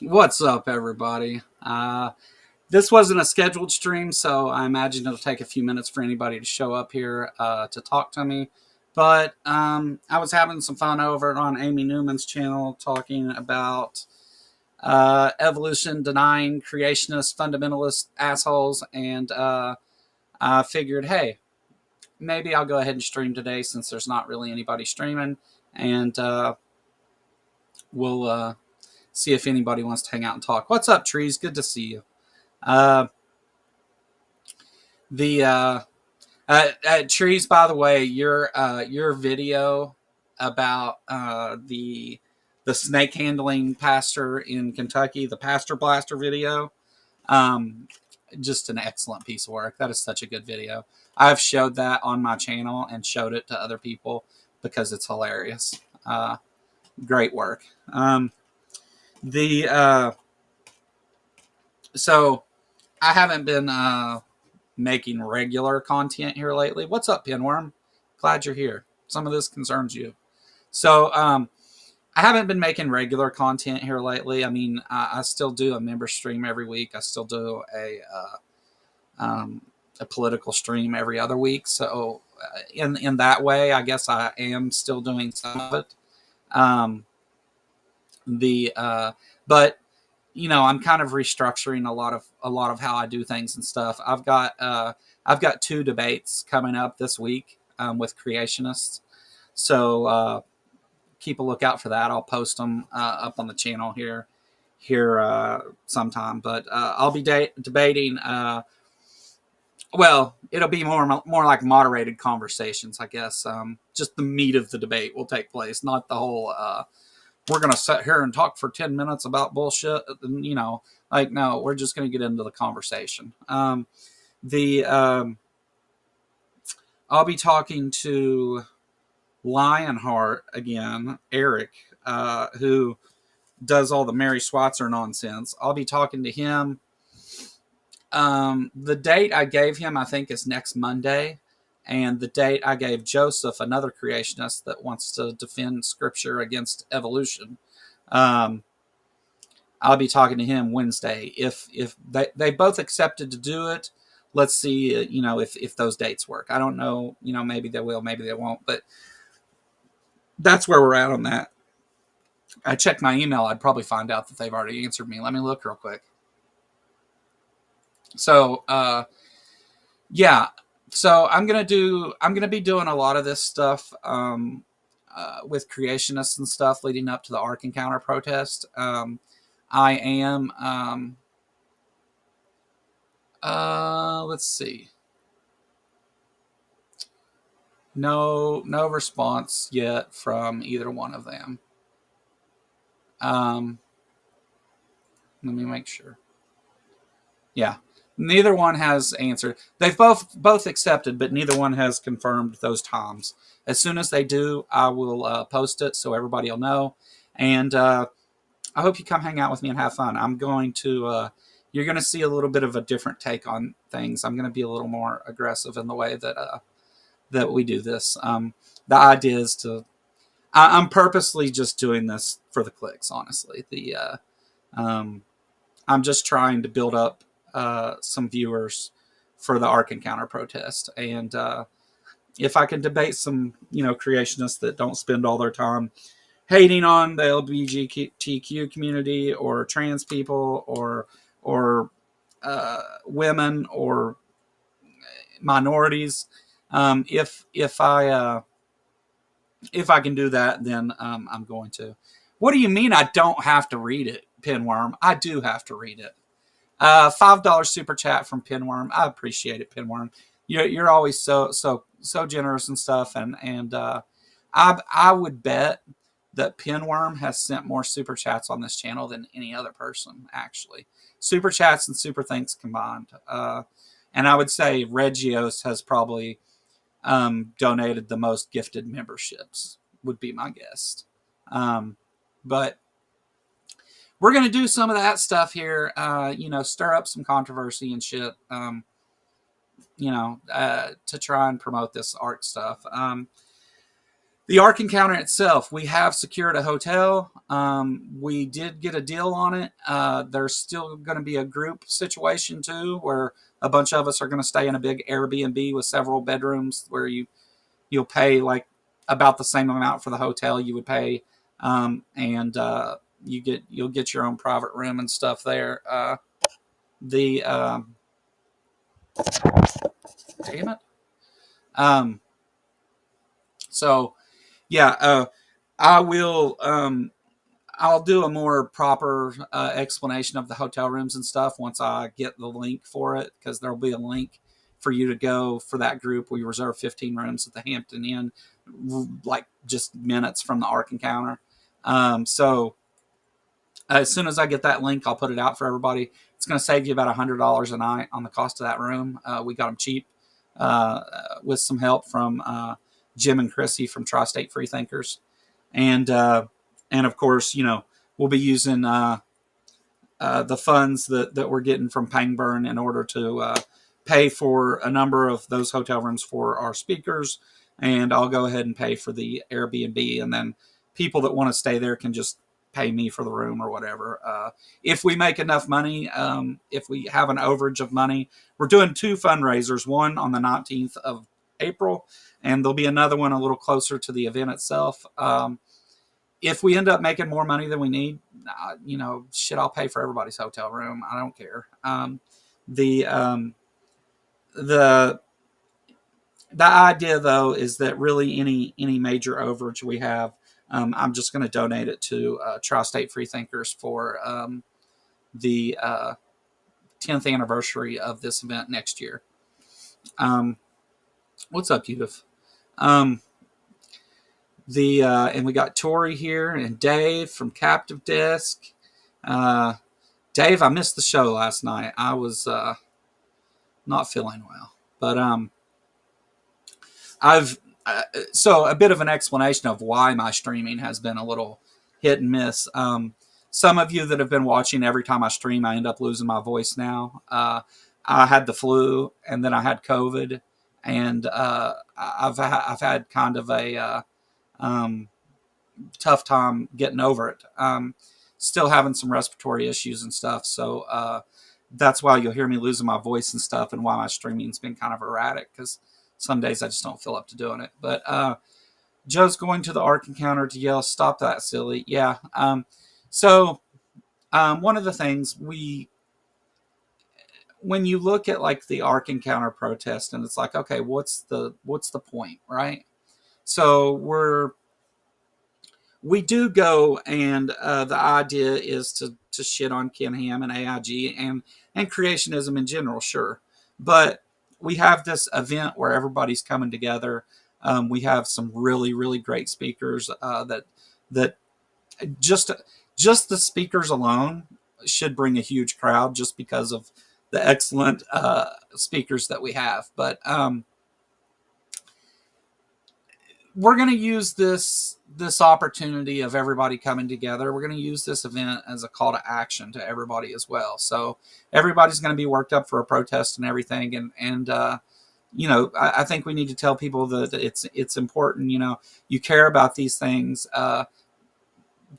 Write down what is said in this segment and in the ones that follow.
What's up, everybody? This wasn't a scheduled stream, so I imagine it'll take a few minutes for anybody to show up here to talk to me. But I was having some fun over on Amy Newman's channel talking about evolution denying creationist fundamentalist assholes, and I figured, hey, maybe I'll go ahead and stream today since there's not really anybody streaming, and we'll see if anybody wants to hang out and talk. What's up, Trees? Good to see you. Uh, the Trees, by the way, your video about the snake handling pastor in Kentucky, the Pastor Blaster video, um, just an excellent piece of work. That is such a good video. I've showed that on my channel and showed it to other people because it's hilarious. Great work. The So I haven't been making regular content here lately. What's up, Pinworm? Glad you're here. Some of this concerns you. So I haven't been making regular content here lately. I mean, I still do a member stream every week. I still do a political stream every other week. So in that way, I guess I am still doing some of it. The But you know, I'm kind of restructuring a lot of how I do things and stuff. I've got two debates coming up this week with creationists, so keep a lookout for that. I'll post them up on the channel here sometime. But I'll be debating. Well, it'll be more like moderated conversations, I guess. Just the meat of the debate will take place, not the whole. We're going to sit here and talk for 10 minutes about bullshit. You know, like, no, we're just going to get into the conversation. The I'll be talking to Lionheart again, Eric, who does all the Mary Swatzer nonsense. I'll be talking to him. The date I gave him, I think, is next Monday. And the date I gave Joseph, another creationist that wants to defend scripture against evolution, I'll be talking to him Wednesday. If they both accepted to do it, let's see, you know, if those dates work. I don't know, you know, maybe they will, maybe they won't, but that's where we're at on that. I checked my email, I'd probably find out that they've already answered me. Let me look real quick. So, yeah. So I'm gonna be doing a lot of this stuff with creationists and stuff leading up to the Ark Encounter protest. I am. Let's see. No response yet from either one of them. Let me make sure. Yeah, neither one has answered. They've both accepted, but neither one has confirmed those times. As soon as they do, I will post it so everybody will know. And I hope you come hang out with me and have fun. I'm going to. You're going to see a little bit of a different take on things. I'm going to be a little more aggressive in the way that we do this. The idea is to. I'm purposely just doing this for the clicks. Honestly, I'm just trying to build up some viewers for the Ark Encounter protest, and if I can debate some, you know, creationists that don't spend all their time hating on the LGBTQ community or trans people or women or minorities, if I can do that, then I'm going to. What do you mean I don't have to read it, Pinworm? I do have to read it. $5 super chat from Pinworm. I appreciate it, Pinworm. You're always so generous and stuff, and I would bet that Pinworm has sent more super chats on this channel than any other person, actually. Super chats and super thanks combined. And I would say Regios has probably donated the most gifted memberships, would be my guess. But we're going to do some of that stuff here, you know, stir up some controversy and shit, you know, to try and promote this art stuff. The Ark Encounter itself, we have secured a hotel. We did get a deal on it. There's still going to be a group situation too, where a bunch of us are going to stay in a big Airbnb with several bedrooms, where you'll pay like about the same amount for the hotel you would pay, and you'll get your own private room and stuff there. The Damn it. Um, so yeah, I will. I'll do a more proper explanation of the hotel rooms and stuff once I get the link for it, because there'll be a link for you to go for that group. We reserve 15 rooms at the Hampton Inn, like just minutes from the Ark Encounter. So as soon as I get that link, I'll put it out for everybody. It's going to save you about $100 a night on the cost of that room. We got them cheap with some help from Jim and Chrissy from Tri-State Freethinkers, and of course, we'll be using the funds that we're getting from Pangburn in order to pay for a number of those hotel rooms for our speakers, and I'll go ahead and pay for the Airbnb, and then people that want to stay there can just pay me for the room or whatever. If we make enough money, if we have an overage of money, we're doing 2 fundraisers, one on the 19th of April, and there'll be another one a little closer to the event itself. If we end up making more money than we need, shit, I'll pay for everybody's hotel room. I don't care. The the idea though is that really any major overage we have, I'm just going to donate it to Tri-State Freethinkers for the 10th anniversary of this event next year. What's up, Yudif? And we got Tori here and Dave from Captive Desk. Dave, I missed the show last night. I was not feeling well, but so a bit of an explanation of why my streaming has been a little hit and miss. Some of you that have been watching, every time I stream, I end up losing my voice now. I had the flu, and then I had COVID, and I've had kind of a tough time getting over it. Still having some respiratory issues and stuff, so that's why you'll hear me losing my voice and stuff, and why my streaming's been kind of erratic, because some days I just don't feel up to doing it. But Joe's going to the Ark Encounter to yell, "Stop that, silly!" Yeah. So one of the things when you look at like the Ark Encounter protest, and it's like, okay, what's the point, right? So we do go, and the idea is to shit on Ken Ham and AIG and creationism in general, sure. But we have this event where everybody's coming together. We have some really, really great speakers that just the speakers alone should bring a huge crowd, just because of the excellent speakers that we have. But we're going to use this opportunity of everybody coming together. We're going to use this event as a call to action to everybody as well. So everybody's going to be worked up for a protest and everything. And I think we need to tell people that it's important. You care about these things.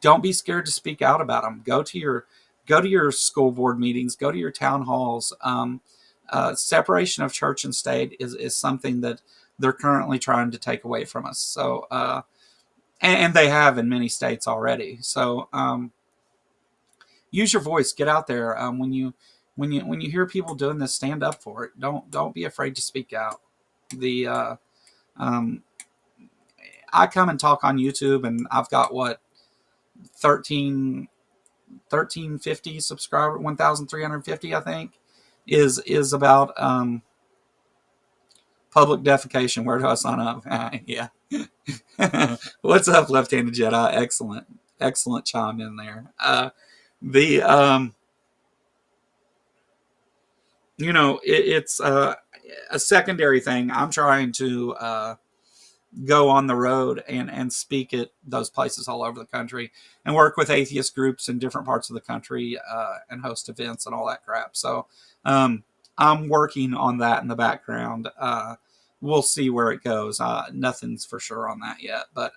Don't be scared to speak out about them. Go to your school board meetings. Go to your town halls. Separation of church and state is something that they're currently trying to take away from us. So, and they have in many states already. So, use your voice. Get out there. When you hear people doing this, stand up for it. Don't be afraid to speak out. I come and talk on YouTube, and I've got 1350 subscriber, 1,350, I think, is about public defecation. Where do I sign up? Yeah. What's up, Left-Handed Jedi? Excellent chime in there. It's a secondary thing. I'm trying to go on the road and speak at those places all over the country, and work with atheist groups in different parts of the country, and host events and all that crap. So I'm working on that in the background. we'll see where it goes. Nothing's for sure on that yet, but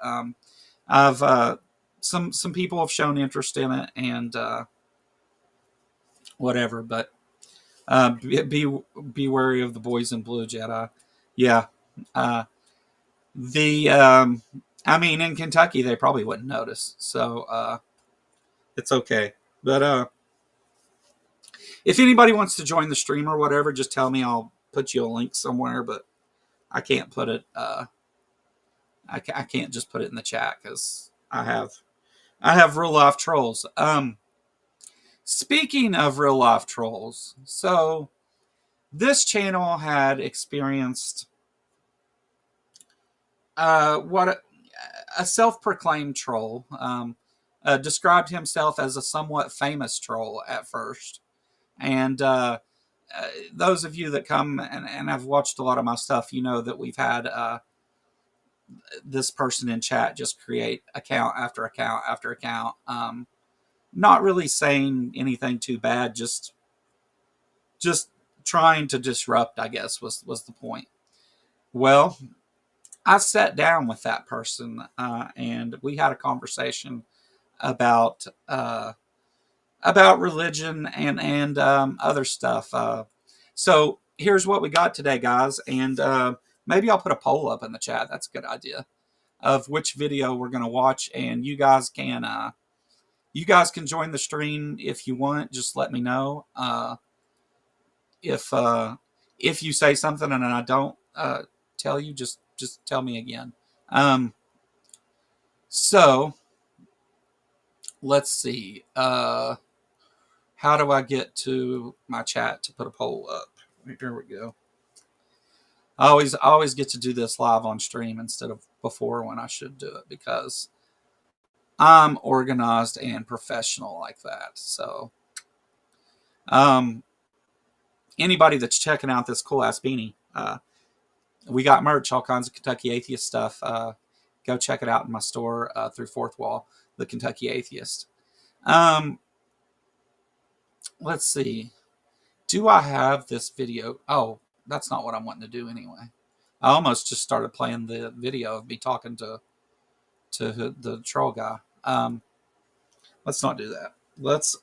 I've some people have shown interest in it, and whatever. But be wary of the boys in blue, Jedi. Yeah. Uh, the I mean, in Kentucky, they probably wouldn't notice, so it's okay. But if anybody wants to join the stream or whatever, just tell me. I'll put you a link somewhere, but I can't put it. I can't just put it in the chat because I have real life trolls. Speaking of real life trolls, so this channel had experienced what a self-proclaimed troll described himself as a somewhat famous troll at first, and those of you that come and have watched a lot of my stuff, you know that we've had this person in chat just create account after account after account, not really saying anything too bad, just trying to disrupt, I guess, was the point. Well, I sat down with that person and we had a conversation about religion and other stuff. So here's what we got today, guys, and maybe I'll put a poll up in the chat. That's a good idea of which video we're going to watch, and you guys can join the stream if you want. Just let me know if you say something and I don't tell you. Just tell me again. So let's see. How do I get to my chat to put a poll up? Here we go. I always get to do this live on stream instead of before when I should do it because I'm organized and professional like that. So, anybody that's checking out this cool ass beanie, we got merch, all kinds of Kentucky Atheist stuff. Go check it out in my store through Fourth Wall, the Kentucky Atheist. Let's see. Do I have this video? Oh, that's not what I'm wanting to do anyway. I almost just started playing the video of me talking to the troll guy. Let's not do that. Let's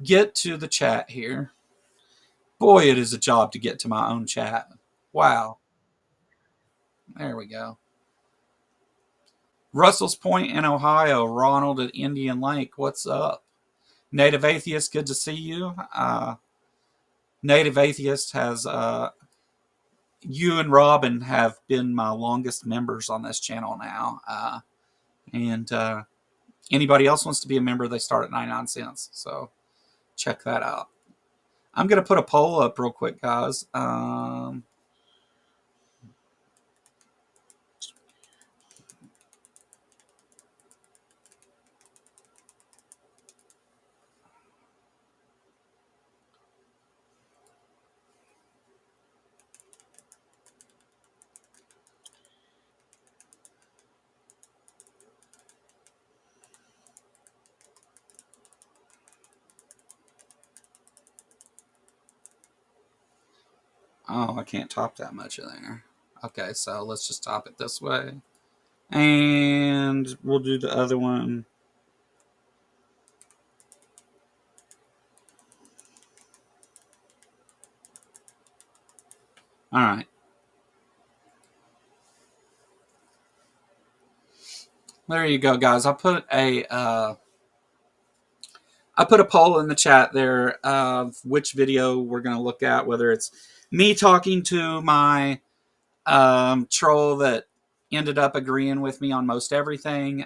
get to the chat here. Boy, it is a job to get to my own chat. Wow. There we go. Russell's Point in Ohio. Ronald at Indian Lake. What's up? Native Atheist, good to see you. Native Atheist has you and Robin have been my longest members on this channel now. And anybody else wants to be a member, they start at 99 cents. So check that out. I'm going to put a poll up real quick, guys. Oh, I can't top that much in there. Okay, so let's just top it this way. And we'll do the other one. All right. There you go, guys. I put a poll in the chat there of which video we're going to look at, whether it's me talking to my troll that ended up agreeing with me on most everything.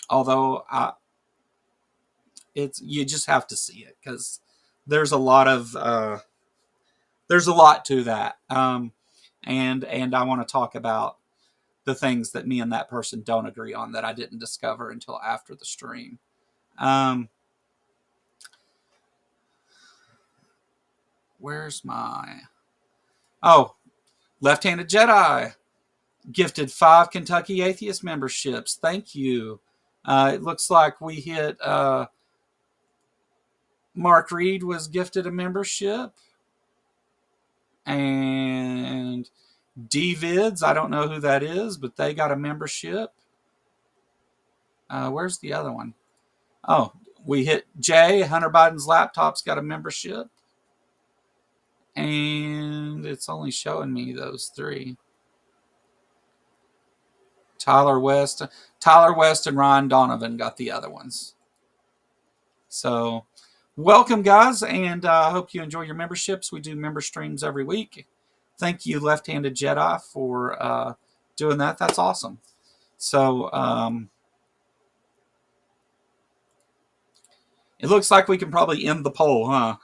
Although you just have to see it because there's a lot to that. And I want to talk about the things that me and that person don't agree on that I didn't discover until after the stream. Where's my... Oh, Left-Handed Jedi gifted 5 Kentucky Atheist memberships. Thank you. It looks like we hit... Mark Reed was gifted a membership. And DVids, I don't know who that is, but they got a membership. Where's the other one? Oh, we hit Jay. Hunter Biden's laptop's got a membership. And it's only showing me those three. Tyler West and Ryan Donovan got the other ones. So welcome, guys, and I hope you enjoy your memberships. We do member streams every week. Thank you, Left-Handed Jedi, for doing that. That's awesome. So it looks like we can probably end the poll, huh?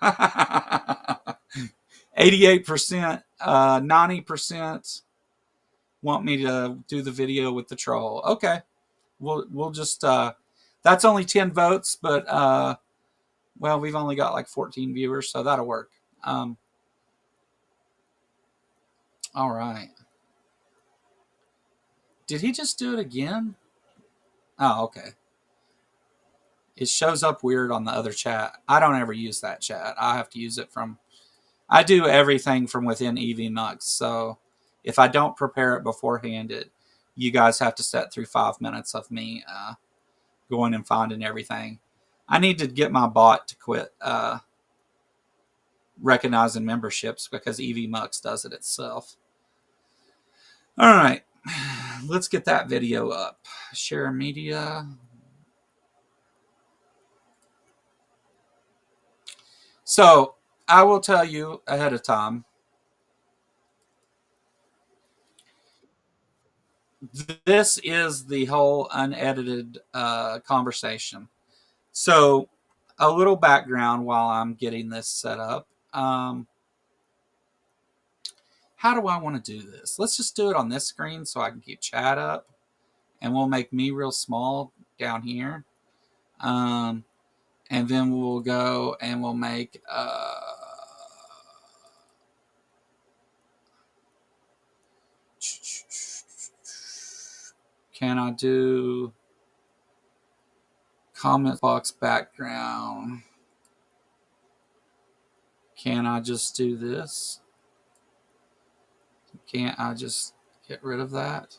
88%, 90% want me to do the video with the troll. Okay, we'll just that's only 10 votes, but well, we've only got like 14 viewers, so that'll work. All right. Did he just do it again? Oh, okay. It shows up weird on the other chat. I don't ever use that chat. I have to use it from... I do everything from within EVMux, so if I don't prepare it beforehand, you guys have to sit through 5 minutes of me going and finding everything. I need to get my bot to quit recognizing memberships because EVMux does it itself. All right, let's get that video up. Share media. So I will tell you ahead of time, this is the whole unedited conversation. So a little background while I'm getting this set up. How do I want to do this? Let's just do it on this screen so I can keep chat up. And we'll make me real small down here. And then we'll go and we'll make... can I do comment box background? Can I just do this? Can't I just get rid of that?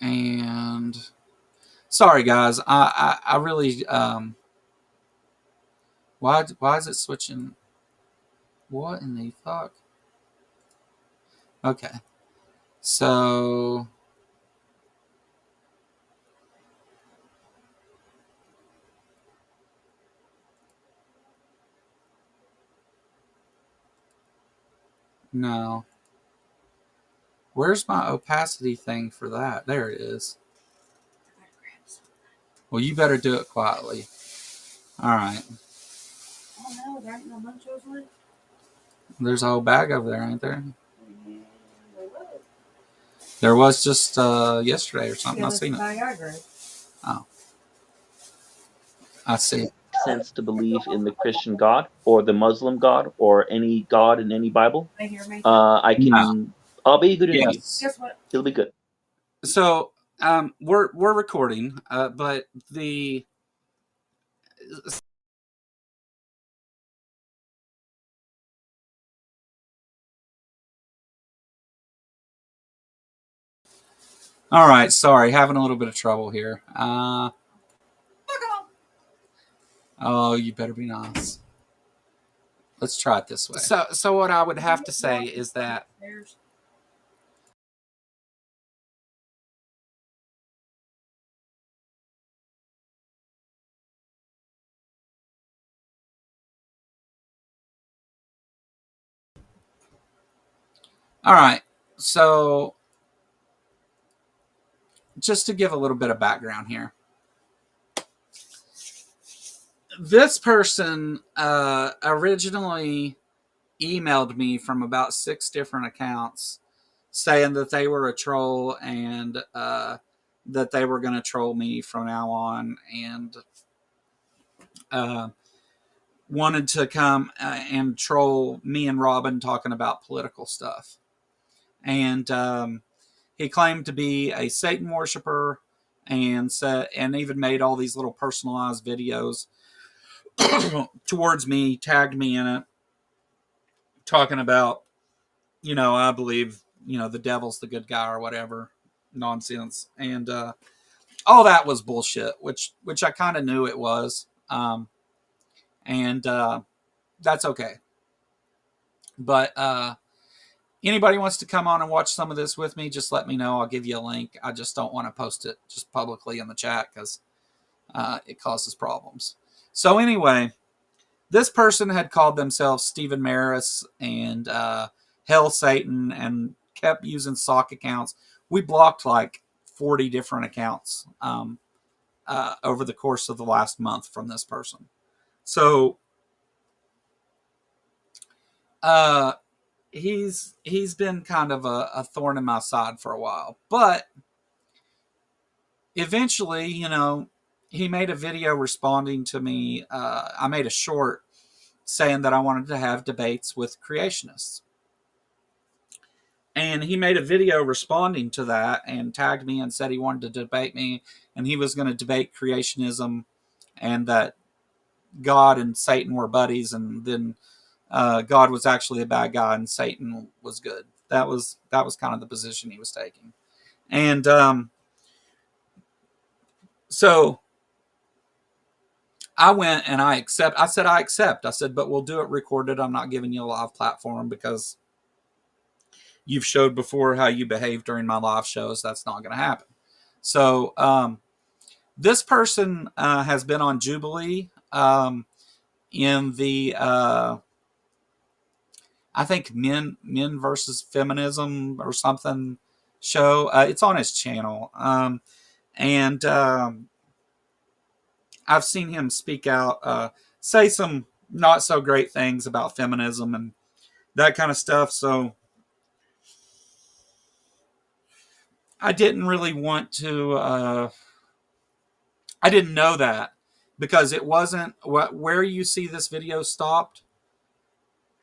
And sorry guys, I really why is it switching? What in the fuck? Okay, so no. Where's my opacity thing for that? There it is. Well, you better do it quietly. All right. Oh no, there ain't no munchos left. There's a whole bag over there, ain't there? Yeah, there was just yesterday or something. I seen it. Oh, I see. Sense to believe in the Christian God or the Muslim God or any God in any Bible. I can. No. I'll be a good interview. Guess what? It'll be good. So we're recording, but the all right. Sorry, having a little bit of trouble here. Oh, you better be nice. Let's try it this way. So what I would have to say is that all right. So just to give a little bit of background here. This person originally emailed me from about 6 different accounts saying that they were a troll and that they were going to troll me from now on and wanted to come and troll me and Robin talking about political stuff. And he claimed to be a Satan worshiper and even made all these little personalized videos towards me, tagged me in it, talking about, I believe, the devil's the good guy or whatever nonsense. And all that was bullshit, which I kind of knew it was. And that's okay. But anybody wants to come on and watch some of this with me, just let me know. I'll give you a link. I just don't want to post it just publicly in the chat because it causes problems. So anyway, this person had called themselves Stephen Maris and Hell Satan and kept using sock accounts. We blocked like 40 different accounts over the course of the last month from this person. So he's been kind of a thorn in my side for a while. But eventually, he made a video responding to me. I made a short saying that I wanted to have debates with creationists. And he made a video responding to that and tagged me and said he wanted to debate me and he was going to debate creationism and that God and Satan were buddies, and then God was actually a bad guy and Satan was good. That was kind of the position he was taking. And so I went and I said, I accept. I said, but we'll do it recorded. I'm not giving you a live platform because you've showed before how you behave during my live shows. That's not going to happen. So this person has been on Jubilee in the, I think, Men versus Feminism or something show. It's on his channel. And I've seen him speak out, say some not so great things about feminism and that kind of stuff. So I didn't really want to, I didn't know that because it wasn't where you see this video stopped.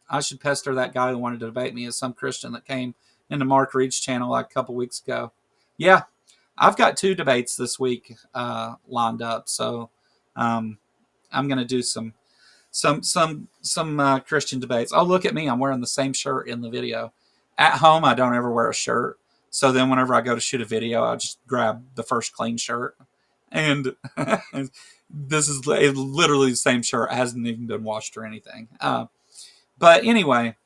I should pester that guy who wanted to debate me as some Christian that came into Mark Reed's channel like a couple weeks ago. Yeah, I've got 2 debates this week lined up. So I'm going to do some Christian debates. Oh, look at me. I'm wearing the same shirt in the video. At home, I don't ever wear a shirt. So then whenever I go to shoot a video, I just grab the first clean shirt. And this is literally the same shirt. It hasn't even been washed or anything. But anyway,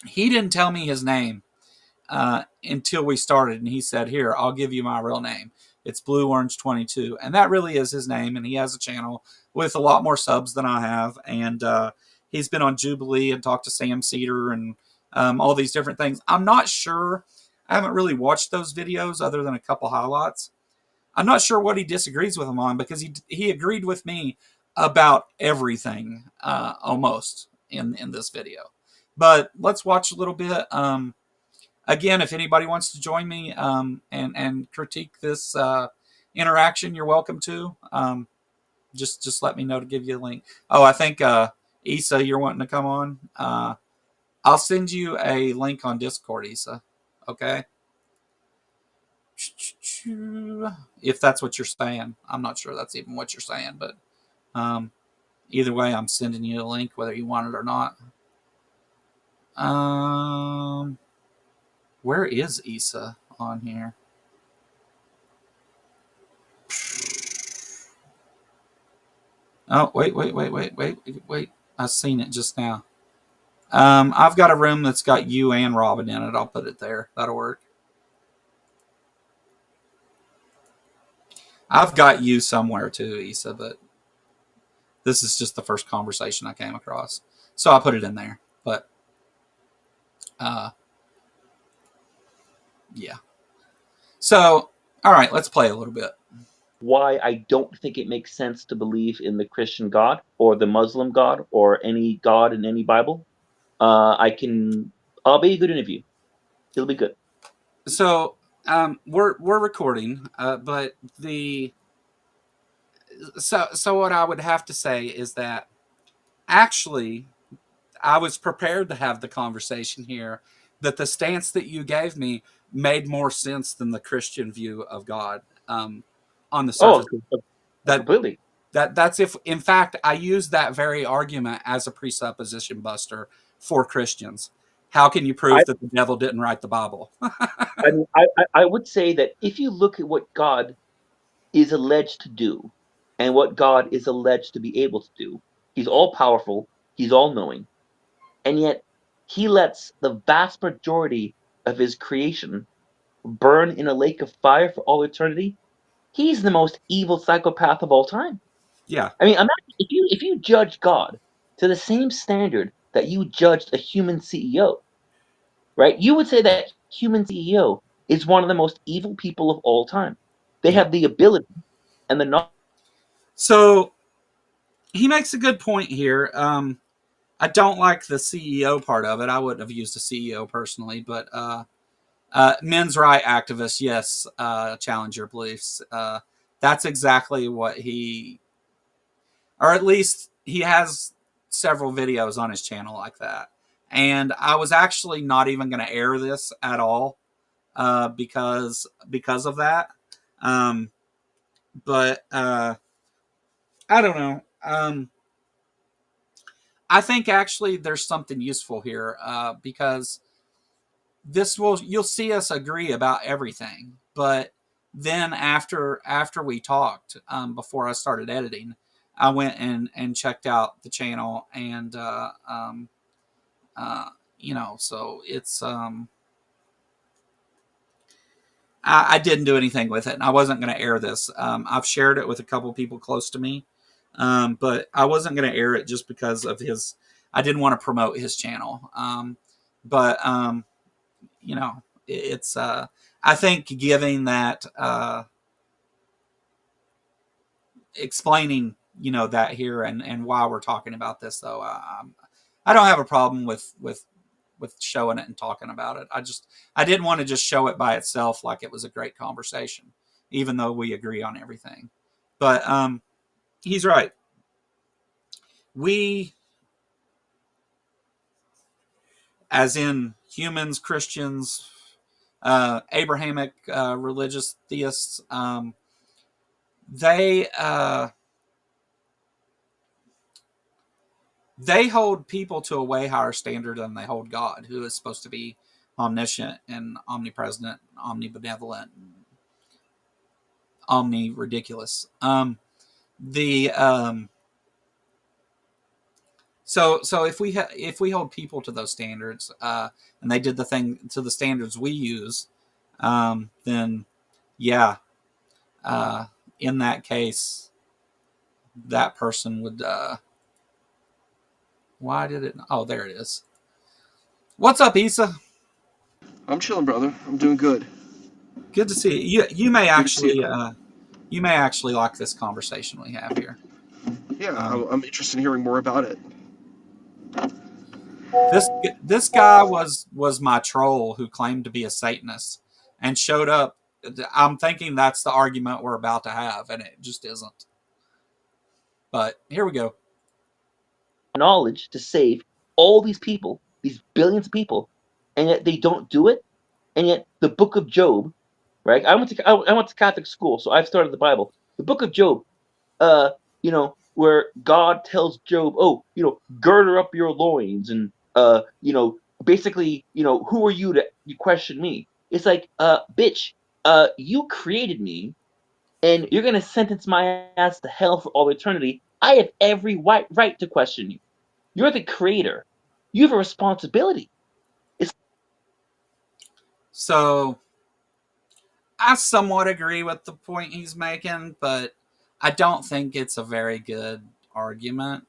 he didn't tell me his name until we started. And he said, here, I'll give you my real name. It's Blue Orange 22. And that really is his name. And he has a channel with a lot more subs than I have. And he's been on Jubilee and talked to Sam Cedar and all these different things. I'm not sure. I haven't really watched those videos other than a couple highlights. I'm not sure what he disagrees with him on because he agreed with me about everything almost in this video. But let's watch a little bit. Again, if anybody wants to join me and critique this interaction, you're welcome to. Just let me know to give you a link. Oh, I think Issa, you're wanting to come on. I'll send you a link on Discord, Issa. Okay. If that's what you're saying. I'm not sure that's even what you're saying, but either way, I'm sending you a link whether you want it or not. Where is Issa on here? Oh, wait. I've seen it just now. I've got a room that's got you and Robin in it. I'll put it there. That'll work. I've got you somewhere too, Issa, but this is just the first conversation I came across. So I put it in there. But yeah. So, all right, let's play a little bit. Why I don't think it makes sense to believe in the Christian God or the Muslim God or any God in any Bible. I'll be a good interview. It'll be good. So we're recording, but so what I would have to say is that actually I was prepared to have the conversation here. That the stance that you gave me made more sense than the Christian view of God on the surface. Completely. That's if, in fact, I use that very argument as a presupposition buster for Christians. How can you I prove that the devil didn't write the Bible? I mean, I would say that if you look at what God is alleged to do and what God is alleged to be able to do, he's all powerful, he's all knowing, and yet he lets the vast majority of his creation burn in a lake of fire for all eternity. He's the most evil psychopath of all time. Yeah. I mean, imagine if you judge God to the same standard that you judged a human CEO, right? You would say that human CEO is one of the most evil people of all time. They Yeah. have the ability and the knowledge. So he makes a good point here. I don't like the CEO part of it. I wouldn't have used a CEO personally, but men's right activists, yes, challenge your beliefs. That's exactly what he, or at least he has several videos on his channel like that. And I was actually not even going to air this at all because of that. Um, but I don't know. I think actually there's something useful here because this will you'll see us agree about everything, but then after we talked before I started editing, I went and checked out the channel and uh, so it's I didn't do anything with it, and I wasn't going to air this. I've shared it with a couple people close to me, but I wasn't going to air it just because of his. I didn't want to promote his channel, but it's. I think giving that, explaining, that here and why we're talking about this, though, I don't have a problem with showing it and talking about it. I didn't want to just show it by itself like it was a great conversation, even though we agree on everything. But he's right. We, as in humans, Christians, Abrahamic religious theists, they they hold people to a way higher standard than they hold God, who is supposed to be omniscient and omnipresent, omnibenevolent, omni ridiculous. The So if we hold people to those standards, and they did the thing to the standards we use, then yeah, uh, in that case, that person would. Why did it? Oh, there it is. What's up, Issa? I'm chilling, brother. I'm doing good. Good to see you. Good to see you. You may actually like this conversation we have here. Yeah, Um, I'm interested in hearing more about it. this this guy was my troll who claimed to be a Satanist and showed up. I'm thinking that's the argument we're about to have, and it just isn't. But here we go. Knowledge to save all these people, these billions of people, and yet they don't do it. And yet, the Book of Job, right? I went to Catholic school, so I've started the Bible. The Book of Job, where God tells Job, "Oh, girder up your loins," and basically, who are you to you question me? It's like, bitch, you created me, and you're gonna sentence my ass to hell for all eternity. I have every right to question you. You're the creator. You have a responsibility. It's So I somewhat agree with the point he's making, but I don't think it's a very good argument.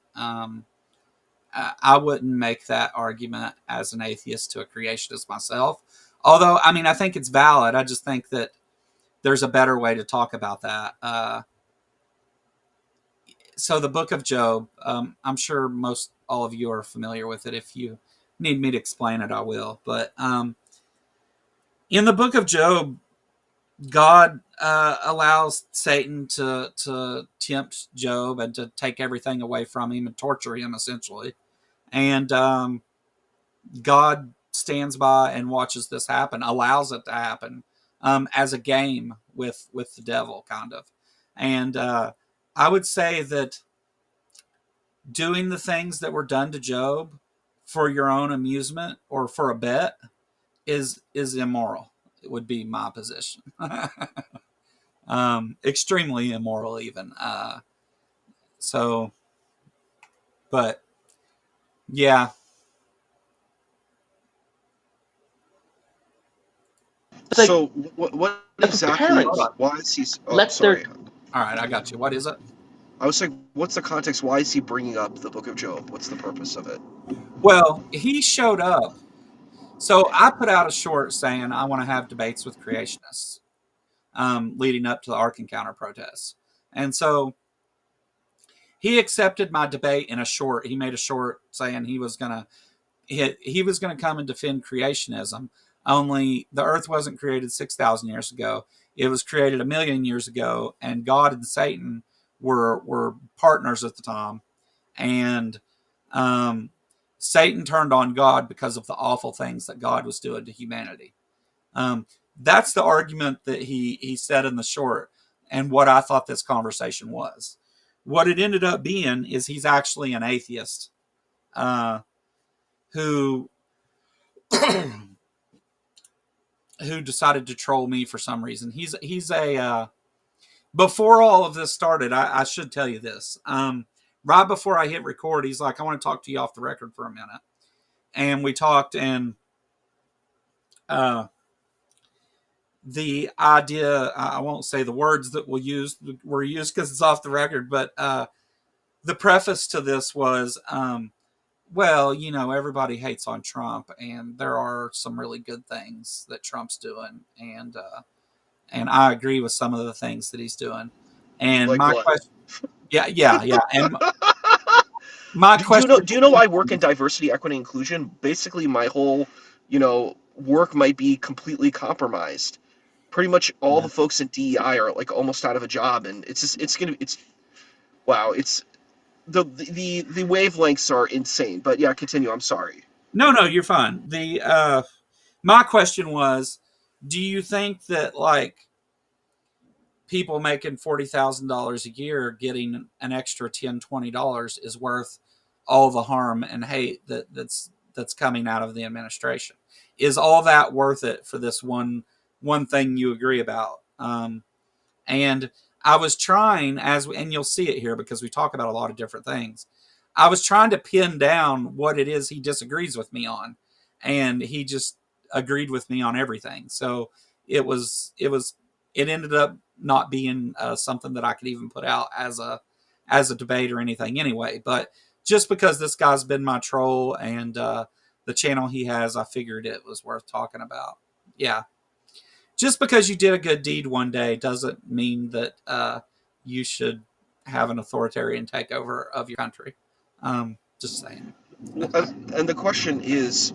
I wouldn't make that argument as an atheist to a creationist myself. Although, I mean, I think it's valid. I just think that there's a better way to talk about that. So, the Book of Job, I'm sure most all of you are familiar with it. If you need me to explain it, I will. But in the Book of Job, God allows Satan to tempt Job and to take everything away from him and torture him, essentially. And God stands by and watches this happen, allows it to happen as a game with the devil, kind of. And I would say that doing the things that were done to Job for your own amusement or for a bet is immoral. It would be my position. Extremely immoral, even. So, but yeah. It's like, So what like exactly? parents. Why is he? Oh, Let their sorry. All right, I got you. What is it? I was like, what's the context? Why is he bringing up the Book of Job? What's the purpose of it? Well, he showed up. So I put out a short saying I want to have debates with creationists, leading up to the Ark Encounter protests. And so he accepted my debate in a short. He made a short saying he was gonna come and defend creationism. Only the Earth wasn't created 6,000 years ago; it was created 1,000,000 years ago, and God and Satan were partners at the time, and um, Satan turned on God because of the awful things that God was doing to humanity. Um, that's the argument that he said in the short, and what I thought this conversation was. What it ended up being is he's actually an atheist uh, who who decided to troll me for some reason. He's a before all of this started. I should tell you this. Right before I hit record, he's like, "I want to talk to you off the record for a minute," and we talked, and uh, the idea, I won't say the words that were used because it's off the record, but the preface to this was, well, everybody hates on Trump, and there are some really good things that Trump's doing, and I agree with some of the things that he's doing. And Like my what? question, yeah, and my Do you know? question, Do you know I work in diversity, equity, inclusion? Basically, my whole, work might be completely compromised. Pretty much all yeah. the folks in DEI are like almost out of a job, and it's wow, it's the wavelengths are insane. But yeah, continue. I'm sorry. No, you're fine. The my question was, do you think that like people making $40,000 a year getting an extra $10-$20 is worth all the harm and hate that's coming out of the administration? Is all that worth it for this one thing you agree about? And I was trying, and you'll see it here because we talk about a lot of different things. I was trying to pin down what it is he disagrees with me on, and he just agreed with me on everything. So it ended up not being something that I could even put out as a debate or anything anyway. But just because this guy's been my troll and the channel he has, I figured it was worth talking about. Yeah, just because you did a good deed one day doesn't mean that you should have an authoritarian takeover of your country. Just saying. And the question is,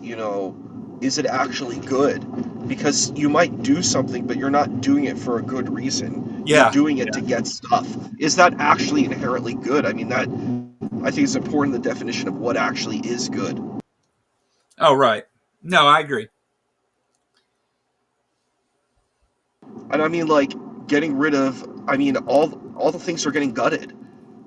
is it actually good? Because you might do something, but you're not doing it for a good reason. You're Yeah. doing it to get stuff. Is that actually inherently good? I mean, that I think it's important the definition of what actually is good. Oh, right. No, I agree. And I mean, like getting rid of. I mean, all the things are getting gutted.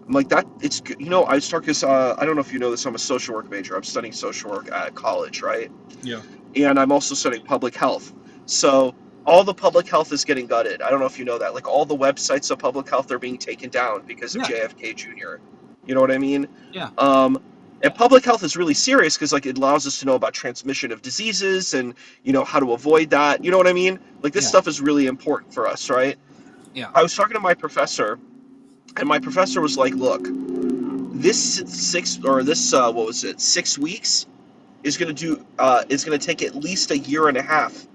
I'm like that. It's I start because I don't know if you know this. I'm a social work major. I'm studying social work at college, right? Yeah. And I'm also studying public health. So all the public health is getting gutted. I don't know if you know that. Like all the websites of public health are being taken down because of Yeah. JFK Jr. You know what I mean? Yeah. And public health is really serious because like it allows us to know about transmission of diseases and how to avoid that. You know what I mean? Like this Yeah. stuff is really important for us, right? Yeah. I was talking to my professor, and my professor was like, "Look, this what was it? 6 weeks is going to take at least a year and a half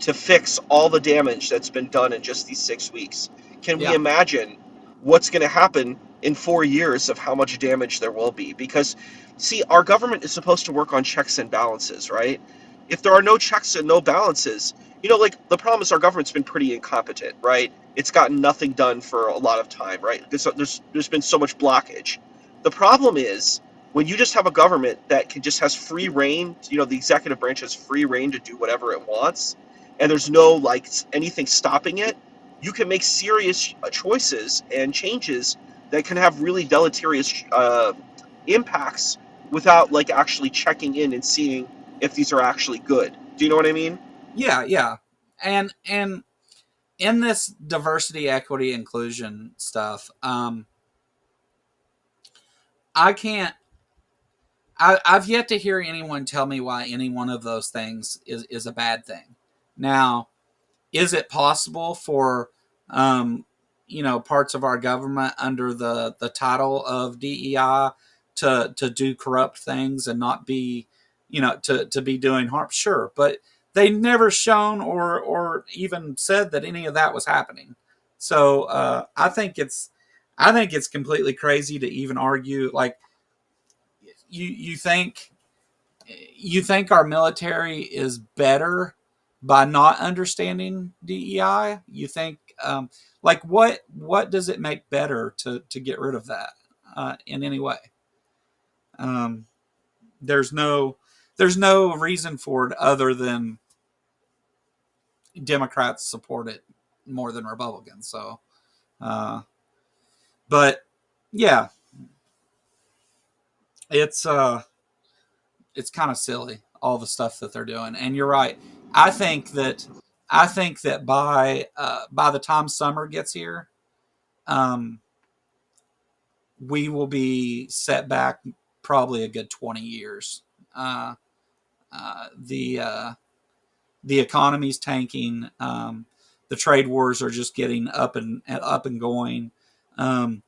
to fix all the damage that's been done in just these 6 weeks. Can we Yeah. imagine what's going to happen in 4 years of how much damage there will be? Because, see, our government is supposed to work on checks and balances, right? If there are no checks and no balances, like the problem is our government's been pretty incompetent, right? It's gotten nothing done for a lot of time, right? There's been so much blockage. The problem is when you just have a government that has free reign, the executive branch has free reign to do whatever it wants, and there's no like anything stopping it, you can make serious choices and changes that can have really deleterious impacts without like actually checking in and seeing if these are actually good. Do you know what I mean? Yeah. And in this diversity, equity, inclusion stuff, I can't. I've yet to hear anyone tell me why any one of those things is a bad thing. Now, is it possible for um, parts of our government under the title of DEI to do corrupt things and not be to be doing harm? Sure, but they never shown or even said that any of that was happening. So I think it's completely crazy to even argue. Like you think our military is better by not understanding DEI? You think like what does it make better to get rid of that in any way? Um, there's no reason for it other than Democrats support it more than Republicans. So, uh, but yeah, it's it's kind of silly all the stuff that they're doing. And you're right. I think that by the time summer gets here, um, we will be set back probably a good 20 years. Uh, uh, the uh, the economy's tanking. The trade wars are just getting up and going. Um,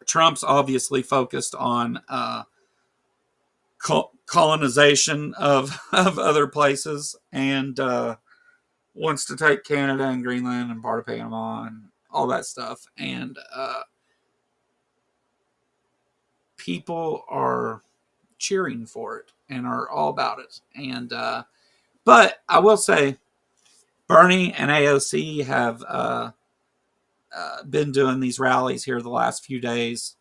Trump's obviously focused on colonization of other places and wants to take Canada and Greenland and part of Panama and all that stuff. And people are cheering for it and are all about it. And but I will say, Bernie and AOC have been doing these rallies here the last few days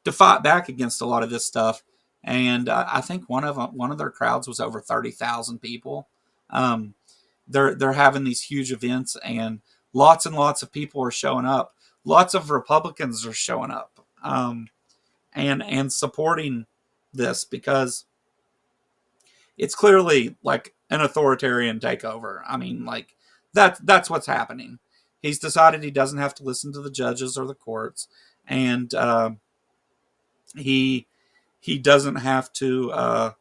to fight back against a lot of this stuff. And I think one of their crowds was over 30,000 people. Um, they're having these huge events, and lots of people are showing up. Lots of Republicans are showing up and supporting this because it's clearly like an authoritarian takeover. I mean, like that's what's happening. He's decided he doesn't have to listen to the judges or the courts, and he he doesn't have to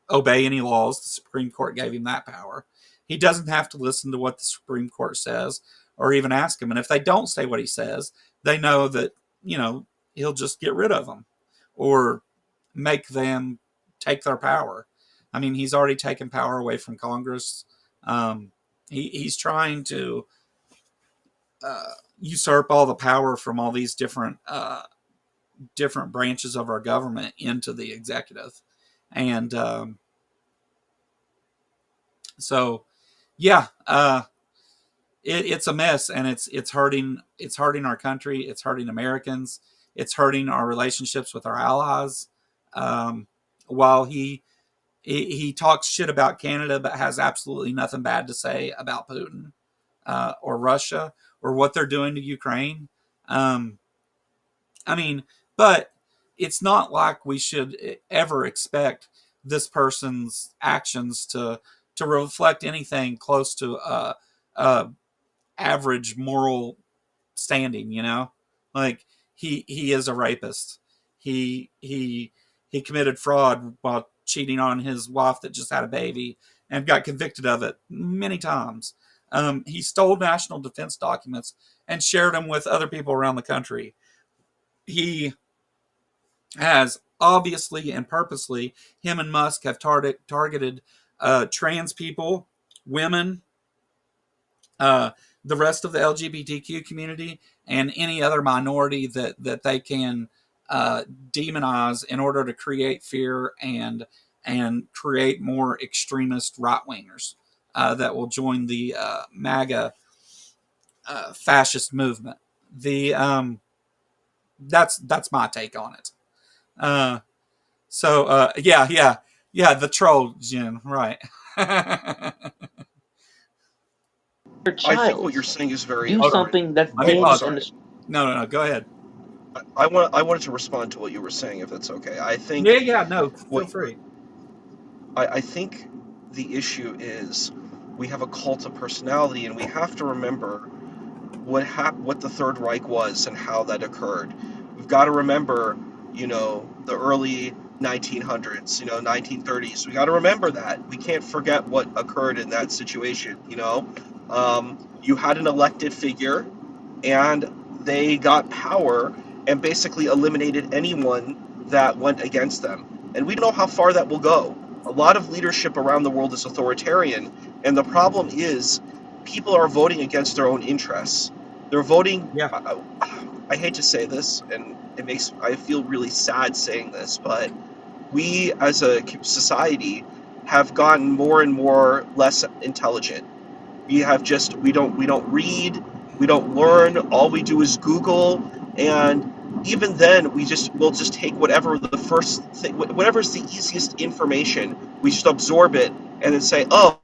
obey any laws. The Supreme Court gave him that power. He doesn't have to listen to what the Supreme Court says or even ask him. And if they don't say what he says, they know that, he'll just get rid of them or make them take their power. I mean, he's already taken power away from Congress. He's trying to usurp all the power from all these different branches of our government into the executive. And so, yeah, it's a mess, and it's hurting our country. It's hurting Americans. It's hurting our relationships with our allies. While he talks shit about Canada, but has absolutely nothing bad to say about Putin or Russia or what they're doing to Ukraine. I mean, but it's not like we should ever expect this person's actions to reflect anything close to average moral standing. Like he is a rapist. He committed fraud while cheating on his wife that just had a baby and got convicted of it many times. He stole national defense documents and shared them with other people around the country. He has obviously and purposely, him and Musk have targeted trans people, women, the rest of the LGBTQ community, and any other minority that they can demonize in order to create fear and create more extremist right wingers that will join the MAGA fascist movement. The that's my take on it. Yeah, the troll, Jim, right. Your I think what child you're saying is very do Hold on. something that's Let me Oh, dangerous pause. and sorry. No, go ahead. I wanted to respond to what you were saying, if that's okay. I think Yeah. No, what feel free. I think the issue is we have a cult of personality, and we have to remember what the Third Reich was and how that occurred. We've got to remember, the early 1900s, 1930s. We got to remember that. We can't forget what occurred in that situation. You had an elected figure, and they got power and basically eliminated anyone that went against them. And we don't know how far that will go. A lot of leadership around the world is authoritarian, and the problem is people are voting against their own interests. They're voting. Yeah. I hate to say this, and I feel really sad saying this, but we as a society have gotten more and more less intelligent. We don't read, we don't learn. All we do is Google, and even then we'll just take whatever the first thing, whatever's the easiest information. We just absorb it and then say, oh,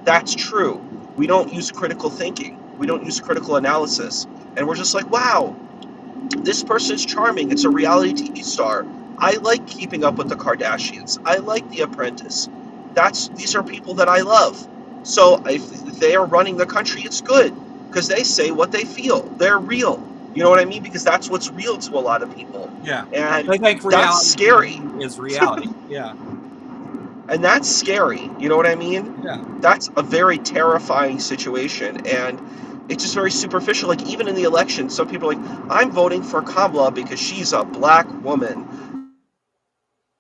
that's true. We don't use critical thinking, we don't use critical analysis, and we're just like, wow, this person's charming. It's a reality TV star. I like Keeping Up with the Kardashians. I like The Apprentice. These are people that I love. So if they are running the country, it's good because they say what they feel. They're real. You know what I mean? Because that's what's real to a lot of people, Yeah. and They think that's reality scary. TV is reality. Yeah. And that's scary. You know what I mean? Yeah. That's a very terrifying situation, and it's just very superficial. Like even in the election, some people are like, I'm voting for Kamala because she's a black woman.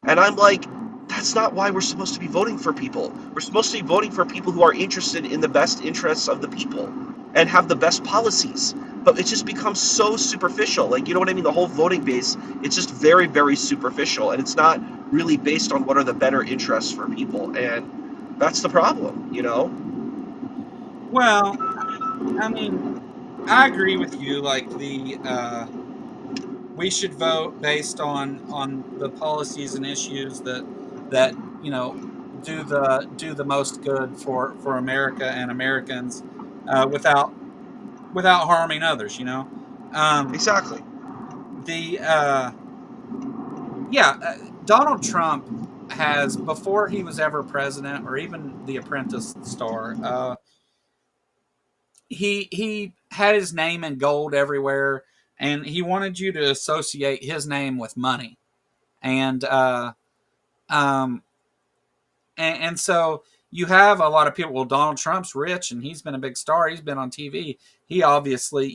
And I'm like, that's not why we're supposed to be voting for people. We're supposed to be voting for people who are interested in the best interests of the people and have the best policies. But it just becomes so superficial. Like, you know what I mean? The whole voting base, it's just very, very superficial. And it's not really based on what are the better interests for people. And that's the problem. Well, I mean, I agree with you. Like we should vote based on the policies and issues that do the most good for America and Americans, without harming others. Um, Exactly. the yeah, Donald Trump has, before he was ever president or even the Apprentice star, he had his name in gold everywhere, and he wanted you to associate his name with money, and um, and so you have a lot of people. Well, Donald Trump's rich, and he's been a big star. He's been on TV. He obviously,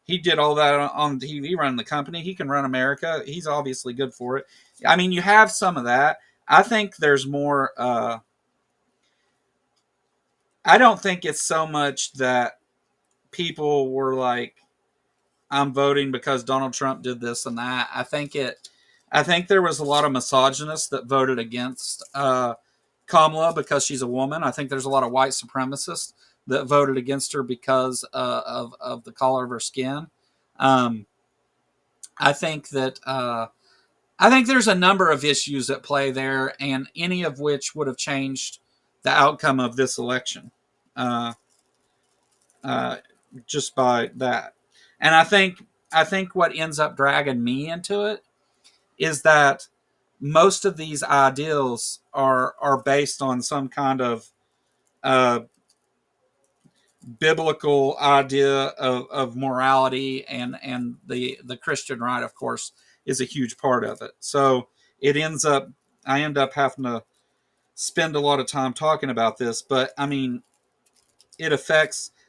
he did all that on TV, running the company. He can run America. He's obviously good for it. I mean, you have some of that. I think there's more. I don't think it's so much that people were like, I'm voting because Donald Trump did this and that. I think there was a lot of misogynists that voted against Kamala because she's a woman. I think there's a lot of white supremacists that voted against her because of the color of her skin. Um, I think that I think there's a number of issues at play there, and any of which would have changed the outcome of this election. Uh, uh, just by that. And I think what ends up dragging me into it is that most of these ideals are based on some kind of uh, biblical idea of morality, and the Christian right, of course, is a huge part of it. So it ends up I end up having to spend a lot of time talking about this, but I mean,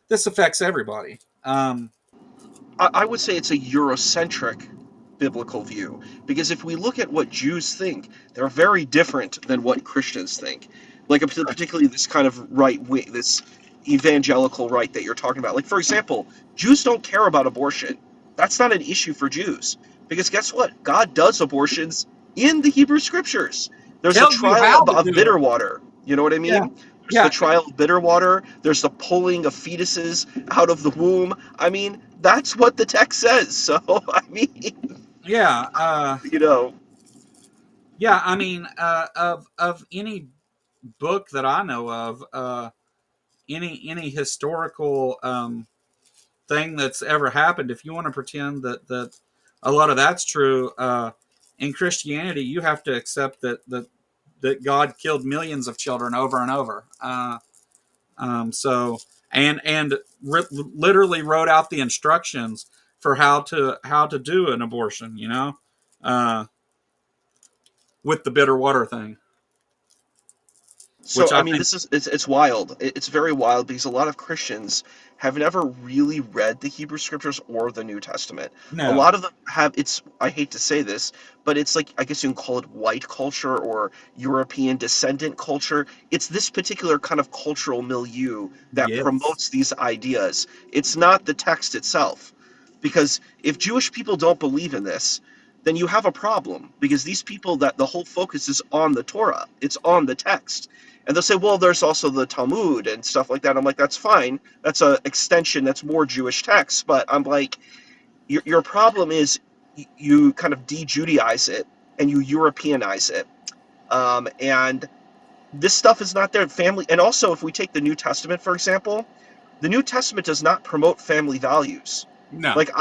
this affects everybody. I would say it's a Eurocentric biblical view, because if we look at what Jews think, they're very different than what Christians think. Like particularly this kind of right wing, this evangelical right that you're talking about. Like for example, Jews don't care about abortion. That's not an issue for Jews, because guess what? God does abortions in the Hebrew Scriptures. There's a Tells you trial how to of do it. bitter water. You know what I Yeah, mean? There's the yeah, trial of bitter water. There's the pulling of fetuses out of the womb. I mean, that's what the text says. So, I mean, yeah. you know, Yeah, I mean, of any book that I know of, any historical thing that's ever happened, if you want to pretend that a lot of that's true. In Christianity, you have to accept that God killed millions of children over and over. So and literally wrote out the instructions for how to do an abortion. Uh, with the bitter water thing, which So I I mean, think this is it's wild. It's very wild because a lot of Christians have never really read the Hebrew Scriptures or the New Testament. A no, lot of them have. It's I hate to say this, but it's like I guess you can call it white culture or European descendant culture. It's this particular kind of cultural milieu that yes, promotes these ideas. It's not the text itself, because if Jewish people don't believe in this, then you have a problem because these people that the whole focus is on the Torah. It's on the text, and they'll say, well, there's also the Talmud and stuff like that. I'm like, that's fine. That's a extension. That's more Jewish text. But I'm like, your problem is you kind of de-Judaize it and you Europeanize it. And this stuff is not there. Family, and also if we take the New Testament for example, the New Testament does not promote family values. no, Like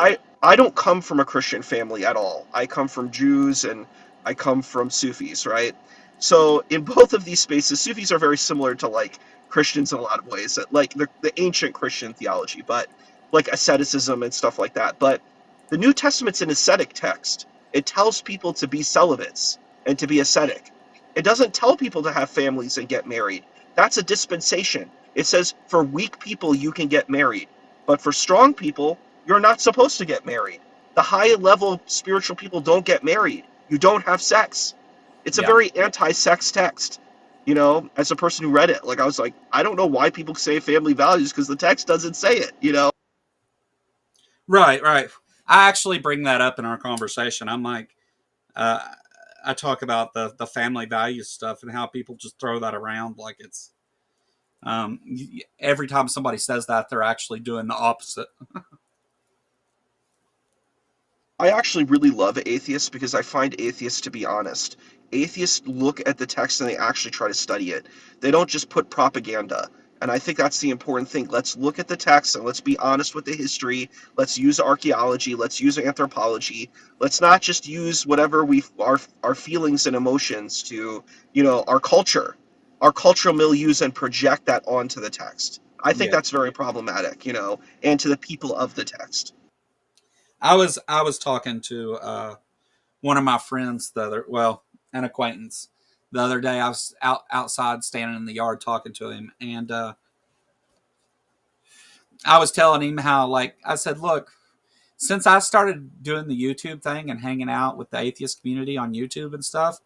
I don't come from a Christian family at all. I come from Jews and I come from Sufis, right? So in both of these spaces, Sufis are very similar to like Christians in a lot of ways, like the ancient Christian theology, but like asceticism and stuff like that. But the New Testament's an ascetic text. It tells people to be celibates and to be ascetic. It doesn't tell people to have families and get married. That's a dispensation. It says for weak people you can get married, but for strong people you're not supposed to get married. The high level spiritual people don't get married. You don't have sex. It's a yeah, very anti-sex text. As a person who read it, like I was like, I don't know why people say family values because the text doesn't say it. right, right. I actually bring that up in our conversation. I'm like, uh, I talk about the family values stuff and how people just throw that around like it's every time somebody says that they're actually doing the opposite. I actually really love atheists because I find atheists to be honest. Atheists look at the text and they actually try to study it. They don't just put propaganda. And I think that's the important thing. Let's look at the text and let's be honest with the history. Let's use archaeology. Let's use anthropology. Let's not just use whatever our feelings and emotions to, our culture, our cultural milieus and project that onto the text. I think Yeah, that's very problematic, and to the people of the text. I was talking to one of my friends an acquaintance the other day. I was outside standing in the yard talking to him, and I was telling him how, like, I said, look, since I started doing the YouTube thing and hanging out with the atheist community on YouTube and stuff,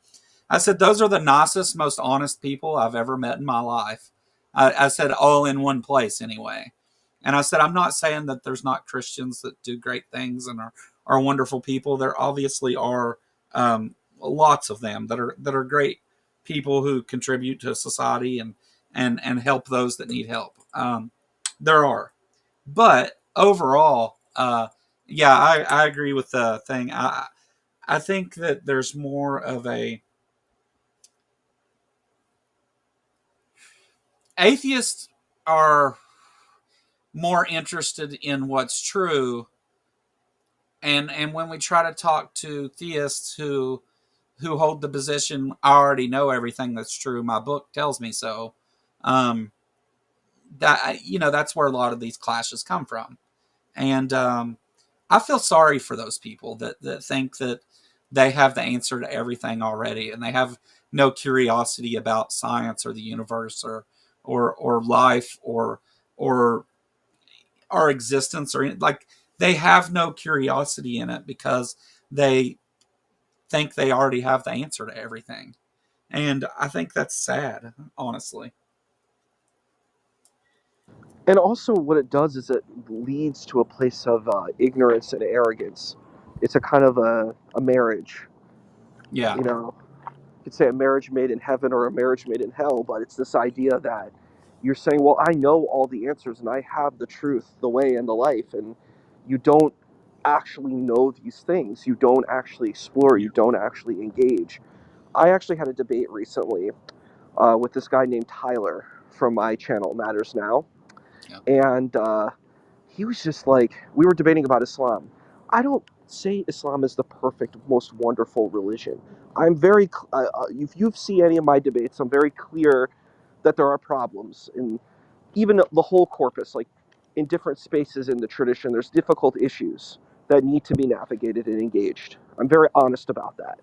I said, those are the nicest, most honest people I've ever met in my life. I said, all in one place anyway. And I said, I'm not saying that there's not Christians that do great things and are wonderful people. There obviously are lots of them that are great people who contribute to society and help those that need help. There are. But overall, yeah, I agree with the thing. I think that there's more of a atheists are more interested in what's true, and when we try to talk to theists who hold the position, I already know everything that's true. My book tells me so. Um, that's where a lot of these clashes come from, and I feel sorry for those people that think that they have the answer to everything already, and they have no curiosity about science or the universe or life or our existence or like they have no curiosity in it because they think they already have the answer to everything. And I think that's sad, honestly. And also, what it does is it leads to a place of ignorance and arrogance. It's a kind of a marriage, Yeah. you know. You could say a marriage made in heaven or a marriage made in hell, but it's this idea that you're saying, well, I know all the answers and I have the truth, the way, and the life. And you don't actually know these things. You don't actually explore. Yeah. You don't actually engage. I actually had a debate recently with this guy named Tyler from my channel, Matters Now. Yeah. And he was just like, we were debating about Islam. I don't say Islam is the perfect, most wonderful religion. I'm very, if you've seen any of my debates, I'm very clear that there are problems in even the whole corpus, like in different spaces in the tradition, there's difficult issues that need to be navigated and engaged. I'm very honest about that.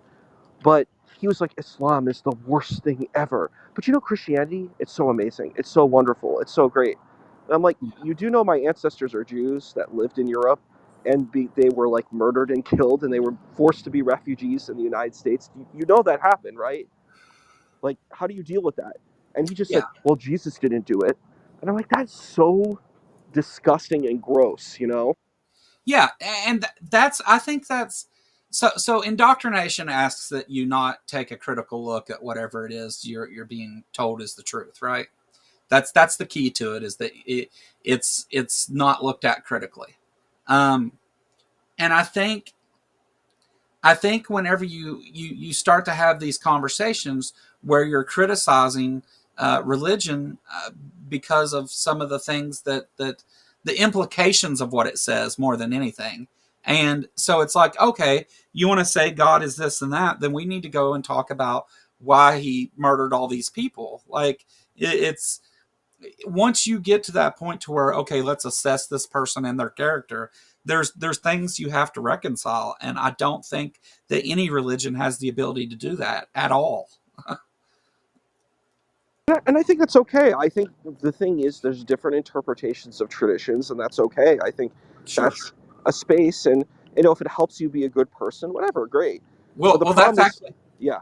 But he was like, Islam is the worst thing ever. But you know, Christianity, it's so amazing. It's so wonderful. It's so great. And I'm like, you do know my ancestors are Jews that lived in Europe and they were like murdered and killed and they were forced to be refugees in the United States. You know that happened, right? Like, how do you deal with that? And he just said, Yeah. well, Jesus didn't do it. And I'm like, that's so disgusting and gross, you know? Yeah, and that's I think that's so indoctrination asks that you not take a critical look at whatever it is you're being told is the truth, right? That's the key to it, is that it's not looked at critically. Um, and I think whenever you start to have these conversations where you're criticizing religion because of some of the things that the implications of what it says more than anything, and so it's like, okay, you want to say God is this and that, then we need to go and talk about why he murdered all these people. Like it's once you get to that point to where, okay, let's assess this person and their character, there's things you have to reconcile, and I don't think that any religion has the ability to do that at all. And I think that's okay. I think the thing is, there's different interpretations of traditions, and that's okay. I think Sure. that's a space, and you know, if it helps you be a good person, whatever, great. But well the well that's problem is, actually yeah,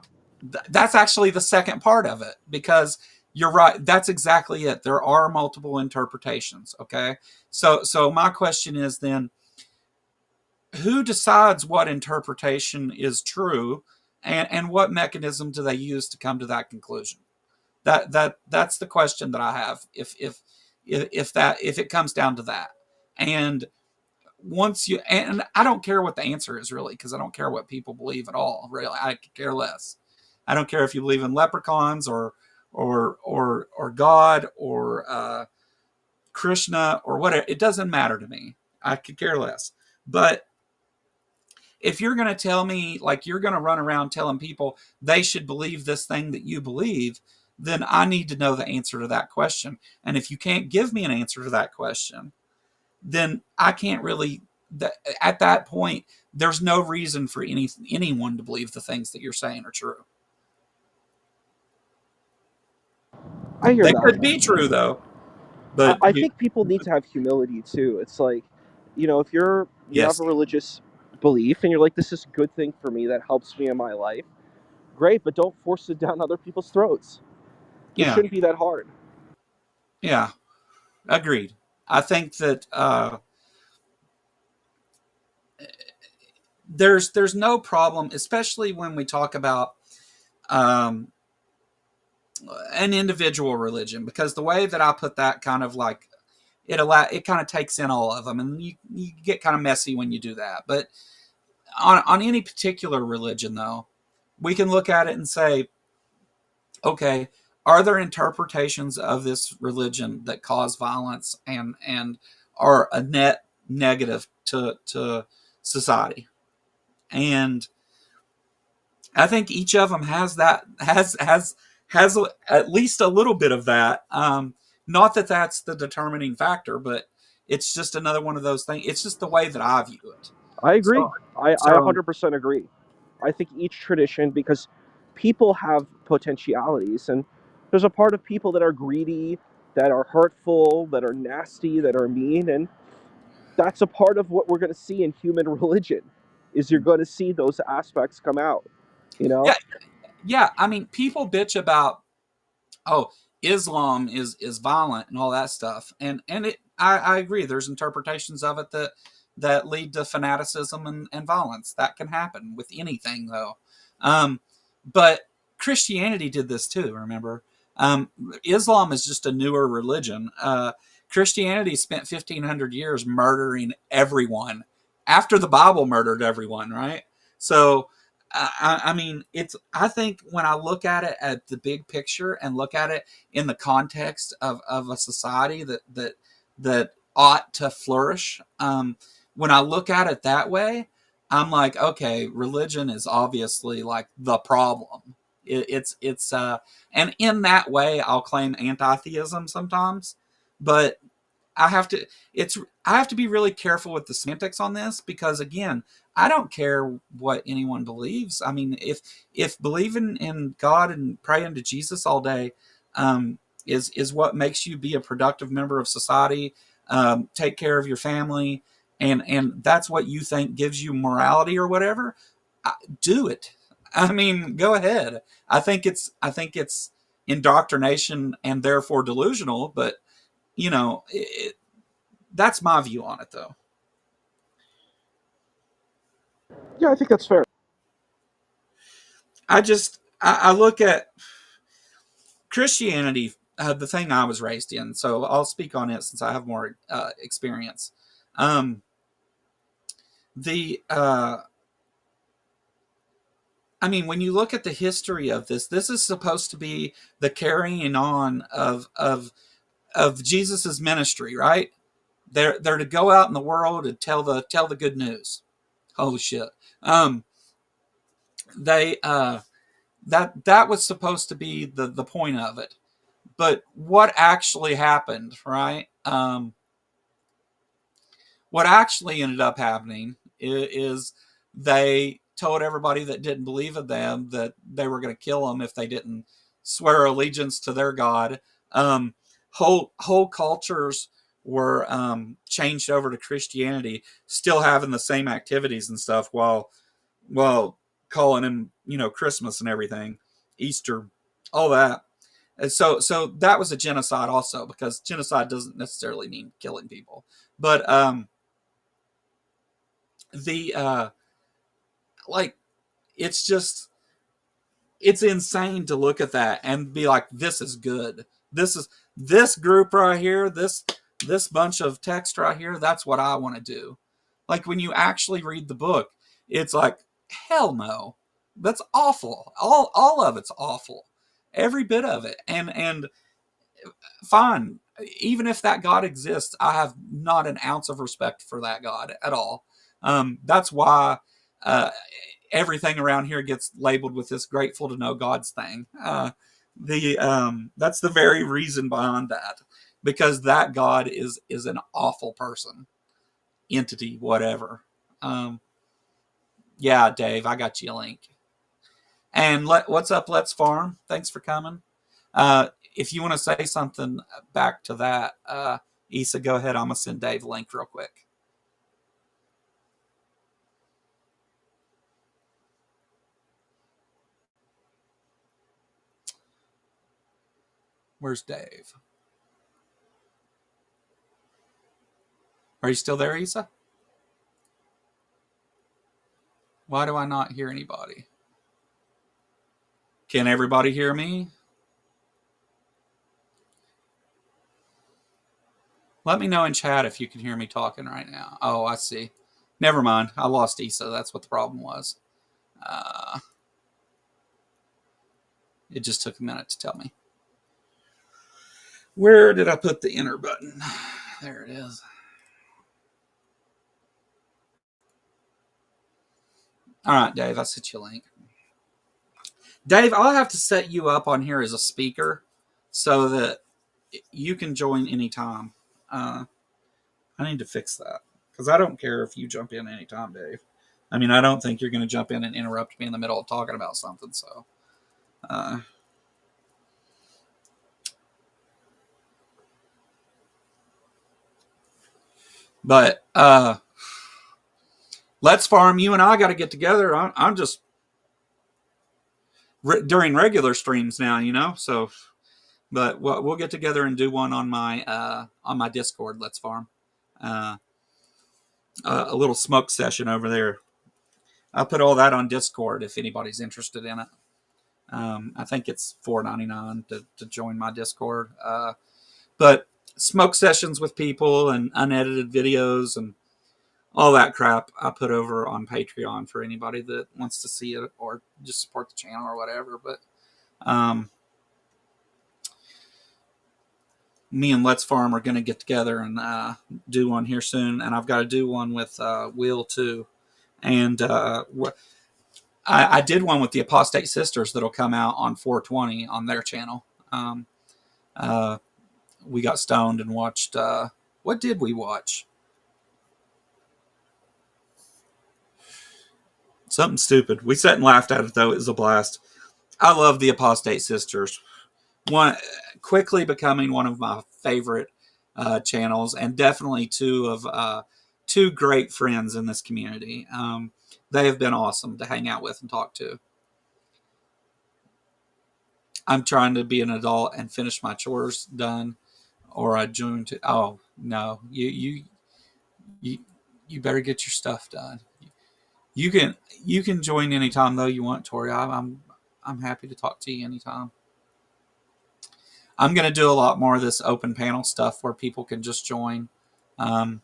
that's actually the second part of it, because you're right, that's exactly it. There are multiple interpretations. Okay, so my question is then, who decides what interpretation is true, and what mechanism do they use to come to that conclusion? That's the question that I have. If it comes down to that, and once you, and I don't care what the answer is really, because I don't care what people believe at all. Really, I could care less. I don't care if you believe in leprechauns or God or Krishna or whatever. It doesn't matter to me. I could care less. But if you're going to tell me, like, you're going to run around telling people they should believe this thing that you believe, then I need to know the answer to that question. And if you can't give me an answer to that question, then I can't really. At that point, there's no reason for anyone to believe the things that you're saying are true. I hear They could that. be true though, but I think people need to have humility too. It's like, you know, if you have yes, a religious belief and you're like, this is a good thing for me that helps me in my life, great, but don't force it down other people's throats. It yeah, shouldn't be that hard. yeah, agreed. I think that there's no problem, especially when we talk about um, an individual religion, because the way that I put that kind of like it kind of takes in all of them, and you get kind of messy when you do that. But on any particular religion, though, we can look at it and say, okay, are there interpretations of this religion that cause violence and are a net negative to society? And I think each of them has that has at least a little bit of that. Not that that's the determining factor, but it's just another one of those things. It's just the way that I view it. I agree. So, I so 100% agree. I think each tradition, because people have potentialities, and there's a part of people that are greedy, that are hurtful, that are nasty, that are mean, and that's a part of what we're going to see in human religion. Is you're going to see those aspects come out, you know? yeah, yeah. I mean, people bitch about, oh, Islam is violent and all that stuff, and I agree. There's interpretations of it that lead to fanaticism and violence. That can happen with anything, though. But Christianity did this too. Remember, um, Islam is just a newer religion. Christianity spent 1,500 years murdering everyone after the Bible murdered everyone, right? So I mean, it's. I think when I look at it at the big picture and look at it in the context of a society that ought to flourish, when I look at it that way, I'm like, okay, religion is obviously like the problem. It's and in that way, I'll claim anti-theism sometimes, but I have to it's I have to be really careful with the semantics on this because again, I don't care what anyone believes. I mean, if believing in God and praying to Jesus all day is what makes you be a productive member of society, take care of your family, and that's what you think gives you morality or whatever, do it. I mean, go ahead. I think it's indoctrination and therefore delusional, but that's my view on it, though. Yeah, I think that's fair. I look at Christianity, the thing I was raised in, so I'll speak on it since I have more experience. Um, the I mean, when you look at the history of this is supposed to be the carrying on of Jesus's ministry, right? They're to go out in the world and tell the good news. Holy shit! They that was supposed to be the point of it, but what actually happened, right? What actually ended up happening is they told everybody that didn't believe in them that they were going to kill them if they didn't swear allegiance to their god. Whole cultures were changed over to Christianity, still having the same activities and stuff, while calling him, Christmas and everything, Easter, all that. And so that was a genocide also, because genocide doesn't necessarily mean killing people, but the like it's just it's insane to look at that and be like, this is good. This group right here, this bunch of text right here, that's what I want to do. Like when you actually read the book, it's like, hell no. That's awful. All of it's awful. Every bit of it. And fine. Even if that God exists, I have not an ounce of respect for that God at all. That's why uh, everything around here gets labeled with this grateful to know God's thing. The That's the very reason behind that, because that God is an awful person, entity, whatever. Um, yeah, Dave, I got you a link. And what's up, Let's Farm? Thanks for coming. If you want to say something back to that, Issa, go ahead. I'm gonna send Dave a link real quick. Where's Dave? Are you still there, Issa? Why do I not hear anybody? Can everybody hear me? Let me know in chat if you can hear me talking right now. Oh, I see. Never mind. I lost Issa. That's what the problem was. Uh, it just took a minute to tell me. Where did I put the enter button? There it is. All right, Dave, I sent you a link. Dave, I'll have to set you up on here as a speaker so that you can join anytime. I need to fix that because I don't care if you jump in anytime, Dave. I mean, I don't think you're going to jump in and interrupt me in the middle of talking about something. So, uh, but Let's Farm. You and I got to get together. I'm just during regular streams now, So, but we'll get together and do one on my Discord. Let's Farm. Uh, a little smoke session over there. I'll put all that on Discord if anybody's interested in it. I think it's $4.99 to join my Discord. But smoke sessions with people and unedited videos and all that crap I put over on Patreon for anybody that wants to see it or just support the channel or whatever. But me and Let's Farm are going to get together and do one here soon. And I've got to do one with Will too. And I did one with the Apostate Sisters that'll come out on 420 on their channel. Uh, we got stoned and watched. What did we watch? Something stupid. We sat and laughed at it though. It was a blast. I love the Apostate Sisters. One quickly becoming one of my favorite channels, and definitely two great friends in this community. They have been awesome to hang out with and talk to. I'm trying to be an adult and finish my chores done, or I join to. Oh no, you better get your stuff done. You can join anytime though you want, Tori. I'm happy to talk to you anytime. I'm going to do a lot more of this open panel stuff where people can just join. Oh,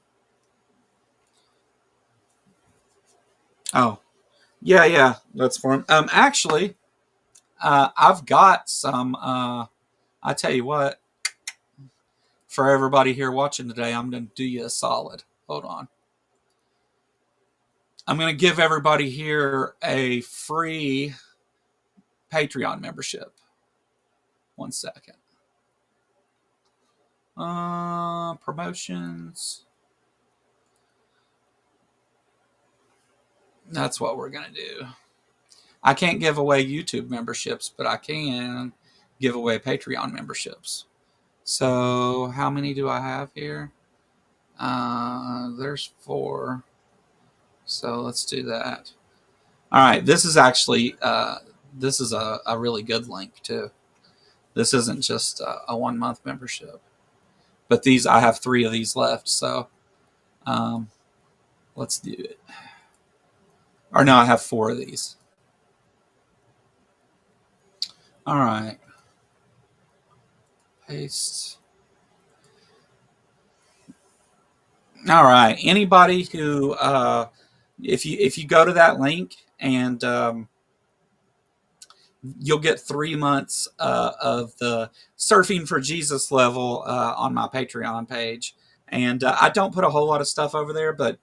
yeah, that's for him. Actually, I've got some. I tell you what, for everybody here watching today, I'm going to do you a solid. Hold on. I'm going to give everybody here a free Patreon membership. 1 second. Promotions. That's what we're going to do. I can't give away YouTube memberships, but I can give away Patreon memberships. So how many do I have here? There's 4. So let's do that. All right. This is actually, this is a really good link too. This isn't just a 1 month membership, but I have 3 of these left. So, let's do it. Or no, I have 4 of these. All right. Paste. All right. Anybody who, if you go to that link and you'll get 3 months of the Surfing for Jesus level on my Patreon page, and I don't put a whole lot of stuff over there, but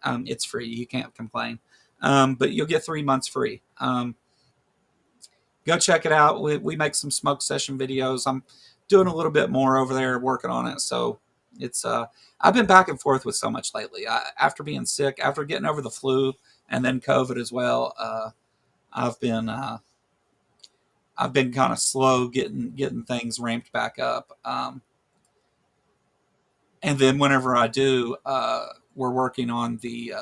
it's free. You can't complain. But you'll get 3 months free. Go check it out. We make some smoke session videos. I'm doing a little bit more over there, working on it. So it's I've been back and forth with so much lately. After being sick, after getting over the flu, and then COVID as well. I've been kind of slow getting things ramped back up. And then whenever I do, we're working on the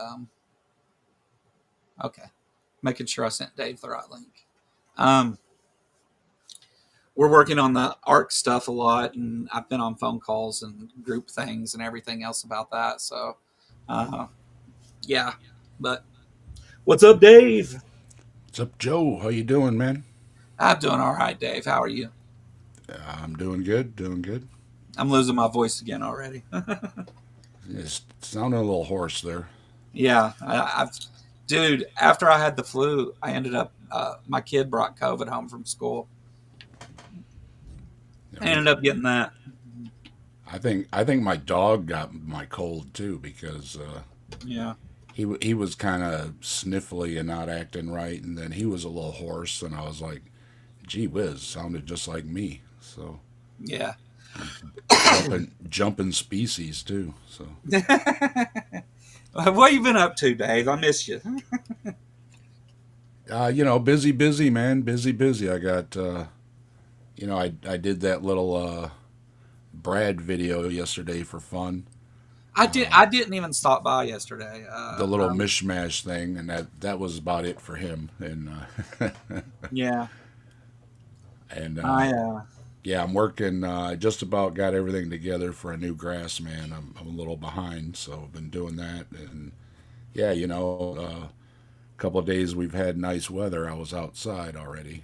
okay, making sure I sent Dave the right link. We're working on the ARC stuff a lot, and I've been on phone calls and group things and everything else about that. So, yeah. But what's up, Dave? What's up, Joe? How you doing, man? I'm doing all right, Dave. How are you? I'm doing good, doing good. I'm losing my voice again already. It's sounding a little hoarse there. Yeah, dude. After I had the flu, I ended up. My kid brought COVID home from school. I ended up getting that. I think my dog got my cold too because Yeah. he was kind of sniffly and not acting right, and then he was a little hoarse, and I was like, "Gee whiz," sounded just like me. So Yeah. jumping species too. So What you been up to, Dave? I miss you. busy man, busy. I got I did that little Brad video yesterday for fun. I didn't even stop by yesterday. The little mishmash thing, and that was about it for him. And Yeah. and I yeah, I'm working. I just about got everything together for a new grass man. I'm a little behind, so I've been doing that. And yeah, a couple of days we've had nice weather. I was outside already.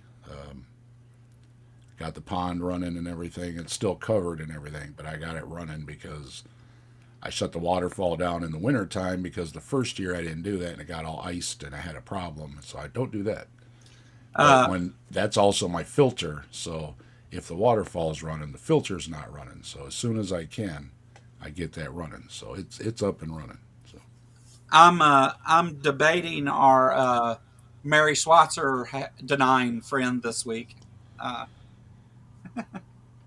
Got the pond running and everything. It's still covered and everything, but I got it running because I shut the waterfall down in the wintertime because the first year I didn't do that and it got all iced and I had a problem. So I don't do that. But when that's also my filter, so if the waterfall is running, the filter's not running. So as soon as I can, I get that running. So it's up and running. So I'm debating our Mary Schwartzer denying friend this week. Uh,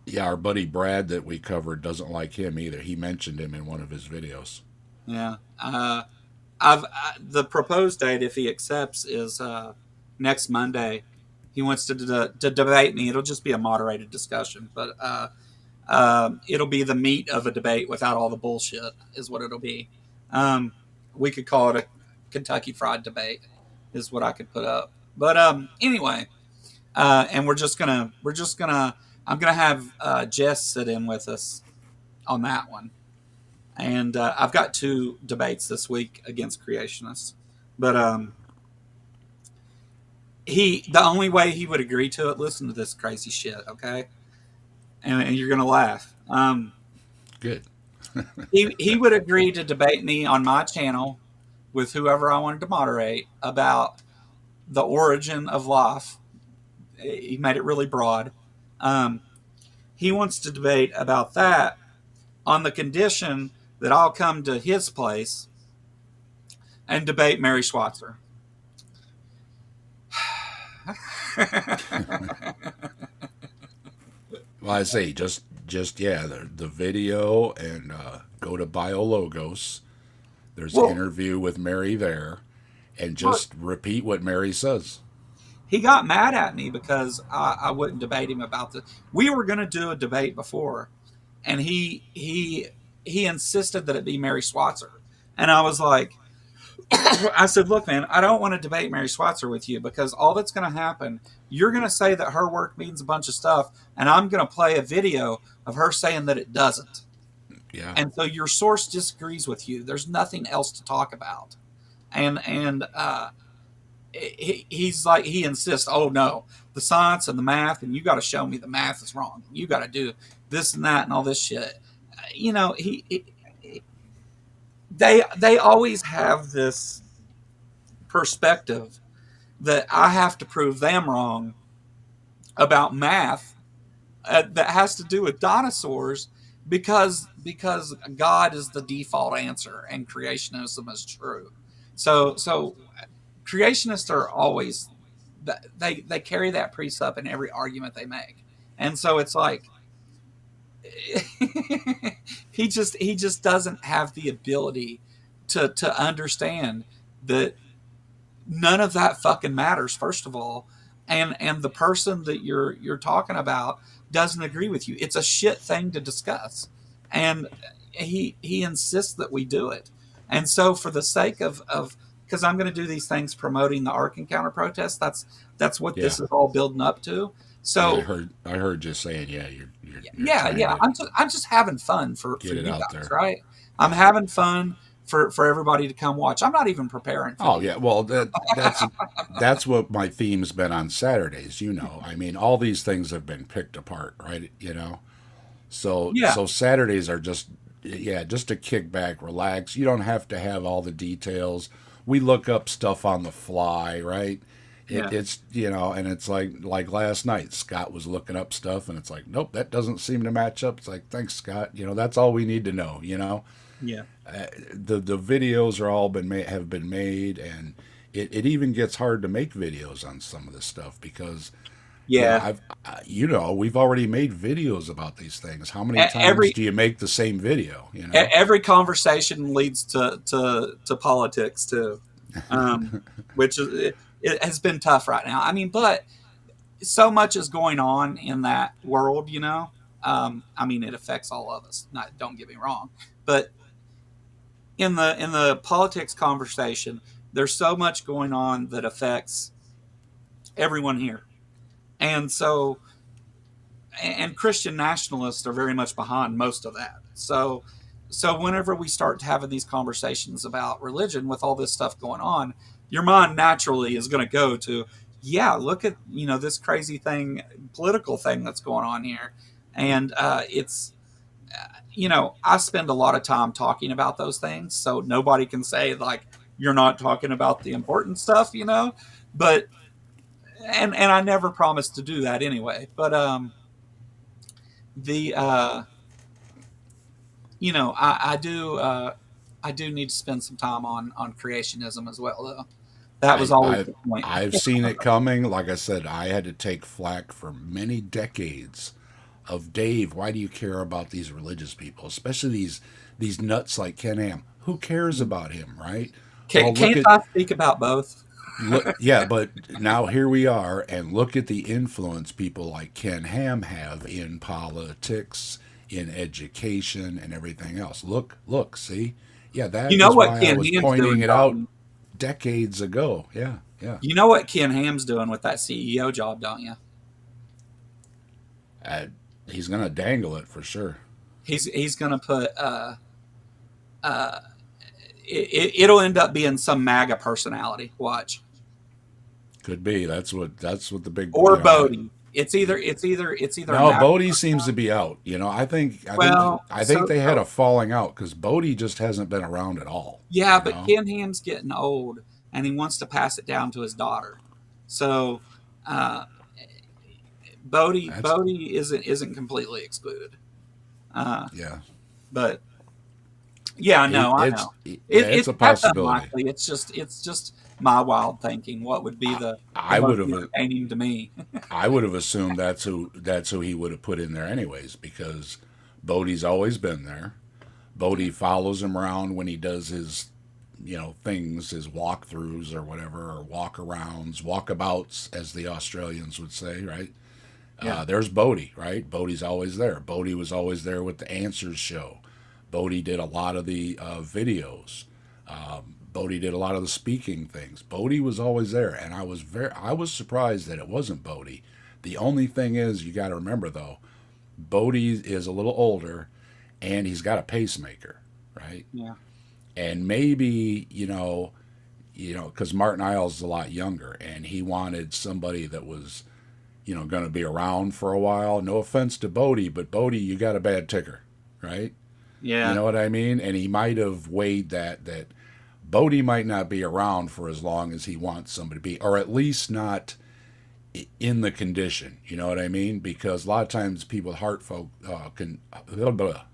Yeah, our buddy Brad that we covered doesn't like him either. He mentioned him in one of his videos. yeah. The proposed date, if he accepts, is next Monday. He wants to debate me. It'll just be a moderated discussion, but it'll be the meat of a debate without all the bullshit. Is what it'll be. Um, we could call it a Kentucky Fried Debate, is what I could put up. But anyway, and I'm gonna have Jess sit in with us on that one. And I've got two debates this week against creationists, but the only way he would agree to it. Listen to this crazy shit, okay? And you're gonna laugh. Good. He would agree to debate me on my channel with whoever I wanted to moderate about the origin of life. He made it really broad. Um, he wants to debate about that on the condition that I'll come to his place and debate Mary Schwartzer. Well, I say just yeah, the video and go to BioLogos. There's an Well, interview with Mary there, and well, just repeat what Mary says. he got mad at me because I wouldn't debate him about this. We were going to do a debate before, and he insisted that it be Mary Schwartzer, and I was like, I said, look, man, I don't want to debate Mary Schwartzer with you because all that's going to happen, you're going to say that her work means a bunch of stuff, and I'm going to play a video of her saying that it doesn't. Yeah, And so your source disagrees with you. There's nothing else to talk about. And he's like, he insists, oh no, the science and the math, and you got to show me the math is wrong. You got to do this and that and all this shit. You know, they always have this perspective that I have to prove them wrong about math that has to do with dinosaurs because God is the default answer and creationism is true. So creationists are always they carry that precept in every argument they make, and so it's like he just doesn't have the ability to understand that none of that fucking matters, first of all, and the person that you're talking about doesn't agree with you. It's a shit thing to discuss, and he insists that we do it. And so for the sake of because I'm going to do these things promoting the Ark Encounter protest, that's what yeah, this is all building up to. yeah. So I heard you saying, yeah, you're yeah, trying yeah. to I'm just having fun for get it you out guys, there. right? I'm having fun for everybody to come watch. I'm not even preparing for Oh these. yeah, well that's what my theme's been on Saturdays. You know, I mean, all these things have been picked apart, right? You know, Yeah, so Saturdays are just yeah, just to kick back, relax. You don't have to have all the details. We look up stuff on the fly, right? yeah, It's you know, and it's like last night, Scott was looking up stuff, and it's like, nope, that doesn't seem to match up. It's like, thanks, Scott. You know, that's all we need to know. You know, yeah, the videos are all have been made, and it even gets hard to make videos on some of this stuff because you know yeah. you know we've already made videos about these things. How many times Every do you make the same video? You know. every conversation leads to politics too, which is it has been tough right now. I mean, but so much is going on in that world, you know. I mean, it affects all of us. Not, don't get me wrong, but in the politics conversation, there's so much going on that affects everyone here, and so and Christian nationalists are very much behind most of that. So whenever we start having these conversations about religion with all this stuff going on, your mind naturally is going to go to, yeah, look at this crazy thing, political thing that's going on here, and it's I spend a lot of time talking about those things, so nobody can say like you're not talking about the important stuff, but and I never promised to do that anyway, but the I do I do need to spend some time on creationism as well, though. That was I, always I the point. I've seen it coming. Like I said, I had to take flack for many decades of Dave. Why do you care about these religious people, especially these nuts like Ken Ham? Who cares about him, right? Well, look Can't at I speak about both? look, yeah, but now here we are, and look at the influence people like Ken Ham have in politics, in education, and everything else. Look, see, yeah, You that know is what why I Ken was Ham's pointing doing, it out don't decades ago. Yeah, yeah. you? You know what Ken Ham's doing with that CEO job, don't you? Uh, he's gonna dangle it for sure. He's going to put it'll end up being some MAGA personality. Watch. Could be. That's what the big Or I, Bodie. It's either a no, MAGA. Bodie seems to be out. Well, I think they had so a falling out because Bodie just hasn't been around at all. yeah, You but know, Ken Ham's getting old, and he wants to pass it down to his daughter. So uh, that's Bodie isn't completely excluded. Uh, yeah. but yeah, I know, I It's know. yeah, it's It's a that's possibility. unlikely. It's just my wild thinking. What would be I, the I would most have entertaining to me? I would have assumed that's who he would have put in there anyways because Bodie's always been there. Bodie follows him around when he does his things, his walkthroughs or whatever, or walkarounds, walkabouts, as the Australians would say, right? Yeah, There's Bodie, right? Bodie's always there. Bodie was always there with the Answers show. Bodie did a lot of the videos. Bodie did a lot of the speaking things. Bodie was always there, and I was surprised that it wasn't Bodie. The only thing is, you got to remember though, Bodie is a little older, and he's got a pacemaker, right? yeah. And maybe because Martin Isles is a lot younger, and he wanted somebody that was going to be around for a while. No offense to Bodie, but Bodie, you got a bad ticker, right? You Yeah. know what I mean? And he might have weighed that Bodie might not be around for as long as he wants somebody to be, or at least not in the condition. You know what I mean? Because a lot of times people with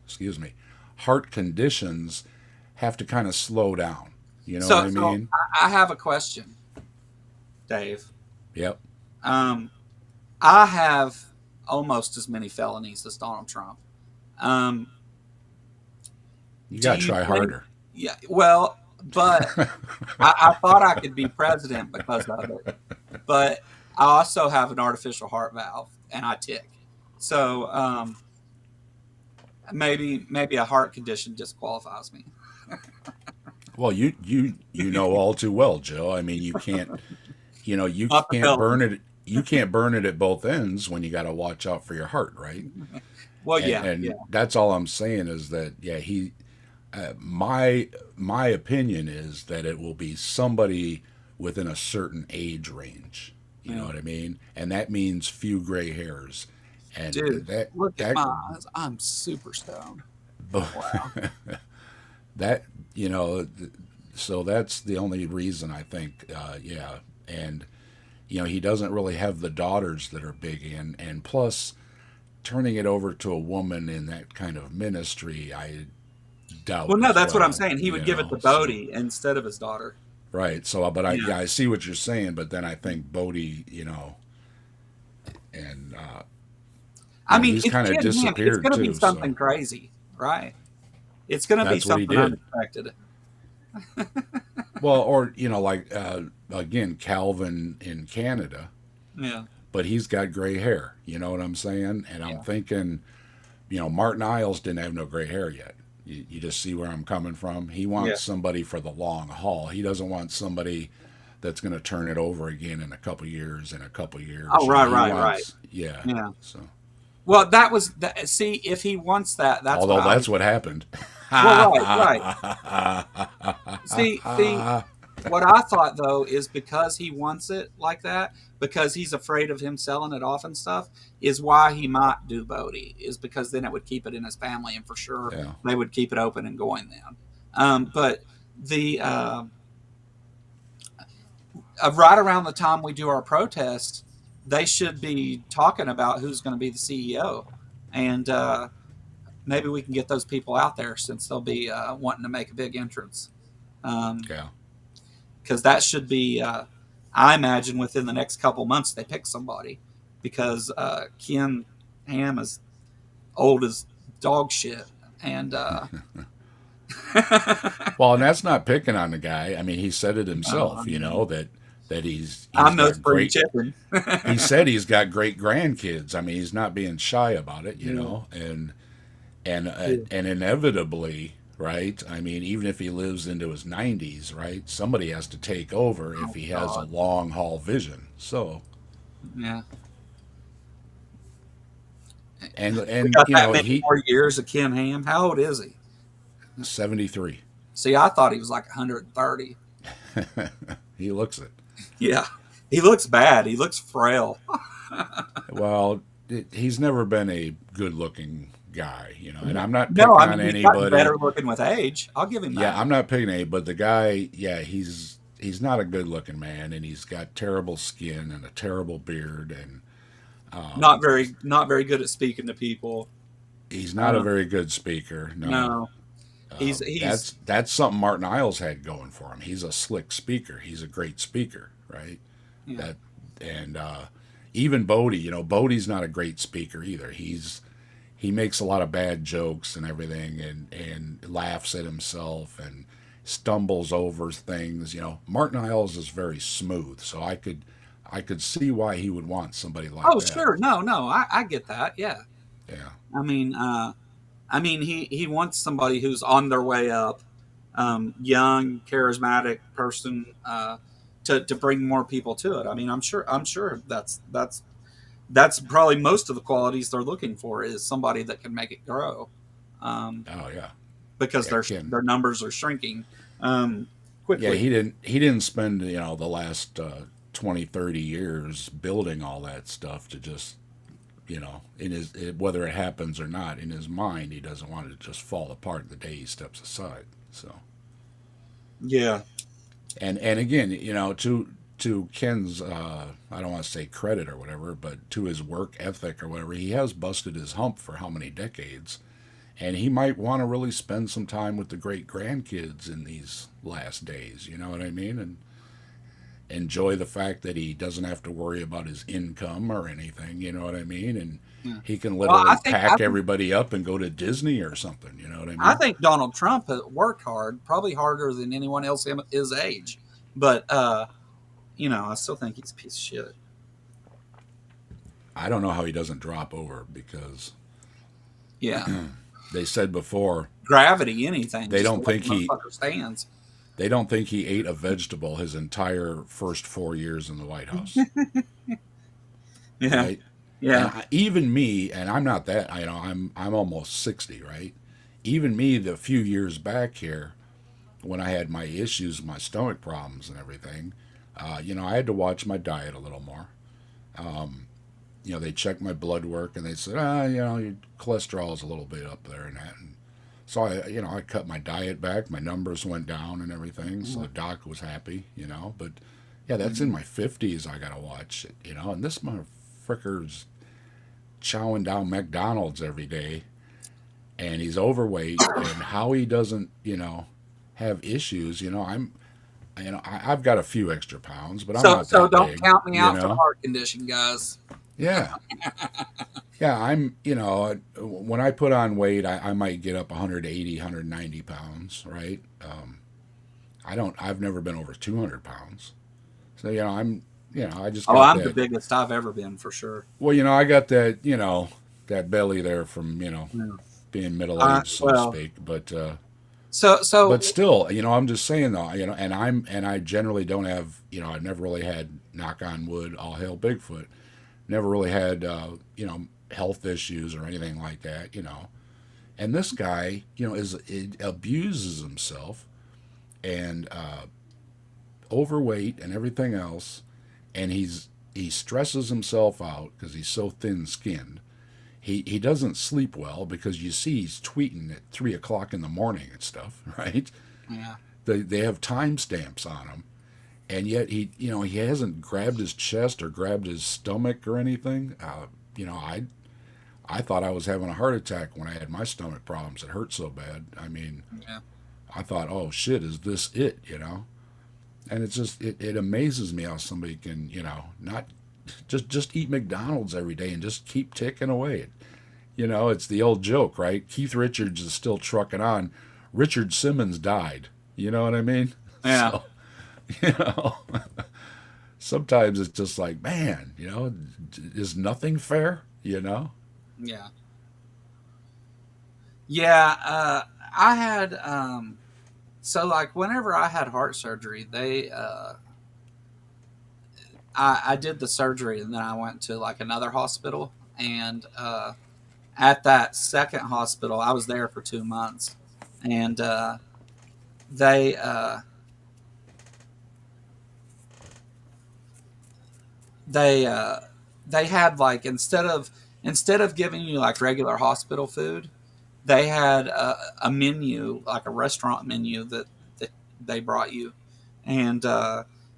excuse me, heart conditions have to kind of slow down. You know what So I so mean? I have a question, Dave. Yep. Um, I have almost as many felonies as Donald Trump. Um, You do got to you try think? harder. Yeah. Well, but I thought I could be president because of it. But I also have an artificial heart valve, and I tick. So maybe a heart condition disqualifies me. Well, you know all too well, Joe. I mean, you Not the can't burn felony. it. You can't burn it at both ends when you got to watch out for your heart, right? Well, And yeah, yeah. and that's all I'm saying is that yeah, my opinion is that it will be somebody within a certain age range. You know Yeah. what I mean? And that means few gray hairs, and Dude, that look at that my eyes. I'm super stoned. Wow. that you know so that's the only reason I think yeah. And he doesn't really have the daughters that are big in, and plus turning it over to a woman in that kind of ministry I doubt Well, no, as that's what I'm well, saying. He would give it to so Bodie instead of his daughter. right. So but Yeah. I see what you're saying, but then I think Bodie, and I mean, he's it's kind of Ken Ham. It's disappeared going to be too, something so crazy, right? It's going to be that's what he something did. unexpected. Well, or like again, Calvin in Canada, Yeah, but he's got gray hair. You know what I'm saying? And I'm yeah, thinking, Martin Isles didn't have no gray hair yet. You just see where I'm coming from. He yeah. wants somebody for the long haul. He doesn't want somebody that's going to turn it over again in a couple years. In a couple years, Oh, right, he right, right. wants, yeah. Yeah. So, Well, that was that. See, if he wants that, that's what although I that's would. what happened. Well, right, right. See, what I thought though is because he wants it like that, because he's afraid of him selling it off and stuff, is why he might do Bodie. Is because then it would keep it in his family, and for sure Yeah. they would keep it open and going then. But the right around the time we do our protest, they should be talking about who's going to be the CEO, and maybe we can get those people out there since they'll be wanting to make a big entrance. Yeah. Because that should be, I imagine, within the next couple months they pick somebody, because Ken Ham is old as dog shit, and Well, and that's not picking on the guy. I mean, he said it no, I himself, mean, that he's I'm no got spring great. chicken. He said he's got great grandkids. I mean, he's not being shy about it, Yeah. and inevitably, right? I mean, even if he lives into his 90s, right? Somebody has to take over if Oh he has a God, long haul vision. So, yeah. We and got you that know, many he more years of Ken Ham. How old is he? 73. See, I thought he was like 130. He looks it. Yeah, he looks bad. He looks frail. Well, he's never been a good-looking guy, and I'm not No, picking I on mean, he's gotten anybody. better looking with age. I'll give him Yeah, that. I'm not picking any, but the guy, yeah, he's not a good-looking man, and he's got terrible skin and a terrible beard, and um, Not very good at speaking to people. he's not a Uh, very good speaker. No, no, he's that's something Martin Isles had going for him. He's a slick speaker. He's a great speaker, right? yeah. That and even Bodie, Bodie's not a great speaker either. He makes a lot of bad jokes and everything, and laughs at himself and stumbles over things. Martin Isles is very smooth, so I could see why he would want somebody like Oh, that. sure. No, I get that. Yeah. Yeah, I mean, he wants somebody who's on their way up, young, charismatic person, to bring more people to it. I mean, I'm sure that's probably most of the qualities they're looking for, is somebody that can make it grow, um, oh yeah, because yeah, Ken. their numbers are shrinking Yeah, quickly. he didn't spend the last 20, 30 years building all that stuff to just in his whether it happens or not, in his mind he doesn't want it to just fall apart the day he steps aside. So Yeah. and again, to Ken's I don't want to say credit or whatever, but to his work ethic or whatever, he has busted his hump for how many decades, and he might want to really spend some time with the great grandkids in these last days. You know what I mean? And enjoy the fact that he doesn't have to worry about his income or anything. You know what I mean? And Yeah. he can Well, literally pack everybody up and go to Disney or something. You know what I I mean? think Donald Trump has worked hard, probably harder than anyone else his age. But I still think he's a piece of shit. I don't know how he doesn't drop over, because Yeah, they said before gravity, anything, they just the don't way think the he motherfucker stands. they don't think he ate a vegetable his entire first 4 years in the White House, Yeah, right? And yeah, even me, and I'm not that, I'm almost 60, right? Even me, the few years back here, when I had my issues, my stomach problems and everything, I had to watch my diet a little more. They checked my blood work and they said, your cholesterol is a little bit up there and that. And so I cut my diet back, my numbers went down and everything. So the doc was happy. But yeah, that's in my 50s. I got to watch it, and this motherfucker's chowing down McDonald's every day, and he's overweight, and how he doesn't, have issues. I've got a few extra pounds, but I'm So not so that don't big, count me out for the heart condition, guys. Yeah. Yeah, when I put on weight, I might get up 180, 190 pounds, right? I've never been over 200 pounds. So, I just Oh, got I'm the that. biggest I've ever been, for sure. Well, I got that, that belly there from, Yeah. being middle aged, so to Well, speak. But so still, I'm just saying though, and I generally don't have, I've never really had, knock on wood, all hail Bigfoot, never really had, health issues or anything like that. And this guy, it abuses himself, and overweight and everything else, and he stresses himself out because he's so thin skinned. He doesn't sleep well because you see he's tweeting at 3 o'clock in the morning and stuff, right? yeah. They have timestamps on him, and yet he hasn't grabbed his chest or grabbed his stomach or anything. I thought I was having a heart attack when I had my stomach problems. It hurt so bad. I mean, Yeah. I thought, oh shit, is this it? You know? And it's just it amazes me how somebody can, not just eat McDonald's every day and just keep ticking away. It's the old joke, right? Keith Richards is still trucking on. Richard Simmons died. You know what I mean? Yeah. So, you know, sometimes it's just like, man, is nothing fair? Yeah. Yeah. I had so like whenever I had heart surgery, I did the surgery and then I went to like another hospital, and at that second hospital I was there for 2 months, and they they uh, they had like instead of giving you like regular hospital food, they had a menu, like a restaurant menu that they brought you, and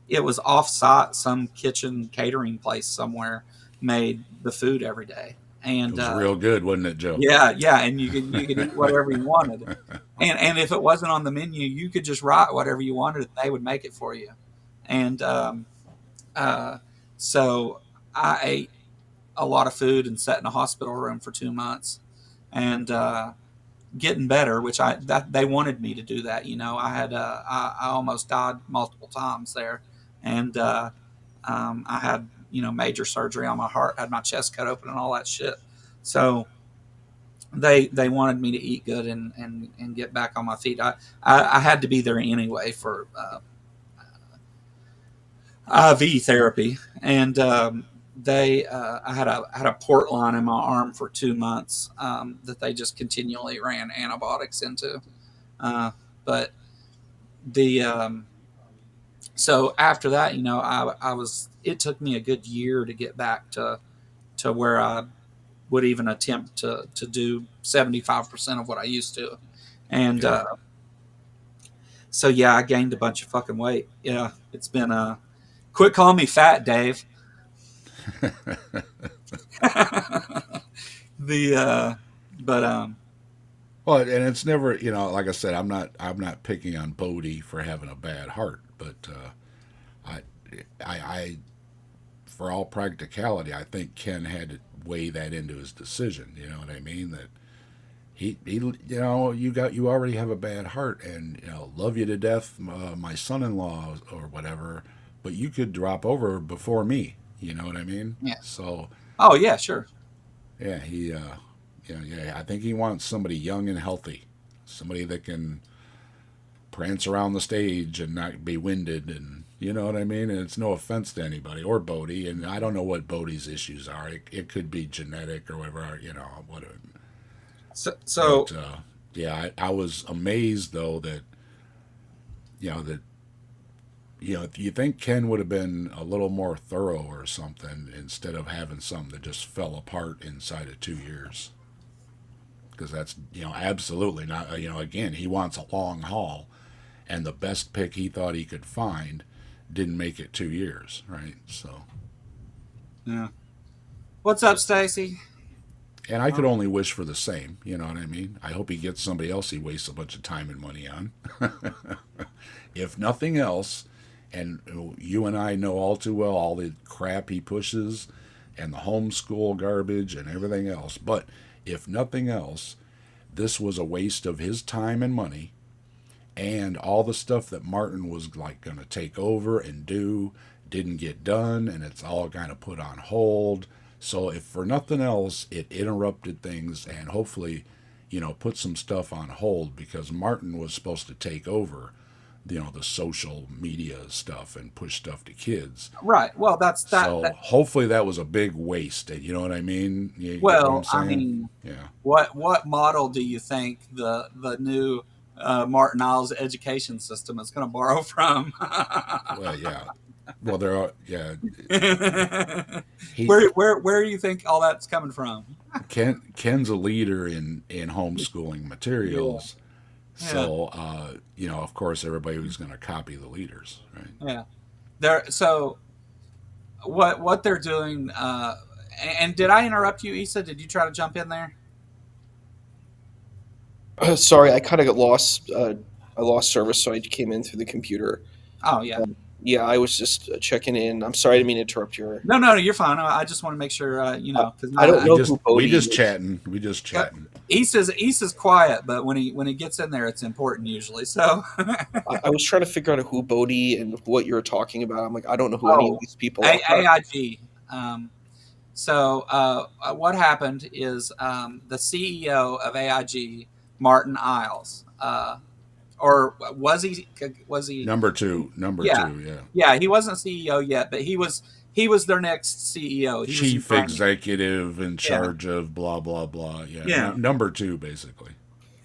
it was off-site. Some kitchen catering place somewhere made the food every day, It and was real good, wasn't it, Joe? yeah, yeah, and you could eat whatever you wanted, and if it wasn't on the menu, you could just write whatever you wanted, and they would make it for you, and uh, so I ate a lot of food and sat in a hospital room for 2 months, and getting better, which they wanted me to do that. I almost died multiple times there, and I had major surgery on my heart, had my chest cut open and all that shit. So they wanted me to eat good and get back on my feet. I had to be there anyway for IV therapy, and I had a port line in my arm for 2 months that they just continually ran antibiotics into. But the so after that, I was. It took me a good year to get back to where I would even attempt to do 75% of what I used to, and Yeah. so yeah, I gained a bunch of fucking weight. Yeah, it's been quit calling me fat, Dave. the but Well, and it's never, like I said, I'm not picking on Bodie for having a bad heart, but I, I, for all practicality, I think Ken had to weigh that into his decision. You know what I mean? That you already have a bad heart, and love you to death, my son-in-law or whatever, but you could drop over before me. You know what I mean? yeah. So Oh yeah, sure. yeah, I think he wants somebody young and healthy, somebody that can prance around the stage and not be winded, and you know what I mean. And it's no offense to anybody or Bodie, and I don't know what Bodie's issues are. It could be genetic or whatever, whatever. So But yeah, I was amazed though that that if you think Ken would have been a little more thorough or something instead of having something that just fell apart inside of 2 years, because that's absolutely not. Again, he wants a long haul, and the best pick he thought he could find didn't make it 2 years, right? So, yeah. What's up, Stacy? and I could only wish for the same. You know what I mean? I hope he gets somebody else he wastes a bunch of time and money on. If nothing else, and you and I know all too well all the crap he pushes and the homeschool garbage and everything else. But if nothing else, this was a waste of his time and money, and all the stuff that Martin was like going to take over and do didn't get done, and it's all kind of put on hold. So if for nothing else, it interrupted things and hopefully, put some stuff on hold, because Martin was supposed to take over, the social media stuff and push stuff to kids. Right. Well, that's that. So hopefully that was a big waste. You know what I mean? You get what I'm Well, I saying? mean, Yeah. what model do you think the new Martin Isles education system is going to borrow from? Well, yeah. Well, there are. Yeah. He where do you think all that's coming from? Ken's a leader in homeschooling Yeah. materials. Yeah. So of course, everybody was going to copy the leaders, right? Yeah. So what they're doing, And did I interrupt you, Issa? Did you try to jump in there? Sorry, I kind of got lost. I lost service, so I came in through the computer. Oh yeah. Yeah, I was just checking in. I'm sorry, I didn't mean to interrupt your. No, no, you're fine. I just want to make sure, because I don't We know just who we Bodhi just is. chatting. We just chatting. Issa's quiet, but when he gets in there, it's important usually. So, I was trying to figure out who Bodhi and what you were talking about. I'm like, I don't know who any of oh, these people are. AIG. What happened is the CEO of AIG, Martin Iles, or was he? Was he? Number two. Number Yeah, two. Yeah. yeah. He wasn't CEO yet, but he was. He was their next CEO. He was Chief running. executive in Yeah, charge of blah blah blah. Yeah. yeah. Number two, basically.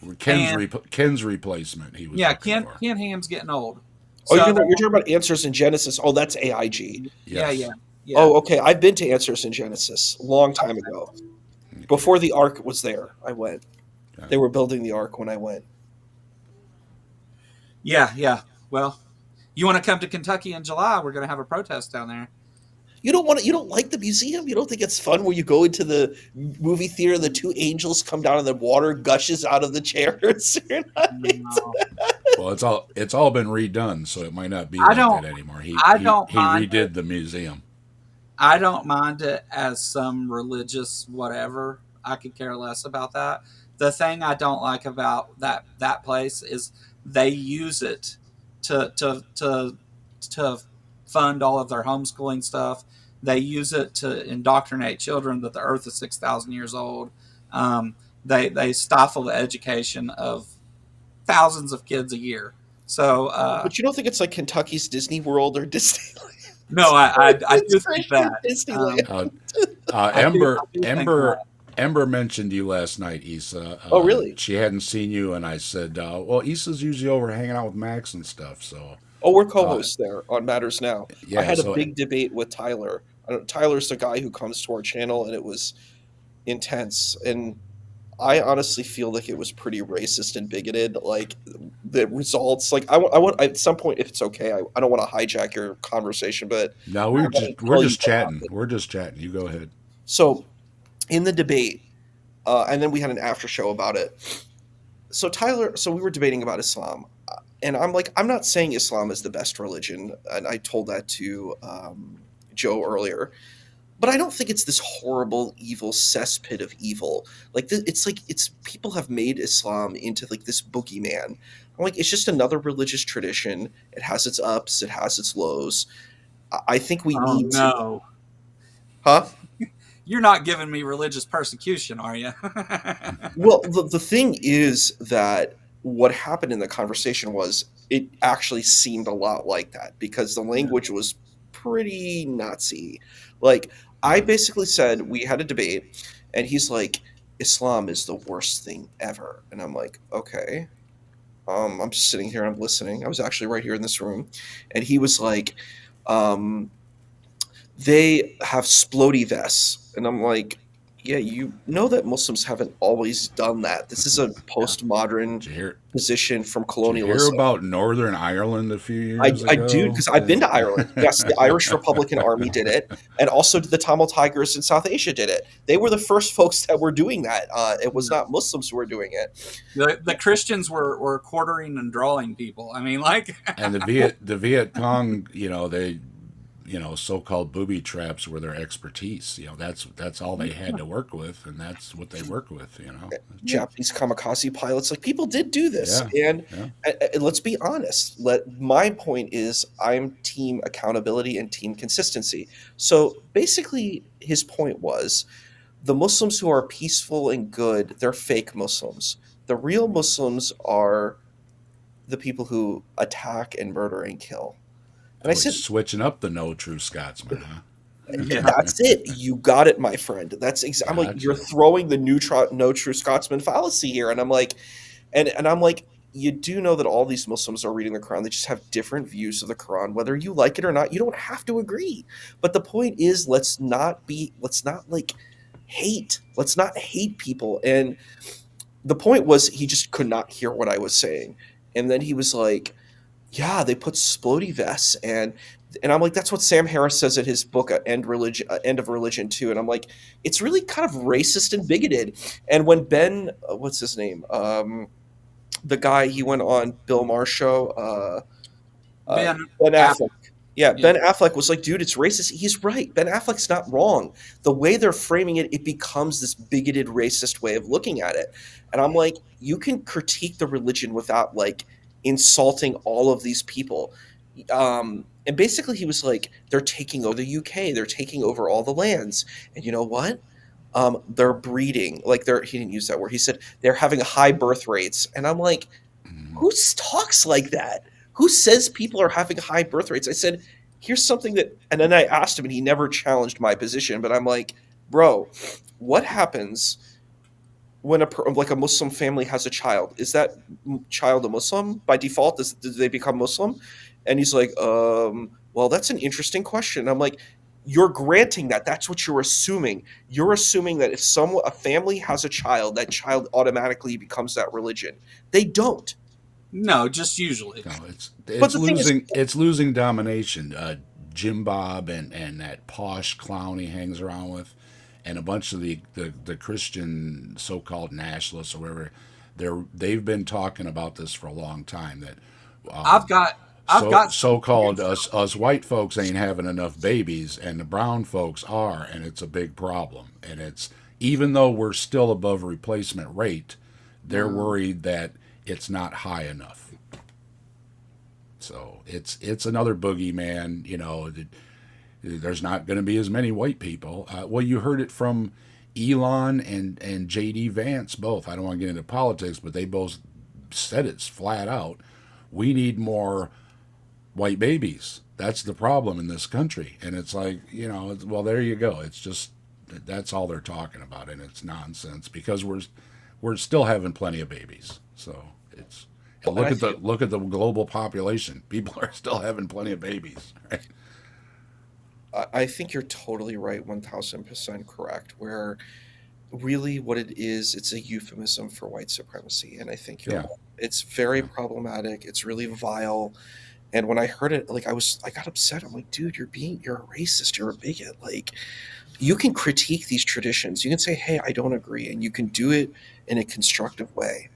And Ken's replacement. He was yeah, looking for. Ken Ham's getting old. Oh, So you're talking about Answers in Genesis. Oh, that's AIG. yeah, yeah, Yes. yeah. Oh, okay. I've been to Answers in Genesis a long time ago. Before the Ark was there, I went. They were building the Ark when I went. Yeah, yeah. Well, you want to come to Kentucky in July? We're going to have a protest down there. You don't want to. You don't like the museum. You don't think it's fun where you go into the movie theater, the two angels come down, and the water gushes out of the chairs. You're not into- No. Well, it's all been redone, so it might not be I like don't. that anymore. I don't He mind redid it. the museum. I don't mind it as some religious whatever. I could care less about that. The thing I don't like about that place is they use it to to to to fund all of their homeschooling stuff. They use it to indoctrinate children that the Earth is 6,000 years old. They stifle the education of thousands of kids a year. So But you don't think it's like Kentucky's Disney World or Disneyland? no, I do It's think Christian that. Disneyland. Ember I do think Ember that. Ember mentioned you last night, Issa. Oh, really? She hadn't seen you, and I said, "Well, Issa's usually over hanging out with Max and stuff." So, Oh, we're uh, co-hosts there on Matters Now. I yeah. had a So, big debate with Tyler. Tyler's the guy who comes to our channel, and it was intense. And I honestly feel like it was pretty racist and bigoted. Like the results, like I want at some point, if it's okay, I don't want to hijack your conversation, but no, I we're want to just we're tell you just what chatting. happened. We're just chatting. You go ahead. So in the debate, and then we had an after show about it. So we were debating about Islam, and I'm like, I'm not saying Islam is the best religion, and I told that to Joe earlier. But I don't think it's this horrible, evil cesspit of evil. It's like it's people have made Islam into like this boogeyman. I'm like, it's just another religious tradition. It has its ups, it has its lows. I think we Oh need to, no. huh? You're not giving me religious persecution, are you? Well, the thing is that what happened in the conversation was it actually seemed a lot like that because the language was pretty Nazi. Like, I basically said we had a debate, and he's like, Islam is the worst thing ever. And I'm like, okay. I'm just sitting here and I'm listening. I was actually right here in this room. And he was like, um, they have splody vests. And I'm like, yeah, you know that Muslims haven't always done that. This is a postmodern Did you hear? position from Did you hear colonialism. about Northern Ireland a few I, years I do ago? because I've been to Ireland. Yes, the Irish Republican Army did it, and also the Tamil Tigers in South Asia did it. They were the first folks that were doing that. It was not Muslims who were doing it. The Christians were quartering and drawing people. I mean, like, And the Viet Cong, so-called booby traps were their expertise. That's all they had to work with, and that's what they work with. Japanese kamikaze pilots, like people did do this, Yeah, and yeah. let's be honest. My point is, I'm team accountability and team consistency. So basically, his point was the Muslims who are peaceful and good, they're fake Muslims. The real Muslims are the people who attack and murder and kill. And I Boy, said, switching up the no true Scotsman, huh? yeah, that's it. You got it, my friend. I'm like, Gotcha. you're throwing the no true Scotsman fallacy here. And I'm like, and I'm like, you do know that all these Muslims are reading the Quran. They just have different views of the Quran, whether you like it or not. You don't have to agree. But the point is, let's not like hate. Let's not hate people. And the point was, he just could not hear what I was saying. And then he was like, Yeah, they put splody vests, and I'm like, that's what Sam Harris says in his book, End of Religion too. And I'm like, it's really kind of racist and bigoted. And when Ben, what's his name, the guy he went on Bill Maher show, Ben Ben App. Affleck. Yeah, Yeah. Ben Affleck was like, dude, it's racist. He's right. Ben Affleck's not wrong. The way they're framing it, it becomes this bigoted, racist way of looking at it. And I'm like, you can critique the religion without like insulting all of these people. And basically, he was like, they're taking over the UK. They're taking over all the lands. And you know what? They're breeding. Like he didn't use that word. He said they're having high birth rates. And I'm like, Mhm. who talks like that? Who says people are having high birth rates? I said, here's something that, and then I asked him, and he never challenged my position. But I'm like, bro, what happens when like a Muslim family has a child? Is that child a Muslim by default? Do they become Muslim? And he's like, well, that's an interesting question. I'm like, you're granting that. That's what you're assuming. You're assuming that if a family has a child, that child automatically becomes that religion. They don't. No, just usually. No, But the thing is, it's losing domination. Jim Bob and that posh clown he hangs around with, and a bunch of the Christian so-called nationalists or whatever, they've been talking about this for a long time. That I've got I've got so-called us white folks ain't having enough babies, and the brown folks are, and it's a big problem. And it's even though we're still above replacement rate, they're worried that it's not high enough. So it's another boogeyman. There's not going to be as many white people. Well, you heard it from Elon and JD Vance both. I don't want to get into politics, but they both said it's flat out. We need more white babies. That's the problem in this country. And it's like, well, there you go. It's just that's all they're talking about, and it's nonsense because we're still having plenty of babies. So it's and I think look at the global population. People are still having plenty of babies, right? I think you're totally right, 1000% correct. Where really what it is, it's a euphemism for white supremacy, and I think you're Yeah, right. It's very yeah. problematic. It's really vile. And when I heard it, like I got upset. I'm like, dude, you're a racist. You're a bigot. Like, you can critique these traditions. You can say, hey, I don't agree, and you can do it in a constructive way.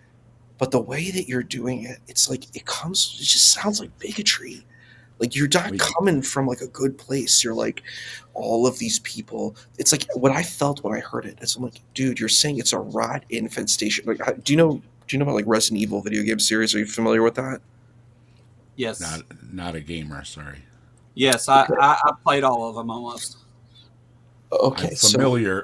But the way that you're doing it, it's like it just sounds like bigotry. Like you're not We coming from like a good place. You're like all of these people. It's like what I felt when I heard it. It's I'm like, dude, you're saying it's a rat infestation. Like, do you know about like Resident Evil video game series? Are you familiar with that? yes, not a gamer. Sorry, yes. Okay. I played all of them almost. Okay, so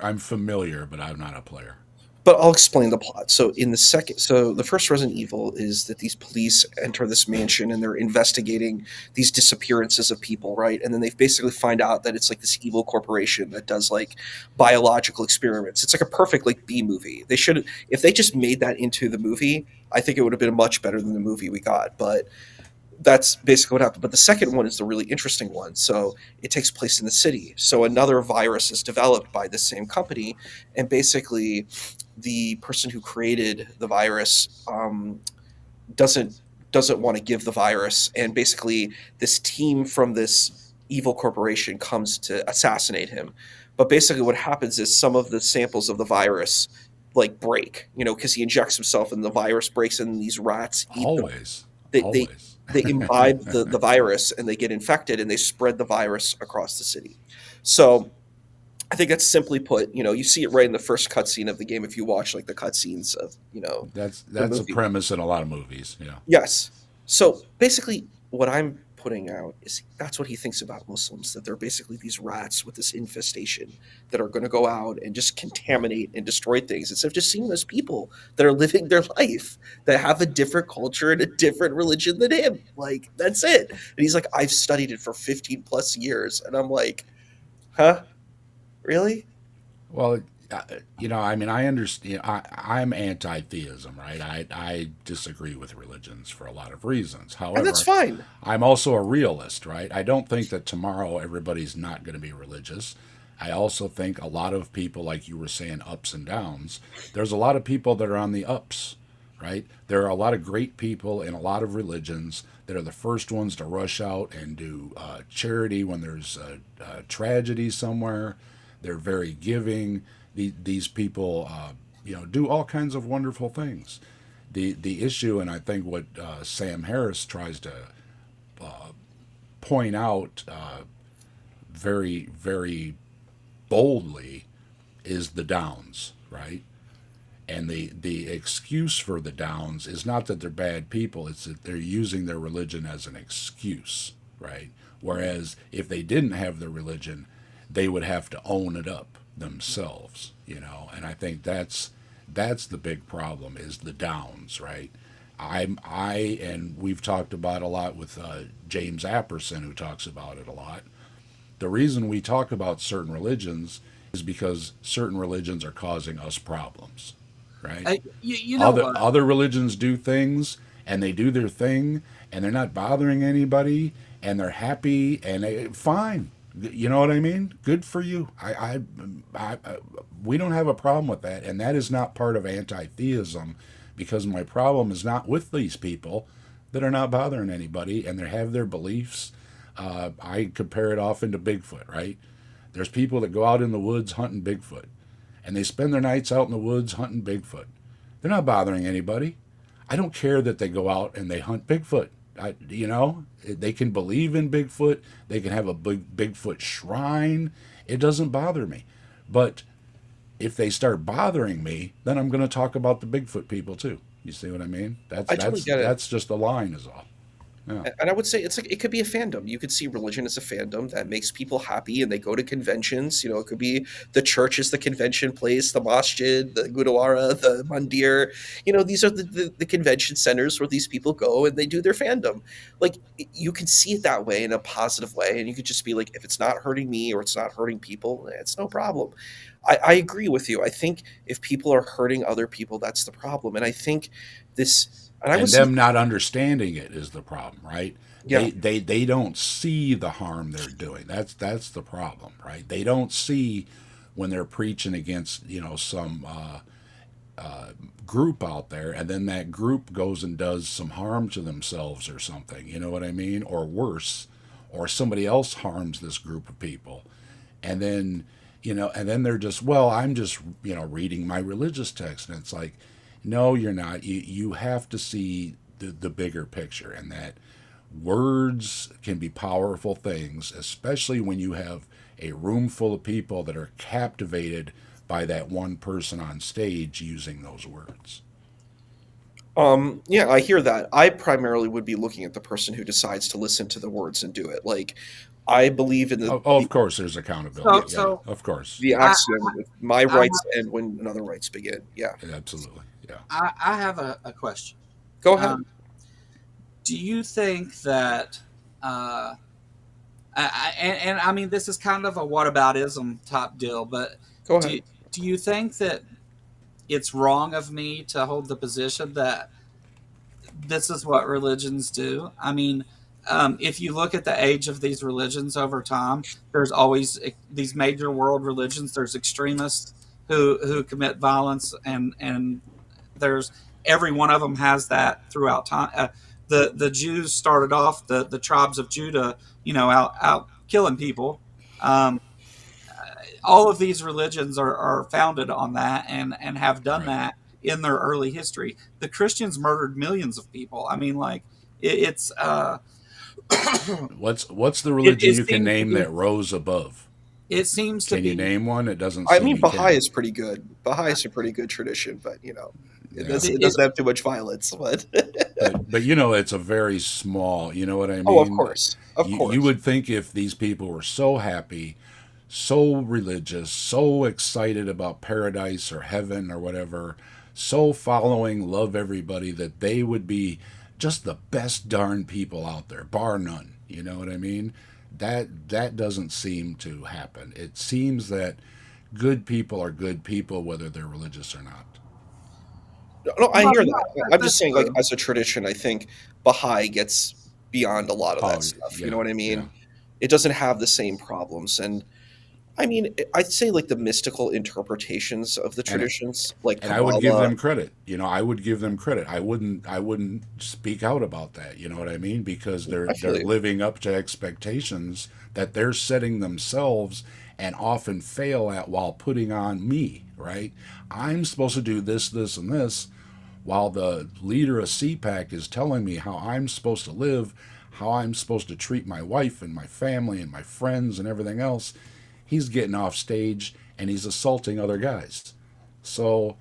I'm familiar, but I'm not a player. but I'll explain the plot. So the first Resident Evil is that these police enter this mansion and they're investigating these disappearances of people, right? And then they basically find out that it's like this evil corporation that does like biological experiments. It's like a perfect like B movie. They should if they just made that into the movie, I think it would have been much better than the movie we got. But that's basically what happened. But the second one is the really interesting one. So it takes place in the city. So another virus is developed by the same company, and basically, the person who created the virus doesn't doesn't want to give the virus, and basically, this team from this evil corporation comes to assassinate him. But basically, what happens is some of the samples of the virus like break, because he injects himself and the virus breaks, and these rats eat them. Always, They always. they imbibe the virus and they get infected and they spread the virus across the city. So I think that's simply put, you see it right in the first cutscene of the game if you watch like the cutscenes of, the That's a movie. premise in a lot of movies. Yeah. Yes. So basically, what I'm putting out is that's what he thinks about Muslims, that they're basically these rats with this infestation that are going to go out and just contaminate and destroy things instead of just seeing them as people that are living their life, that have a different culture and a different religion than him. Like, that's it. And he's like, I've studied it for 15 plus years. And I'm like, huh? Really? Well, I mean, I understand. I'm anti-theism, right? I disagree with religions for a lot of reasons. And that's However, fine. I'm also a realist, right? I don't think that tomorrow everybody's not going to be religious. I also think a lot of people, like you were saying, ups and downs. There's a lot of people that are on the ups right? There are a lot of great people in a lot of religions that are the first ones to rush out and do charity when there's a tragedy somewhere. They're very giving. These people, do all kinds of wonderful things. The issue, and I think what Sam Harris tries to point out very, very boldly is the downs, right? And the excuse for the downs is not that they're bad people, it's that they're using their religion as an excuse, right? Whereas if they didn't have their religion, they would have to own it up themselves, And I think that's the big problem is the downs, right? And we've talked about a lot with James Apperson, who talks about it a lot. The reason we talk about certain religions is because certain religions are causing us problems, right? You know what? Other religions do things and they do their thing and they're not bothering anybody and they're happy and fine. You know what I mean? Good for you. We don't have a problem with that, and that is not part of anti-theism, because my problem is not with these people that are not bothering anybody and they have their beliefs. I compare it often to Bigfoot, right? There's people that go out in the woods hunting Bigfoot, and they spend their nights out in the woods hunting Bigfoot. They're not bothering anybody. I don't care that they go out and they hunt Bigfoot. They can believe in Bigfoot. They can have a big Bigfoot shrine. It doesn't bother me. But if they start bothering me, then I'm going to talk about the Bigfoot people too. You see what I mean? I totally get it. That's just a line is all. Yeah. And I would say it's like it could be a fandom. You could see religion as a fandom that makes people happy, and they go to conventions. It could be the church is the convention place, the masjid, the gurdwara, the mandir. These are the convention centers where these people go and they do their fandom. Like, you can see it that way in a positive way, and you could just be like, if it's not hurting me or it's not hurting people, it's no problem. I agree with you. I think if people are hurting other people, that's the problem. And I think this. And them not understanding it is the problem, right? Yeah. They don't see the harm they're doing. That's the problem, right? They don't see when they're preaching against some group out there, and then that group goes and does some harm to themselves or something. You know what I mean? Or worse, or somebody else harms this group of people, and then they're just, well, I'm just reading my religious text, and it's like, no, you're not. You have to see the bigger picture, and that words can be powerful things, especially when you have a room full of people that are captivated by that one person on stage using those words. Yeah, I hear that. I primarily would be looking at the person who decides to listen to the words and do it. Like, I believe in the. Of course, there's accountability. So of course. The axiom: my rights end when another rights begin. Yeah, absolutely. Yeah. I have a question. Go ahead. Do you think that, I mean, this is kind of a whataboutism type deal, but Go ahead. Do you think that it's wrong of me to hold the position that this is what religions do? I mean, if you look at the age of these religions over time, there's always these major world religions. There's extremists who commit violence, and there's every one of them has that throughout time. The Jews started off the tribes of Judah, out killing people. All of these religions are founded on that and have done that in their early history. The Christians murdered millions of people. I mean, like it's. What's the religion you can name that rose above? It seems to be. Can you name one? It doesn't. I mean, Baha'i is pretty good. Baha'i is a pretty good tradition, but it doesn't have too much violence. But it's a very small. You know what I mean? Oh, of course, of course. You would think if these people were so happy, so religious, so excited about paradise or heaven or whatever, so following, love everybody, that they would be just the best darn people out there, bar none. You know what I mean? That doesn't seem to happen. It seems that good people are good people, whether they're religious or not. No, I hear that. I'm just saying, like, as a tradition, I think Baha'i gets beyond a lot of that stuff. Yeah, you know what I mean? Yeah. It doesn't have the same problems, and I mean, I'd say like the mystical interpretations of the and traditions, like and I would give Kabbalah. them credit. I would give them credit. I wouldn't speak out about that. You know what I mean? Because they're I feel they're you. living up to expectations that they're setting themselves and often fail at while putting on me. Right? I'm supposed to do this, this, and this, while the leader of CPAC is telling me how I'm supposed to live, how I'm supposed to treat my wife and my family and my friends and everything else. He's getting off stage and he's assaulting other guys. So,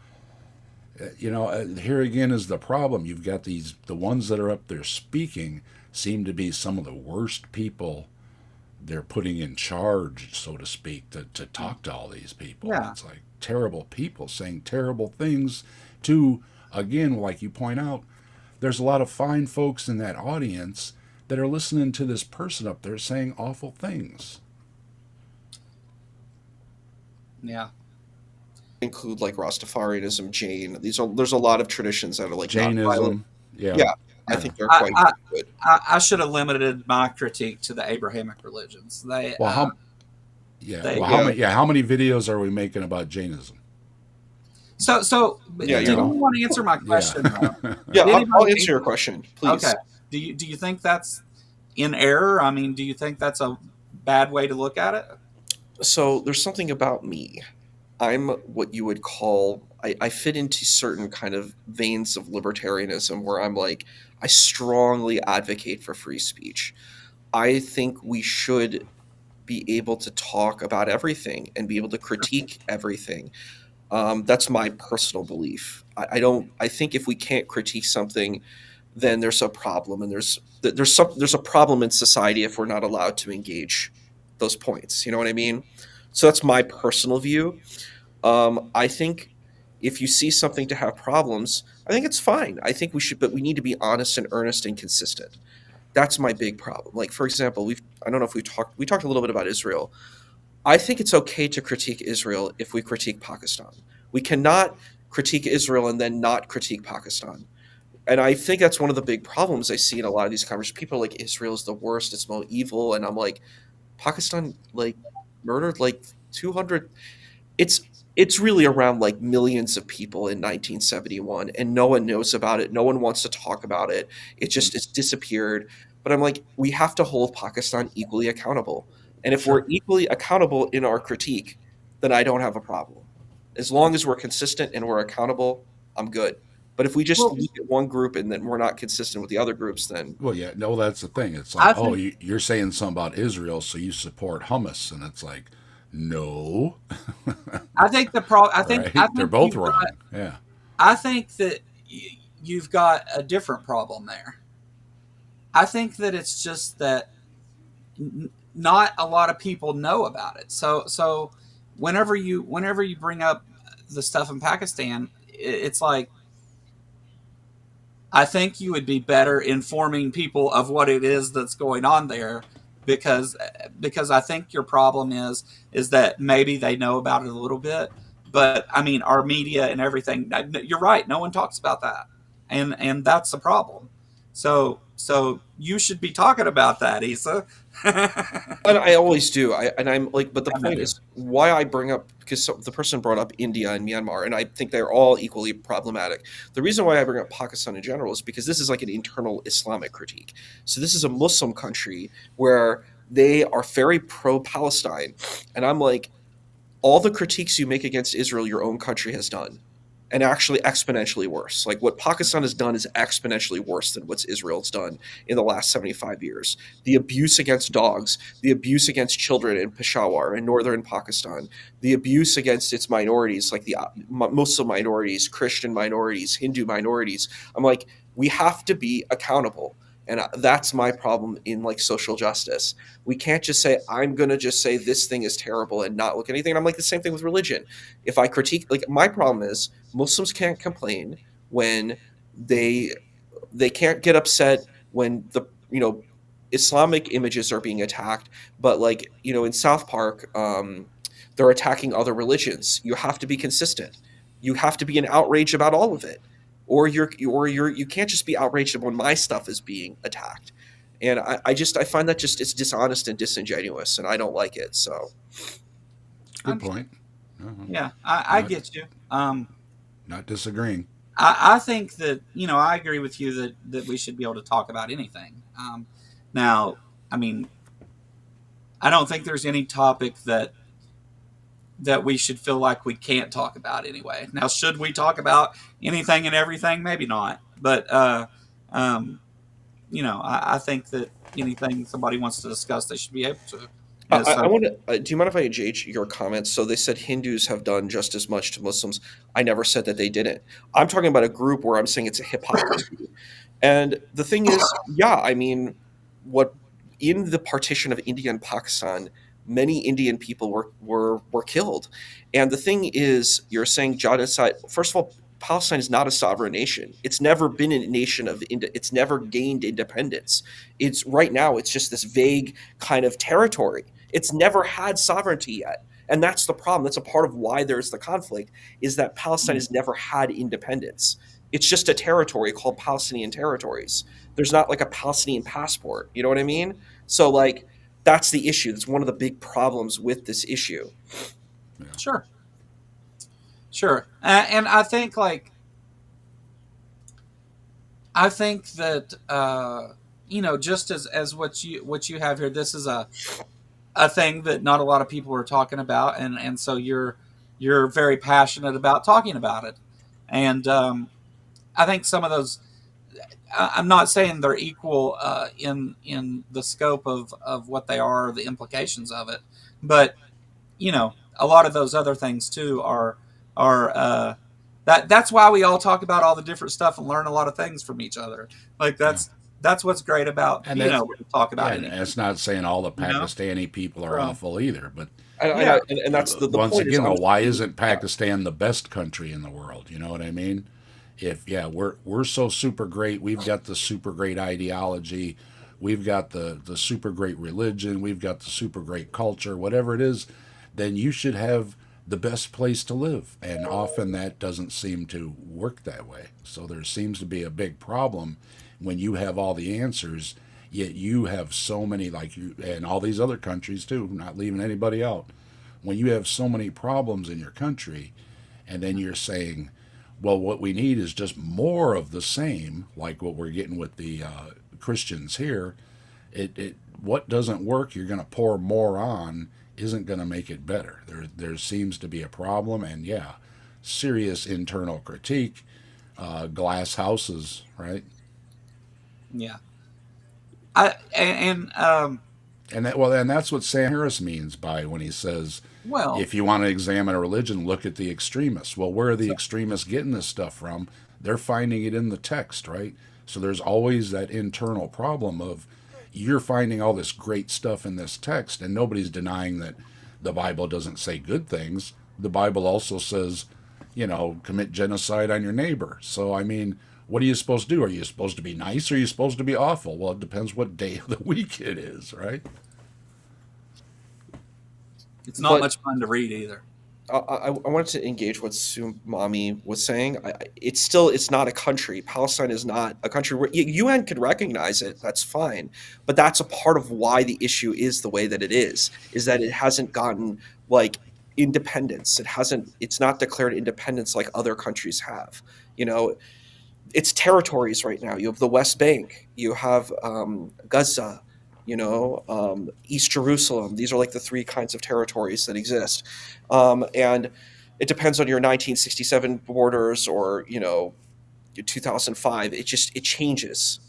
here again is the problem. You've got the ones that are up there speaking seem to be some of the worst people they're putting in charge, so to speak, to talk to all these people. Yeah. It's like terrible people saying terrible things to, again, like you point out, there's a lot of fine folks in that audience that are listening to this person up there saying awful things. Yeah. Include like Rastafarianism, Jain. There's a lot of traditions that are like nonviolent. Jainism, yeah, Yeah, I yeah. think they're I, quite I, good. I should have limited my critique to the Abrahamic religions. Well, yeah, They, well, Yeah, how many videos are we making about Jainism? so yeah, did you're not. anyone answer my question though? Yeah. Yeah, Did I'll anybody answer your question, Okay. please. Do you think that's in error? I mean, do you think that's a bad way to look at it? So there's something about me. I'm what you would call I fit into certain kind of veins of libertarianism where I'm like I strongly advocate for free speech. I think we should be able to talk about everything and be able to critique everything. That's my personal belief. I don't. I think if we can't critique something, then there's a problem, and there's a problem in society if we're not allowed to engage those points. You know what I mean? So that's my personal view. I think if you see something to have problems, I think it's fine. I think we should, but we need to be honest and earnest and consistent. That's my big problem. Like for example, I don't know if we talked a little bit about Israel. I think it's okay to critique Israel if we critique Pakistan. We cannot critique Israel and then not critique Pakistan. And I think that's one of the big problems I see in a lot of these conversations. People are like, Israel is the worst, it's more evil. And I'm like, Pakistan like murdered like 200. It's it's really around like millions of people in 1971 and no one knows about it. No one wants to talk about it. It's disappeared. But I'm like, we have to hold Pakistan equally accountable. And if we're Sure. equally accountable in our critique, then I don't have a problem. As long as we're consistent and we're accountable, I'm good. But if we just Well, look at one group and then we're not consistent with the other groups, then Well, yeah, no, that's the thing. It's like, I oh, think you're saying something about Israel, so you support hummus, and it's like, no, I think the pro. I right? They're think both wrong. Yeah, I think that you've got a different problem there. I think that it's just that not a lot of people know about it. So whenever you bring up the stuff in Pakistan, it's like I think you would be better informing people of what it is that's going on there because I think your problem is that maybe they know about it a little bit, but I mean our media and everything. You're right. No one talks about that, and that's the problem. So you should be talking about that, Issa. and I always do. And I'm like, but the I point do. is why I bring up because the person brought up India and Myanmar, and I think they're all equally problematic. The reason why I bring up Pakistan in general is because this is like an internal Islamic critique. So this is a Muslim country where they are very pro-Palestine, and I'm like, all the critiques you make against Israel, your own country has done, and actually exponentially worse. Like what Pakistan has done is exponentially worse than what Israel's done in the last 75 years. The abuse against dogs, the abuse against children in Peshawar in northern Pakistan, the abuse against its minorities, like the Muslim minorities, Christian minorities, Hindu minorities. I'm like, we have to be accountable. And that's my problem in like social justice. We can't just say, I'm going to just say this thing is terrible and not look at anything. And I'm like the same thing with religion. If I critique, like my problem is Muslims can't complain when they they can't get upset when the Islamic images are being attacked, but like in South Park, they're attacking other religions. You have to be consistent. You have to be in outrage about all of it, you can't just be outraged when my stuff is being attacked. And I find that just it's dishonest and disingenuous, and I don't like it. So good point. Uh-huh. Yeah, I Not, get you. not disagreeing. I think that I agree with you that we should be able to talk about anything. Now, I mean, I don't think there's any topic that we should feel like we can't talk about anyway. Now, should we talk about anything and everything? Maybe not, but um, I think that anything somebody wants to discuss, they should be able to. And I so, want to. Do you mind if I engage your comments? So they said Hindus have done just as much to Muslims. I never said that they didn't. I'm talking about a group where I'm saying it's a hypocrisy. And the thing is, yeah, I mean, what in the partition of India and Pakistan, many Indian people were killed. And the thing is, you're saying genocide. First of all, Palestine is not a sovereign nation. It's never been a nation of. It's never gained independence. It's right now. It's just this vague kind of territory. It's never had sovereignty yet. And that's the problem. That's a part of why there's the conflict, is that Palestine has never had independence. It's just a territory called Palestinian territories. There's not like a Palestinian passport. You know what I mean? So like that's the issue. That's one of the big problems with this issue. sure, sure, and I think that just as what you have here, this is a thing that not a lot of people are talking about, and so you're very passionate about talking about it, and I think some of those. I'm not saying they're equal in the scope of what they are, or the implications of it, but a lot of those other things too are that's why we all talk about all the different stuff and learn a lot of things from each other. Like Yeah. that's what's great about And that's, we talk about yeah, and anything. that's not saying all the You know? Pakistani people are So, awful either, but yeah, And that's the once point. again, though, why isn't Yeah. Pakistan the best country in the world? You know what I mean? If we're so super great, we've got the super great ideology, we've got the super great religion, we've got the super great culture, whatever it is, then you should have the best place to live. And often that doesn't seem to work that way. So there seems to be a big problem when you have all the answers, yet you have so many, like you and all these other countries too, not leaving anybody out. When you have so many problems in your country, and then you're saying, well, what we need is just more of the same, like what we're getting with the Christians here. It what doesn't work, you're going to pour more on, isn't going to make it better. There seems to be a problem, and yeah, serious internal critique, glass houses, right? yeah. I and And that's what Sam Harris means by when he says, well, if you want to examine a religion, look at the extremists. Well, where are the so, extremists getting this stuff from? They're finding it in the text, right? So there's always that internal problem of you're finding all this great stuff in this text, and nobody's denying that the Bible doesn't say good things. The Bible also says, commit genocide on your neighbor. So, I mean, what are you supposed to do? Are you supposed to be nice or are you supposed to be awful? Well, it depends what day of the week it is, right? it's not But much fun to read either. I wanted to engage what Sumami was saying. It's not a country. Palestine is not a country where UN could recognize it. That's fine, but that's a part of why the issue is the way that it is that it hasn't gotten like independence. It hasn't. It's not declared independence like other countries have. You know, it's territories right now. You have the West Bank. You have Gaza. East Jerusalem. These are like the three kinds of territories that exist, and it depends on your 1967 borders or your 2005. It changes.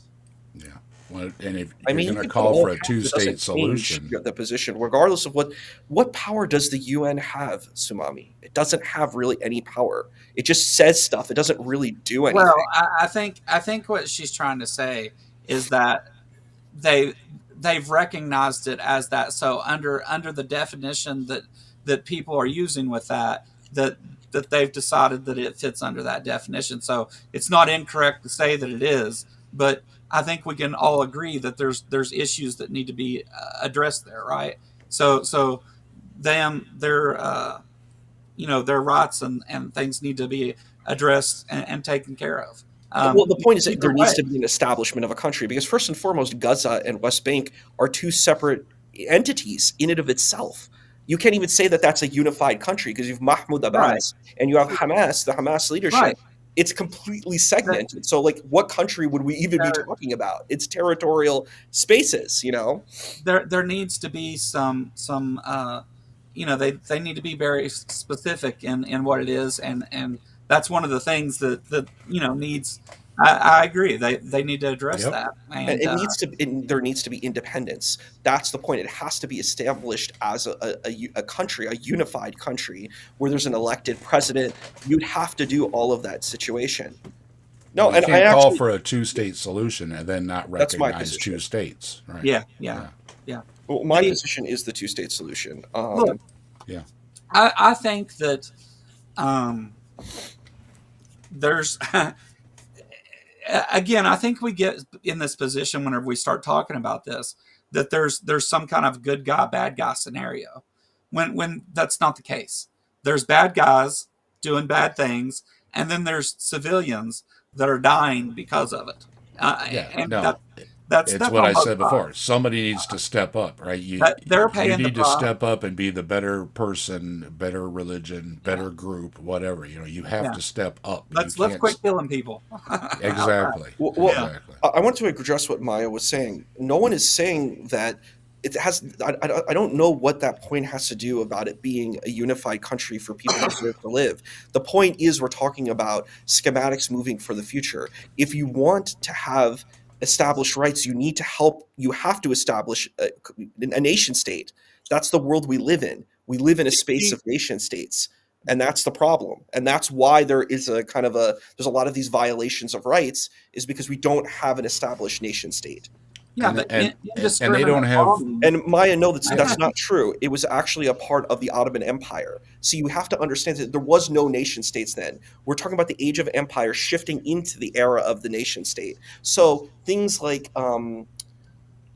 Yeah. Well, and if I you're mean, you going to can put call all for a kinds. It two-state doesn't change solution, the position, regardless of what power does the UN have, Sumami. It doesn't have really any power. It just says stuff. It doesn't really do anything. Well, I think what she's trying to say is that they they've recognized it as that. So under the definition that people are using with that they've decided that it fits under that definition. So it's not incorrect to say that it is, but I think we can all agree that there's issues that need to be addressed there, right? So their rights and things need to be addressed and taken care of. Well, the point is that Either there needs way, to be an establishment of a country because, first and foremost, Gaza and West Bank are two separate entities in and of itself. You can't even say that that's a unified country because you have Mahmoud Right. Abbas and you have Hamas, the Hamas leadership. Right. It's completely segmented. So, like, what country would we even be There, talking about? It's territorial spaces, there needs to be some they need to be very specific in what it is, and that's one of the things that needs. I agree. They need to address Yep. that, And and there needs to be independence. That's the point. It has to be established as a country, a unified country, where there's an elected president. You'd have to do all of that situation. No, Well, you and I can't call actually, for a two-state solution and then not that's my recognize two position. states, right? yeah, Yeah. yeah. Well, my The position is the two-state solution. Look, Yeah. I think that um, there's again, I think we get in this position whenever we start talking about this, that there's some kind of good guy, bad guy scenario, when that's not the case. There's bad guys doing bad things, and then there's civilians that are dying because of it. Yeah. And No. that's It's that's what on I both said sides. before. Somebody needs to step up, right? That they're You paying the need to price. step up and be the better person, better religion, Yeah, better group, whatever. You have yeah. to step up. You Let's can't. quit killing people. Exactly. Well, Yeah, Exactly. I want to address what Maya was saying. No one is saying that it has. I don't know what that point has to do about it being a unified country for people to deserve to live. The point is, we're talking about schematics moving for the future. If you want to have established rights, you need to help. You have to establish a nation state. That's the world we live in. We live in a space of nation states. And that's the problem. And that's why there is a kind of there's a lot of these violations of rights, is because we don't have an established nation state. yeah. And But and and they indiscriminate don't have. bombing. And Maya, no, that's not true. It was actually a part of the Ottoman Empire. So you have to understand that there was no nation states then. We're talking about the age of empire shifting into the era of the nation state. So things like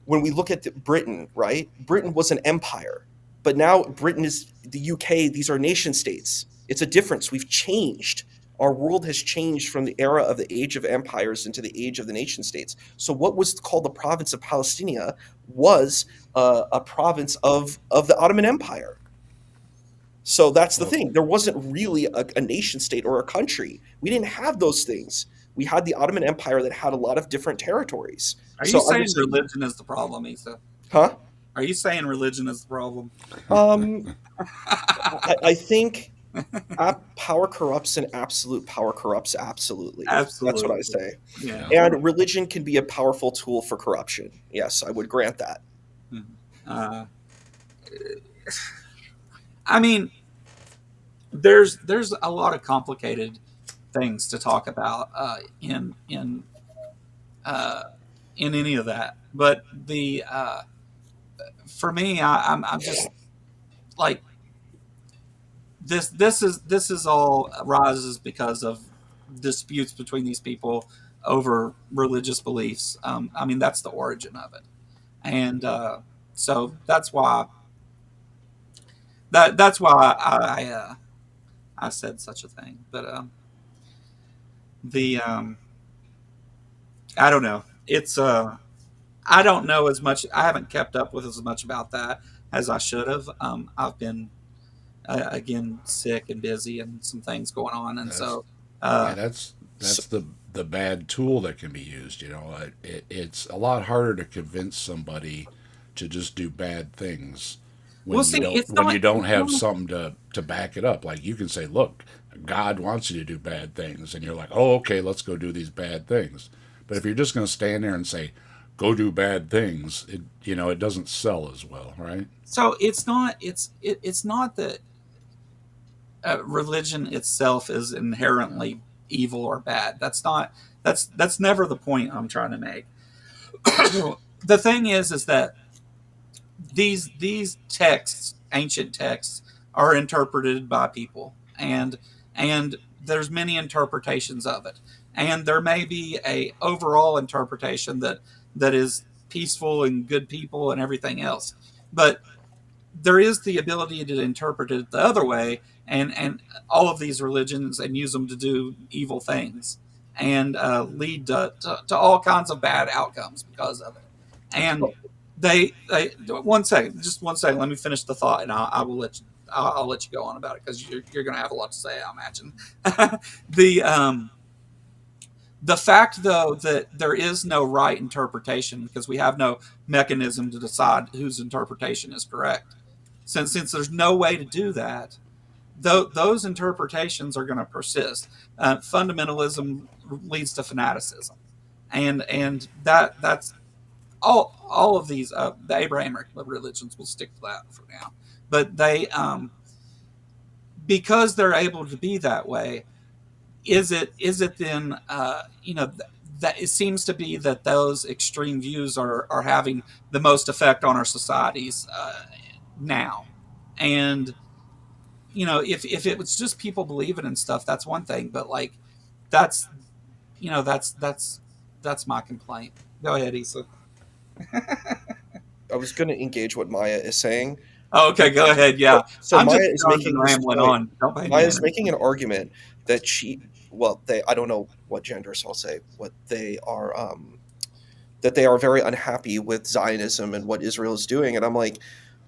when we look at Britain, right? Britain was an empire, but now Britain is the UK. These are nation states. It's a difference. We've changed. Our world has changed from the era of the age of empires into the age of the nation states. So what was called the province of Palestina was a province of the Ottoman Empire. So that's the Well, thing. There wasn't really a nation state or a country. We didn't have those things. We had the Ottoman Empire that had a lot of different territories. Are you So I'm saying just saying, religion is the problem, Isa? huh? Are you saying religion is the problem? Um, I think power corrupts and absolute power corrupts absolutely. That's what I Absolutely. say. Yeah. yeah. And religion can be a powerful tool for corruption. Yes, I would grant that. Uh, I mean, there's a lot of complicated things to talk about uh, in any of that. But the for me, I'm just like this. This is all rises because of disputes between these people over religious beliefs. I mean, that's the origin of it, and so that's why I said such a thing. But the I don't know. It's I don't know as much. I haven't kept up with as much about that as I should have. I've been again sick and busy and some things going on, and That's so yeah. uh, That's the bad tool that can be used. It's a lot harder to convince somebody to just do bad things we'll when you see. don't It's not. have something to back it up. Like you can say, look, God wants you to do bad things, and you're like, oh, okay, let's go do these bad things. But if you're just going to stand there and say, go do bad things, it doesn't sell as well, right? So it's not. It's not that religion itself is inherently evil or bad. That's not. That's never the point I'm trying to make. The thing is that these texts, ancient texts, are interpreted by people, and there's many interpretations of it, and there may be a overall interpretation that is peaceful and good people and everything else, but there is the ability to interpret it the other way, and all of these religions, and use them to do evil things and lead to all kinds of bad outcomes because of it. And they 1 second, just 1 second. Let me finish the thought, and I will let you. I'll let you go on about it because you're going to have a lot to say, I imagine. the the fact, though, that there is no right interpretation because we have no mechanism to decide whose interpretation is correct. Since there's no way to do that, those interpretations are going to persist. Fundamentalism leads to fanaticism, and that's all of these the Abrahamic religions will stick to that for now, but they because they're able to be that way, is it then that it seems to be that those extreme views are having the most effect on our societies now. And if it was just people believing in stuff, that's one thing, but like that's that's my complaint. Go ahead, Issa. I was going to engage what Maya is saying. Oh, okay, go ahead. So, Yeah, so I'm Maya just is done making this rambling point. on. Don't pay me Maya's any making an argument that I don't know what gender, so I'll say what they are, that they are very unhappy with Zionism and what Israel is doing. And I'm like,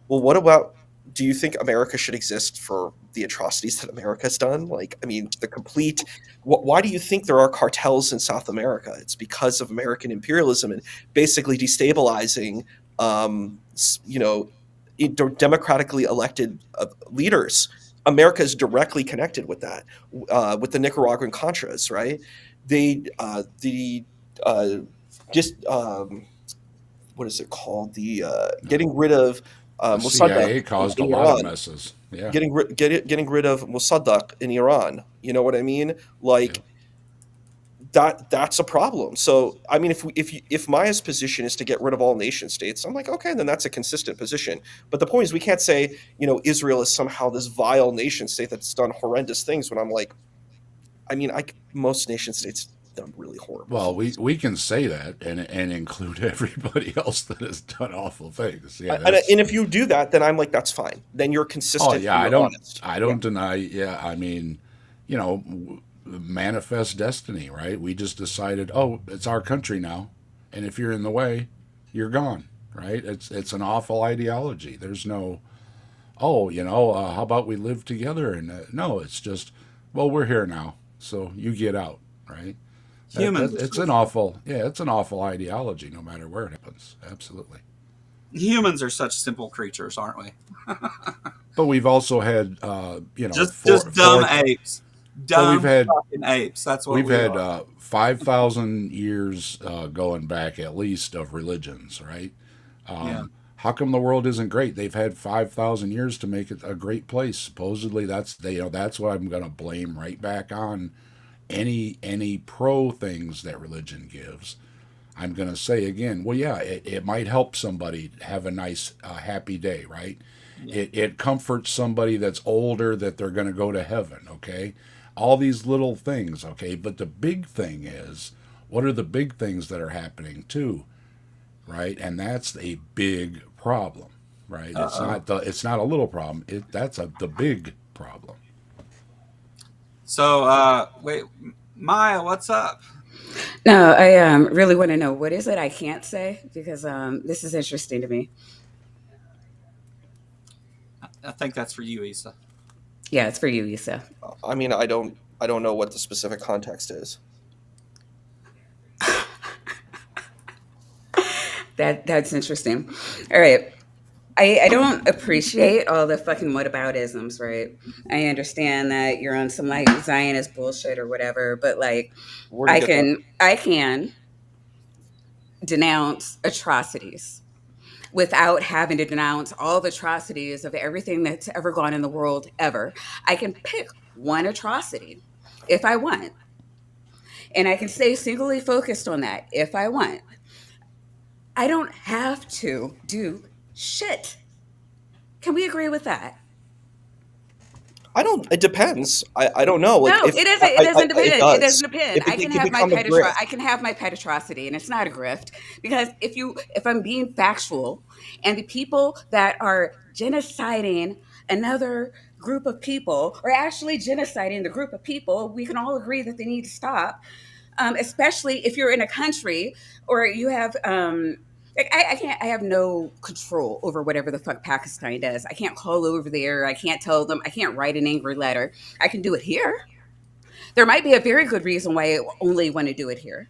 well, what about, do you think America should exist for the atrocities that America's done? Like, I mean, the complete, why do you think there are cartels in South America? It's because of American imperialism and basically destabilizing, you know, democratically elected leaders. America is directly connected with that, with the Nicaraguan Contras, right? The uh, just what is it called? The getting rid of The Mossadegh CIA caused a in lot of Iran, messes. Yeah, getting rid of Mossadegh in Iran. You know what I mean? yeah. Like that's a problem. So I mean, if Maya's position is to get rid of all nation states, I'm like, okay, then that's a consistent position. But the point is, we can't say Israel is somehow this vile nation state that's done horrendous things. When I'm like, I mean, most nation states done really horrible Well, we, things. we can say that and include everybody else that has done awful things. Yeah, And that's. if you do that, then I'm like, that's fine. Then you're Oh consistent yeah, and I you're don't honest. I Yeah. don't deny. Yeah, I mean, you know, manifest destiny, right? We just decided, oh, it's our country now, and if you're in the way, you're gone, right? It's an awful ideology. There's no, oh, how about we live together? And no, it's just, well, we're here now, so you get out, right? humans are It's so an awful, yeah, it's an awful ideology, no matter where it happens. Absolutely. humans are such simple creatures, aren't we? But we've also had, Just dumb apes, well, we've dumb had fucking apes. That's what we've we had are. 5,000 years going back at least of religions, right? Yeah, How come the world isn't great? They've had 5,000 years to make it a great place. Supposedly, that's what I'm going to blame right back on any pro things that religion gives. I'm going to say again, well, yeah, it might help somebody have a nice, happy day, right? yeah. It comforts somebody that's older that they're going to go to heaven, okay? All these little things, okay? But the big thing is, what are the big things that are happening too, right? And that's a big problem, right? Uh oh. It's not a little problem. That's the big problem. So, wait, Maya, what's up? No, I really want to know what is it I can't say because this is interesting to me. I think that's for you, Issa. Yeah, it's for you, Issa. I mean, I don't know what the specific context is. That's interesting. All right. I don't appreciate all the fucking whataboutisms, right? I understand that you're on some like Zionist bullshit or whatever, but like Where do you get that? I can denounce atrocities without having to denounce all the atrocities of everything that's ever gone in the world ever. I can pick one atrocity if I want, and I can stay singly focused on that if I want. I don't have to do shit. Can we agree with that? I don't. It depends. I don't know. Like No, if it doesn't. It doesn't it depend. It does. doesn't depend. It can become a grift. I can have my pet atrocity, and it's not a grift because if I'm being factual, and the people that are genociding another group of people are actually genociding the group of people, we can all agree that they need to stop. Especially if you're in a country or you have Like, I can't. I have no control over whatever the fuck Pakistan does. I can't call over there. I can't tell them. I can't write an angry letter. I can do it here. There might be a very good reason why I only want to do it here.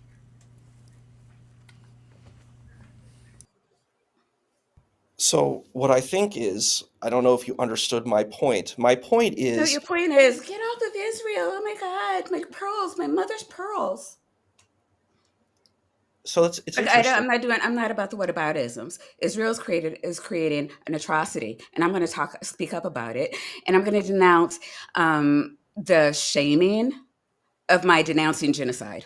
So what I think is, I don't know if you understood my point. My point No, is, your point is get off of Israel. Oh my God, my pearls, my mother's pearls. so it's Like, interesting. I'm not about the whataboutisms. Is creating an atrocity, and I'm going to speak up about it, and I'm going to denounce the shaming of my denouncing genocide.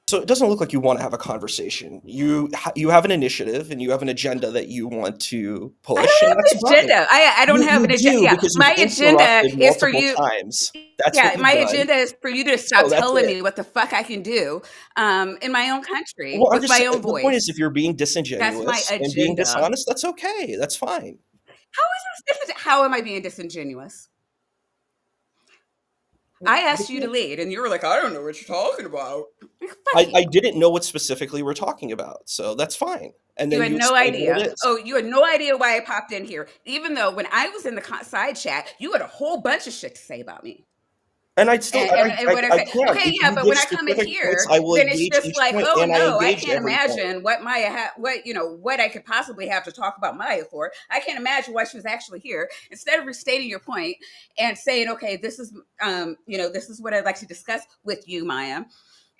So it doesn't look like you want to have a conversation. You have an initiative and you have an agenda that you want to I push, don't and have that's an fine. agenda. I don't have You an agenda. do, Yeah, because my you've agenda interrupted is for multiple you. times. That's what Yeah, my you've done. agenda is for you to stop So that's telling it. me what the fuck I can do in my own country Well, I'm with just my saying, own the point is, if voice. you're being That's my disingenuous and being agenda. dishonest, that's okay. That's fine. How am I being disingenuous? I asked you to lead, and you were like, I don't know what you're talking about. Like, fuck I you. didn't know what specifically we're talking about, so that's fine. And You then had you no explained what idea. it is. Oh, you had no idea why I popped in here. Even though when I was in the side chat, you had a whole bunch of shit to say about me. And I'd still, And what I I say, can. okay, If yeah, you but give when I come in specific points, here, I will then it's engage just each like, point, oh and I no, I engaged can't every point. imagine what what I could possibly have to talk about Maya for. I can't imagine why she was actually here. Instead of restating your point and saying, okay, this is, this is what I'd like to discuss with you, Maya.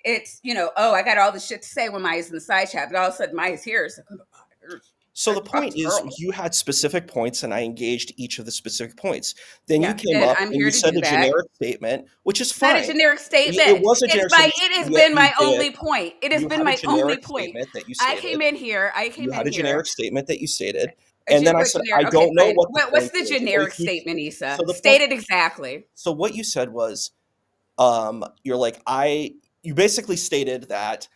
It's, oh, I got all this shit to say when Maya's in the side chat, but all of a sudden Maya's here. It's like, oh, So the talk point to is, girls. you had specific points, and I engaged each of the specific points. Then you Yeah, came and up I'm and here you to said do a that. generic statement, which is It's not a fine. generic It statement. was a generic statement. It has Yeah, been you my did. only point. It has You been had a my only generic point. statement that you I stated. came in here. You had a generic statement that you stated, and then I What said, I generic? Okay, don't know fine. what the What's point the is. generic statement, Issa? So the State point. it exactly. So what you said was, you're like, you basically stated that,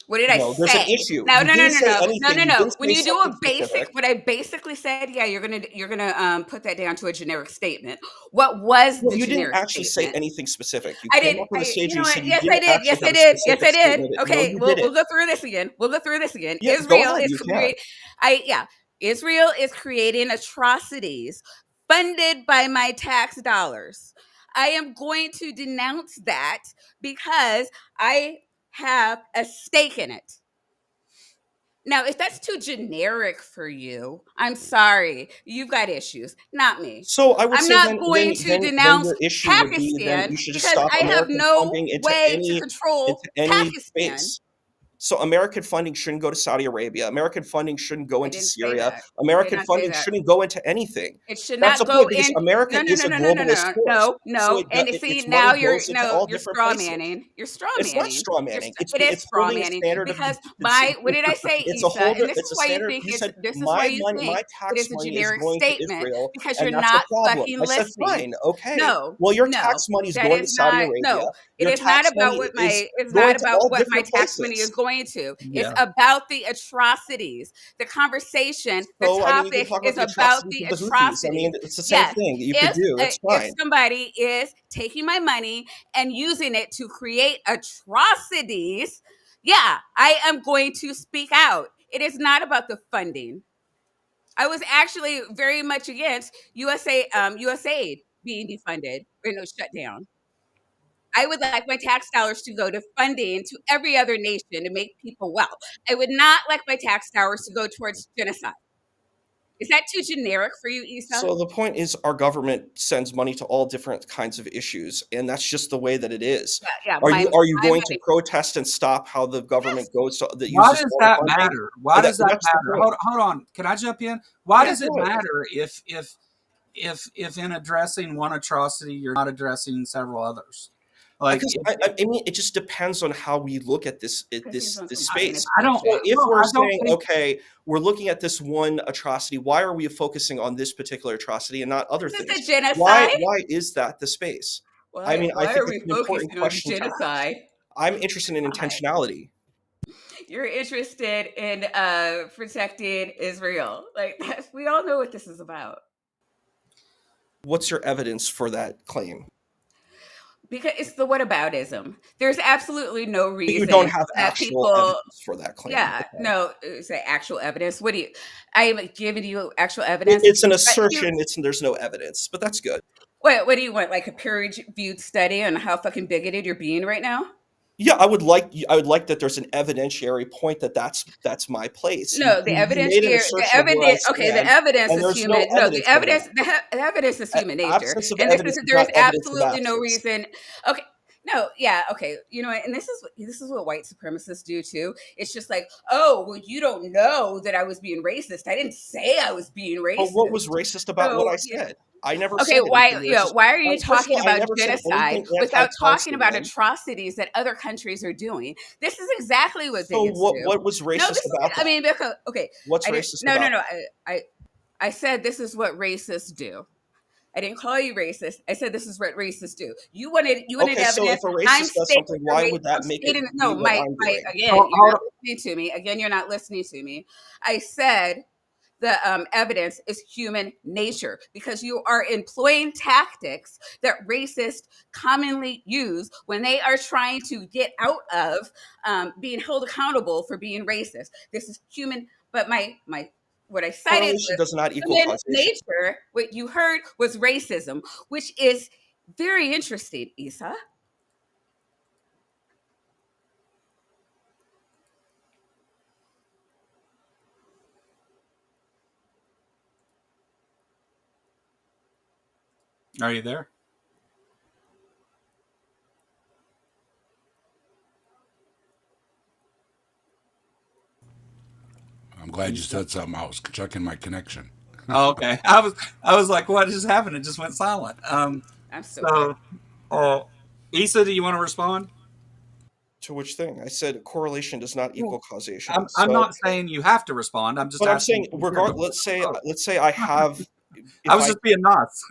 What did I there's an say? issue. No, You no, no, didn't no, say no, no, anything. no, You no. didn't When say you do something a specific. basic, what I basically said, yeah, you're gonna put that down to a generic statement. What was Well, the you didn't generic actually say statement? anything specific. You I came did. up on the stage You and know you what? said you Yes, I didn't did. actually Yes, have I a did. Yes, specific I did. statement. No, Okay, you we'll didn't. go through this again. We'll go through this again. Yeah, go ahead. You can. Israel is creating atrocities funded by my tax dollars. I am going to denounce that because I have a stake in it. Now, if that's too generic for you, I'm sorry. You've got issues, not me. So I would I'm say, not going to then denounce your issue would be, then Pakistan you should just because stop I have American no funding way to control into any Pakistan. space. So American funding shouldn't go to Saudi Arabia. American funding shouldn't go I into didn't say Syria. that. I did American not say funding that. shouldn't go into anything. It should That's not the go point, because in. America No, no, is no, a no, no, no, globalist no, force. no, So no. And see, its now money goes into all you're different straw places. manning. You're straw It's not manning. straw manning. It is It's straw holding a manning standard of because what did I say, it's a Issa? holder. And this It's is a why you standard. think You said this is why my you money, my think it tax is a money is generic going to statement Israel, because you're and that's the not problem. fucking I said, listening. fine, okay. No, Well, your no, tax money is that going to is Saudi not. Arabia. No, it Your is not tax about money what is my. It's going not to about all what my different tax money is places. going to. It's Yeah. about the atrocities. The conversation, the So, I mean, you can topic talk about is the about atrocities the of the Houthis. I mean, atrocities. it's the same Yes, thing that you could do. It's if fine. somebody is taking my money and using it to create atrocities, yeah, I am going to speak out. It is not about the funding. I was actually very much against USAID being defunded or shut down. I would like my tax dollars to go to funding to every other nation to make people well. I would not like my tax dollars to go towards genocide. Is that too generic for you, Issa? So the point is, our government sends money to all different kinds of issues, and that's just the way that it is. Yeah, Are you my going to money. protest and stop how the Yes. government goes that Why uses does foreign that funding? matter? Why does that That's the matter? point. Hold on. Can I jump in? Why Yeah, does it go ahead. matter if in addressing one atrocity you're not addressing several others? Like Because I mean, it just depends on how we look at Because he's on this some space. communist I don't. So bullshit. if No, we're I don't saying, think. okay, we're looking at this one atrocity, why are we focusing on this particular atrocity and not other Is things? this a genocide? Why is that the space? I mean, I Why think are it's we an important focusing on question to ask. genocide? I'm interested in God. intentionality. You're interested in protecting Israel. Like we all know what this is about. What's your evidence for that claim? because it's the whataboutism. There's absolutely no But you don't reason have that actual people. evidence for that claim. Yeah, Okay. no, say actual evidence. What do you? I am giving you actual evidence. It's an But you, assertion. There's no evidence, but that's good. what do you want? Like a peer-reviewed study on how fucking bigoted you're being right now? Yeah, I would like that there's an evidentiary point that that's my place. You No, the you evidence made an here, the assertion of where I evidence. Okay, the stand, evidence and is there's no human. No, the evidence of evidence, that. the evidence is human nature, Absence of and evidence is there is not evidence of absolutely no absence. reason. Okay, no, yeah, okay, you know what? And this is what white supremacists do too. It's just like, oh, well, you don't know that I was being racist. I didn't say I was being But what was racist. racist about what So I said? I never okay, said why anything racist. why are you First of talking all, I about never said genocide anything without talking about anti-Palestinian. atrocities that other countries are doing? This is exactly what So bigots do. what was No, racist this is. about I that? mean, because okay, What's I didn't. racist No, no, about no. that? I said this is what racists do. I didn't call you racist. I said this is what racists do. You wanted Okay, so if evidence. a I'm racist does stating something, the why race. would that I'm make it stating be no. what My I'm my doing? again. Hold, You're hold not listening to me. Again, you're not listening to me. I said the evidence is human nature because you are employing tactics that racists commonly use when they are trying to get out of being held accountable for being racist. This is human. But my what I cited Correlation was does not equal human causation. nature. What you heard was racism, which is very interesting, Isa. Are you there? I'm glad you said something. I was checking my connection. Oh, okay. I was like, what just happened? It just went silent. I'm still here. So uh, Issa, do you want to respond? To which thing? I said correlation does not equal Well, causation. I'm So, not saying you have to respond. I'm just but I'm asking saying, if you hear regard. before you spoke. Let's say I have. I If was I just being nice.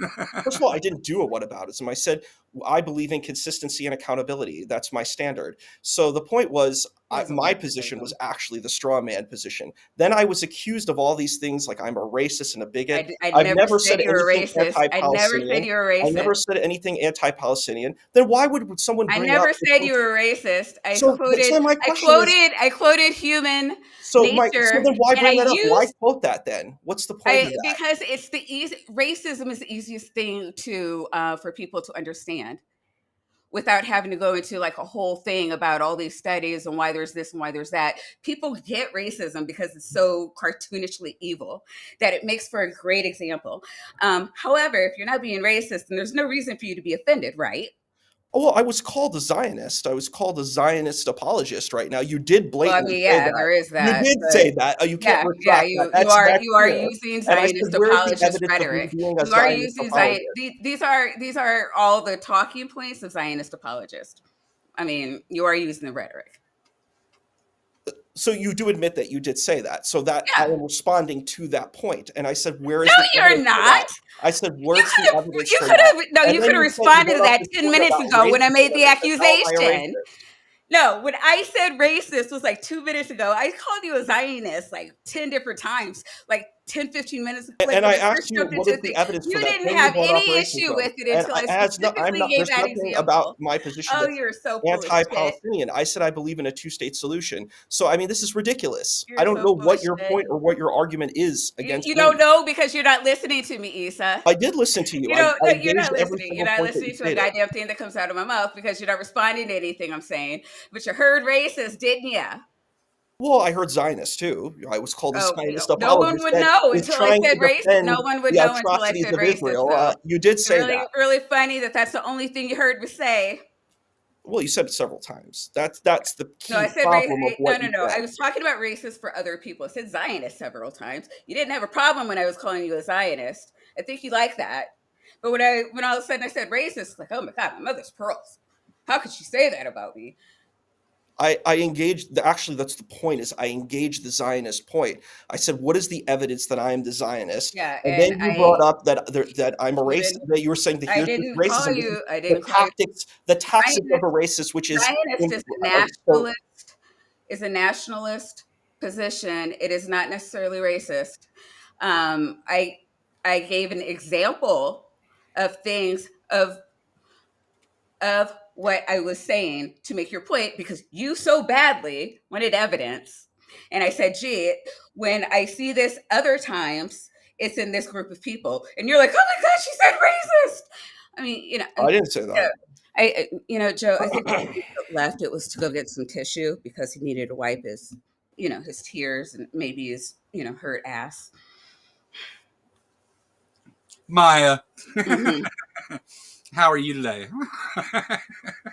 First of all, I didn't do a whataboutism. I said I believe in consistency and accountability. That's my standard. So the point was, It was a my position was whataboutism. actually the straw man position. Then I was accused of all these things, like I'm a racist and a bigot. I I've never never said said you were anything racist. I never said anti-Palestinian. you were I racist. never said anything anti-Palestinian. Then why would someone I bring up never the said thing? you were racist. So my I question is, quoted, I quoted human so nature, then why and I bring that up? Why used quote that then? What's the point of I that? because it's the easy. Racism is the easiest thing to for people to understand without having to go into like a whole thing about all these studies and why there's this and why there's that. People get racism because it's so cartoonishly evil that it makes for a great example. However, if you're not being racist, then there's no reason for you to be offended, right? Oh, well, I was called a Zionist. I was called a Zionist apologist right now. You did Well, I blatantly mean, say yeah, that. there is You that, did but say that. You can't yeah, retract that. you That's you are clear. using And I said, Zionist where is the apologist evidence of me rhetoric. being a You are Zionist using Zion. apologist? These are all the talking points of Zionist apologist. I mean, you are using the rhetoric. So you do admit that you did say that. So that I Yeah. am responding to that point. And I said, where No, is the you're evidence for that? not. I said, You where's the could have. evidence You for could that? have. No, And you then could have you responded went to off that this 10 point minutes about ago when I racism, made and the I said, how am I a accusation. racist? No, when I said racist was like 2 minutes ago. I called you a Zionist like 10 different times, like 10, 15 minutes ago. Like And when I I asked first you, jumped what into is the the thing, evidence for you that? didn't Then you have brought up any issue racism. with it And until I I'm specifically not, gave there's that nothing about example. my position Oh, that's you're so full of shit. anti-Palestinian. I said I believe in a two-state solution. So I mean, this is ridiculous. I You're don't so know full of what your shit. point or what your argument is against You me. don't know because you're not listening to me, Issa. I did listen to you. You I know, no, you're engaged not every listening. You're single not point that you listening to a stated. goddamn thing that comes out of my mouth because you're not responding to anything I'm saying. But you heard racist, didn't you? Well, I heard Zionist too. I was called a Oh, Zionist no one apologist would that know is until I trying said to racist. defend No one would the know until I atrocities said of racist, Israel. though. You did say Really, that. really funny that that's the only thing you heard me say. Well, you said it several times. That's the No, I key said problem of racist. No, what no, you no. I said. was talking about racist for other people. I said Zionist several times. You didn't have a problem when I was calling you a Zionist. I think you like that. But when all of a sudden I said racist, like, oh my god, my mother's pearls. How could she say that about me? I engaged actually that's the point is I engaged the Zionist point. I said, what is the evidence that I am the Zionist? Yeah, And and then you brought up that I'm a you racist, didn't. that you were saying that I here's this didn't call racism. This is you. I didn't call you. the tactics of Zionist, a racist, which is Zionist is a so nationalist. Is a nationalist position. It is not necessarily racist. Um, I, I, gave an example of things of of what I was saying to make your point because you so badly wanted evidence. And I said, gee, when I see this other times, it's in this group of people. And you're like, oh my God, she said racist. I mean, I didn't say yeah, that. Joe, I think when he left, it was to go get some tissue because he needed to wipe his tears and maybe his, hurt ass. Maya, Hmm. how are you today?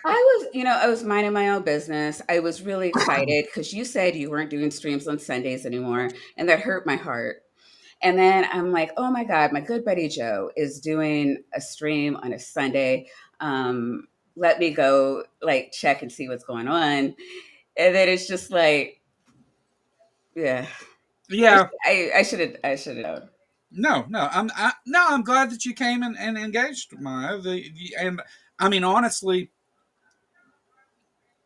I was minding my own business. I was really excited because you said you weren't doing streams on Sundays anymore, and that hurt my heart. And then I'm like, oh my God, my good buddy Joe is doing a stream on a Sunday. Um, Let me go like check and see what's going on. And then it's just like, yeah, Yeah, I should have known. no, I'm glad that you came and engaged, Maya. And I mean, honestly,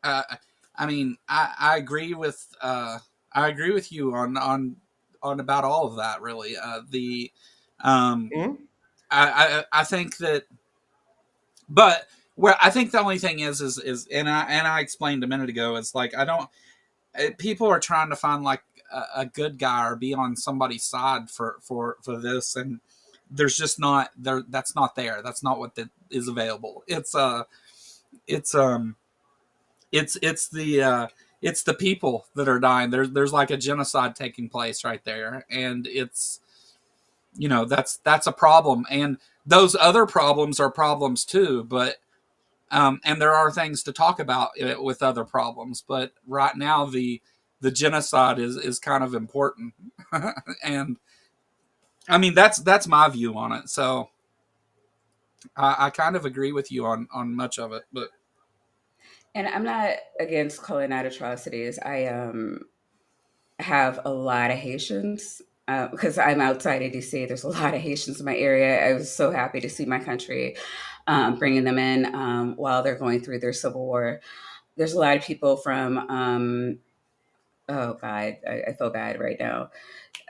uh, I agree with you on about all of that. Really, um, Mhm. I think that, but where I think the only thing is, and I explained a minute ago, is like I don't. People are trying to find like a good guy or be on somebody's side for this, and there's just not there. That's not there. That's not what is available. It's it's the people that are dying. There's like a genocide taking place right there, and it's that's a problem, and those other problems are problems too. But and there are things to talk about with other problems, but right now the genocide is kind of important, and I mean that's my view on it. So I kind of agree with you on much of it, but And I'm not against calling out atrocities. I have a lot of Haitians because I'm outside of DC. There's a lot of Haitians in my area. I was so happy to see my country bringing them in while they're going through their civil war. There's a lot of people from, oh God, I feel bad right now.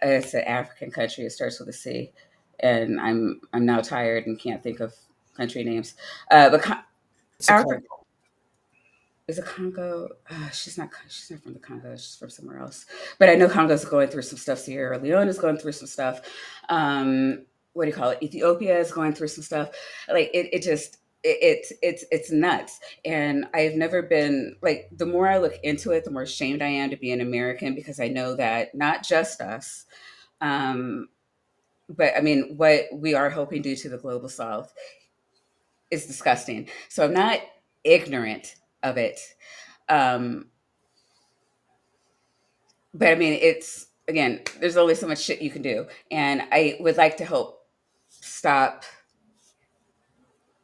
It's an African country. It starts with a C, and I'm now tired and can't think of country names. But it's a Africa cult. is a Congo. She's not from the Congo. She's from somewhere else. But I know Congo's going through some stuff. Sierra Leone is going through some stuff. What do you call it? Ethiopia is going through some stuff. Like it just it's nuts. And I've never been like. The more I look into it, the more ashamed I am to be an American because I know that not just us. Um, but I mean, what we are hoping to do to the global South is disgusting. So I'm not ignorant of it. Um, but I mean, it's again, there's only so much shit you can do, and I would like to help stop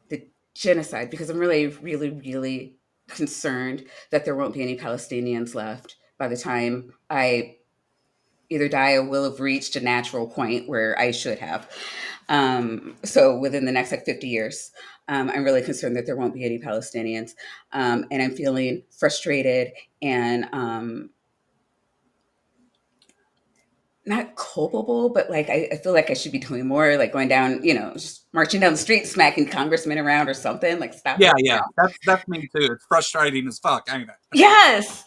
the genocide because I'm really, really, really concerned that there won't be any Palestinians left by the time I either die or will have reached a natural point where I should have. So within the next like 50 years, I'm really concerned that there won't be any Palestinians, and I'm feeling frustrated and not culpable, but like I feel like I should be doing more, like going down, just marching down the street, smacking congressmen around or something. Like stop Yeah, it yeah, now. that's me too. It's frustrating as fuck, ain't it? Yes.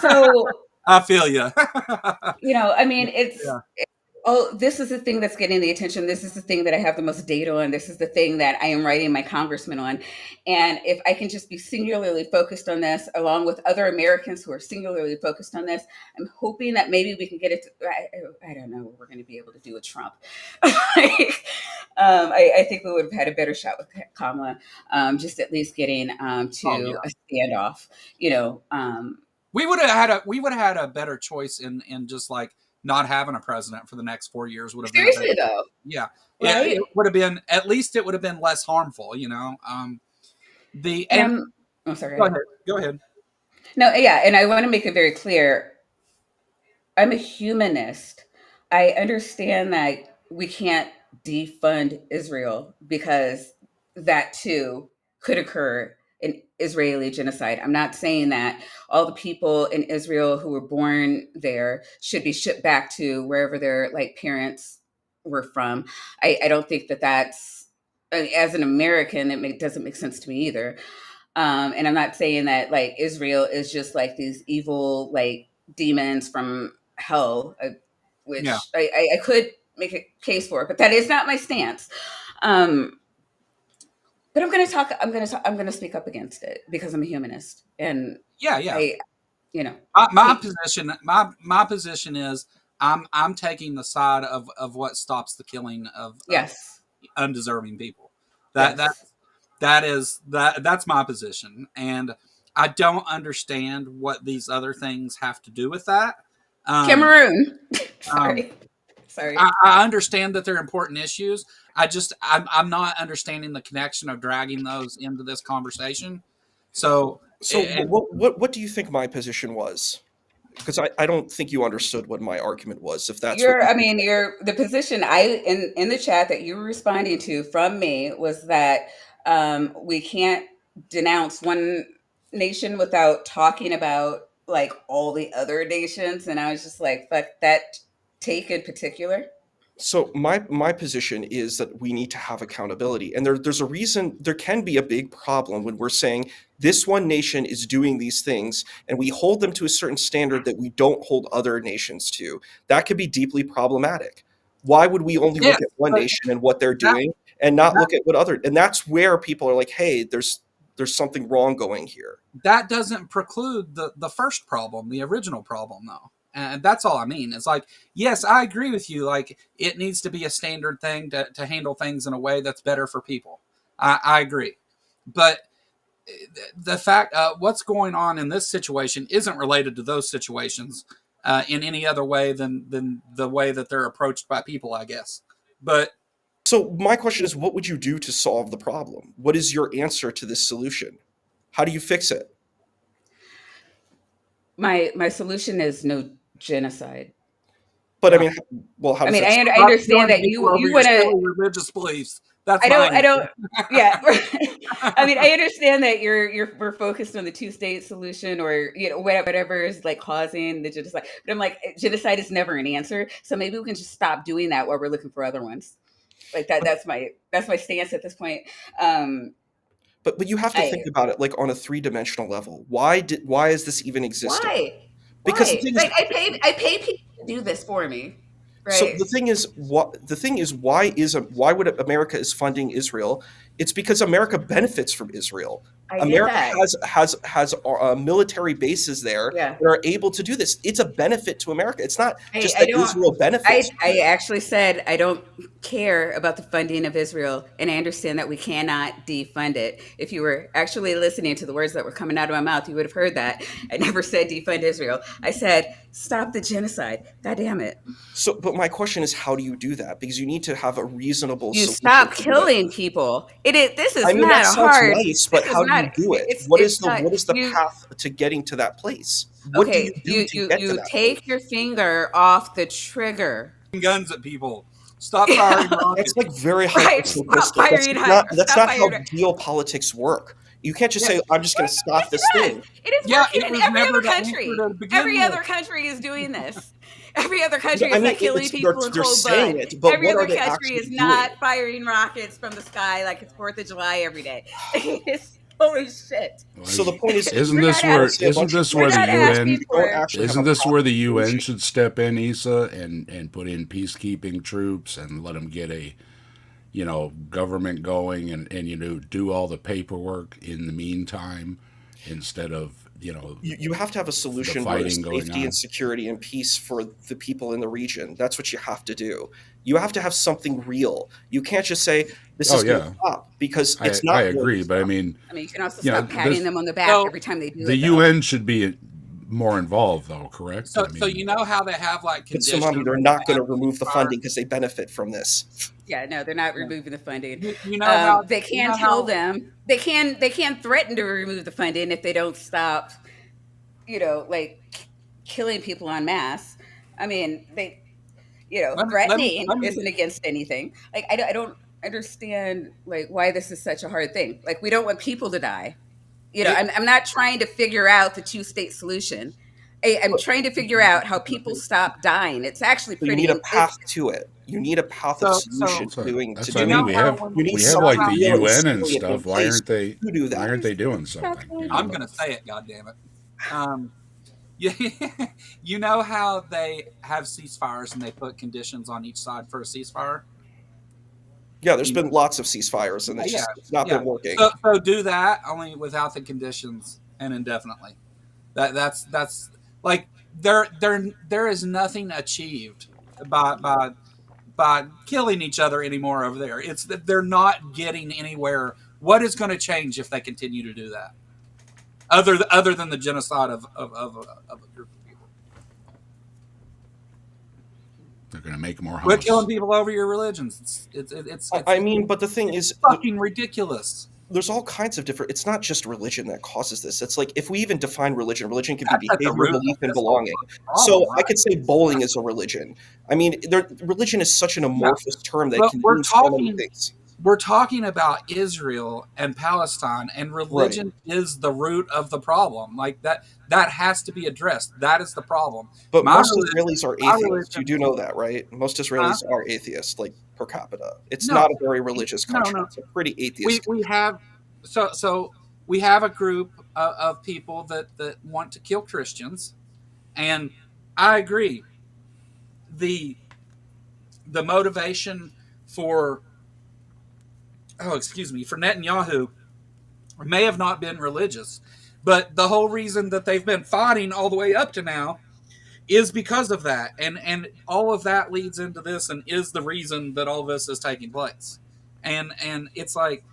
So I feel you. I mean, it's Yeah, oh, this is the thing that's getting the attention. This is the thing that I have the most data on. This is the thing that I am writing my congressman on. And if I can just be singularly focused on this, along with other Americans who are singularly focused on this, I'm hoping that maybe we can get it. I don't know what we're going to be able to do with Trump. Like, I think we would have had a better shot with Kamala, just at least getting oh yeah. to a standoff. You know, We would have had a better choice in just like not having a president for the next 4 years would have been a better. seriously though, Yeah, it right? would have been at least it would have been less harmful. The And and I'm. I'm sorry. Go go ahead. ahead, go ahead. No, yeah, and I want to make it very clear. I'm a humanist. I understand that we can't defund Israel because that too could occur in Israeli genocide. I'm not saying that all the people in Israel who were born there should be shipped back to wherever their like parents were from. I don't think that that's as an American, doesn't make sense to me either. And I'm not saying that like Israel is just like these evil like demons from hell, Yeah. which I could make a case for, but that is not my stance. Um, but I'm going to talk. I'm going to speak up against it because I'm a humanist, and Yeah. Yeah. I, you know, My pe- position, my position is I'm taking the side of what stops the killing of yes, undeserving people. That that yes, that's my position, and I don't understand what these other things have to do with that. Um, Cameroon. um, Sorry, sorry. I understand that they're important issues. I'm not understanding the connection of dragging those into this conversation. So So and what do you think my position was? Because I don't think you understood what my argument was. If that's what You're, you I think. mean, you're the position I in the chat that you were responding to from me was that we can't denounce one nation without talking about like all the other nations, and I was just like, fuck that take in particular. So my position is that we need to have accountability, and there's a reason. There can be a big problem when we're saying this one nation is doing these things, and we hold them to a certain standard that we don't hold other nations to. That could be deeply problematic. Why would we only yes, look at one but nation and what they're that doing, and not that look at what other? And that's where people are like, hey, there's something wrong going here. that doesn't preclude the first problem, the original problem, though. And that's all I mean. It's like, yes, I agree with you. Like, it needs to be a standard thing to handle things in a way that's better for people. I agree. But the fact, what's going on in this situation isn't related to those situations in any other way than the way that they're approached by people, I guess. But So my question is, what would you do to solve the problem? What is your answer to this solution? How do you fix it? My solution is no genocide. But I yeah, mean, well, how I does mean, that? I stop understand killing that people over you your want to. silly religious beliefs. That's I my don't. I answer. don't. Yeah. I mean, I understand that we're focused on the two state solution, or whatever is like causing the genocide. But I'm like, genocide is never an answer. So maybe we can just stop doing that while we're looking for other ones. Like that. That's my stance at this point. Um, But you have to think I about it like on a three-dimensional level. Why is this even existing? why Because the why thing is, like I pay people to do this for me, so right? why would America is funding Israel? It's because America benefits from Israel. I get America that. has military bases there Yeah. that are able to do this. It's a benefit to America. It's not I, just I that don't. Israel benefits from I it. actually said I don't care about the funding of Israel, and I understand that we cannot defund it. If you were actually listening to the words that were coming out of my mouth, you would have heard that. I never said defund Israel. I said stop the genocide. God damn it! So, but my question is, how do you do that? Because you need to have a reasonable You solution stop to do it. killing people. It is. This I is mean, that not a sounds hard. nice, This but is how do not. you do it? It's not. What is the You path to getting to that place? What do you okay? do to get to You that take place? your finger off the trigger. Guns at people. Stop firing Yeah. That's rockets. like very hyper Right. Stop simplistic. firing. That's Stop not how firing. geopolitics work. You can't just Yeah, say, "I'm just going to stop Yes, this it does. thing." It is yeah. working It in was every never other the answer country. to begin Every with. other country is doing this. Every other country I is mean, not killing people in they're cold blood. saying it, but Every what are other they country is actually doing? not firing rockets from the sky like it's 4th of July every day. It's holy shit. So the point is, Isn't We're you not this don't where say a asking. bunch of We're the nice not words, but asking UN? you don't for. actually have Isn't a this where proper the UN solution. should step in, Isa, and put in peacekeeping troops and let them get a government going and do all the paperwork in the meantime instead of You have to have a the solution where fighting there's going safety and on. security and peace for the people in the region. That's what you have to do. You have to have something real. You can't just say this Oh is going to yeah, stop because it's I not going to agree, but I stop. mean, I mean, you can also stop patting this them on the back So every time they do the it, though. UN should be more involved, though. Correct? I so mean, you know how they have like But conditions Tsunami, they're when not they going have to remove the ceasefire. funding because they benefit from this. Yeah, no, they're not Yeah. removing the funding. You know how They you can know tell how them they can threaten to remove the funding if they don't stop. Like killing people en masse. I mean, threatening let me isn't against anything. Like I don't understand like why this is such a hard thing. Like we don't want people to die. it, I'm not trying to figure out the two-state solution. I'm But trying to figure out how people stop dying. It's actually so you need a pretty. It's path to it. You need a path of solution So That's you what I know mean. how when You need We have talk like something about the real and UN and salient in stuff. place to do Why that. aren't they doing That's something? what I'm it going to is. say it, goddammit. You, you know how they have ceasefires and they put conditions on each side for a ceasefire? Yeah, there's You know, been lots of ceasefires, and yeah, yeah, it's not yeah. been working. So do that only without the conditions and indefinitely. That's like there is nothing achieved by by by killing each other anymore over there. It's that they're not getting anywhere. What is going to change if they continue to do that? Other than the genocide of a group of people. They're going to make more Quit killing hummus. people over your religions. I mean, but the thing It's is, fucking ridiculous. there's all kinds of different. It's not just religion that causes this. It's like if we even define religion, religion could be That's at the behavior, root of belief, and this whole belonging. fucking So problem, I right? could say bowling is a religion. I mean, religion is such an Yeah, amorphous term that but can mean so many things. we're talking about Israel and Palestine, and Right. religion is the root of the problem. Like that has to be addressed. That is the problem. But My most religion, Israelis are my atheists. You religion, do know that, right? Most huh? Israelis are atheists, like per capita. It's No, not a very religious no, country. no. It's a pretty atheist We country. have so we have a group of people that want to kill Christians, and I agree. the The motivation for excuse me, for Netanyahu may have not been religious, but the whole reason that they've been fighting all the way up to now is because of that, and all of that leads into this and is the reason that all this is taking place. And it's like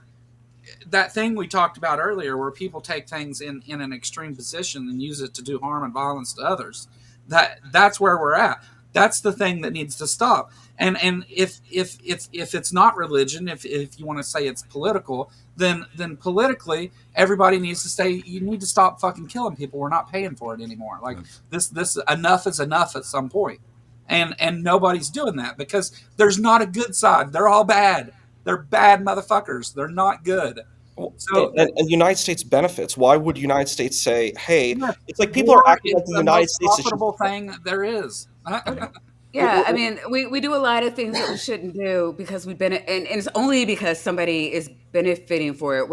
that thing we talked about earlier where people take things in an extreme position and use it to do harm and violence to others. That's where we're at. That's the thing that needs to stop. And if it's not religion, if you want to say it's political, then politically everybody needs to say you need to stop fucking killing people. We're not paying for it anymore. Like That's, this enough is enough at some point. And nobody's doing that because there's not a good side. They're all bad. They're bad motherfuckers. They're not good. Well, So and the United States benefits. Why would the United States say, "Hey"? yes, It's like people are war acting is like the the United most States is just. profitable thing there is. yeah. Yeah, I mean, we do a lot of things that we shouldn't do because we've been, and it's only because somebody is benefiting for it.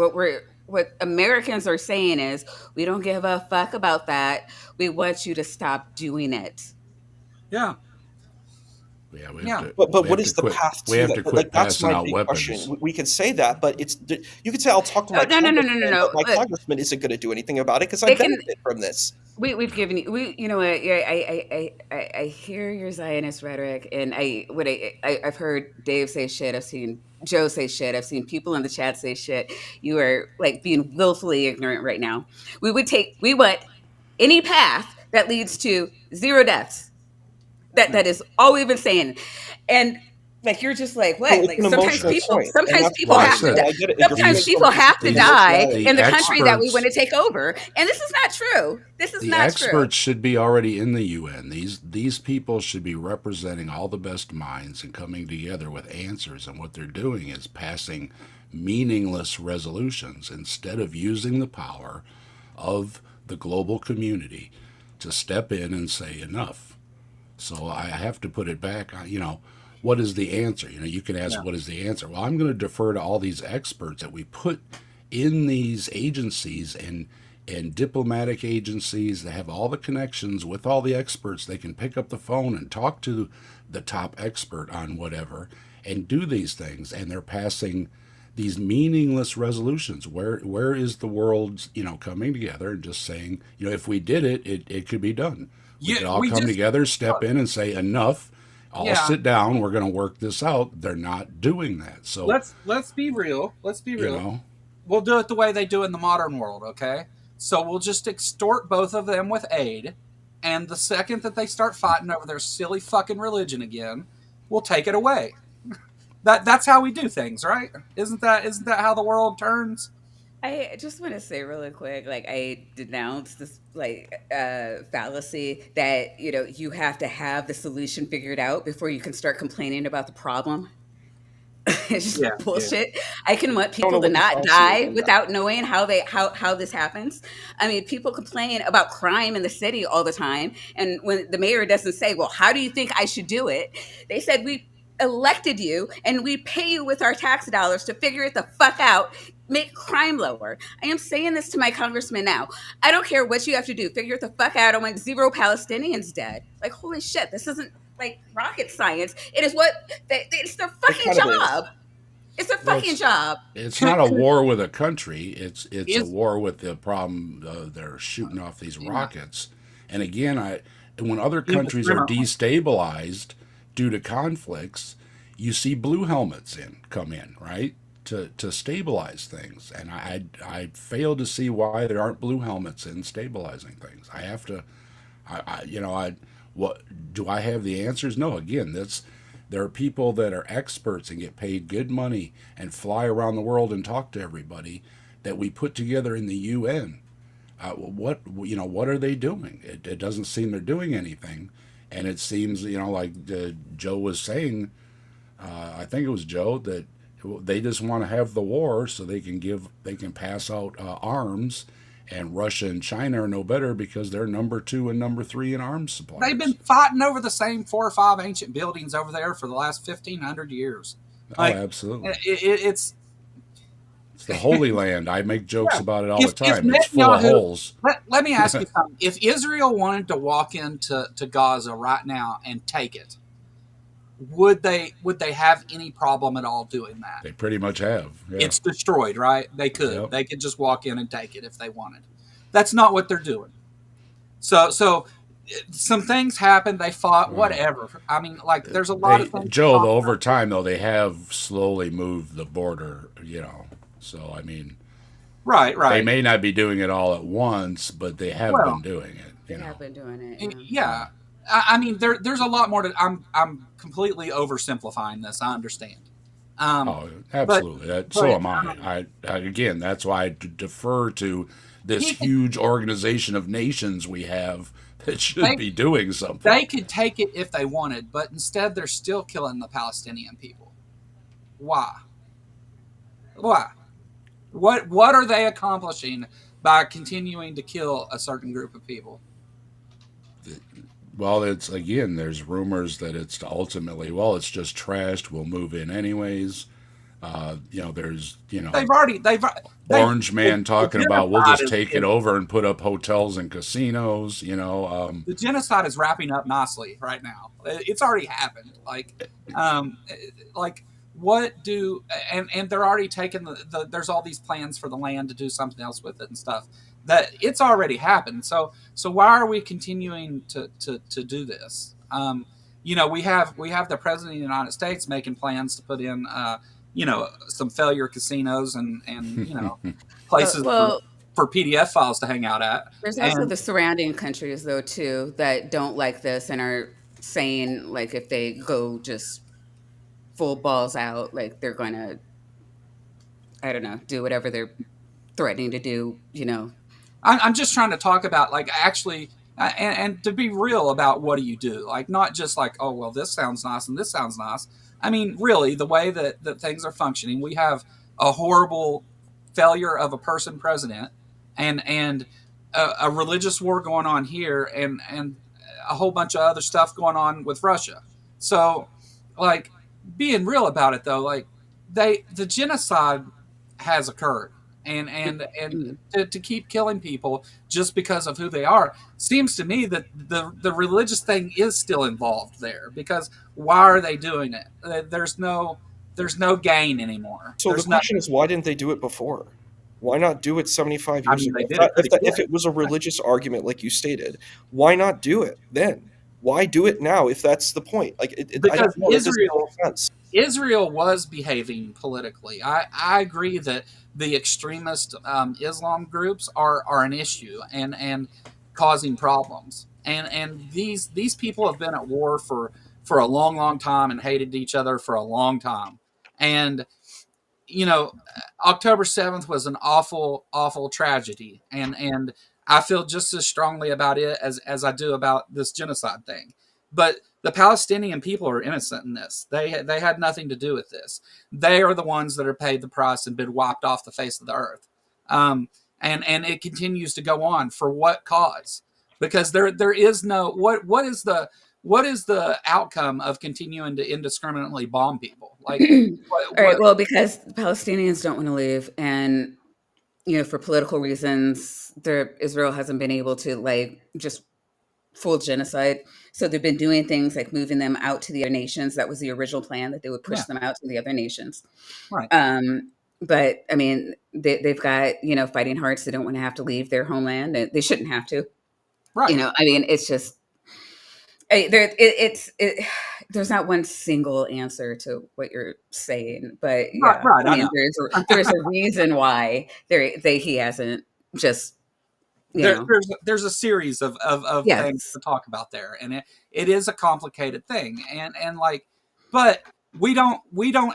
What Americans are saying is, we don't give a fuck about that. We want you to stop doing it. Yeah, Yeah, yeah. But what is the path We to have that? to Like quit that's passing my out big question. weapons. We can say that, but you could say I'll talk to Oh, my no, no, no, no, no, congressman, but no. my Look, congressman isn't going to do anything about it because I they can. benefit from this. We've given you. You know what? Yeah, I hear your Zionist rhetoric, and I've heard Dave say shit. I've seen Joe say shit. I've seen people in the chat say shit. You are like being willfully ignorant right now. We want any path that leads to zero deaths. Yeah. That is all we've been saying, and like you're just like So what? it's Like an emotional That's point, and sometimes that's people well. I fine. have to said die. I get it. You're Sometimes coming from people have to these die emotionality. in the the country that we want experts to take over, and this is not true. This is the not true. experts should be already in the UN. These people should be representing all the best minds and coming together with answers. And what they're doing is passing meaningless resolutions instead of using the power of the global community to step in and say enough. So I have to put it back on, what is the answer? You can ask, Yeah. what is the answer? Well, I'm going to defer to all these experts that we put in these agencies and diplomatic agencies that have all the connections with all the experts. They can pick up the phone and talk to the top expert on whatever and do these things. And they're passing these meaningless resolutions. Where is the world, coming together and just saying, if we did it, it could be done. We could Yeah, all we come just together, step in, and say enough. All yeah. sit down. We're going to work this out. They're not doing that. So Let's be real. Let's be you real. know, We'll do it the way they do in the modern world, okay? So we'll just extort both of them with aid, and the second that they start fighting over their silly fucking religion again, we'll take it away. That's how we do things, right? Isn't that how the world turns? I just want to say really quick, like I denounce this fallacy that you have to have the solution figured out before you can start complaining about the problem. It's Yeah, just yeah. bullshit. I can want I don't know people to what the not fallacy is die on that. without knowing how this happens. I mean, people complain about crime in the city all the time, and when the mayor doesn't say, "Well, how do you think I should do it?" They said we elected you, and we pay you with our tax dollars to figure it the fuck out, make crime lower. I am saying this to my congressman now. I don't care what you have to do. Figure it the fuck out. I want 0 Palestinians dead. Like, holy shit, this isn't like rocket science. It is what it's their It fucking kind of is. job. It's their Well, fucking job. it's not a war with a country. It's a Is war with the problem. They're shooting off these yeah, rockets. And again, when other countries are indiscriminately. destabilized due to conflicts, you see blue helmets come in, right, to stabilize things. And I fail to see why there aren't blue helmets in stabilizing things. I have to, what do I have the answers? No. Again, there are people that are experts and get paid good money and fly around the world and talk to everybody that we put together in the UN. What are they doing? It doesn't seem they're doing anything, and it seems like Joe was saying. I think it was Joe that they just want to have the war so they can pass out arms, and Russia and China are no better because they're number 2 and number 3 in arms suppliers. They've been fighting over the same 4 or 5 ancient buildings over there for the last 1,500 years. Like, absolutely. It's the Holy Land. I make jokes about it all the if time. It's full of holes. let me ask you something. If Israel wanted to walk into Gaza right now and take it, would they have any problem at all doing that? They pretty much have. Yeah. It's destroyed, right? They could. Yep. They could just walk in and take it if they wanted. That's not what they're doing. So some things happened. They fought, whatever. I mean, like, there's a lot of things. Joe, though, over time, though, they have slowly moved the border, So, I mean, right. They may not be doing it all at once, but they have been doing it. They have been doing it. Yeah. I mean, there's a lot more to. I'm completely oversimplifying this. I understand. Absolutely. So am I. Again, that's why I defer to this huge organization of nations we have that should be doing something. They could take it if they wanted, but instead they're still killing the Palestinian people. Why? What are they accomplishing by continuing to kill a certain group of people? Well, there's rumors that it's ultimately, it's just trashed. We'll move in anyways. There's, Orange Man talking about we'll just take it over and put up hotels and casinos. The genocide is wrapping up nicely right now. It's already happened. What do and they're already taking there's all these plans for the land to do something else with it and stuff. That it's already happened. So why are we continuing to do this? We have the president of the United States making plans to put in some failure casinos and places for PDF files to hang out at. There's also the surrounding countries though too that don't like this and are saying like if they go just full balls out, like they're going to, I don't know, do whatever they're threatening to do. I'm just trying to talk about actually and to be real about what do you do, not just oh well this sounds nice and this sounds nice. I mean really the way that things are functioning, we have a horrible failure of a person president and a religious war going on here and a whole bunch of other stuff going on with Russia. So being real about it though, the genocide has occurred. And to keep killing people just because of who they are seems to me that the religious thing is still involved there, because why are they doing it? There's no gain anymore. So the question is, why didn't they do it before? Why not do it 75 years ago? If it was a religious argument like you stated, why not do it then? Why do it now if that's the point? Because Israel was behaving politically. I agree that the extremist Islam groups are an issue and causing problems. And these people have been at war for a long time and hated each other for a long time. And October 7th was an awful tragedy. And I feel just as strongly about it as I do about this genocide thing. But the Palestinian people are innocent in this. They had nothing to do with this. They are the ones that are paid the price and been wiped off the face of the earth. And it continues to go on for what cause? Because there is no what is the what is the outcome of continuing to indiscriminately bomb people? Like, All right. what? Well, because the Palestinians don't want to leave, and for political reasons, Israel hasn't been able to just full genocide. So they've been doing things like moving them out to the other nations. That was the original plan, that they would push Yeah, them out to the other nations. right, But I mean, they've got fighting hearts. They don't want to have to leave their homeland. They shouldn't have to. right, I mean, it's just there's not one single answer to what you're saying, but right, yeah, right. I I mean, know. there's a reason why he hasn't just There's a series of things yes. to talk about there, and it is a complicated thing, and like, but we don't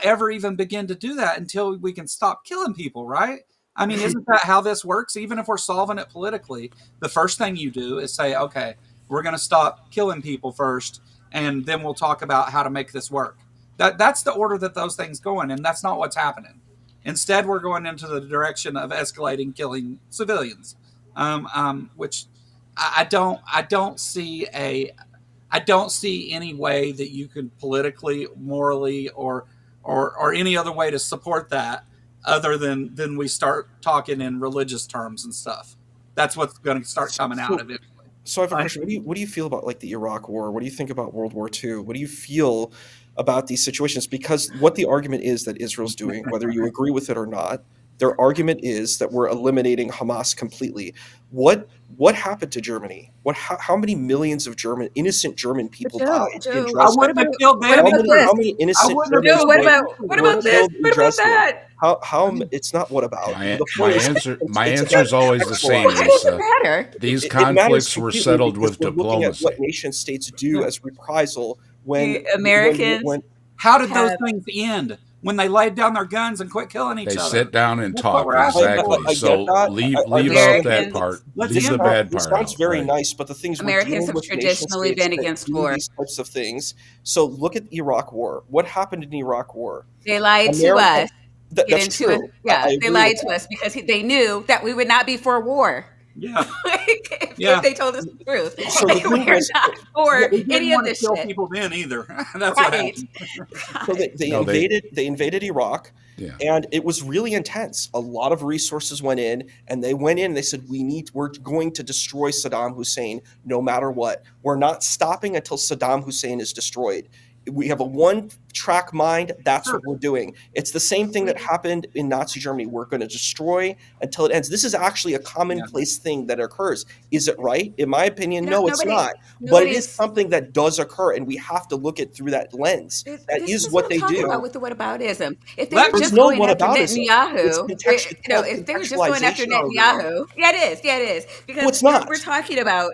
ever even begin to do that until we can stop killing people, right? I mean, isn't that how this works? Even if we're solving it politically, the first thing you do is say, okay, we're going to stop killing people first, and then we'll talk about how to make this work. That's the order that those things go in, and that's not what's happening. Instead, we're going into the direction of escalating, killing civilians, which I don't see any way that you can politically, morally, or any other way to support that other than we start talking in religious terms and stuff. That's what's going to start coming out So, of it. so I have a Right? question. What do you feel about like the Iraq War? What do you think about World War II? What do you feel about these situations? Because what the argument is that Israel's doing, whether you agree with it or not, their argument is that we're eliminating Hamas completely. What happened to Germany? How many millions of innocent German But people died in Joe, I Dresden? wouldn't have killed what them about this? How many I innocent wouldn't have Germans Joe, killed what them about were this? killed in What about Dresden? that? It's not what about My the point my is answer my it's answer about is always the same, contextualizing. Why does it Lisa. matter? These It matters conflicts were completely settled because with we're looking at what diplomacy. nation states do Yeah. as reprisal when The Americans when How did those have things end? When they laid down their guns and quit killing each They other. sit down and That's what talk, we're asking exactly. I for. get So that. I leave out understand that that Americans part. Let's Leave this the end this. bad part sounds out. very Right. nice, but the things we're Americans dealing have with nation traditionally states been that against do war. these types of things. So look at the Iraq War. What happened in the Iraq War? They lied to America. us. Get That's into it. true. Yeah, I they agree with lied to that. us because they knew that we would not be for war. Yeah, If yeah. they told us the truth, So the thing we're was, not yeah, for We didn't any of want to this kill shit. people then either. That's what Right? happened. so God. they No, they invaded Iraq, yeah. and it was really intense. A lot of resources went in, and they went in and they said, we're going to destroy Saddam Hussein no matter what. We're not stopping until Saddam Hussein is destroyed. We have a one track mind. That's Sure. what we're doing. It's the same thing that We happened in Nazi Germany. We're going to destroy until it ends. This is actually a Yeah. commonplace thing that occurs. Is it right? In my opinion, no, no, it's not. But it is nobody's. something that does occur, and we have to look at through that lens. That This is is what what I'm they talking do. about with the whataboutism. If they were Let me There's just no going after whataboutism. It's Netanyahu, context. It's called if they were just going after contextualization. go, girl. Netanyahu, yeah, it is No, because it's not. we're talking about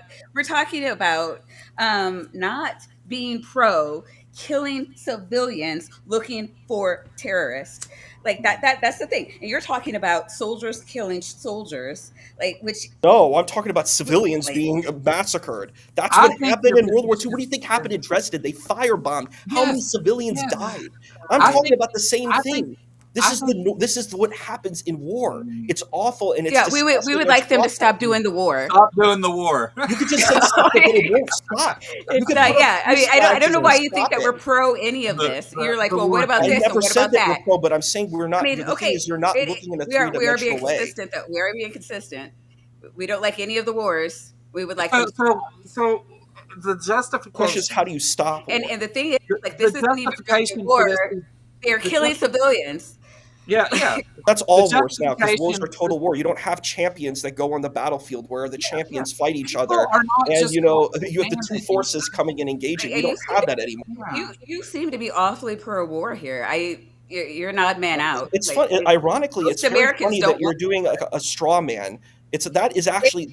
not being pro killing civilians looking for terrorists like that's the thing, and you're talking about soldiers killing soldiers, like No, I'm talking about civilians like being massacred. That's I what think happened your in World War II. position What do you think is happened in Dresden? They firebombed. How many yes, civilians yes. died? I'm I talking think about the same I think thing. I think This is what happens in war. It's awful and it's yeah, we disgusting would and like it's them to awful. stop doing the war. stop doing the war. You could just say stop it, but it won't stop. You It's could not. put up Yeah, I mean, peace I flags don't and know it why would you think stop that it. we're pro any of the this. the, You're like, the well, what war about I thing. this and never what said about that we're that? pro, but I'm saying we're I not. mean, The thing okay, is, you're not looking in a we are being three-dimensional way. consistent. Though we are being consistent. We don't like any of the wars. We would like them So to so stop. so the The question is, justification how do you stop war? And the thing is, like, the this isn't even really a justification for war. this is They're the killing civilians. yeah. That's The all wars now, because wars are justification total war. You don't have champions that go on the battlefield where the yeah. champions fight each People other, are not and just you have the two bandaging. forces coming and engaging. We And don't have that anymore. Yeah. you seem to be awfully pro war here. You're an odd man out. It's fun. Ironically, it's Most very Americans funny that don't you're want. doing like a straw man. It's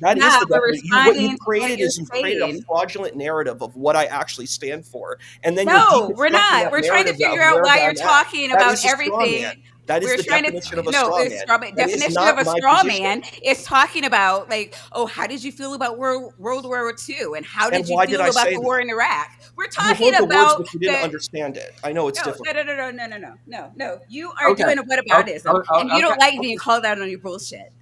That is not. the We're definition. What responding you've to what created you're is you've created a saying. fraudulent narrative of what I actually stand for, and then you're No, we're deconstructing not. that We're trying to narrative of figure out where why you're I'm at. talking That about is a straw everything. man. That is We're the trying to definition of a no. straw The man. That is definition of not a my straw position. man is talking about like, oh, how did you feel about World War II, and how And did you why did feel I about say the war that? in Iraq? We're You talking heard the words, about but you didn't the understand it. I know it's no, difficult. no, no, no, no, no, no, no, no. You are Okay. doing a whataboutism, and you Okay. don't like being called out on your bullshit.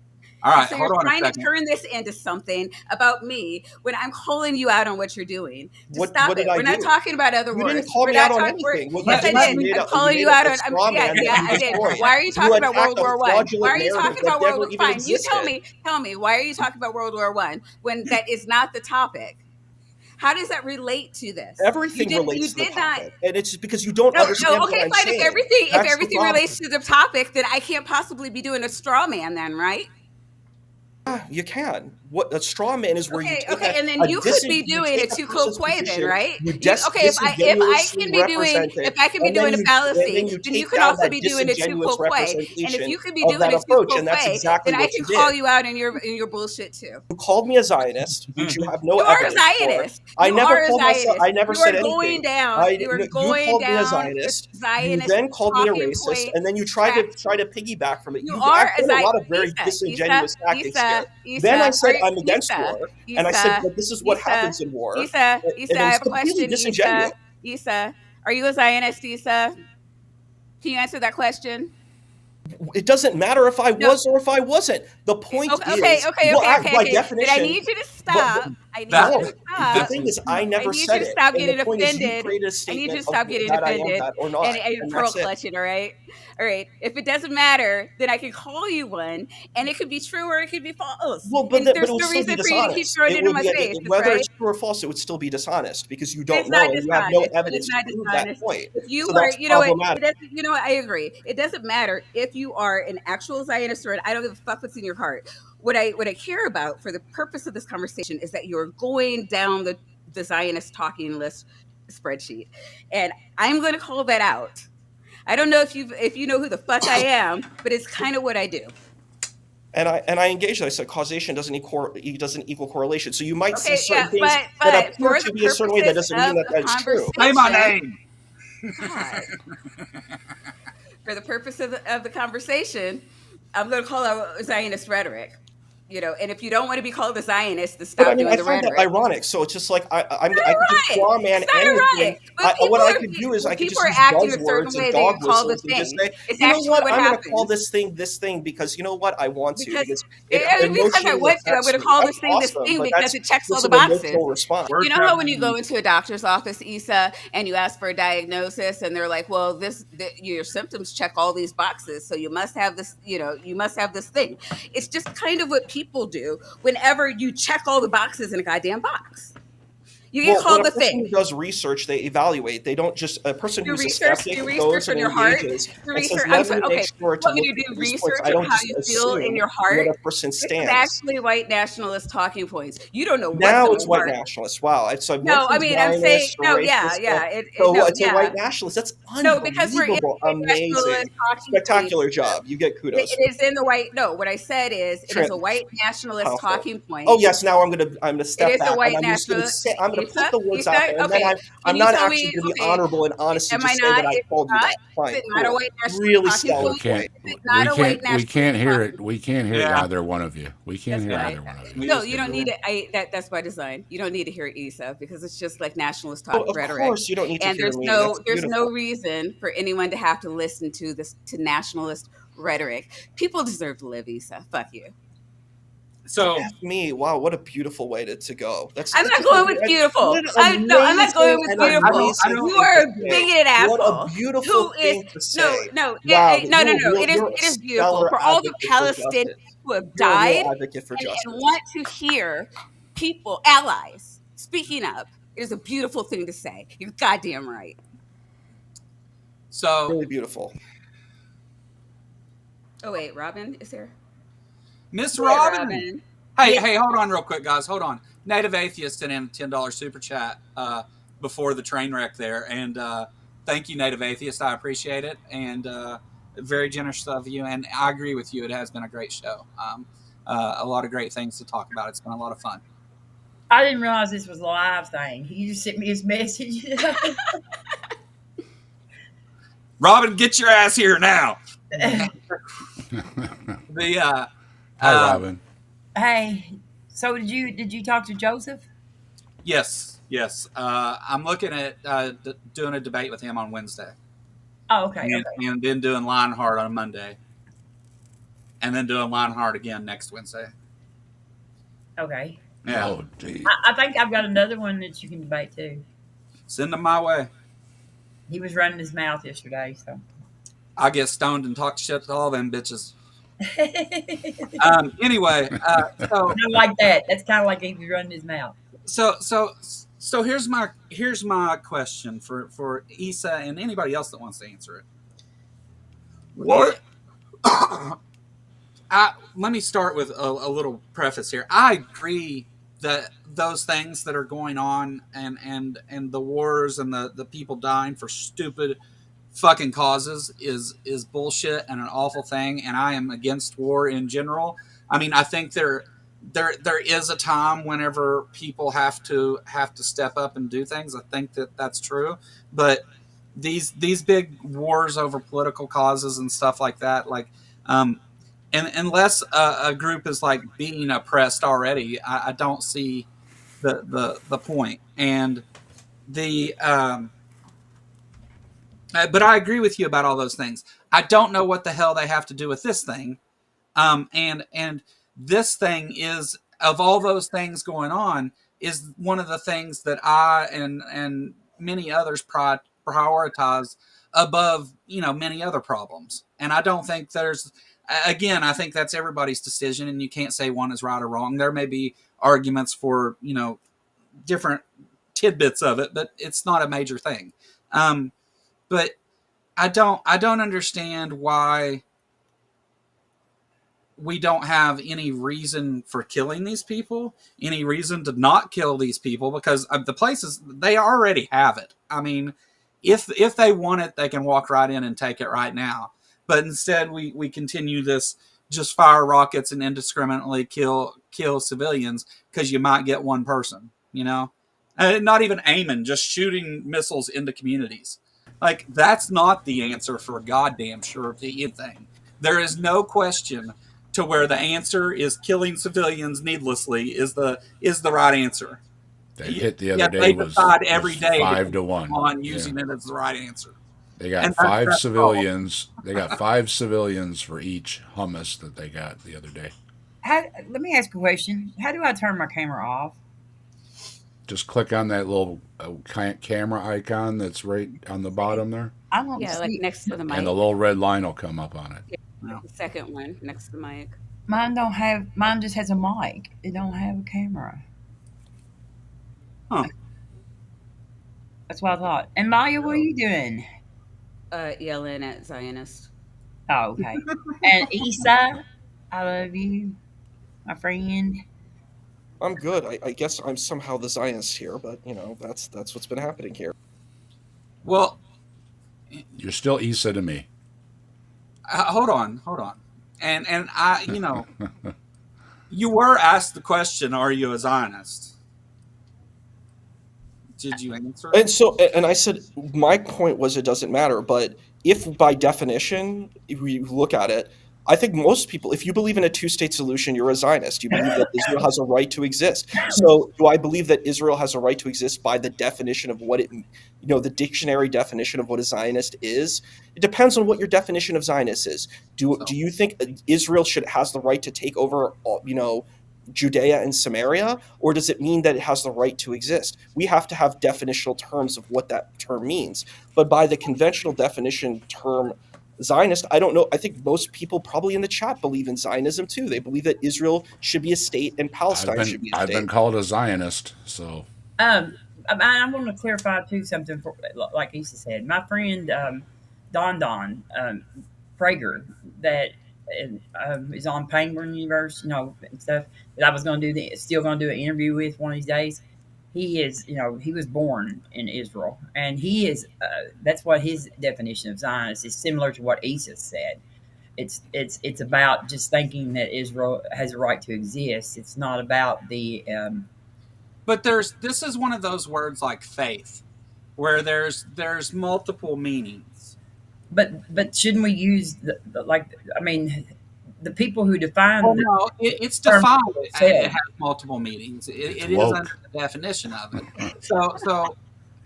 All And right, so you're hold on a trying to second. turn this into something about me when I'm calling you out on what you're doing. Just stop What did it. I We're not do? talking about other You didn't wars. call We're me not out on talking. anything. What you Yes, I did is did. I'm you calling made you out a on. straw Yeah, man that yeah, you I did. destroyed. Why are you You talking about attacked World a War One? Why fraudulent are you narrative talking that about never World? even Fine, you tell existed. me. Tell me. Why are you talking about World War One when that is not the topic? How does that relate to this? You Everything did. relates You to the did not. topic, and it's just because you don't No, no. understand what Okay, I'm fine. If saying. if That's the everything problem. relates to the topic, then I can't possibly be doing a straw man, then, right? Yeah, you can. What a straw man is where you Okay, take okay, and then you could be you doing a take a two person's quay then, position, right? you You okay? If I disingenuously can be doing represent it, a and then fallacy, you then you take can down also that be doing a two disingenuous quay. And if representation you can be of doing that a two approach, and that's quay, exactly then I what can you did. call you out in your bullshit too. You called me a Zionist, which you have no You are a evidence for. Zionist. You are a Zionist. I never You are said going anything. down. You are You going called me a down the Zionist. You Zionist then called me a talking racist, point and then you track. try to piggyback from it. You I've are a done a Zionist. lot of very disingenuous tactics here. Then I said Are you, I'm against war, and I said that this is what happens in war, and it I was have a completely question, disingenuous. Issa. Are you a Zionist, Issa? Can you answer that question? It doesn't matter if I No. was or if I wasn't. The point is, by But I definition, need you to but stop. I need That you to no. The stop. this thing is is, too I much. I never need you said to it, stop and the getting point is, you offended. created a I need you statement to of stop getting that I am offended that or not, and and pearl that's it. clutching, all right? All right. If it doesn't matter, then I can call you one and it could be true or it could be false. Well, And but there's it would no still be reason for you to keep dishonest. throwing It it in would my be face, whether right? it's true or false. It would still be dishonest because you don't It's know not and you have no dishonest. It's evidence to not prove that dishonest. point. If you So are, that's you know what? problematic. It doesn't. You know what? I agree. It doesn't matter if you are an actual Zionist or I don't give a fuck what's in your heart. What I care about for the purpose of this conversation is that you're going down the Zionist talking list spreadsheet, and I'm going to call that out. I don't know if you know who the fuck I am, but it's kind of what I do. And I engaged. I said causation doesn't equal correlation. So you might see Okay, yeah, certain things that but appear for to the be a certain way. That purposes doesn't mean of that the that's true. Say my conversation, name. God. For the purpose of the conversation, I'm going to call out Zionist rhetoric. You know, and if you don't want to be called a Zionist, then But I stop mean, doing I the find that rhetoric. ironic. So it's just like It's I could just not straw ironic. man It's not anything. ironic. When I could people just are use acting a certain buzzwords and way, they dog get called a whistles and just thing. say, It's you know actually what, what I'm going to call happens. this thing because you know what, I want to Because it because I emotionally want to, I'm affects going to me. call That's this awesome, thing but because it checks all just the an boxes. emotional response. You Words know have how when you go meaning. into a doctor's office, Issa, and you ask for a diagnosis, and they're like, "Well, your symptoms check all these boxes, so you must have this. You know, you must have this thing." It's just kind of what people do whenever you check all the boxes in a goddamn box. You get Well, when called a the person thing. who does research, they evaluate. They don't just a person Do who's a research. skeptic Do goes research and on your heart. engages Do and says, research. "Let me make Okay. sure You to want look me to into do these points." research I on don't how just you feel in assume your what heart? a person This is stands. actually white nationalist talking points. You don't know what's Now in my it's white heart. nationalists. Wow. So I went No, from I mean I'm saying Zionist to no. Yeah, racist yeah. No, to white yeah. nationalist. That's No, because we're in unbelievable. the white nationalist Amazing. talking point. Spectacular job. You get kudos. It is in the white. No, what I said is it is a white nationalist Powerful. talking Oh point. yes, now I'm gonna It step is a back and white I'm just gonna nationalist. say I'm gonna put Issa, the words out Issa. there, and then Okay, can I'm you not tell actually me? gonna be Okay, honorable and honest and am I just say not? that I Is told it you not? that. Fine, Is it not a cool. white nationalist Really talking stellar point? We can't. point. Is it not a white We nationalist can't hear talking it. point? We can't hear Yeah. either one of you. We can't That's hear fine. either one of you. We No, just you don't do. need it. That's by design. You don't need to hear Issa because it's just like nationalist Oh, talk of rhetoric, course you don't need to and hear me. That's there's no beautiful. reason for anyone to have to listen to nationalist rhetoric. People deserve to live, Issa. Fuck you. So F me. Wow, what a beautiful way to go. I'm That's not just going with what beautiful. an No, I'm not going amazing with and beautiful. I amazing don't. You thing are to a say. bigoted What a asshole. beautiful Who is thing to say. Wow, no, no, no. you're a It is beautiful stellar for all the advocate for Palestinians justice. who have You're a real died advocate for and justice. want to hear people, allies, speaking up. It is a beautiful thing to say. You're goddamn right. So Really beautiful. Oh wait, Robin is here. Miss Hey, Robin. Hey, Yeah. hey, hold on real quick, guys. Hold on. Native Atheist sent in a $10 super chat before the train wreck there. And thank you, Native Atheist. I appreciate it. And very generous of you. And I agree with you. It has been a great show. A lot of great things to talk about. It's been a lot of fun. I didn't realize this was a live thing. He just sent me his message. Robin, get your ass here now. Hi, Robin. Hey, so did you talk to Joseph? Yes. I'm looking at doing a debate with him on Wednesday. Oh, okay. And then doing Lionheart on Monday. and then doing Lionheart again next Wednesday. Okay. Yeah, Oh, gee. I think I've got another one that you can debate too. send them my way. He was running his mouth yesterday, so. I get stoned and talk shit to all them bitches. Not Anyway, like that. That's kind of like he was running his mouth. so here's my question for Issa and anybody else that wants to answer it. What? Let me start with a little preface here. I agree that those things that are going on and the wars and the people dying for stupid fucking causes is bullshit and an awful thing, and I am against war in general. I mean, I think there is a time whenever people have to step up and do things. I think that's true, but these big wars over political causes and stuff like that, like, and unless a group is like being oppressed already, I don't see the point. And the but I agree with you about all those things. I don't know what the hell they have to do with this thing. And this thing is, of all those things going on, is one of the things that I and many others prioritize above, many other problems. And I don't think again, I think that's everybody's decision, and you can't say one is right or wrong. There may be arguments for, different tidbits of it, but it's not a major thing. But I don't understand why we don't have any reason for killing these people, any reason to not kill these people, because the places, they already have it. I mean, if they want it, they can walk right in and take it right now. But instead, we continue this, just fire rockets and indiscriminately kill civilians because you might get one person, not even aiming, just shooting missiles into communities. Like, that's not the answer for a goddamn sure thing. There is no question to where the answer is killing civilians needlessly is the right answer. That hit the other day was every day 5-1 on using it as the right answer. They got five civilians. They got 5 civilians for each hummus that they got the other day. Let me ask a question. How do I turn my camera off? Just click on that little camera icon that's right on the bottom there, I don't Yeah, see. like next to the mic. and the little red line will come up on it. The second one next to the mic. Mine just has a mic. It don't have a camera. Huh. That's what I thought. And Maya, what are you doing? Yelling at Zionist. Oh, okay. And Issa, I love you, my friend. I'm good. I guess I'm somehow the Zionist here, but that's what's been happening here. Well, You're still Issa to me. hold on. And I, you were asked the question, are you a Zionist? Did you answer? And I said my point was it doesn't matter, but if by definition if we look at it, I think most people, if you believe in a two-state solution, you're a Zionist. You believe that Israel has a right to exist. So do I believe that Israel has a right to exist by the definition of what it, the dictionary definition of what a Zionist is? It depends on what your definition of Zionist is. Do you think Israel has the right to take over, Judea and Samaria, or does it mean that it has the right to exist? We have to have definitional terms of what that term means. But by the conventional definition term Zionist, I don't know. I think most people probably in the chat believe in Zionism too. They believe that Israel should be a state and Palestine should be a state. I've been called a Zionist, so. I want to clarify too something. Like Issa said, my friend Don Prager that is on Penguin Universe, and stuff. That I was still going to do an interview with one of these days. He is, he was born in Israel, and he is. That's what his definition of Zionist is, similar to what Issa said. It's about just thinking that Israel has a right to exist. It's not about the. But this is one of those words like faith, where there's multiple meanings. But shouldn't we use the people who define? Well, no, it's defined. It has multiple meanings. It is under the definition of it. So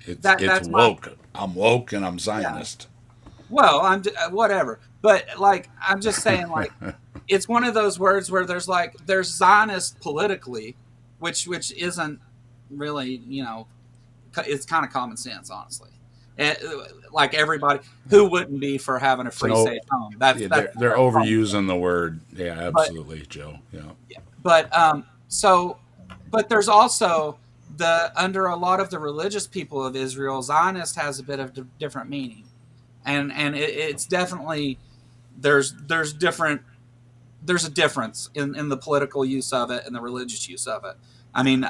it's woke. I'm woke and I'm Zionist. Yeah. Well, I'm whatever. But I'm just saying, it's one of those words where there's Zionist politically, which isn't really, it's kind of common sense, honestly. And, like everybody who wouldn't be for having a It's an free safe home. That's yeah, that's they're common overusing sense. the word. Yeah, But absolutely, Joe. Yeah. but so but there's also the under a lot of the religious people of Israel, Zionist has a bit of different meaning, and it's definitely there's different there's a difference in the political use of it and the religious use of it. I mean,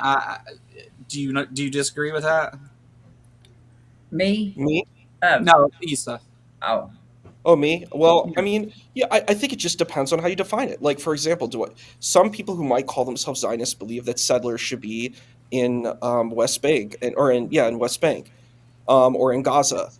do you disagree with that? Me? Me? Oh, No, Issa. oh, Oh, me? Well, I Yeah, mean, yeah, I think it just depends on how you define it. Like, for example, some people who might call themselves Zionists believe that settlers should be in West Bank or in West Bank, or in Gaza.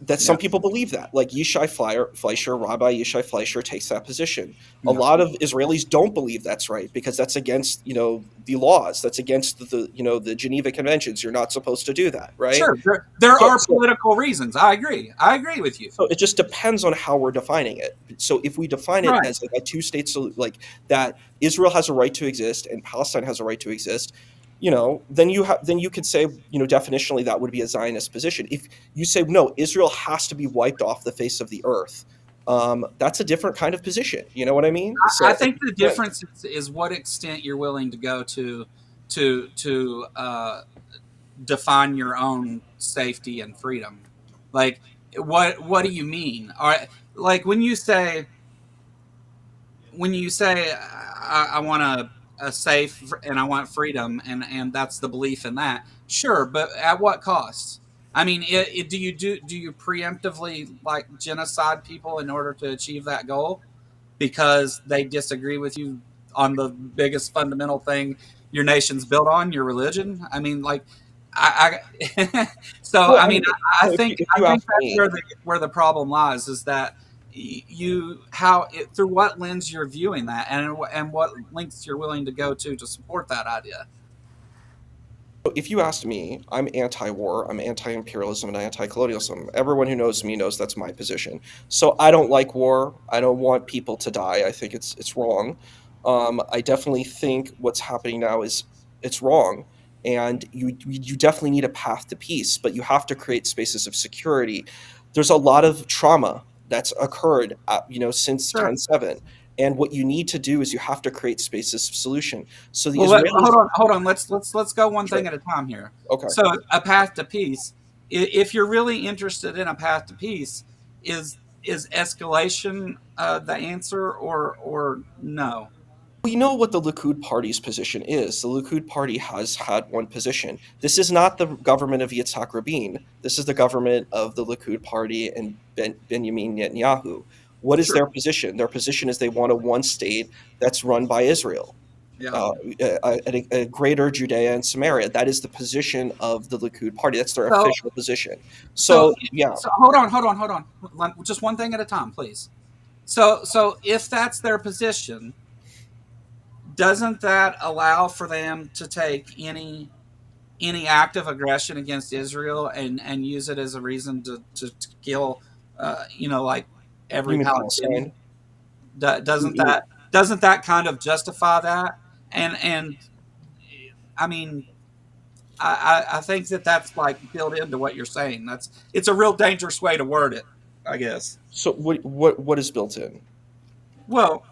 That yeah, some people believe that. Like Fleischer, Rabbi Yishai Fleischer takes that position. A yeah. lot of Israelis don't believe that's right because that's against, the laws. That's against the Geneva Conventions. You're not supposed to do that, right? Sure, there So, are so political reasons. I agree. I agree with you. so it just depends on how we're defining it. So if we define it Right. as like a two-state like that Israel has a right to exist and Palestine has a right to exist, then you could say, definitionally that would be a Zionist position. If you say no, Israel has to be wiped off the face of the earth, that's a different kind of position. You know what I mean? I So it think the depends. difference is what extent you're willing to go to define your own safety and freedom. Like, what do you mean? All right, like when you say I want a safe and I want freedom and that's the belief in that. Sure, but at what cost? I mean, do you preemptively like genocide people in order to achieve that goal because they disagree with you on the biggest fundamental thing your nation's built on, your religion? I mean, like, so Well, I I mean, mean, I so if you, think if I you think ask that's me, where the problem lies is that through what lens you're viewing that and what lengths you're willing to go to support that idea. if you asked me, I'm anti-war, I'm anti-imperialism, and anti-colonialism. Everyone who knows me knows that's my position. So I don't like war. I don't want people to die. I think it's wrong. I definitely think what's happening now is it's wrong, and you definitely need a path to peace, but you have to create spaces of security. There's a lot of trauma that's occurred, since Sure. 10/7, and what you need to do is you have to create spaces of solution. So the Well, Israelis, hold on. Let's go one sure, thing at a time here. okay. So, a path to peace. If you're really interested in a path to peace, is escalation the answer or no? We know what the Likud party's position is. The Likud party has had one position. This is not the government of Yitzhak Rabin. This is the government of the Likud party and Benjamin Netanyahu. What is Sure. their position? Their position is they want a one state that's run by Israel, Yeah. uh, a greater Judea and Samaria. That is the position of the Likud party. That's their So official position. so So, yeah, so hold on. Just one thing at a time, please. So if that's their position, doesn't that allow for them to take any act of aggression against Israel and use it as a reason to kill, like you every mean Palestinian? Palestine? Do- You Doesn't mean, that doesn't that kind of justify that? And I mean, I think that's like built into what you're saying. It's a real dangerous way to word it, I guess. so what is built in? Well,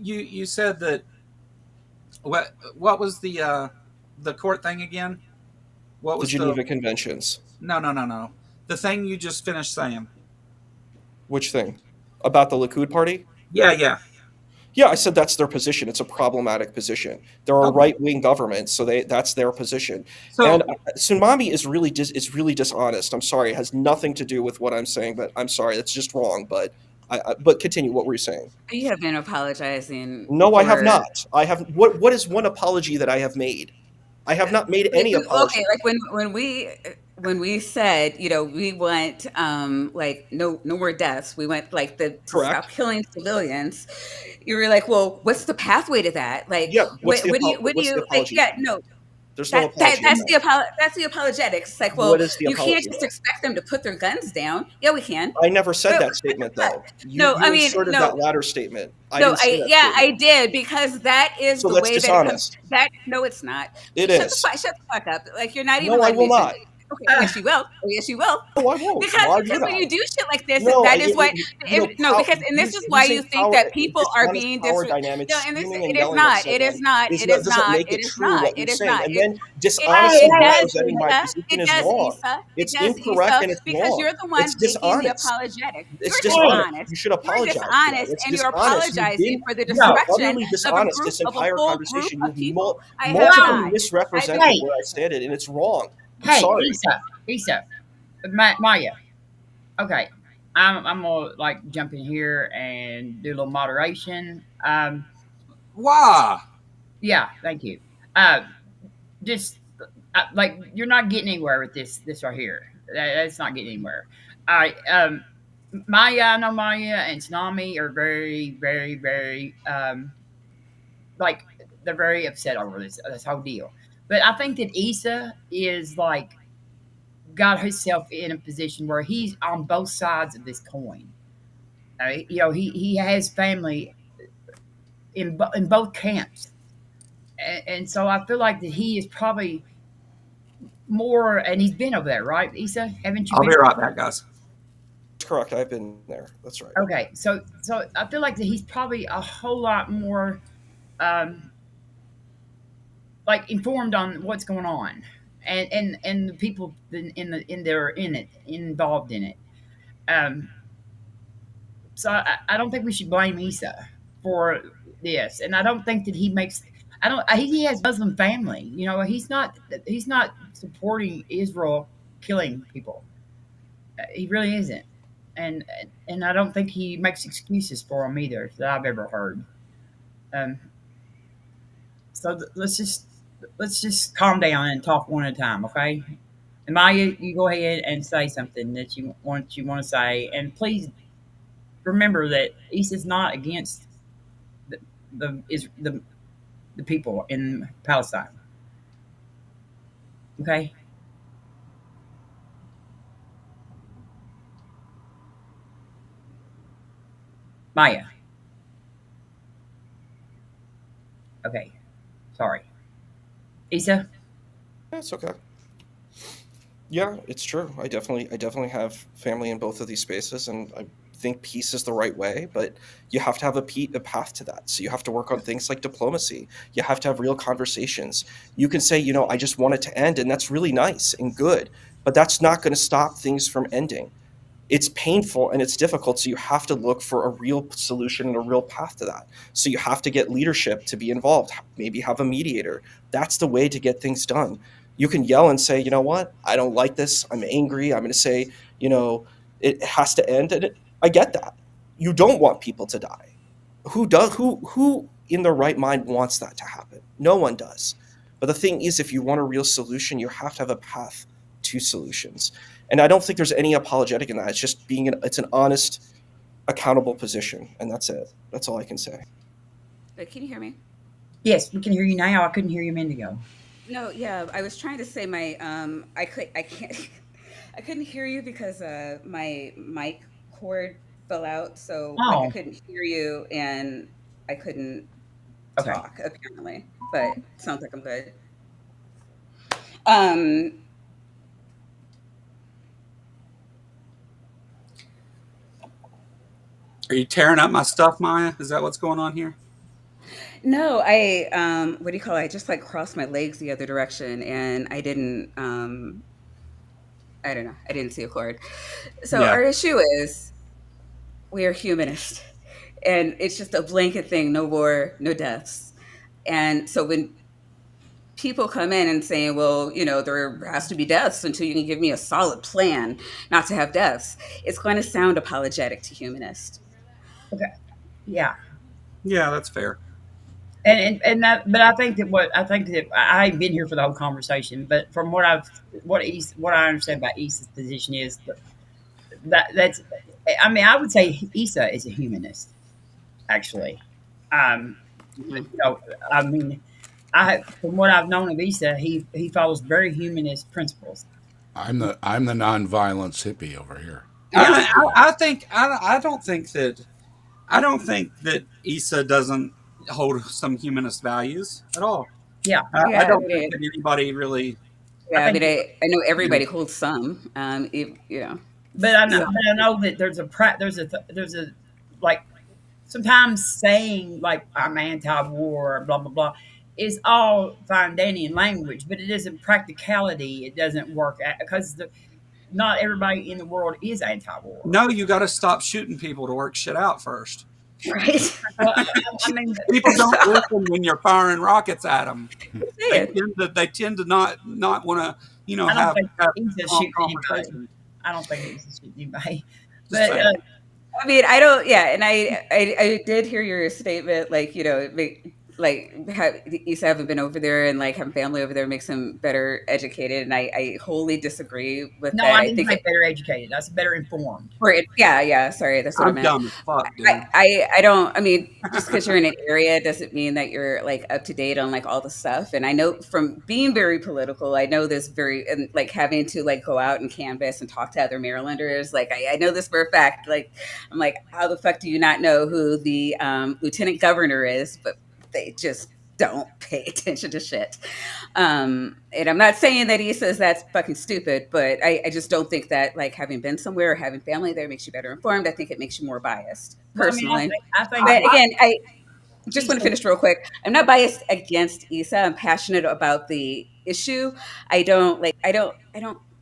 you said that what was the court thing again? What The was the Geneva Conventions. no, the thing you just finished saying? Which thing? About the Likud party? Yeah, yeah. Yeah, I said that's their position. It's a problematic position. They're a Okay. right-wing government, so that's their position. And So Tsunami is really dishonest. I'm sorry, it has nothing to do with what I'm saying, but I'm sorry, that's just wrong. But continue. What were you saying? You have been apologizing No, I have for not. I have. What is one apology that I have made? I have not made any okay, apology. like when we said, we want like no more deaths. We want like the to stop Correct. killing civilians. You were like, well, what's the pathway to that? Like, Yeah. what do you What's the like? apology? Yeah, no. There's no apology in That's that. that's the apologetics. It's like, What well, is the you can't apology? just expect them to put their guns down. Yeah, we can. I never said But that statement though. no, I You mean, inserted no, that latter statement. I no, didn't say that yeah, statement. I did, because that is So the that's way that it comes. dishonest. That no, it's not. It is. Shut the fuck up. Like, you're not even No, I letting will me finish. not. Okay, yes you will. Oh, yes you will. No, I won't. Because Why would when I? you do shit like this, No, that is what. No, because and this is why using you think power, that people are dishonest being power dynamics, no, and this screaming and it is yelling at not. It someone is not. is It not is doesn't not. make It it is true not. what you're It is saying. not. And then Hey, dishonestly It does, representing my Issa. position It is does, wrong. Issa. It It's does, incorrect Issa. and it's Because wrong. you're the one It's making the dishonest. apologetic. It's You're hey, dishonest. dishonest. You should You're apologize for that. dishonest, It's and you're dishonest. You've apologizing been for the no, destruction utterly of a dishonest group, this of a entire whole group conversation. of You've people. I have no. multiply not. I've been. misrepresented Hey, where I said it, and it's wrong. I'm hey, sorry. Issa, Maya. Okay, I'm gonna like jump in here and do a little moderation. Why? Yeah, thank you. Uh, just like you're not getting anywhere with this right here. That's not getting anywhere. All right. Maya, I know Maya and Tsunami are very, very, very like they're very upset over this whole deal. But I think that Issa is like got himself in a position where he's on both sides of this coin. He has family in both camps, and so I feel like that he is probably more, and he's been over there, right, Issa? Haven't you I'll been? be right back, guys. That's correct. I've been there. That's right. Okay, so I feel like that he's probably a whole lot more um, like informed on what's going on, and the people in there in it involved in it. Um, so I don't think we should blame Issa for this, and I don't think that he makes. I don't. He has Muslim family. He's not supporting Israel killing people. He really isn't, and and I don't think he makes excuses for them either that I've ever heard. Um, so let's just calm down and talk one at a time, okay? And Maya, you go ahead and say something that you want to say, and please remember that Issa's not against the the people in Palestine, okay? Maya, okay, sorry, Issa. That's okay. Yeah, it's true. I definitely have family in both of these spaces, and I think peace is the right way. But you have to have a path to that. So you have to work on things like diplomacy. You have to have real conversations. You can say, I just want it to end, and that's really nice and good. But that's not going to stop things from ending. It's painful and it's difficult. So you have to look for a real solution and a real path to that. So you have to get leadership to be involved, maybe have a mediator. That's the way to get things done. You can yell and say, you know what? I don't like this. I'm angry. I'm going to say, it has to end. And I get that. You don't want people to die. Who does? Who in their right mind wants that to happen? No one does. But the thing is, if you want a real solution, you have to have a path to solutions. And I don't think there's any apologetic in that. It's just it's an honest, accountable position, and that's it. That's all I can say. Wait, can you hear me? Yes, we can hear you now. I couldn't hear you a minute ago. No, yeah, I was trying to say my I can't I couldn't hear you because my mic cord fell out, so like I Oh, couldn't hear you and I couldn't okay. talk apparently. But it sounds like I'm good. Um Are you tearing up my stuff, Maya? Is that what's going on here? no, I what do you call it? I just like crossed my legs the other direction and I don't know. I didn't see a cord. So Yeah. our issue is we are humanist. And it's just a blanket thing, no war, no deaths. And so when people come in and saying, well, there has to be deaths until you can give me a solid plan not to have deaths, it's going to sound apologetic to humanists. Okay. Yeah. Yeah, that's fair. And that, but I think that I haven't been here for the whole conversation, but from what I understand about Issa's position is that's, I mean, I would say Issa is a humanist, actually. Um, Mhm. I mean, from what I've known of Issa, he follows very humanist principles. I'm the nonviolence hippie over here. Yeah, I don't think that Issa doesn't hold some humanist values at all. yeah. I Yeah, I don't think mean, that anybody really, I yeah, I think, mean, I know you know, everybody holds some. yeah. but I know that there's a like sometimes saying like I'm anti-war, blah blah blah, is all fine dandy in language, but it isn't practicality. It doesn't work because not everybody in the world is anti-war. No, you got to stop shooting people to work shit out first. right. Well, I mean, People don't listen when you're firing rockets at them. Say it. They tend to not want to, I don't think have he's just calm shooting anybody. conversations. I don't think he's just shooting anybody. Just But saying. I mean, I don't. Yeah, and I did hear your statement. Like, Issa having been over there and like having family over there makes him better educated, and I wholly disagree with no, that. I I didn't think say better educated. I said better informed. yeah, yeah. Sorry, that's what I I'm meant. dumb as fuck, dude. I don't. I mean, just because you're in an area doesn't mean that you're like up to date on like all the stuff. And I know from being very political, I know this very and like having to like go out and canvass and talk to other Marylanders. Like I know this for a fact. Like I'm like, how the fuck do you not know who the lieutenant governor is? But they just don't pay attention to shit. And I'm not saying that he says that's fucking stupid, but I just don't think that like having been somewhere or having family there makes you better informed. I think it makes you more biased Well, I mean, personally. I think But again, I just he's want to finish real quick. I'm not biased against Issa. I'm passionate about the issue. I don't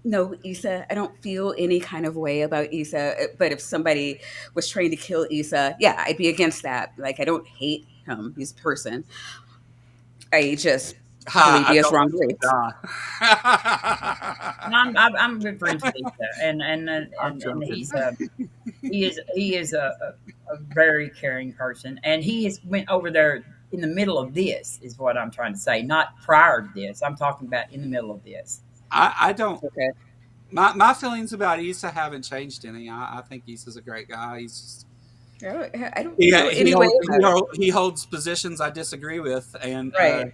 know Issa. I don't feel any kind of way about Issa. But if somebody was trying to kill Issa, yeah, I'd be against that. Like I don't hate him. He's a person. I just Ha! believe I he has don't wrong want you beliefs. to die. I'm good friends with Lisa, I'm and joking. he is a very caring person, and he has went over there in the middle of this is what I'm trying to say, not prior to this. I'm talking about in the middle of this. I don't. Okay. My feelings about Issa haven't changed any. I think Issa's a great guy. He's just, I don't feel any way about it. he holds positions I disagree with, and Right.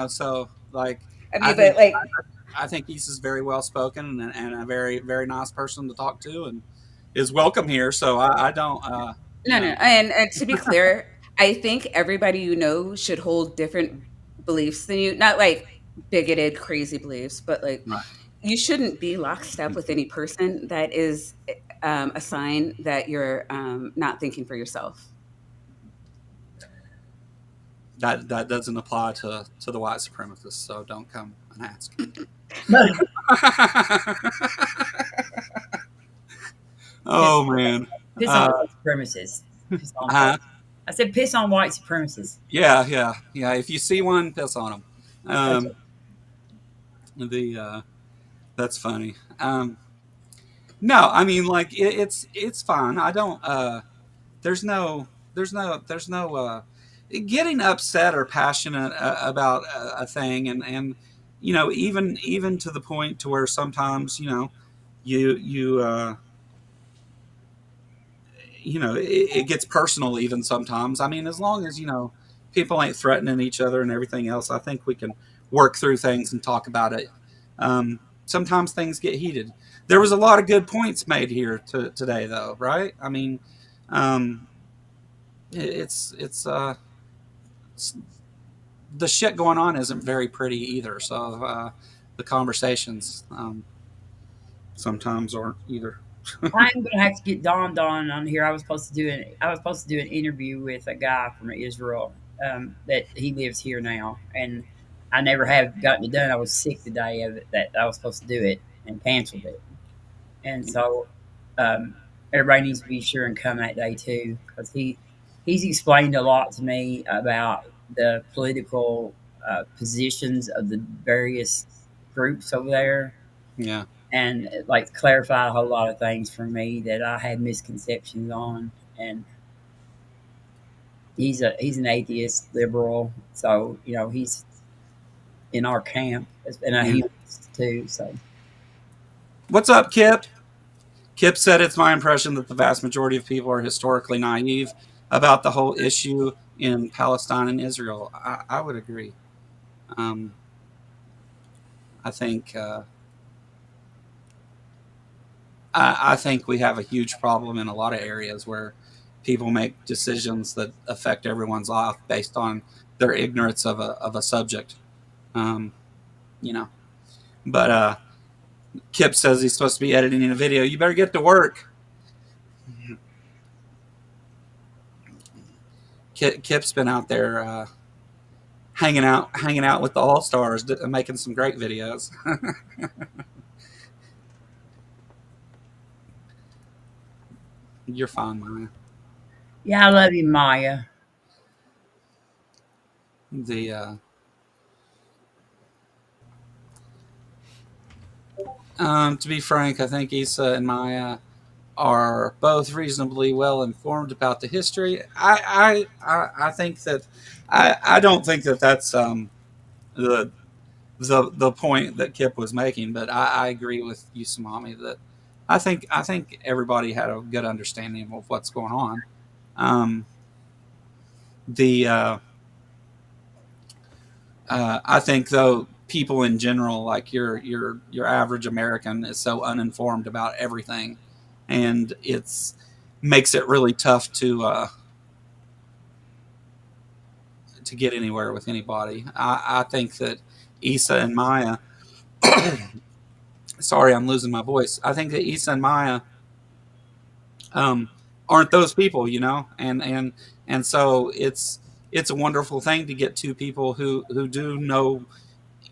so like I I mean, think but like, I think Issa's very well spoken and a very very nice person to talk to, and is welcome here. So I don't no, no. And to be clear, I think everybody you know should hold different beliefs than you. Not like bigoted, crazy beliefs, but like right. you shouldn't be lockstep with any person that is a sign that you're not thinking for yourself. That doesn't apply to the white supremacists. So don't come and ask. Oh man. Piss on white supremacists. Piss on Uh, I said piss on white supremacists. yeah. If you see one, piss on them. That's it. The That's funny. No, I mean like it's fine. I don't. There's no there's no getting upset or passionate about a thing, and even to the point to where sometimes you it gets personal even sometimes. I mean, as long as people ain't threatening each other and everything else, I think we can work through things and talk about it. Sometimes things get heated. There was a lot of good points made here today, though, right? I mean, um, it's the shit going on isn't very pretty either. So the conversations sometimes aren't either. I'm gonna have to get Don on here. I was supposed to do an interview with a guy from Israel that he lives here now, and I never have gotten it done. I was sick the day of it that I was supposed to do it and canceled it, and so um, everybody needs to be sure and come that day too because he's explained a lot to me about the political positions of the various groups over there Yeah. and like clarified a whole lot of things for me that I had misconceptions on. And he's an atheist liberal, so he's in our camp and a Yeah. humanist too. So What's up, Kip? Kip said it's my impression that the vast majority of people are historically naive about the whole issue in Palestine and Israel. I would agree. Um, I think I think we have a huge problem in a lot of areas where people make decisions that affect everyone's life based on their ignorance of a subject. Um, you know, but Kip says he's supposed to be editing a video. You better get to work. Kip's been out there hanging out with the All Stars, making some great videos. You're fine, Maya. Yeah, I love you, Maya. The to be frank, I think Issa and Maya are both reasonably well informed about the history. I think that I don't think that that's the the point that Kip was making, but I agree with Yusamami that I think everybody had a good understanding of what's going on. Um, the I think though people in general, like your average American, is so uninformed about everything, and it's makes it really tough to get anywhere with anybody. I think that Issa and Maya. Sorry, I'm losing my voice. I think that Issa and Maya um, aren't those people, you know, and so it's a wonderful thing to get two people who do know,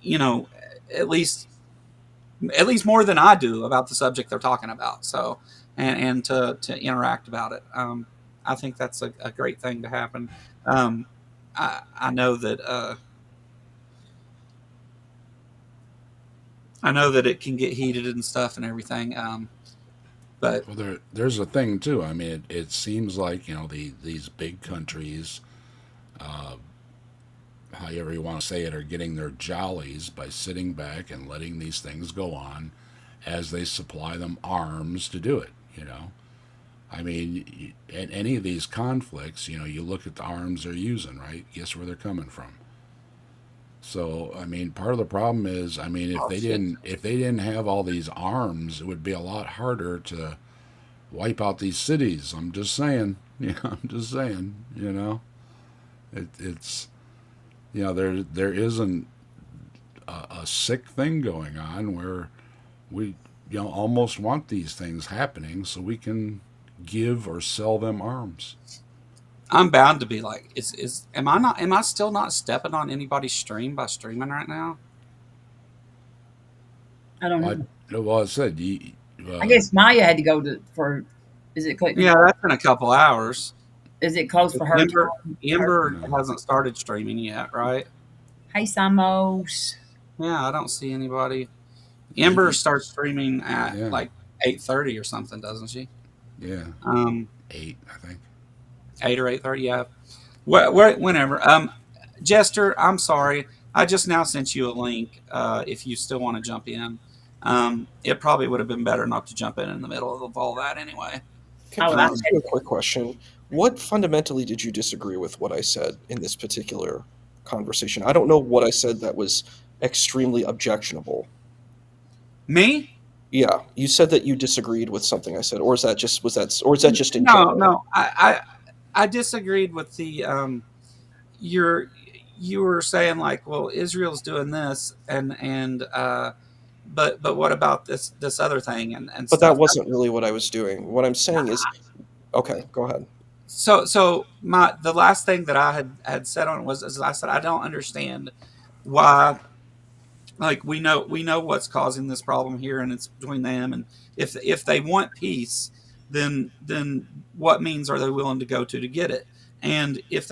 you know, at least at least more than I do about the subject they're talking about. So and to interact about it, I think that's a great thing to happen. Um, I know that I know that it can get heated and stuff and everything. But Well, there's a thing too. I mean, it seems like these big countries, uh, however you want to say it, are getting their jollies by sitting back and letting these things go on as they supply them arms to do it. I mean, in any of these conflicts, you look at the arms they're using, right? Guess where they're coming from. So, I mean, part of the problem is, I mean, if oh they shit, didn't have all these arms, it would be a lot harder to wipe out these cities. I'm just saying. I'm just saying. It's there isn't a sick thing going on where we almost want these things happening so we can give or sell them arms. I'm bound to be like, is am I still not stepping on anybody's stream by streaming right now? I don't Like know. well, I said, I guess Maya had to go to for. Is it Yeah, that's in a couple hours. is it close for her Ember time? Ember no, hasn't started streaming yet, right? Hey, Samos. Yeah, I don't see anybody. Ember y- starts streaming at yeah, like 8:30 or something, doesn't she? yeah, Um, 8, I think. 8 or 8:30. Yeah, whenever. Jester, I'm sorry. I just now sent you a link. If you still want to jump in, it probably would have been better not to jump in the middle of all that anyway. Oh, Can I I ask you a quick question? What fundamentally did you disagree with what I said in this particular conversation? I don't know what I said that was extremely objectionable. Me? Yeah, you said that you disagreed with something I said, or is that just or is that just in No, general? no. I disagreed with the you're you were saying like, well, Israel's doing this and but what about this other thing and But that stuff. wasn't really what I was doing. What I'm saying is, okay, go ahead. So my the last thing that I had said on it was is I said I don't understand why, like we know what's causing this problem here and it's between them, and if they want peace, then what means are they willing to go to get it? And if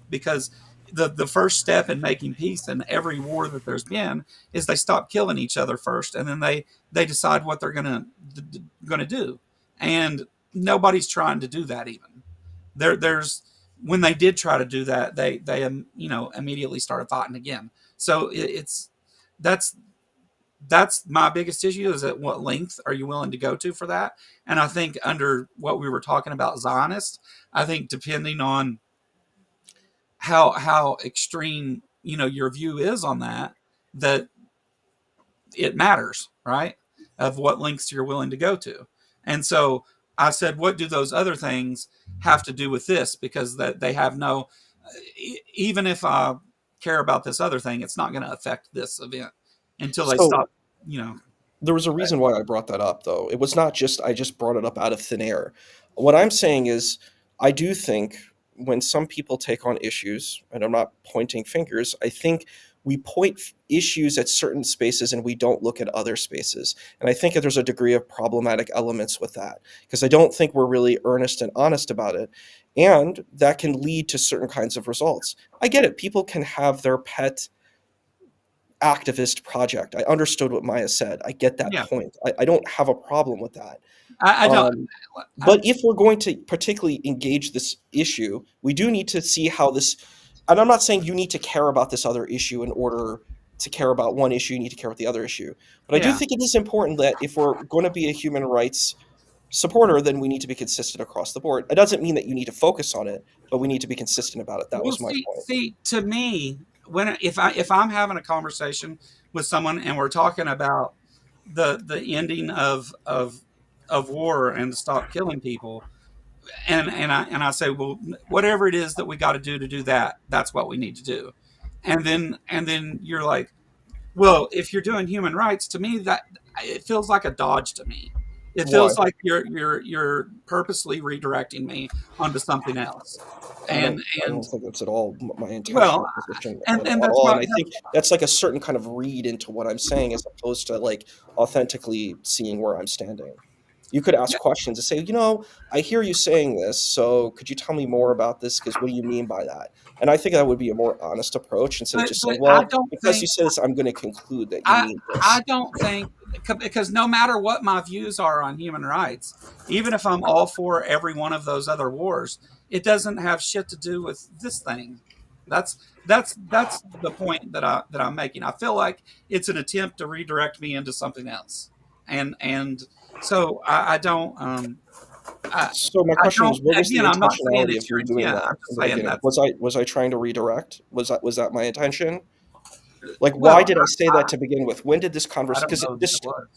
because the first step in making peace in every war that there's been is they stop killing each other first, and then they decide what they're gonna do, and nobody's trying to do that. Even there's when they did try to do that, they immediately started fighting again. So it's that's that's my biggest issue, is at what length are you willing to go to for that? And I think under what we were talking about Zionist, I think depending on how extreme your view is on that, that it matters, right? Of what links you're willing to go to. And so I said, what do those other things have to do with this? Because that they have no, even if I care about this other thing, it's not going to affect this event until they So stop, you know. there was a reason why I brought that up, though. It was not just I just brought it up out of thin air. What I'm saying is, I do think when some people take on issues, and I'm not pointing fingers, I think we point issues at certain spaces and we don't look at other spaces. And I think that there's a degree of problematic elements with that because I don't think we're really earnest and honest about it. And that can lead to certain kinds of results. I get it. People can have their pet activist project. I understood what Maya said. I get that Yeah, point. I don't have a problem with that. I don't. Um, I, but if we're going to particularly engage this issue, we do need to see how this. And I'm not saying you need to care about this other issue in order to care about one issue, you need to care about the other issue. But I do yeah. think it is important that if we're going to be a human rights supporter, then we need to be consistent across the board. It doesn't mean that you need to focus on it, but we need to be consistent about it. That Well, was my see, point. see, to me, when if I'm having a conversation with someone and we're talking about the ending of war and to stop killing people, and I say, well, whatever it is that we got to do that, that's what we need to do, and then you're like, well, if you're doing human rights, to me that it feels like a dodge to me. It Why? feels like you're purposely redirecting me onto something else, I and don't I and don't think that's at all my well, intentional position and at that's all. And what I think that's like a certain kind of read into what I'm saying as opposed to like authentically seeing where I'm standing. You could ask yeah, questions and say, I hear you saying this, so could you tell me more about this? Because what do you mean by that? And I think that would be a more honest approach instead of just saying, but I well, don't because you think said this, I'm going to conclude that you I mean I this. don't think because no matter what my views are on human rights, even if I'm all for every one of those other wars, it doesn't have shit to do with this thing. That's that's the point that I'm making. I feel like it's an attempt to redirect me into something else, and so I don't I So my I question don't was, what was the again. I'm not saying intentionality of it's your you doing intent. that I'm in just the saying beginning? that's Was I trying to redirect? Was that my intention? Like, why well. did I say that I, to begin with? When did this I conversation? don't Because know that this. it was.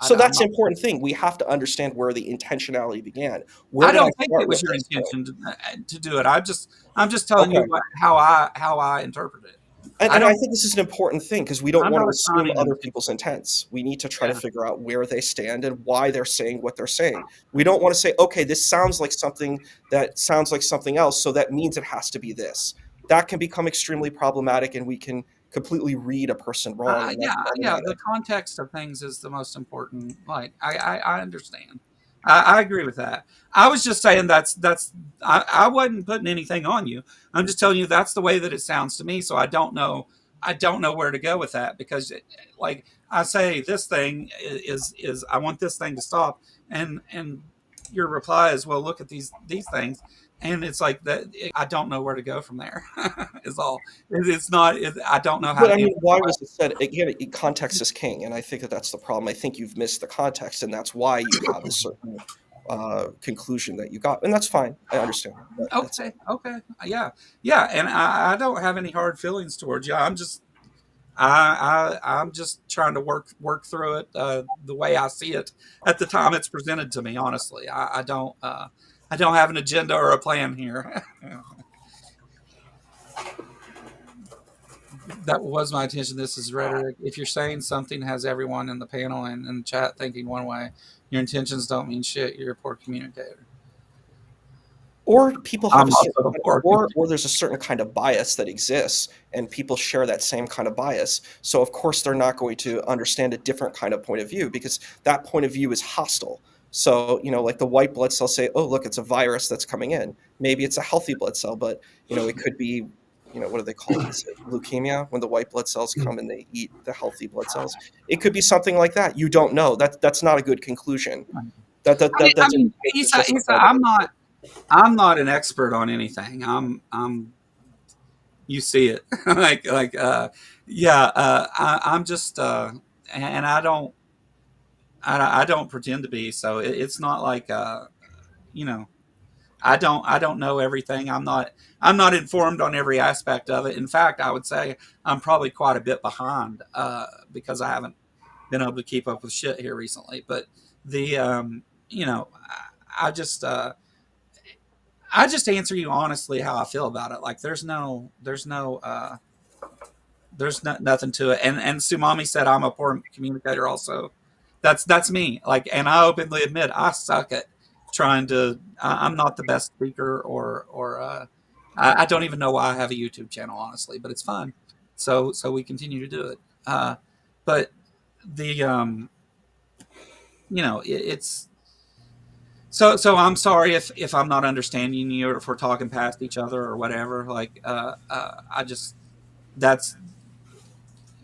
So I'm that's the not. important thing. We have to understand where the intentionality began. Where I did I don't think start it was with your this? intention to do it. I'm just telling you Okay. how I interpret it. And, I and I don't. think this is an important thing because we don't I'm want not to assume assigning other intention. people's intents. We need to try to Yeah. figure out where they stand and why they're saying what they're saying. We don't want to say, okay, this sounds like something that sounds like something else, so that means it has to be this. That can become extremely problematic and we can completely read a person wrong, and Yeah, that's yeah. problematic. The context of things is the most important. Like I understand. I agree with that. I was just saying that's. I wasn't putting anything on you. I'm just telling you that's the way that it sounds to me. So I don't know. I don't know where to go with that because, like I say, this thing is I want this thing to stop, and your reply is, well, look at these things, and it's like that. I don't know where to go from there. Is all. It's not. I don't know how But to I mean, answer the why was it question. said again? Context is king, and I think that that's the problem. I think you've missed the context, and that's why you have a certain conclusion that you got, and that's fine. I understand, but that's it. Okay, okay, yeah, yeah, and I don't have any hard feelings towards you. I'm just trying to work through it the way I see it at the time it's presented to me. Honestly, I don't have an agenda or a plan here. That was my intention. This is rhetoric. If you're saying something has everyone in the panel and in the chat thinking one way, your intentions don't mean shit. You're a poor communicator. Or people have I'm a also certain a poor or communicator. there's a certain kind of bias that exists, and people share that same kind of bias. So of course they're not going to understand a different kind of point of view because that point of view is hostile. So, like the white blood cells say, "Oh, look, it's a virus that's coming in." Maybe it's a healthy blood cell, but it could be, what do they call it? Is it leukemia when the white blood cells come and they eat the healthy blood cells? It could be something like that. You don't know. That's not a good conclusion. That just I mean, paints a Isa, justifiable picture. I'm not an expert on anything. I'm you see it like yeah I'm just and I don't pretend to be, so it's not like you know I don't know everything. I'm not informed on every aspect of it. In fact, I would say I'm probably quite a bit behind because I haven't been able to keep up with shit here recently. But the you know, I just answer you honestly how I feel about it. Like there's nothing to it. And Sumami said I'm a poor communicator also. That's me. Like, and I openly admit I suck at trying to. I'm not the best speaker, or I don't even know why I have a YouTube channel, honestly. But it's fun, so we continue to do it. But the it's so I'm sorry if I'm not understanding you or if we're talking past each other or whatever. Like I just that's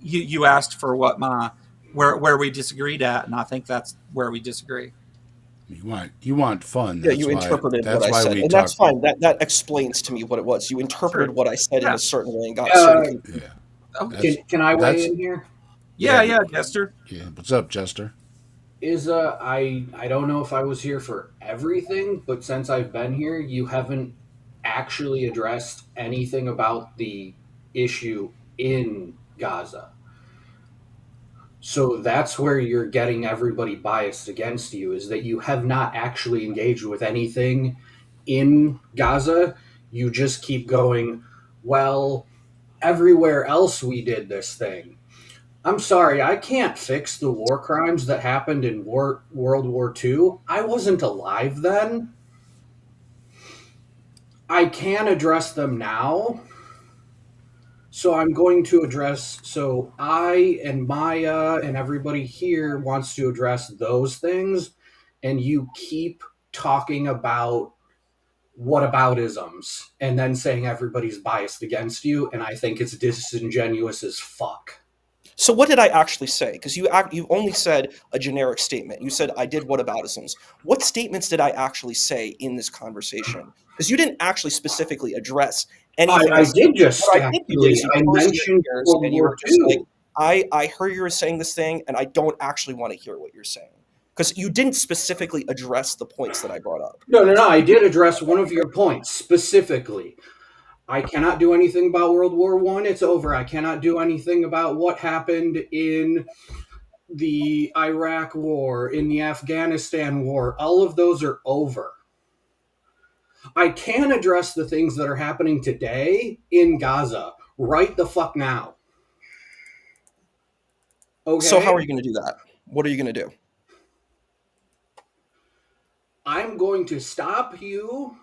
you asked for what my where we disagreed at, and I think that's where we disagree. You want fun. Yeah, you interpreted what I why said, we and that's talk. fine. That explains to me what it was. You interpreted Sure. what I said in Yeah. a certain way and got certain. Yeah, Okay. Can I weigh that's in here? Yeah, Jester. yeah. What's up, Chester? I don't know if I was here for everything, but since I've been here, you haven't actually addressed anything about the issue in Gaza. So that's where you're getting everybody biased against you, is that you have not actually engaged with anything in Gaza. You just keep going, well, everywhere else we did this thing. I'm sorry, I can't fix the war crimes that happened in World War II. I wasn't alive then. I can address them now. So I'm going to address, so I and Maya and everybody here wants to address those things, and you keep talking about whataboutisms and then saying everybody's biased against you, and I think it's disingenuous as fuck. So what did I actually say? Because you only said a generic statement. You said I did whataboutisms. What statements did I actually say in this conversation? Because you didn't actually specifically address anything. I did just what I did do is you I closed your mentioned ears World and you War were just like, II. I heard you were saying this thing, and I don't actually want to hear what you're saying. Because you didn't specifically address the points that I brought up. No. I did address one of your points specifically. I cannot do anything about World War I. It's over. I cannot do anything about what happened in the Iraq War, in the Afghanistan War. All of those are over. I can address the things that are happening today in Gaza right the fuck now. Okay. So how are you going to do that? What are you going to do? I'm going to stop you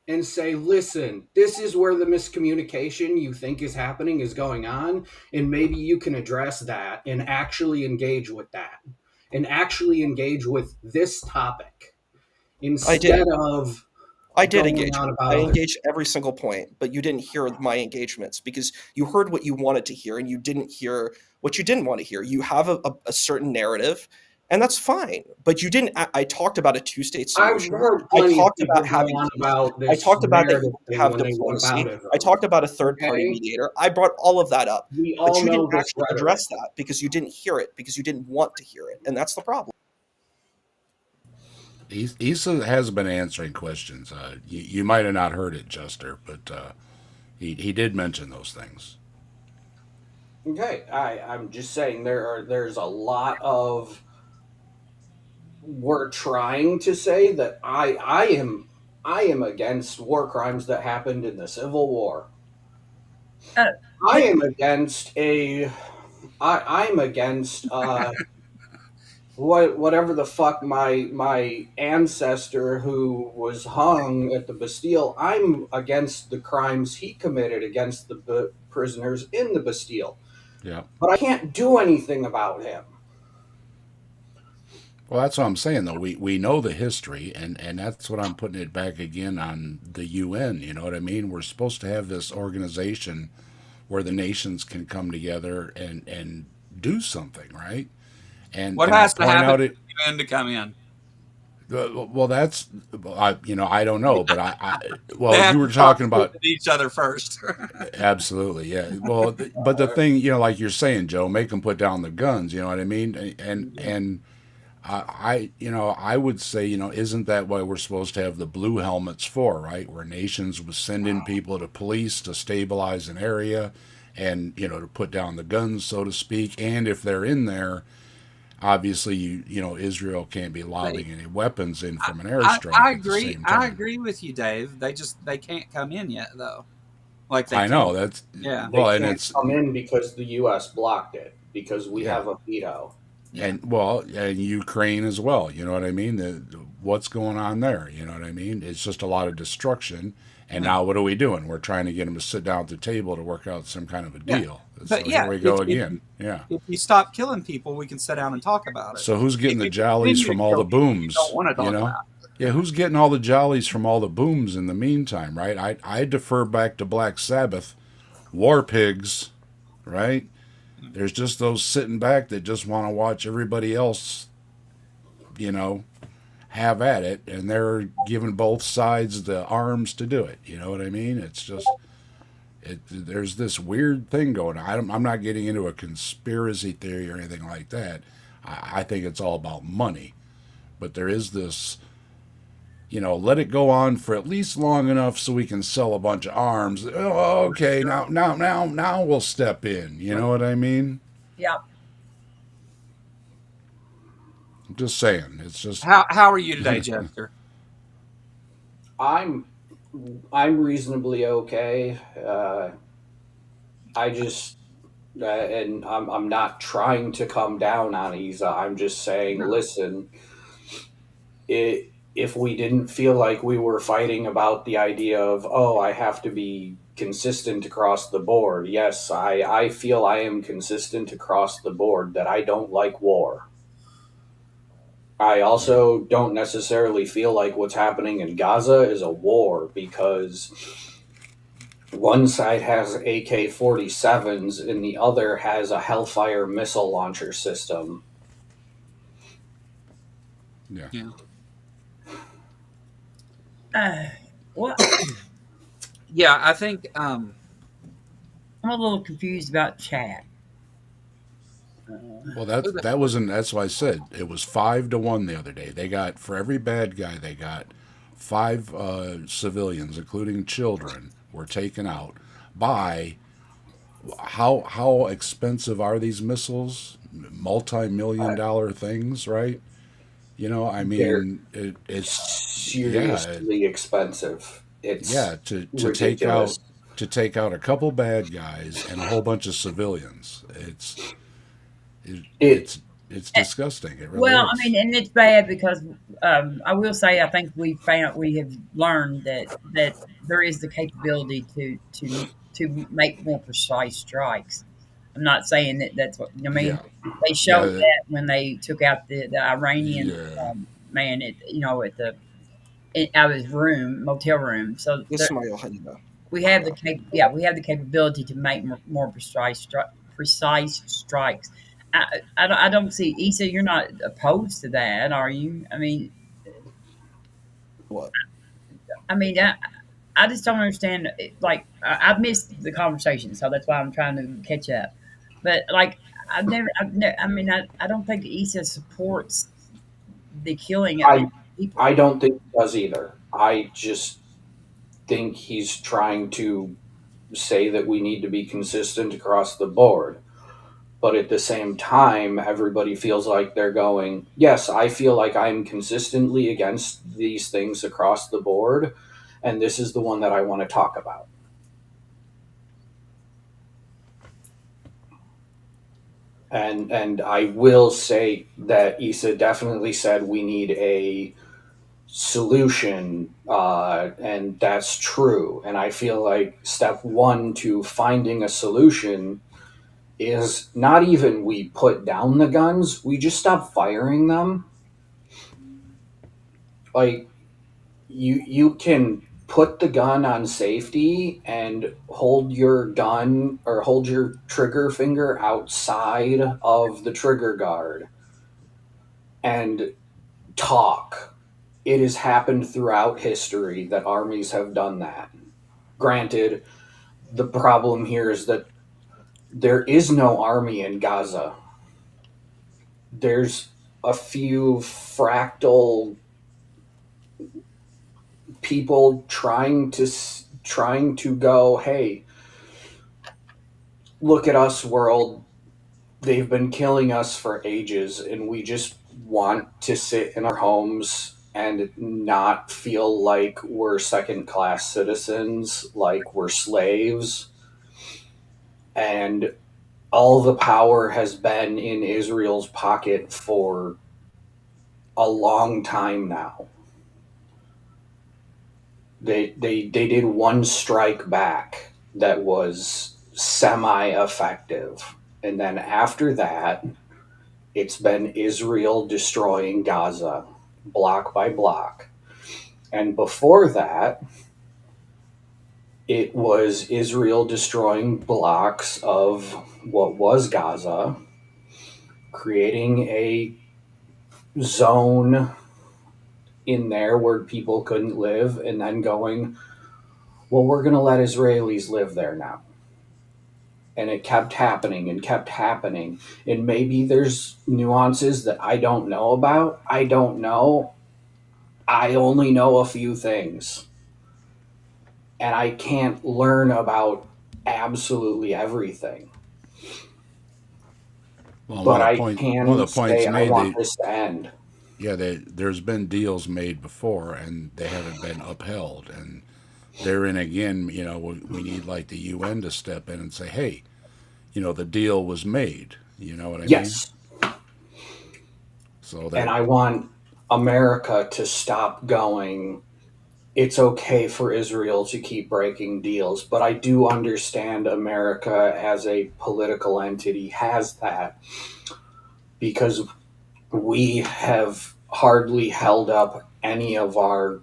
and say, listen, this is where the miscommunication you think is happening is going on, and maybe you can address that and actually engage with that and actually engage with this topic instead of I did going engage. on about I it. engaged every single point, but you didn't hear my engagements because you heard what you wanted to hear and you didn't hear what you didn't want to hear. You have a certain narrative, and that's fine. But you didn't. I talked about a two-state I've solution. heard I plenty of talked people about go having on peace. about I this talked about that narrative you thing have when they diplomacy. whataboutism. I talked about a third-party Okay? mediator. I brought all of that up, We but all you know didn't this actually rhetoric. address that because you didn't hear it because you didn't want to hear it, and that's the problem. He has been answering questions. You might have not heard it, Chester, but he did mention those things. Okay, I'm just saying there's a lot of we're trying to say that I am against war crimes that happened in the Civil War. Uh, I am against I'm against whatever the fuck my ancestor who was hung at the Bastille. I'm against the crimes he committed against the prisoners in the Bastille. Yeah. But I can't do anything about him. Well, that's what I'm saying, though. We know the history, and that's what I'm putting it back again on the UN. You know what I mean? We're supposed to have this organization where the nations can come together and do something, right? And What I has to point happen out for it. the UN to come in? Well, that's I don't know, but They well, have you were to talk talking about to each other first. absolutely, yeah. Well, but the thing, like you're saying, Joe, make them put down the guns. You know what I mean? And I would say, isn't that why we're supposed to have the blue helmets for, right? Where nations would send in people to police to stabilize an area and, to put down the guns, so to speak. And if they're in there, obviously, Israel can't be They, lobbing any weapons in from an I airstrike at the agree. same I time. agree with you, Dave. They can't come in yet though. Like they I know can. that's, Yeah. They well, and can't it's, come in because the U.S. blocked it because we yeah. have a veto. Yeah. And Ukraine as well. You know what I mean? What's going on there? You know what I mean? It's just a lot of destruction. And Yeah. now what are we doing? We're trying to get them to sit down at the table to work out some kind of a Yeah. deal. But So here yeah, we go again. Yeah. if you stop killing people, we can sit down and talk about it. So who's getting If the you jollies continue to from all kill the people you don't booms? want to talk about. Yeah, who's getting all the jollies from all the booms in the meantime, right? I defer back to Black Sabbath, war pigs, right? There's just those sitting back that just want to watch everybody else, you know, have at it, and they're giving both sides the arms to do it. You know what I mean? It's just there's this weird thing going on. I'm not getting into a conspiracy theory or anything like that. I think it's all about money, but there is this. Let it go on for at least long enough so we can sell a bunch of arms. Oh, okay, now we'll step in. You know what I mean? Yeah. I'm just saying. It's just How are you today, Jester? I'm I'm reasonably okay. I just and I'm not trying to come down on Isa. I'm just saying, No. listen, if we didn't feel like we were fighting about the idea of, oh, I have to be consistent across the board. Yes, I feel I am consistent across the board that I don't like war. I yeah, also don't necessarily feel like what's happening in Gaza is a war because one side has AK 47s and the other has a Hellfire missile launcher system. yeah. Yeah. Uh, well, Yeah, I think I'm a little confused about chat. Well, who the that wasn't. That's why I said it was 5-1 the other day. They got for every bad guy, they got five civilians, including children, were taken out by how expensive are these missiles? Uh, Multi-million-dollar things, right? I they're mean, it's yeah, seriously expensive. yeah. It's To take out ridiculous. a couple bad guys and a whole bunch of civilians. It, It it's disgusting. It really Well, I is. mean, and it's bad because I will say I think we have learned that there is the capability to make more precise strikes. I'm not saying that that's what I mean. Yeah, They showed yeah, that when they took out the Iranian yeah. man at out of his motel room. So there, Ismail Hanina. we have we have the capability to make more precise strikes. I don't see Issa. You're not opposed to that, are you? What? I mean, I just don't understand. Like I've missed the conversation, so that's why I'm trying to catch up. But like I don't think Issa supports the killing of I innocent people. I don't think he does either. I just think he's trying to say that we need to be consistent across the board. But at the same time, everybody feels like they're going, yes, I feel like I'm consistently against these things across the board, and this is the one that I want to talk about. And I will say that Issa definitely said we need a solution, and that's true. And I feel like step one to finding a solution is not even we put down the guns, we just stop firing them. Like you can put the gun on safety and hold your gun or hold your trigger finger outside of the trigger guard and talk. It has happened throughout history that armies have done that. Granted, the problem here is that there is no army in Gaza. There's a few fractal people trying to go, hey, look at us, world. They've been killing us for ages, and we just want to sit in our homes and not feel like we're second class citizens, like we're slaves. And all the power has been in Israel's pocket for a long time now. They did one strike back that was semi effective. And then after that, it's been Israel destroying Gaza block by block. And before that, it was Israel destroying blocks of what was Gaza, creating a zone in there where people couldn't live, and then going, well, we're going to let Israelis live there now. And it kept happening and kept happening. And maybe there's nuances that I don't know about. I don't know. I only know a few things. And I can't learn about absolutely everything. Well, But I one can of the points say I made, want this to end. yeah, there's been deals made before and they haven't been upheld. And therein again, we need like the UN to step in and say, hey, the deal was made. You know what I mean? Yes. So And that I want America to stop going, it's okay for Israel to keep breaking deals. But I do understand America as a political entity has that, because we have hardly held up any of our,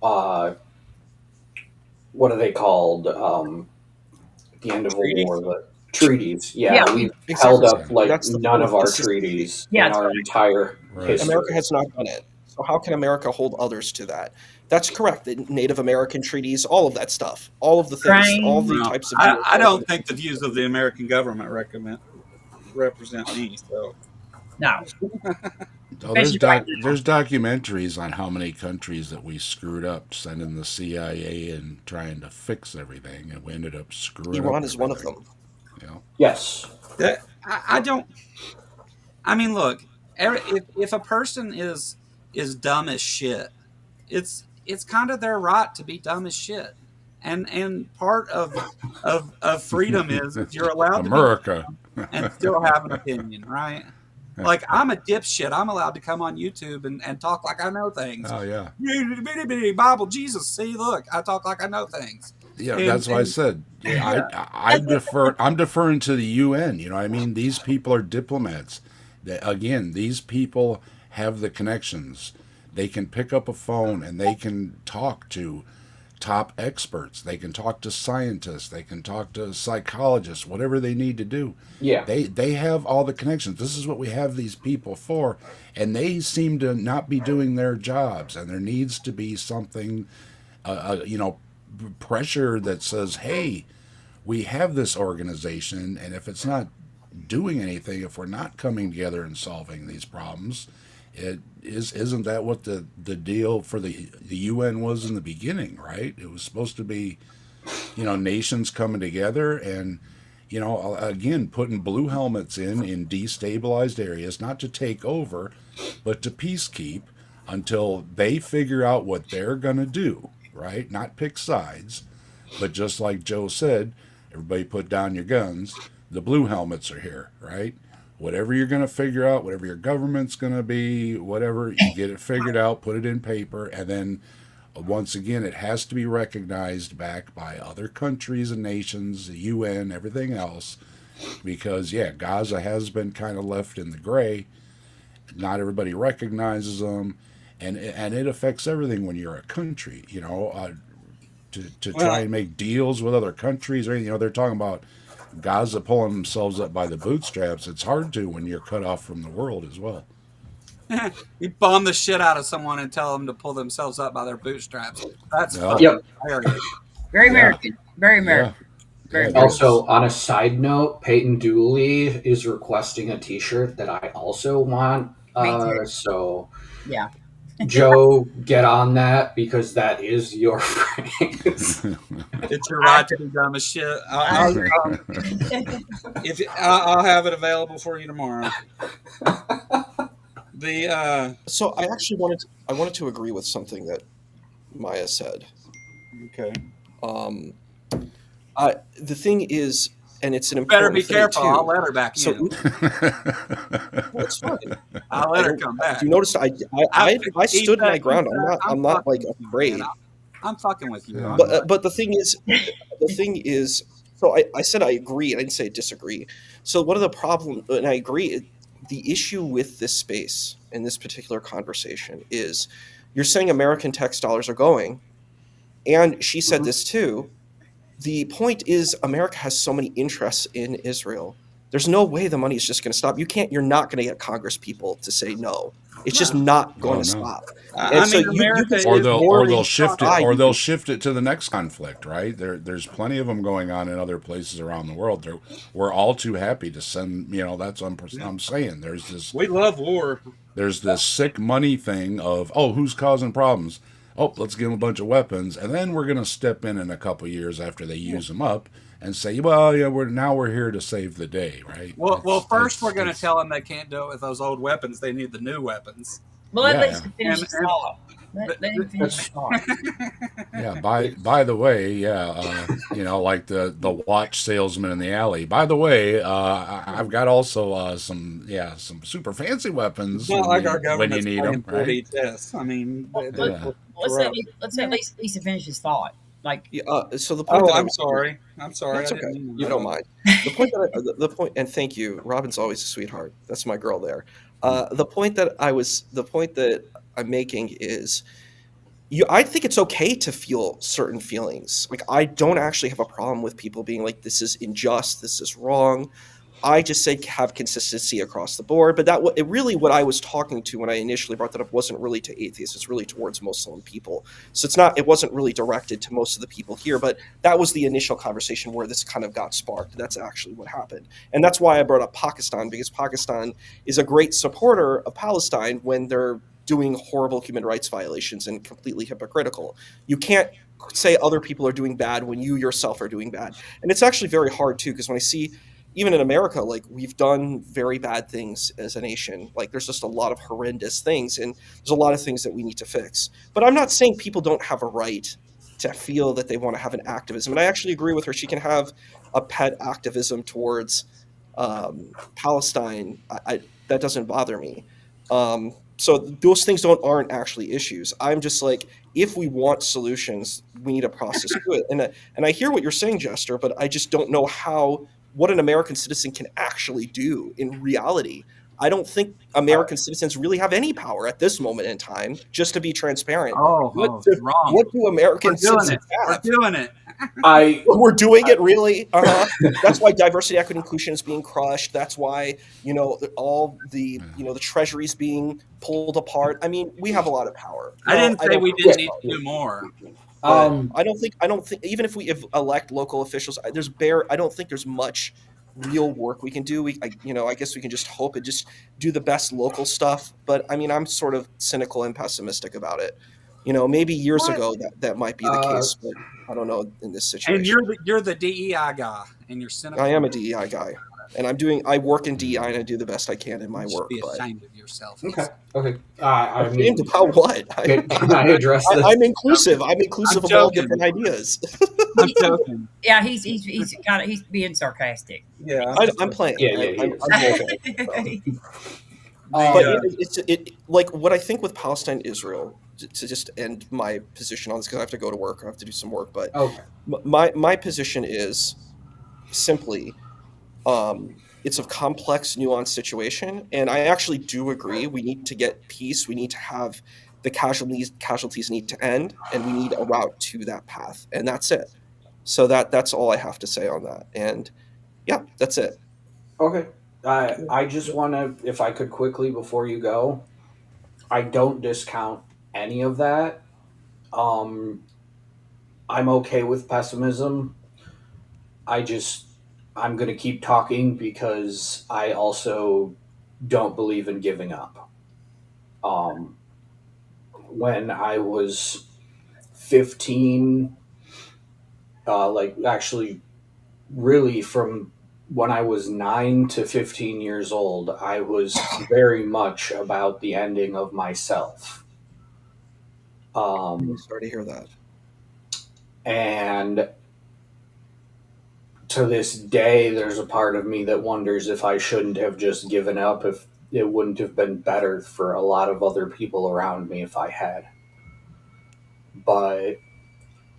uh, what are they called? At the end of a war, Treaties. the treaties. Yeah, Yeah, we've held Exactly. up yeah, like That's the none point. of our Consistency. treaties yeah, in it's our entire right. America history. has not done it. So how can America hold others to that? That's correct. The Native American treaties, all of that stuff, all of the things, all Ukraine. the Well, types of I geopolitical. don't think the views of the American government represent me. So No, Oh, especially right now. there's documentaries on how many countries that we screwed up sending the CIA and trying to fix everything, and we ended up screwing up Iran is one of everything. them. You know? Yes. that I don't. I mean, look, if a person is dumb as shit, it's kind of their right to be dumb as shit, and part of freedom is you're allowed to be America. and still have an opinion, right? Like I'm a dipshit. I'm allowed to come on YouTube and talk like I know things. Oh yeah, Bible, Jesus. See, look, I talk like I know things. yeah. And That's why I said, yeah, yeah, I defer. I'm deferring to the UN. You know, what I mean, these people are diplomats. Again, these people have the connections. They can pick up a phone and they can talk to top experts. They can talk to scientists. They can talk to psychologists. Whatever they need to do, Yeah. they have all the connections. This is what we have these people for, and they seem to not be doing their jobs. And there needs to be something, pressure that says, hey, we have this organization, and if it's not doing anything, if we're not coming together and solving these problems, isn't that what the deal for the UN was in the beginning, right? It was supposed to be, nations coming together and, again, putting blue helmets in destabilized areas, not to take over, but to peacekeep until they figure out what they're going to do, right? Not pick sides, but just like Joe said, everybody put down your guns. The blue helmets are here, right? Whatever you're going to figure out, whatever your government's going to be, whatever, you get it figured out, put it in paper, and then once again, it has to be recognized back by other countries and nations, the UN, everything else, because, yeah, Gaza has been kind of left in the gray. Not everybody recognizes them, and it affects everything when you're a country, to try Well, and make deals with other countries or anything. They're talking about Gaza pulling themselves up by the bootstraps. It's hard to when you're cut off from the world as well. you bomb the shit out of someone and tell them to pull themselves up by their bootstraps. That's Well, fucking Yep. hilarious. Very yeah, American. Very yeah, American. Very yeah. American. Also, on a side note, Peyton Dooley is requesting a T-shirt that I also want, Me too. So Yeah. Joe, get on that because that is your phrase. It's your I, right to be dumb as shit. I If I'll have it available for you tomorrow. The So I wanted to agree with something that Maya said. okay. Um, the thing is, and it's an Better be important thing careful. I'll too. let her back So in. well, it's fine. I'll I let her don't. come back. You notice I, I stood my ground. I'm I'm not fucking like with you, man. afraid. I'm fucking with you. Yeah. But the thing is. So I said I agree. I didn't say I disagree. So one of the problem, and I agree. The issue with this space in this particular conversation is, you're saying American tax dollars are going, and she said Mhm. this too. The point is, America has so many interests in Israel. There's no way the money is just going to stop. You're not going to get Congress people to say no. It's just No. not going Oh to no. stop. I And so mean, you America can say Or is they'll war or literally they'll is shift trying. it die. or they'll shift it to the next conflict, right? There's plenty of them going on in other places around the world. We're all too happy to send, that's Yeah. I'm saying We love war. there's this sick money thing of, oh, who's causing problems? Oh, let's give them a bunch of weapons, and then we're going to step in a couple years after they use them up and say, well, yeah, we're here to save the day, right? Well, first we're going to It's tell them they can't do it with those old weapons. They need the new weapons. well, let yeah. Lisa finish And his thought. Let him finish his That's thought. Yeah. By the way, yeah, like the watch salesman in the alley. By the way, I've got also some super fancy it's weapons not like our when you government's need playing them, right? 4D chess. I mean, Well, they're Yeah. corrupt. let's let Lisa finish his thought. Like, Yeah, so the point Oh, that I I'm was sorry. I'm sorry. I That's okay. didn't mean to I don't interrupt. mind. The point, and thank you. Robin's always a sweetheart. That's my girl there. The point that I'm making is, I think it's okay to feel certain feelings. Like, I don't actually have a problem with people being like, this is unjust, this is wrong. I just say have consistency across the board. But it really, what I was talking to when I initially brought that up wasn't really to atheists. It's really towards Muslim people. So it wasn't really directed to most of the people here. But that was the initial conversation where this kind of got sparked. That's actually what happened. And that's why I brought up Pakistan, because Pakistan is a great supporter of Palestine when they're doing horrible human rights violations and completely hypocritical. You can't say other people are doing bad when you yourself are doing bad. And it's actually very hard too, because when I see, even in America, like, we've done very bad things as a nation. Like, there's just a lot of horrendous things, and there's a lot of things that we need to fix. But I'm not saying people don't have a right to feel that they want to have an activism. And I actually agree with her. She can have a pet activism towards Palestine. That doesn't bother me. So those things aren't actually issues. I'm just like, if we want solutions, we need a process to it. And I hear what you're saying, Jester, but I just don't know what an American citizen can actually do in reality. I don't think American citizens really have any power at this moment in time. Just to be transparent, Oh, wrong. what do We're American doing citizens it. We're have? doing it. I We're doing it, really. That's why diversity, equity, inclusion is being crushed. That's why all the treasuries being pulled apart. I mean, we have a lot of power. I No, didn't I say don't. we yeah. didn't need to do more. But um I don't think even if we elect local officials, I don't think there's much real work we can do. I guess we can just hope and just do the best local stuff. But I mean, I'm sort of cynical and pessimistic about it. Maybe years what? ago that might be the uh case, but I don't know in this And situation. you're the DEI guy, and you're I cynical. am a DEI guy, and I work in DEI, and I do the best I can in You my should work. be But ashamed of yourself. okay. Lisa. Okay. I ashamed mean, about what? can I address this? I'm inclusive. I'm inclusive I'm of all joking. different ideas. I'm joking. Yeah, he's being sarcastic. Yeah, I'm just I'm joking. playing. Yeah, he I'm is. role playing. So. But The, it's like what I think with Palestine, Israel. To just end my position on this, because I have to go to work. I have to do some work. But Okay. my position is simply, it's a complex, nuanced situation, and I actually do agree. We need to get peace. We need to have the casualties need to end, and we need a route to that path, and that's it. So that's all I have to say on that. And yeah, that's it. Okay. I just want to, if I could quickly before you go, I don't discount any of that. Um, I'm okay with pessimism. I just, I'm going to keep talking because I also don't believe in giving up. Um, when I was 15, like actually, really from when I was 9 to 15 years old, I was very much about the ending of myself. I'm Um, sorry to hear that. and to this day, there's a part of me that wonders if I shouldn't have just given up, if it wouldn't have been better for a lot of other people around me if I had. But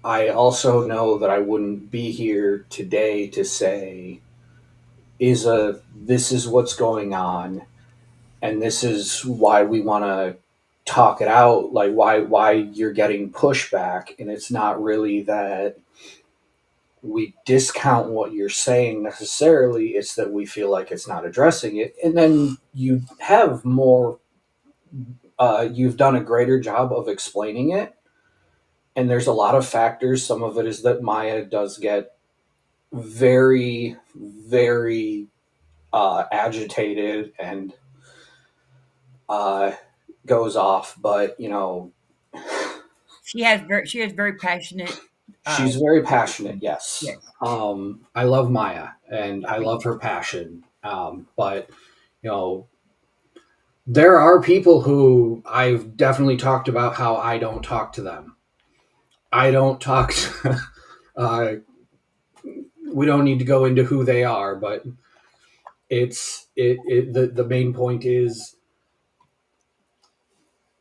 I also know that I wouldn't be here today to say, this is what's going on, and this is why we want to talk it out, like why you're getting pushback, and it's not really that we discount what you're saying necessarily, it's that we feel like it's not addressing it. And then you have more, you've done a greater job of explaining it. And there's a lot of factors. Some of it is that Maya does get very, very agitated and uh, goes off. But, She has very passionate. she's very passionate, yes. Yes, I love Maya and I I mean, love her passion. But, you know, there are people who I've definitely talked about how I don't talk to them. I don't talk to, uh, we don't need to go into who they are, but the main point is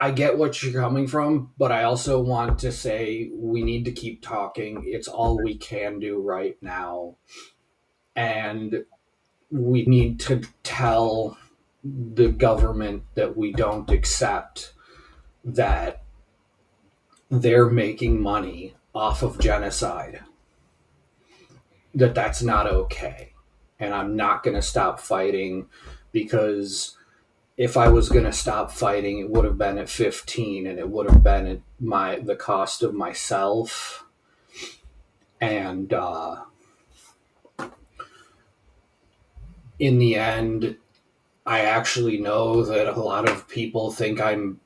I get what you're coming from, but I also want to say we need to keep talking. It's all we can do right now. And we need to tell the government that we don't accept that they're making money off of genocide, that's not okay. And I'm not going to stop fighting, because if I was going to stop fighting, it would have been at 15, and it would have been at the cost of myself. And in the end, I actually know that a lot of people think I'm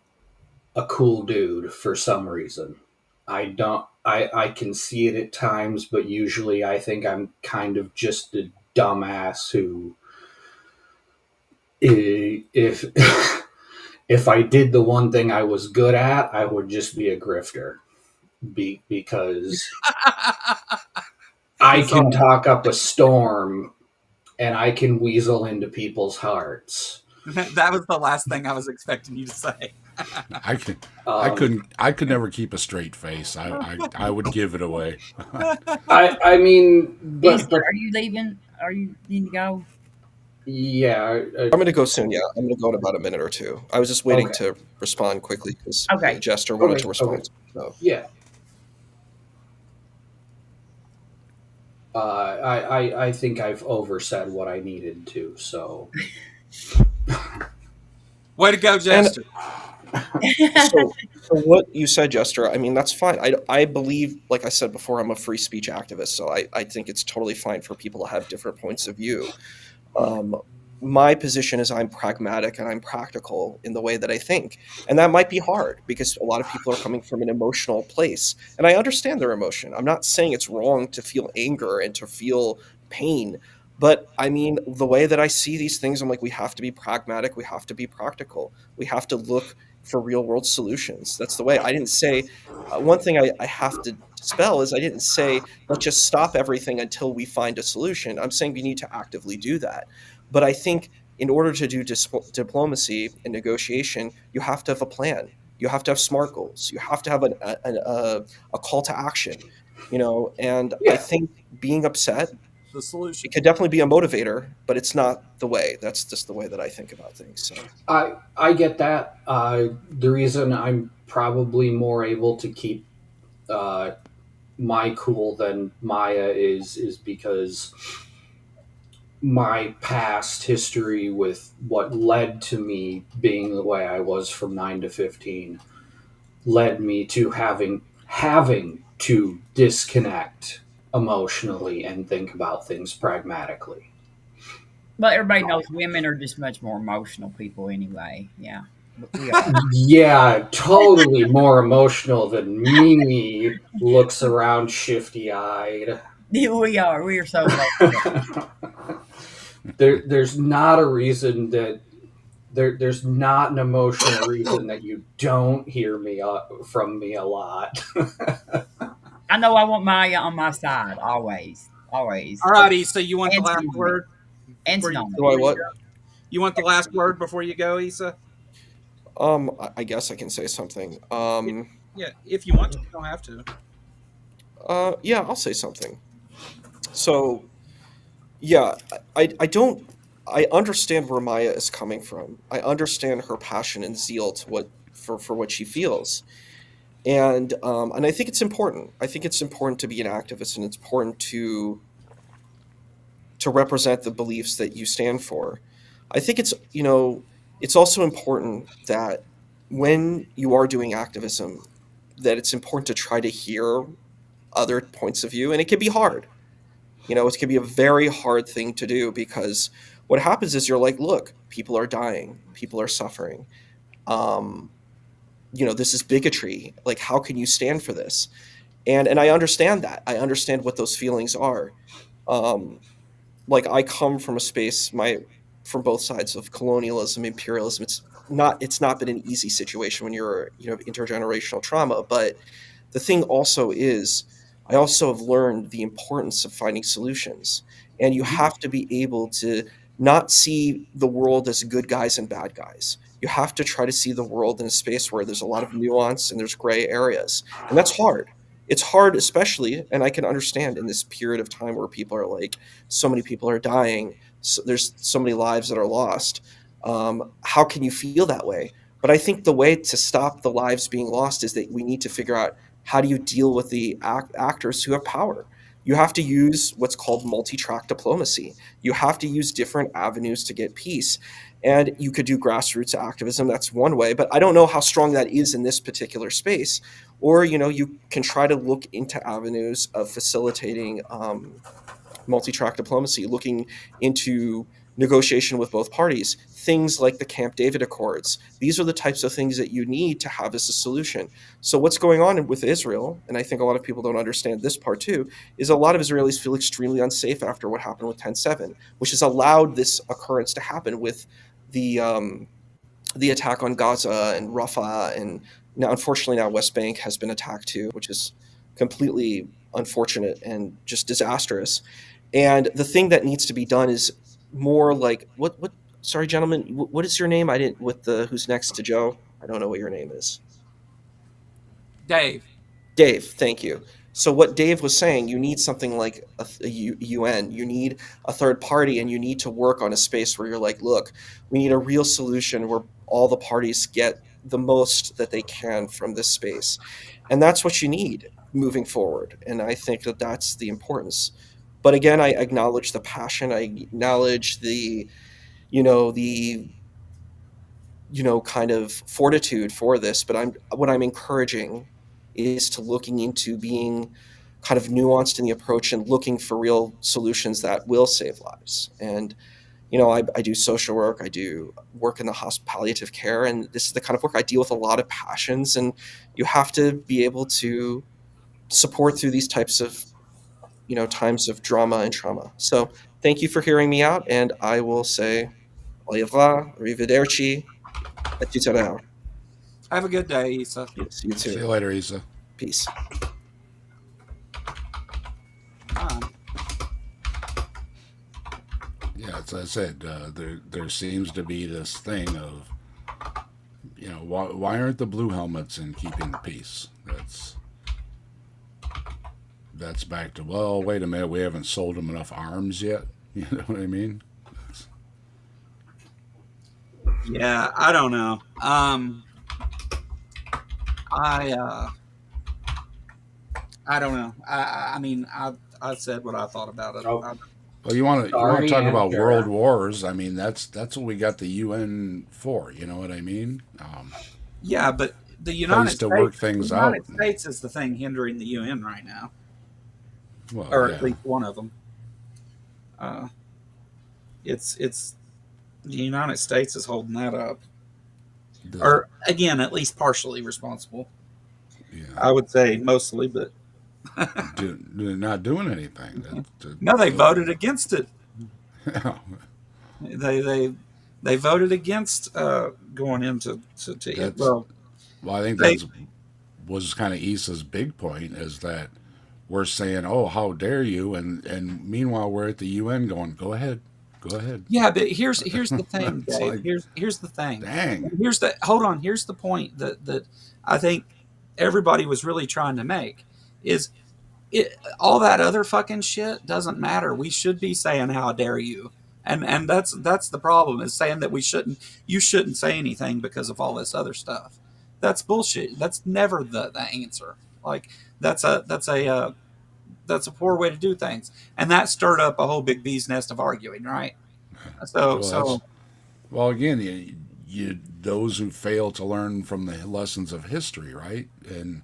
a cool dude for some reason. I don't. I can see it at times, but usually I think I'm kind of just a dumbass who, if if I did the one thing I was good at, I would just be a grifter. Because I can So talk up a storm and I can weasel into people's hearts. that was the last thing I was expecting you to say. I could, Um, I could never keep a straight face. I would give it away. I mean, Easy. but Are you leaving? Are you need to go? yeah, I'm going to go soon. Yeah, I'm going to go in about a minute or two. I was just waiting okay, to respond quickly because Okay. Jester wanted okay, to okay, respond. So yeah. I think I've oversaid what I needed to. So Way to go, and Jester. so for what you said, Jester, I mean that's fine. I believe, like I said before, I'm a free speech activist, so I think it's totally fine for people to have different points of view. Um, my position is I'm pragmatic and I'm practical in the way that I think. And that might be hard because a lot of people are coming from an emotional place. And I understand their emotion. I'm not saying it's wrong to feel anger and to feel pain. But I mean, the way that I see these things, I'm like, we have to be pragmatic. We have to be practical. We have to look for real world solutions. That's the way. I didn't say, one thing I have to dispel is I didn't say, let's just stop everything until we find a solution. I'm saying we need to actively do that. But I think in order to do diplomacy and negotiation, you have to have a plan. You have to have smart goals. You have to have a call to action, and I yeah, think being upset, The it solution. could definitely be a motivator, but it's not the way. That's just the way that I think about things. So I get that. The reason I'm probably more able to keep uh, my cool than Maya is because my past history with what led to me being the way I was from 9 to 15 led me to having to disconnect emotionally and think about things pragmatically. But everybody knows women are just much more emotional people anyway. Yeah. We are. Yeah, totally more emotional than me. Looks around shifty eyed. We are. We are so emotional. There's not a reason that there's not an emotional reason that you don't hear me from me a lot. I know I want Maya on my side always, always, All righty. So you want the and last tsunami, word and before you tsunami. Do I what? go? You want the last word before you go, Issa? I guess I can say something. Yeah, if you want to, you don't have to. Yeah, I'll say something. So, yeah, I don't. I understand where Maya is coming from. I understand her passion and zeal to what for what she feels, and I think it's important. I think it's important to be an activist, and it's important to represent the beliefs that you stand for. I think it's also important that when you are doing activism, that it's important to try to hear other points of view, and it can be hard. It can be a very hard thing to do because what happens is you're like, look, people are dying, people are suffering. Um, this is bigotry. Like, how can you stand for this? And I understand that. I understand what those feelings are. Um, like I come from a space my from both sides of colonialism, imperialism. It's not been an easy situation when you're intergenerational trauma, but the thing also is I also have learned the importance of finding solutions, and you Mhm. have to be able to not see the world as good guys and bad guys. You have to try to see the world in a space where there's a lot of nuance and there's gray areas, and that's hard. It's hard, especially, and I can understand in this period of time where people are like, so many people are dying, there's so many lives that are lost. How can you feel that way? But I think the way to stop the lives being lost is that we need to figure out, how do you deal with the actors who have power? You have to use what's called multi-track diplomacy. You have to use different avenues to get peace. And you could do grassroots activism. That's one way, but I don't know how strong that is in this particular space. Or, you can try to look into avenues of facilitating multi-track diplomacy, looking into negotiation with both parties, things like the Camp David Accords. These are the types of things that you need to have as a solution. So what's going on with Israel, and I think a lot of people don't understand this part too, is a lot of Israelis feel extremely unsafe after what happened with 10/7, which has allowed this occurrence to happen with the attack on Gaza and Rafah, and now unfortunately now West Bank has been attacked too, which is completely unfortunate and just disastrous. And the thing that needs to be done is more like what sorry gentlemen, what is your name? I didn't with the who's next to Joe. I don't know what your name is. Dave. Dave, thank you. So what Dave was saying, you need something like UN. You need a third party, and you need to work on a space where you're like, look, we need a real solution where all the parties get the most that they can from this space, and that's what you need moving forward. And I think that that's the importance. But again, I acknowledge the passion. I acknowledge the kind of fortitude for this, but what I'm encouraging is to looking into being kind of nuanced in the approach and looking for real solutions that will save lives. And I do social work, I do work in the palliative care, and this is the kind of work I deal with a lot of passions, and you have to be able to support through these types of times of drama and trauma. So thank you for hearing me out, and I will say au revoir, arrivederci, et cetera. Have a good day, Issa. Yes, you See too. you later, Isa. Peace. Um, Yeah, as I said, there seems to be this thing of, why aren't the blue helmets in keeping the peace? That's back to, well, wait a minute, we haven't sold them enough arms yet. You know what I mean? yeah, I don't know. I I don't know. I mean, I said what I thought about it. Oh, Well, you want to sorry, talk and about world Sarah. wars? I mean, that's what we got the UN for. You know what I mean? Yeah, but the Place United to States, work the things out. United States is the thing hindering the UN right now, Well, or at yeah. least one of them. Uh, it's the United States is holding that up. or again, at least partially responsible. Yeah, I would say mostly, but not doing anything. no, they voted against it. Yeah. They they they voted against going into to it. That's well, I think They that's was kind of Issa's big point is that we're saying, "Oh, how dare you?" and meanwhile we're at the UN going, "Go ahead, go ahead." yeah, but here's the thing, It's Dave. like, Here's the thing. dang, Here's the hold on. Here's the point that I think everybody was really trying to make is all that other fucking shit doesn't matter. We should be saying how dare you. And that's the problem is saying that you shouldn't say anything because of all this other stuff. That's bullshit. That's never the answer. Like that's a poor way to do things. And that stirred up a whole big bee's nest of arguing, right? So well, that's so well again, you those who fail to learn from the lessons of history, right? And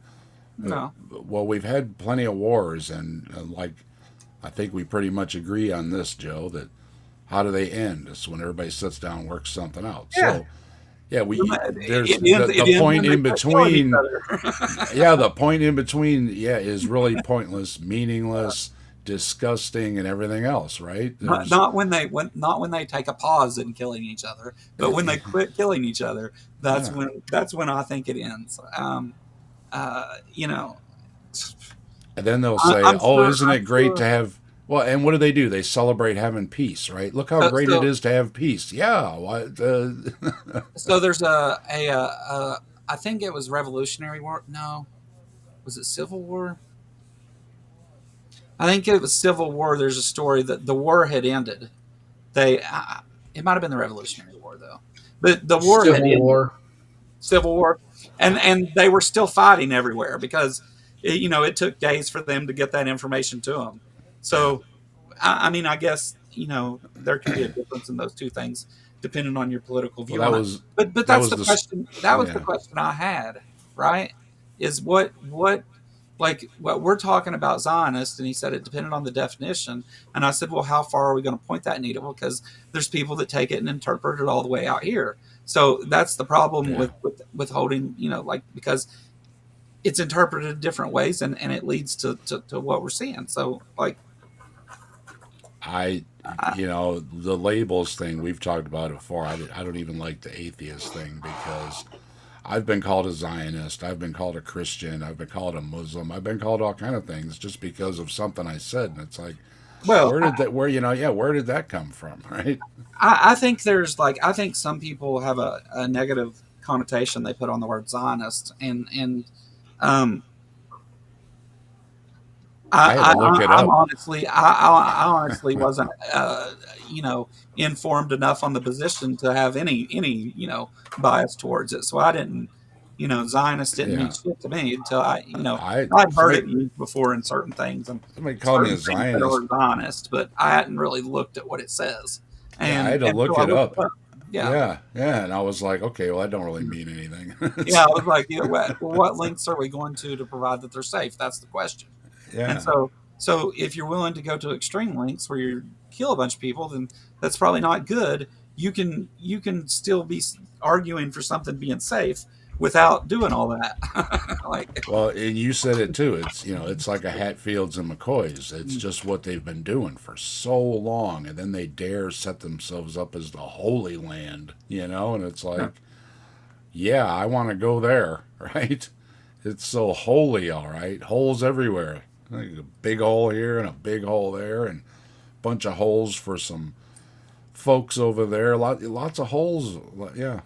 no. well, we've had plenty of wars, and like I think we pretty much agree on this, Joe, that how do they end? It's when everybody sits down and works something out. Yeah. So yeah, we there's It the ends point when they in quit killing each between. other. Yeah, the point in between, yeah, is really pointless, meaningless, disgusting, and everything else, right? There's Not when they take a pause in killing each other, but when they quit killing each other, yeah, that's when I think it ends. You know, and then they'll say, I'm "Oh, sure. isn't I'm it great to sure. have?" Well, and what do? They celebrate having peace, right? Look how So, great it so, is to have peace. Yeah, what? so there's I think it was Revolutionary War. No, was it Civil War? I think it was Civil War. There's a story that the war had ended. It might have been the Revolutionary War though, but the war had Civil ended. War. Civil War, and they were still fighting everywhere because it took days for them to get that information to them. Yeah. So I mean, I guess there can be a difference in those two things depending on your political Well, view on it. But that that's was the the question. That was the yeah. question I had. Right? Is what like what we're talking about Zionist, and he said it depended on the definition. And I said, well, how far are we going to point that needle? Because there's people that take it and interpret it all the way out here. So that's the problem Yeah. with holding, like because it's interpreted different ways, and it leads to what we're seeing. So like I, I, the labels thing, we've talked about it before. I don't even like the atheist thing because I've been called a Zionist. I've been called a Christian. I've been called a Muslim. I've been called all kind of things just because of something I said. And it's like, well, where did that come from? Right. I think I think some people have a negative connotation they put on the word Zionist, and um, I had to look it I'm up. honestly, I honestly wasn't, informed enough on the position to have any bias towards it. So I didn't, Zionist didn't mean Yeah. shit to me until I I'd heard somebody it used before in certain things and somebody called me a certain things that Zionist. are Zionist, but I hadn't really looked at what it says, Yeah, I had to and so look I it looked up. it up. Yeah, Yeah, yeah, and I was like, okay, well, that don't really mean anything. yeah. I was like, what links are we going to provide that they're safe? That's the question. And Yeah, so if you're willing to go to extreme lengths where you kill a bunch of people, then that's probably not good. You can still be arguing for something being safe without doing all that. Like, well, and you said it too. It's like a Hatfields and McCoys. It's just what they've been doing for so long, and then they dare set themselves up as the Holy Land, and it's like, yeah, I want to go there, right? It's so holy, all right. Holes everywhere. Like a big hole here and a big hole there, and a bunch of holes for some folks over there. Lots of holes. Yeah.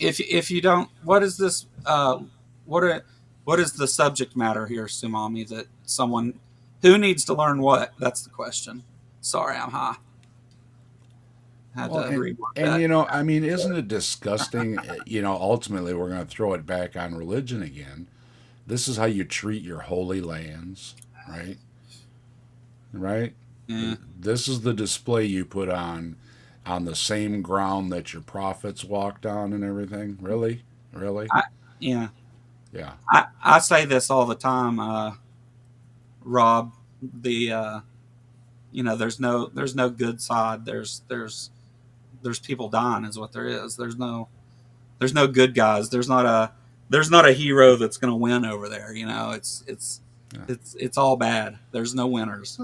if you don't, what is this? What are, what is the subject matter here, Sumami? That someone who needs to learn what? That's the question. Sorry, I'm high. Had to Well, rework and that. I mean, isn't it disgusting? Ultimately, we're going to throw it back on religion again. This is how you treat your holy lands, right? Right. Yeah. This is the display you put on the same ground that your prophets walked on and everything. Really, really, I, yeah. yeah. I say this all the time, Rob. The there's no good side. There's people dying is what there is. There's There's no good guys. There's not a hero that's going to win over there. Yeah. It's all bad. There's no winners.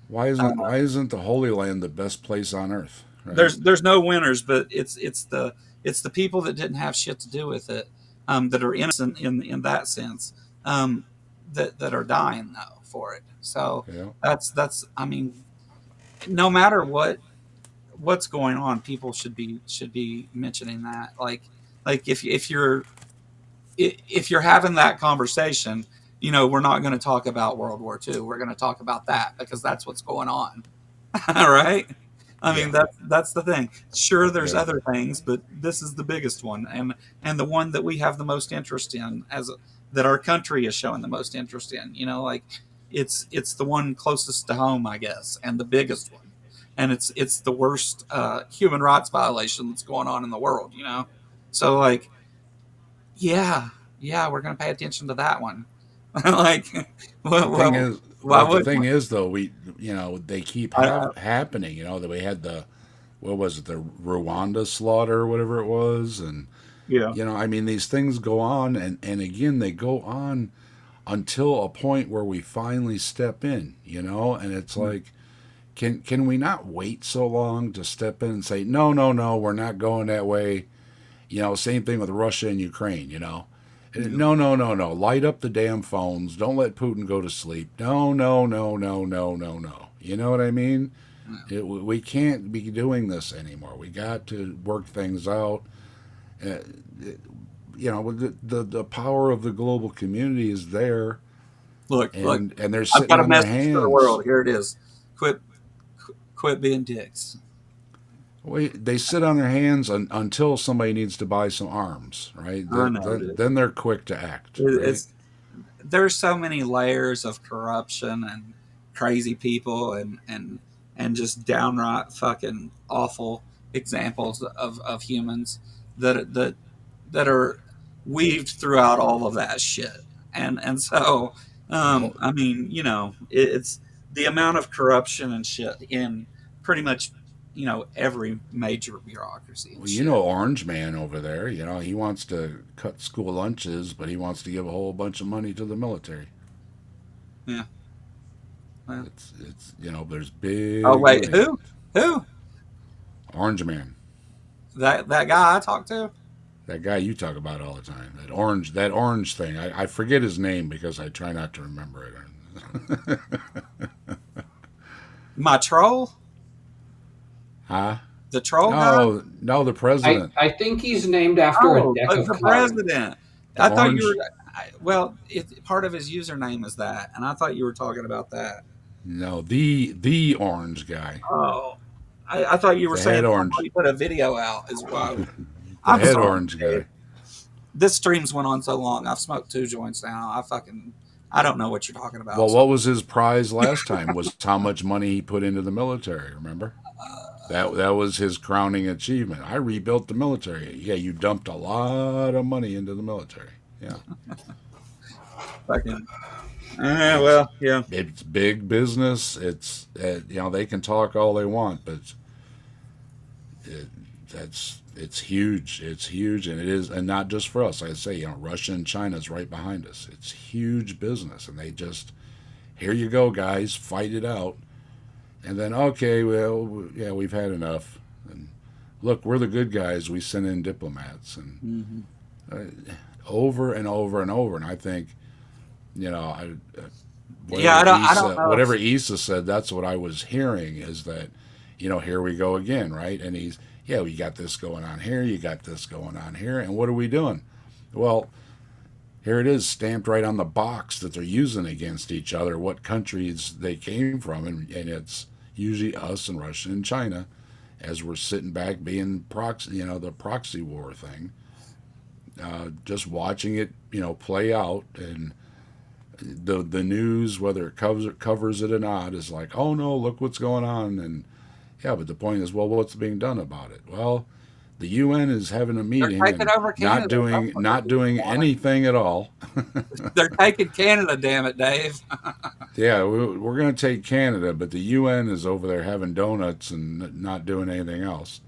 Why isn't the Holy Land the best place on earth? Right? There's no winners, but it's the people that didn't have shit to do with it, that are innocent in that sense, that are dying though for it. So Yeah. that's I mean, no matter what's going on, people should be mentioning that. Like if you're having that conversation, we're not going to talk about World War II. We're going to talk about that because that's what's going on. Right? I mean, Yeah. that's the thing. Sure, there's Yeah. other things, but this is the biggest one, and the one that we have the most interest in, that our country is showing the most interest in. Like it's the one closest to home, I guess, and the biggest one, and it's the worst human rights violation that's going on in the world. So like, yeah, we're gonna pay attention to that one. Like, The thing well, is, why the wouldn't thing we? is though, they keep I, happening. That we had the, what was it, the Rwanda slaughter or whatever it was, and yeah. I mean, these things go on, and again they go on until a point where we finally step in, and it's like, can we not wait so long to step in and say no, no, no, we're not going that way? Same thing with Russia and Ukraine. Yeah. No, no, no, no. Light up the damn phones. Don't let Putin go to sleep. No, no, no, no, no, no, no. You know what I mean? We can't be doing this anymore. We got to work things out. Uh, the power of the global community is there, Look, and they're I've sitting got a on their message for the hands. world. Here it is. Quit, quit being dicks. They sit on their hands until somebody needs to buy some arms, right? I know, dude. Then they're quick to act, right? It's there's so many layers of corruption and crazy people and just downright fucking awful examples of humans that that are weaved throughout all of that shit. And so Well, I mean, it's the amount of corruption and shit in pretty much every major bureaucracy and Well, shit. Orange Man over there, he wants to cut school lunches, but he wants to give a whole bunch of money to the military. Yeah. Well, There's oh big wait, money. who Orange Man, that guy I talked to? that guy you talk about all the time, that orange thing. I forget his name because I try not to remember it. My troll? Huh? The troll guy? No, no, the president, I think he's named after a Oh, deck of the cards. president. the I thought you orange. were. Well, part of his username is that, and I thought you were talking about that. No, the orange guy, Oh, I thought you were the saying head orange, somebody put a video out as well. the I'm head sorry, orange Dave. guy. This stream's went on so long. I've smoked 2 joints now. I don't know what you're talking about. Well, So, what was his prize last time? Was how much money he put into the military. Remember? That was his crowning achievement. I rebuilt the military. Yeah, you dumped a lot of money into the military. Yeah, fucking. it's Well, yeah. it's big business. It's they can talk all they want, but it, it's huge. It's huge, and it is, and not just for us. Like I say, Russia and China's right behind us. It's huge business, and they just, here you go, guys, fight it out. And then, okay, well, yeah, we've had enough. And look, we're the good guys. We send in diplomats, and Hmm. over and over and over. And I think, Yeah, I don't know. whatever Issa said, that's what I was hearing is that, here we go again, right? And yeah, we got this going on here, you got this going on here, and what are we doing? Well, here it is, stamped right on the box that they're using against each other, what countries they came from, and it's usually us and Russia and China, as we're sitting back being proxy, the proxy war thing, just watching it, play out, and the news, whether it covers it or not, is like, oh no, look what's going on, and yeah, but the point is, well, what's being done about it? Well, the UN is having a They're meeting taking and over not Canada. That's doing what not they're doing doing. anything at all. They're taking Canada. Damn it, Dave. Yeah, we're going to take Canada, but the UN is over there having donuts and not doing anything else.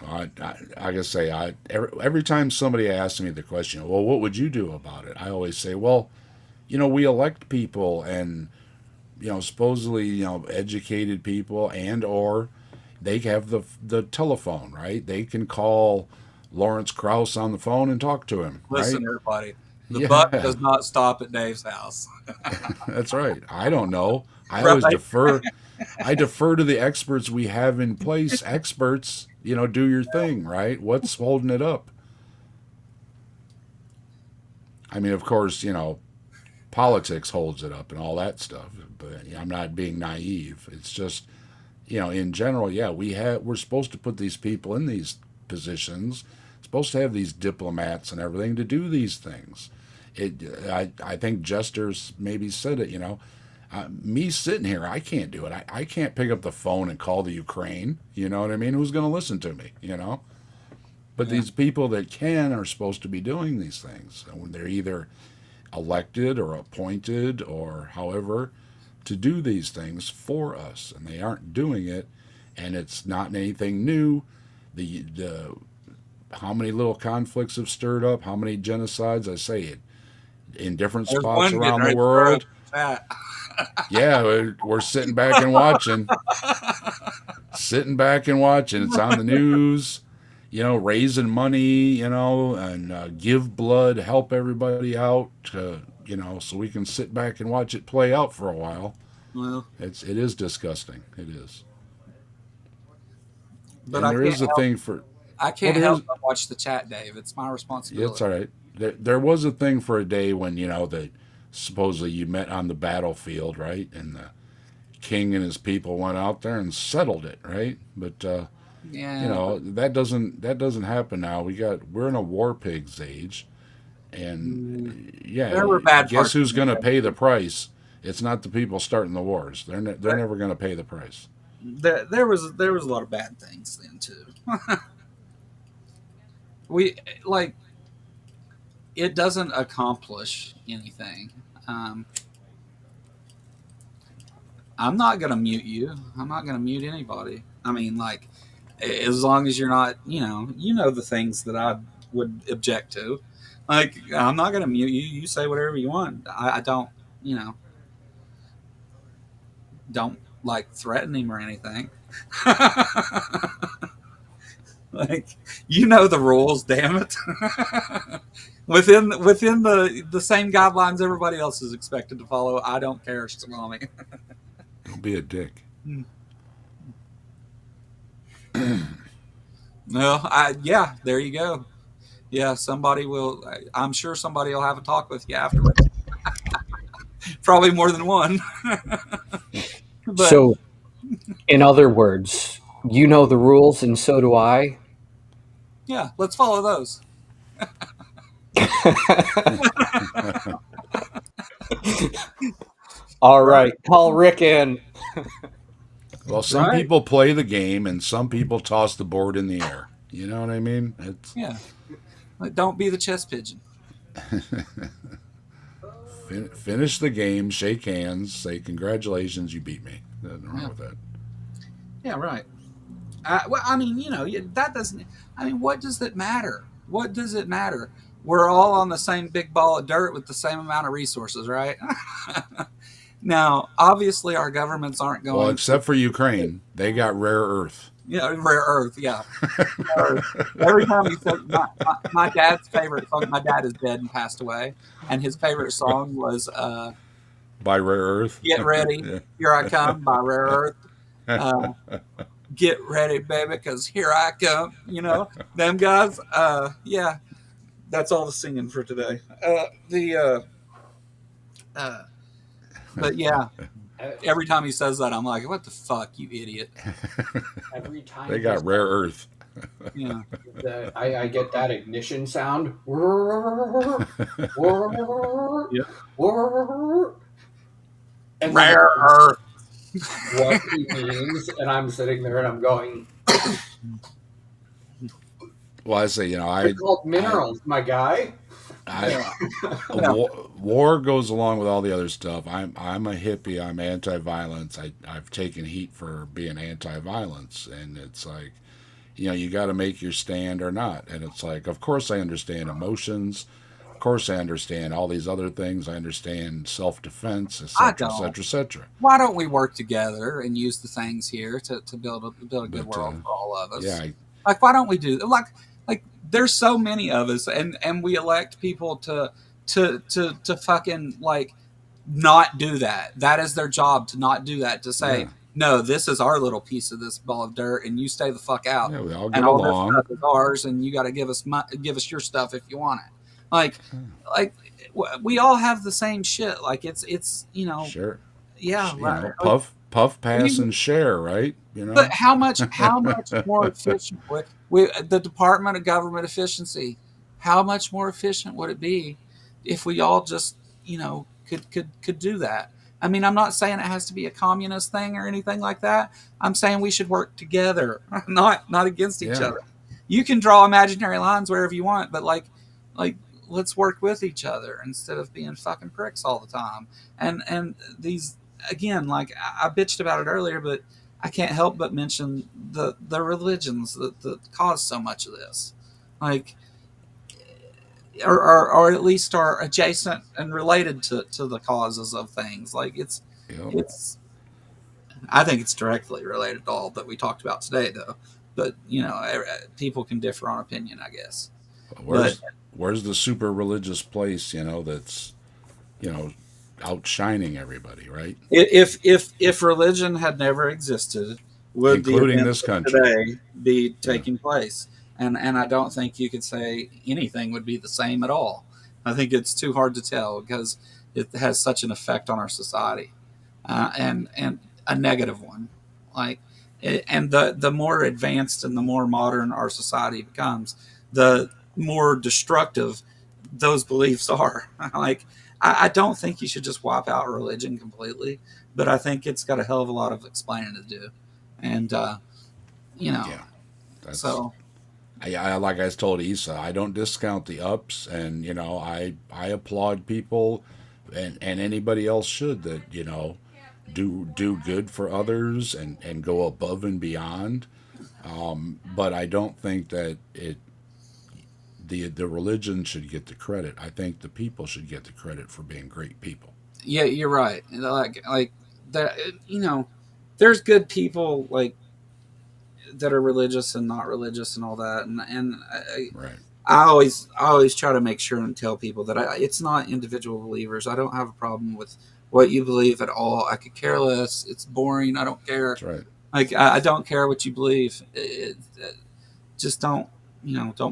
I gotta say, every time somebody asks me the question, well, what would you do about it? I always say, well, we elect people, and supposedly, educated people, and or they have the telephone, right? They can call Lawrence Krauss on the phone and talk to him, Listen, right? everybody, the buck Yeah, does not stop at Dave's house. that's right. I don't know. I always Right? defer. I defer to the experts we have in place. Experts, do your thing, right? What's holding it up? I mean, of course, politics holds it up and all that stuff. But I'm not being naive. It's just, in general, yeah, we're supposed to put these people in these positions, supposed to have these diplomats and everything to do these things. I think Jester's maybe said it. Me sitting here, I can't do it. I can't pick up the phone and call the Ukraine. You know what I mean? Who's going to listen to me? But Yeah. these people that can are supposed to be doing these things. And they're either elected or appointed or however to do these things for us, and they aren't doing it. And it's not anything new. The how many little conflicts have stirred up, how many genocides? I say it in different There's spots one getting around the ready to throw up world. in chat. Yeah, we're sitting back and watching. Sitting back and watching. It's on the news, raising money, and give blood, help everybody out, so we can sit back and watch it play out for a while. Well, It is disgusting. It is. but And there is a thing for. I can't there is. help but watch the chat, Dave. It's my Yeah, responsibility. it's all right. There was a thing for a day when that supposedly you met on the battlefield, right? And the king and his people went out there and settled it, right? But Yeah. that doesn't happen now. We're in a war pigs age, and There were bad guess parts who's of going to it. pay the price? It's not the people starting the wars. They're never going to pay the price. There was a lot of bad things then too. we like it doesn't accomplish anything. Um, I'm not gonna mute you. I'm not gonna mute anybody. I mean, like, as long as you're not, the things that I would object to. Like, I'm not gonna mute you. You say whatever you want. I don't, you know, don't like threaten him or anything. Like, the rules, damn it. within the same guidelines everybody else is expected to follow. I don't care, Salami. Don't be a dick. No, yeah, there you go. Yeah, somebody will. I'm sure somebody will have a talk with you afterwards. Probably more than one. But So, in other words, you know the rules, and so do I. yeah, let's follow those. All Right. right, call Rick in. Well, some Right. people play the game, and some people toss the board in the air. You know what I mean? It's Yeah. Like, don't be the chess pigeon. finish the game, shake hands, say congratulations, you beat me. Nothing wrong Yeah. with that. Yeah, right. Well, I mean, that doesn't. I mean, what does it matter? What does it matter? We're all on the same big ball of dirt with the same amount of resources, right? Now, obviously, our governments aren't going. Well, except for Ukraine, they got rare earth. Rare earth. Yeah. Every time he said, my dad's favorite song. My dad is dead and passed away, and his favorite song was By rare earth. "Get Ready, Yeah. Here I Come" by Rare Earth. Get ready, baby, because here I come. Them guys. Yeah, that's all the singing for today. But yeah, every time he says that, I'm like, what the fuck, you idiot. Every time They got rare earth. Yeah. I get that ignition sound. Yep. And Rare earth. what he means, and I'm sitting there and I'm going, Well, I say, they're called minerals, my guy. War goes along with all the other stuff. I'm a hippie. I'm anti-violence. I've taken heat for being anti-violence, and it's like, you got to make your stand or not. And it's like, of course I understand emotions. Of course I understand all these other things. I understand self-defense, I etc., don't. etc., etc. Why don't we work together and use the things here to build a good But world for all of yeah, us? Like, why don't we do like there's so many of us, and we elect people to fucking like not do that. That is their job, to not do that. To say yeah, no, this is our little piece of this ball of dirt, and you stay the fuck out, yeah. We all and get all this along. stuff is ours, and you got to give us your stuff if you want it. Like like we all have the same shit. Like it's Sure. yeah, right. Like, Puff, pass, we, and share, right? but how much more efficient would the Department of Government Efficiency? How much more efficient would it be if we all just could do that? I mean, I'm not saying it has to be a communist thing or anything like that. I'm saying we should work together, not against each Yeah, other. You can draw imaginary lines wherever you want, but like let's work with each other instead of being fucking pricks all the time. And these again, like I bitched about it earlier, but I can't help but mention the religions that cause so much of this, like, or at least are adjacent and related to the causes of things. Like yep. it's I think it's directly related to all that we talked about today, though. But people can differ on opinion, I guess. But Where's the super religious place, that's you know outshining everybody, right? if religion had never existed, would the Including events this of country. today be Yeah, taking place? And I don't think you could say anything would be the same at all. I think it's too hard to tell because it has such an effect on our society, and a negative one. Like, and the more advanced and the more modern our society becomes, the more destructive those beliefs are. Like, I don't think you should just wipe out religion completely, but I think it's got a hell of a lot of explaining to do. And, you know, yeah. That's so I like I told Issa, I don't discount the ups, and I applaud people, and anybody else should that do good for others and go above and beyond. But I don't think that the religion should get the credit. I think the people should get the credit for being great people. yeah, you're right. Like that, there's good people like that are religious and not religious and all that. And Right. I always try to make sure and tell people that it's not individual believers. I don't have a problem with what you believe at all. I could care less. It's boring. I don't care. That's right. Like I don't care what you believe. Just don't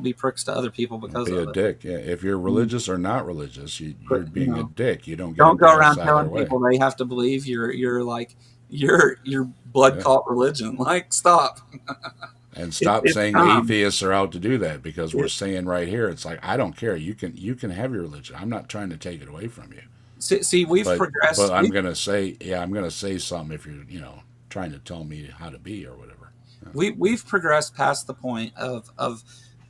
be pricks to other people Don't because be a of it. dick. Yeah, if you're Mm. religious or not religious, But you're being a dick. You don't get don't them go pass around out of their telling way. people they have to believe your blood Yeah. cult religion. Like, stop. And stop It's saying time. atheists are out to do that, because we're It, saying right here, it's like, I don't care. You can have your religion. I'm not trying to take it away from you. see, we've But progressed. I'm gonna say, yeah, I'm gonna say something if you're trying to tell me how to be or whatever. Yeah. We've progressed past the point of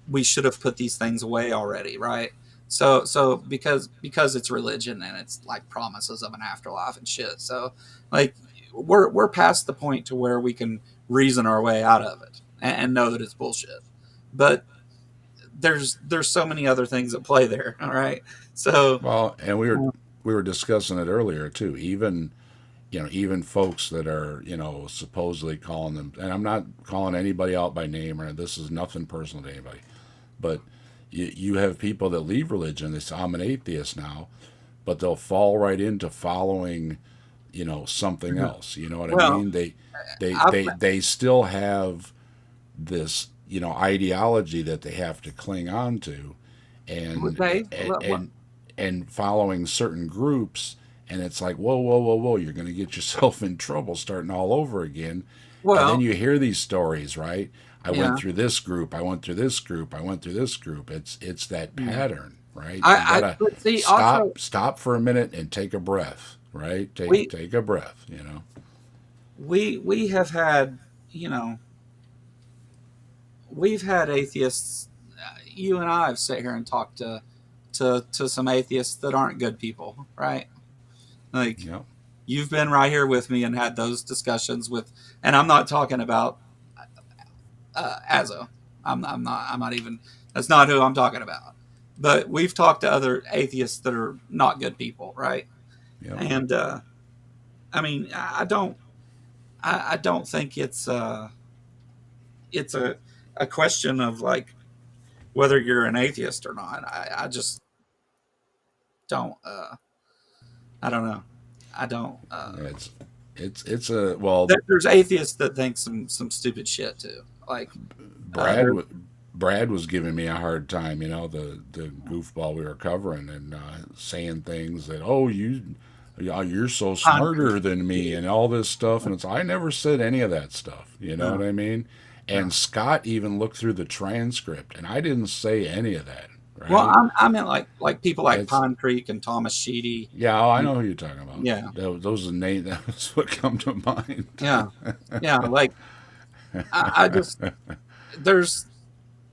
we should have put these things away already, right? So because it's religion and it's like promises of an afterlife and shit. So like we're past the point to where we can reason our way out of it and know that it's bullshit. But there's so many other things at play there. All right. So Well, and we were discussing it earlier too. Even folks that are supposedly calling them, and I'm not calling anybody out by name, or this is nothing personal to anybody, but you have people that leave religion. They say, I'm an atheist now, but they'll fall right into following something else. You know what I well, mean? They I've they they still have this ideology that they have to cling on to, and they and following certain groups, and it's like, whoa, whoa, whoa, whoa, you're going to get yourself in trouble starting all over again. And then well you hear these stories, right? I went yeah through this group, I went through this group, I went through this group. It's that yeah. pattern, right? You I gotta but see also stop for a minute and take a breath, right? we Take a breath, we have had you know we've had atheists. You and I have sat here and talked to some atheists that aren't good people, right? Like, Yep. you've been right here with me and had those discussions with, and I'm not talking about Azo. I'm not even. That's not who I'm talking about. But we've talked to other atheists that are not good people, right? Yep. And I mean, I don't think it's a question of like whether you're an atheist or not. I just don't. I don't know. I don't. It's a well. There's atheists that think some stupid shit too. Like Brad Brad was giving me a hard time, the goofball we were covering, and saying things that, oh, you're so smarter than me and all this stuff, and I never said any of that stuff. You know what I mean? And Scott even looked through the transcript, and I didn't say any of that. Right? Well, I meant like people like Pine Creek and Thomas Sheedy. Yeah, I know who you're talking about. Yeah, those are the names. That's what come to mind. Yeah, like I just there's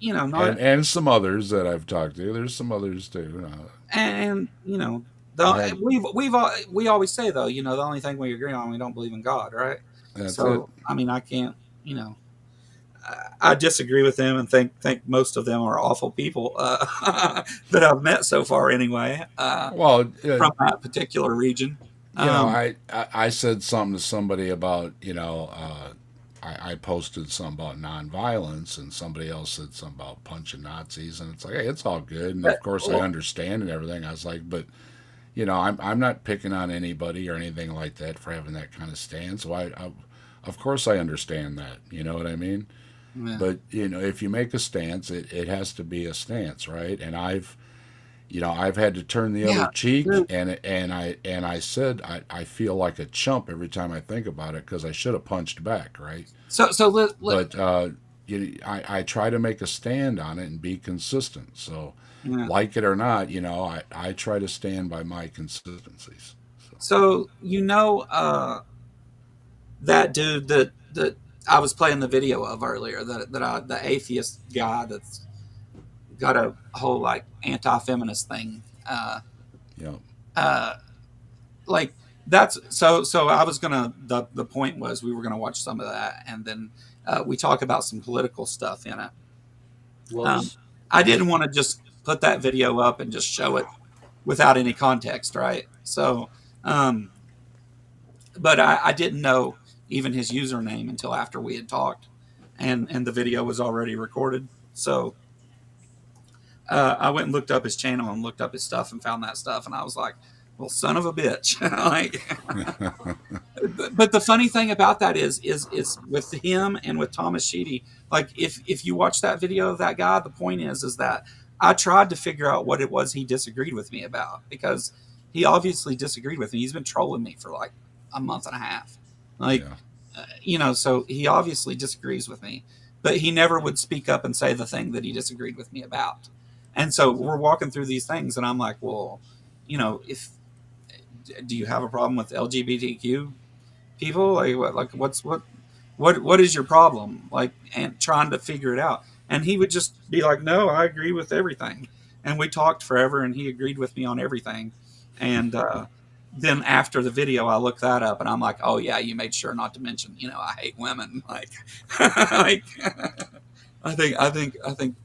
not and some others that I've talked to. There's some others too. And we always say though, the only thing we agree on, we don't believe in God, right? That's so it. I mean, I can't, I disagree with them and think most of them are awful people that I've met so far anyway. From that particular region. I said something to somebody about, I posted something about nonviolence, and somebody else said something about punching Nazis, and it's like, hey, it's all good, and of course I understand and everything. I was like, but I'm not picking on anybody or anything like that for having that kind of stance. So I of course I understand that. You know what I mean? Yeah. But if you make a stance, it has to be a stance, right? And I've had to turn the other cheek, and I said I feel like a chump every time I think about it, because I should have punched back, right? But I try to make a stand on it and be consistent. So, like it or not, I try to stand by my consistencies. So that dude that I was playing the video of earlier, the atheist guy that's got a whole like anti-feminist thing. Like that's so I was gonna the point was we were gonna watch some of that, and then we talk about some political stuff in it. I didn't want to just put that video up and just show it without any context, right? So but I didn't know even his username until after we had talked, and the video was already recorded. So I went and looked up his channel and looked up his stuff and found that stuff, and I was like, well, son of a bitch. But the funny thing about that is with him and with Thomas Sheedy, like if you watch that video of that guy, the point is that I tried to figure out what it was he disagreed with me about, because he obviously disagreed with me. He's been trolling me for like a month and a half. So he obviously disagrees with me, but he never would speak up and say the thing that he disagreed with me about. And so we're walking through these things, and I'm like, well, do you have a problem with LGBTQ people? What is your problem? Like, and trying to figure it out. And he would just be like, no, I agree with everything. And we talked forever, and he agreed with me on everything. And then after the video, I looked that up, and I'm like, oh yeah, you made sure not to mention, I hate women. Like, I think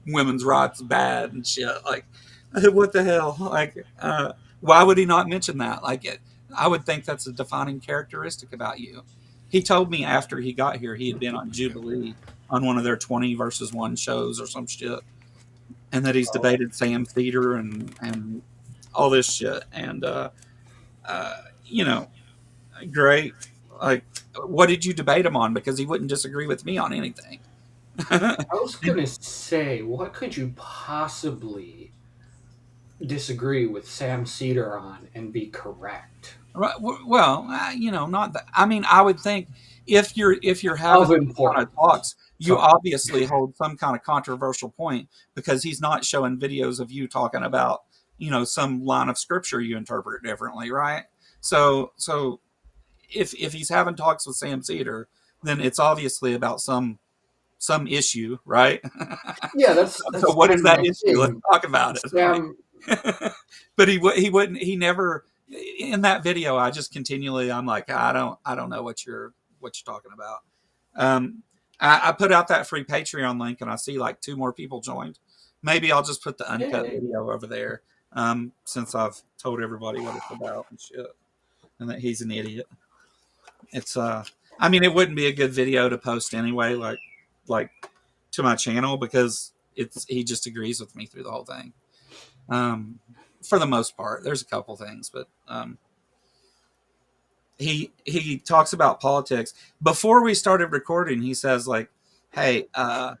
women's rights bad and shit. Like, what the hell? Like, why would he not mention that? Like, I would think that's a defining characteristic about you. He told me after he got here, he had been on Jubilee on one of their 20 versus 1 shows or some shit, and that he's debated Sam Theater and all this shit. And great. Like, what did you debate him on? Because he wouldn't disagree with me on anything. I was gonna say, what could you possibly disagree with Sam Cedar on and be correct? Right. Well, not that. I mean, I would think if you're having these kind of talks, you obviously hold some kind of controversial point, because he's not showing videos of you talking about, some line of scripture you interpret differently, right? So if he's having talks with Sam Cedar, then it's obviously about some issue, right? Yeah, that's so what is that issue? Let's talk about it. Sam... But he wouldn't. He never. In that video, I just continually, I'm like, I don't know what you're talking about. I put out that free Patreon link, and I see like 2 more people joined. Maybe I'll just put the uncut Yay. video over there, since I've told everybody what it's about and shit, and that he's an idiot. It's I mean, it wouldn't be a good video to post anyway, like to my channel, because he just agrees with me through the whole thing. For the most part, there's a couple things, but he talks about politics. Before we started recording, he says like, "Hey, I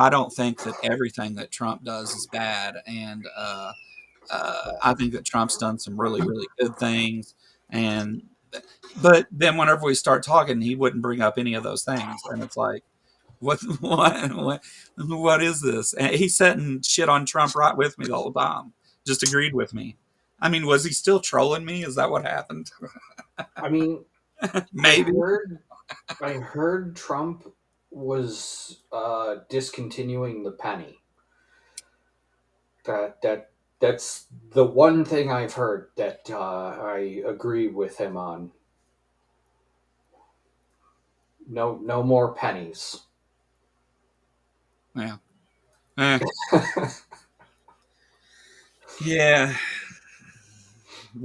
don't think that everything that Trump does is bad, and I think that Trump's done some really, really good things." And but then whenever we start talking, he wouldn't bring up any of those things, and it's like, what is this? And he's setting shit on Trump right with me the whole time. Just agreed with me. I mean, was he still trolling me? Is that what happened? I mean, Maybe. I heard Trump was discontinuing the penny. That's the one thing I've heard that I agree with him on. No more pennies. Yeah. Yeah.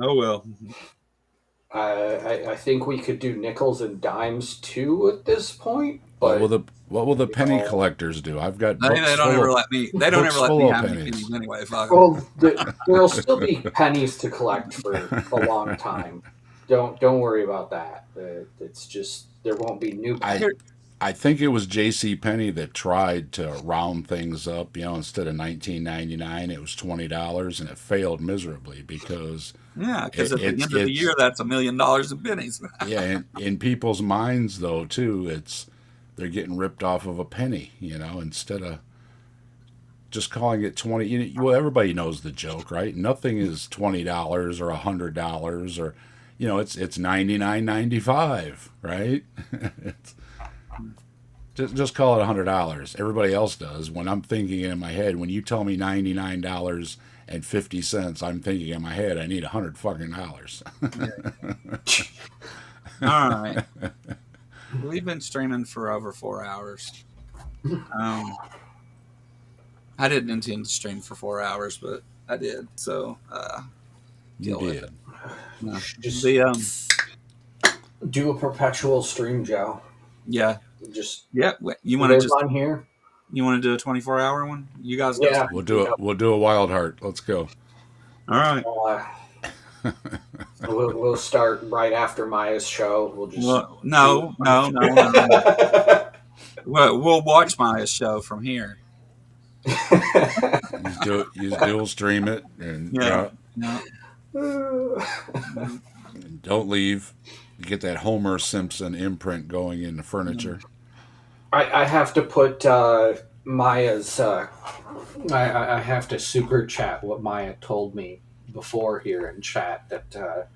Oh well. I think we could do nickels and dimes too at this point. But what will the penny collectors do? I've got They books don't full ever of, let me. They don't books ever let full me of have any pennies. pennies anyway. Fuck. well, there'll still be pennies to collect for a long time. Don't worry about that. It's just there won't be new pennies. I think it was J.C. Penney that tried to round things up. Instead of $19.99, it was $20, and it failed miserably because Yeah, because at the end of the year, that's $1 million in pennies. Yeah, in people's minds though too, they're getting ripped off of a penny. Instead of just calling it 20. Well, everybody knows the joke, right? Nothing is $20 or $100 or, it's $99.95, right? Just call it $100. Everybody else does. When I'm thinking in my head, when you tell me $99.50, I'm thinking in my head, I need $100 fucking dollars. All right. We've been streaming for over 4 hours. I didn't intend to stream for 4 hours, but I did. So you did. No. Just do a perpetual stream, Joe. Yeah. Just You want to just on here? You want to do a 24-hour one? You guys? Yeah. We'll do it. We'll do a Wild Heart. Let's go. All right. We'll start right after Maya's show. We'll just no. We'll watch Maya's show from here. You dual stream it and don't leave. You get that Homer Simpson imprint going in the furniture. I have to put Maya's. I have to super chat what Maya told me before here in chat that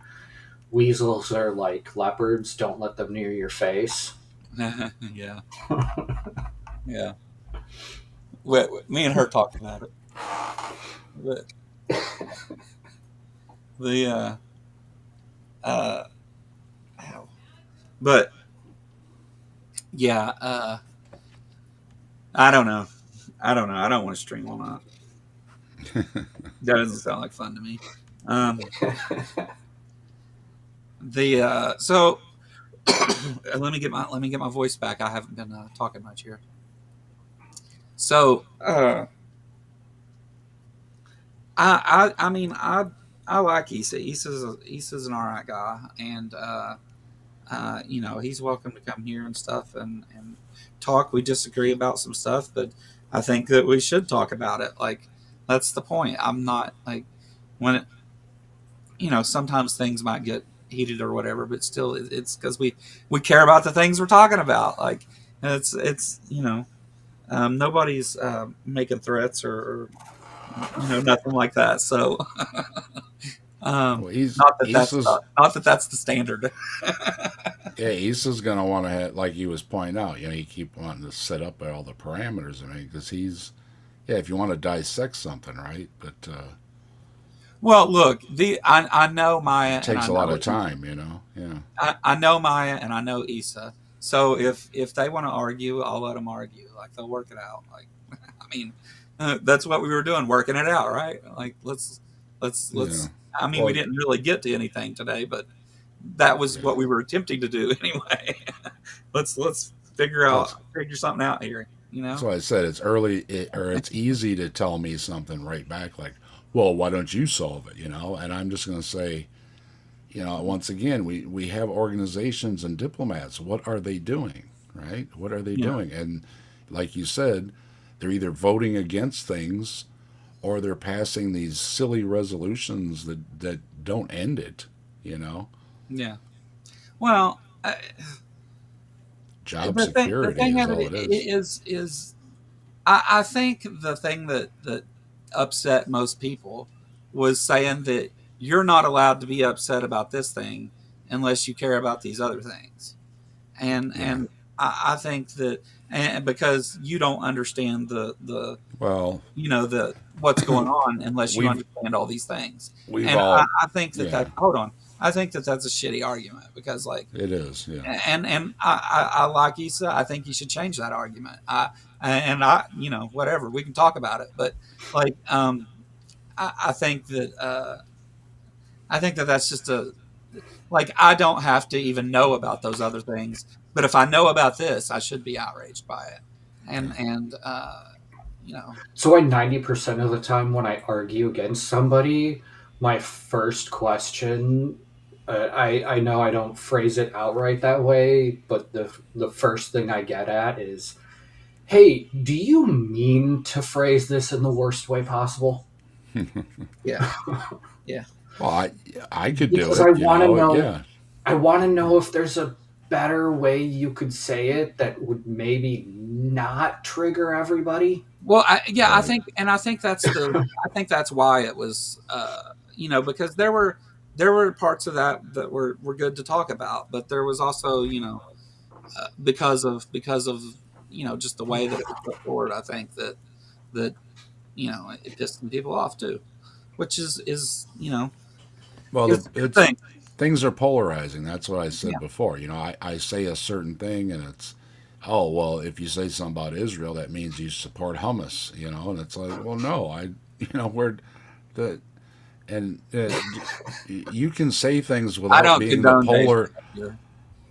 weasels are like leopards. Don't let them near your face. Yeah. Yeah. Me and her talked about it. But yeah, I don't know. I don't want to stream all night. That doesn't sound like fun to me. So let me get my voice back. I haven't been talking much here. So I mean I like Issa. Issa's an alright guy, and he's welcome to come here and stuff and talk. We disagree about some stuff, but I think that we should talk about it. Like, that's the point. I'm not like when it, sometimes things might get heated or whatever, but still it's because we care about the things we're talking about. Like, it's nobody's making threats or nothing like that. So not that that's the standard. Yeah, Issa's gonna want to have, like he was pointing out. He keep wanting to set up all the parameters. Because if you want to dissect something, right? But well, look, I know Maya. It takes a lot of time, Yeah. I know Maya and I know Issa, So if they want to argue, I'll let them argue. Like they'll work it out. Like I mean, that's what we were doing, working it out, right? Like Yeah. let's. I mean, we Well, didn't really get to anything today, but that was what we were attempting to do anyway. Let's that's figure something out here. You that's know? why I said it's early, or it's easy to tell me something right back, like, well, why don't you solve it? And I'm just going to say, once again, we have organizations and diplomats. What are they doing, right? What are they Yeah. doing? And like you said, they're either voting against things or they're passing these silly resolutions that don't end it. You know, Yeah. Well, job security the thing is of all it it is. is I think the thing that upset most people was saying that you're not allowed to be upset about this thing unless you care about these other things. Yeah. And I think that and because you don't understand the Well, the what's going on unless you we've understand all these things. we've And all I think yeah, hold on. I think that that's a shitty argument because like it is. Yeah. and I like Issa. I think you should change that argument. I whatever we can talk about it, but like I think that that's just a like I don't have to even know about those other things, but if I know about this, I should be outraged by it. Yeah. And you know So, 90% of the time when I argue against somebody, my first question, I know I don't phrase it outright that way, but the first thing I get at is, "Hey, do you mean to phrase this in the worst way possible?" yeah yeah Well, I could do Because it. Yeah. I want to know if there's a better way you could say it that would maybe not trigger everybody. Well, Right. I think I think that's why it was, because there were parts of that that were good to talk about, but there was also, because of just the way that it was put forward, I think that it pissed some people off too, which Well, is a good it's thing. things are polarizing. That's what I Yeah, said before. I say a certain thing, and it's, oh well, if you say something about Israel, that means you support Hamas. And it's like, well, no, we're the and you can say things I without don't being the condone base polar behavior.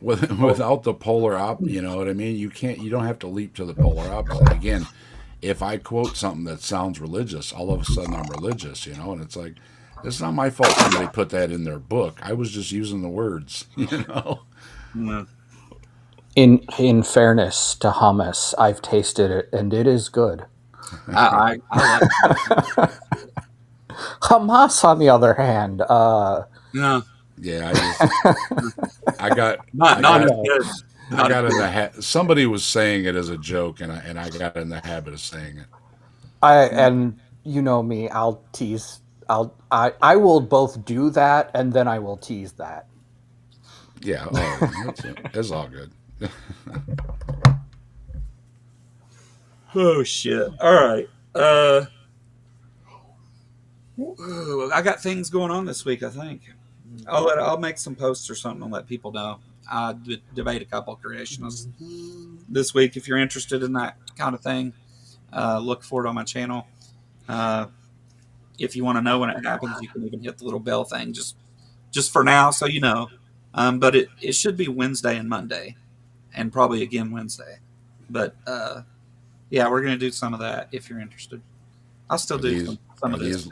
without the polar you know what I mean. You don't have to leap to the polar opposite. Again, if I quote something that sounds religious, all of a sudden I'm religious, and it's like, it's not my fault somebody put that in their book. I was just using the words, Mm. In fairness to hummus, I've tasted it and it is good. I like Hamas, on the other hand, no, Yeah, I got, I not as got, no. good, I not as got in good. the somebody was saying it as a joke, and I got in the habit of saying it. And you know me, I'll tease. I will both do that and then I will tease that. Yeah, oh, it's all good. Oh shit! All right. I got things going on this week. I think I'll make some posts or something and let people know. I debate a couple of creationists this week. If you're interested in that kind of thing, look for it on my channel. Uh, if you want to know when it happens, you can even hit the little bell thing just for now, so you know. But it should be Wednesday and Monday, and probably again Wednesday. But yeah, we're gonna do some of that if you're interested. I'll still Are do these some are of this.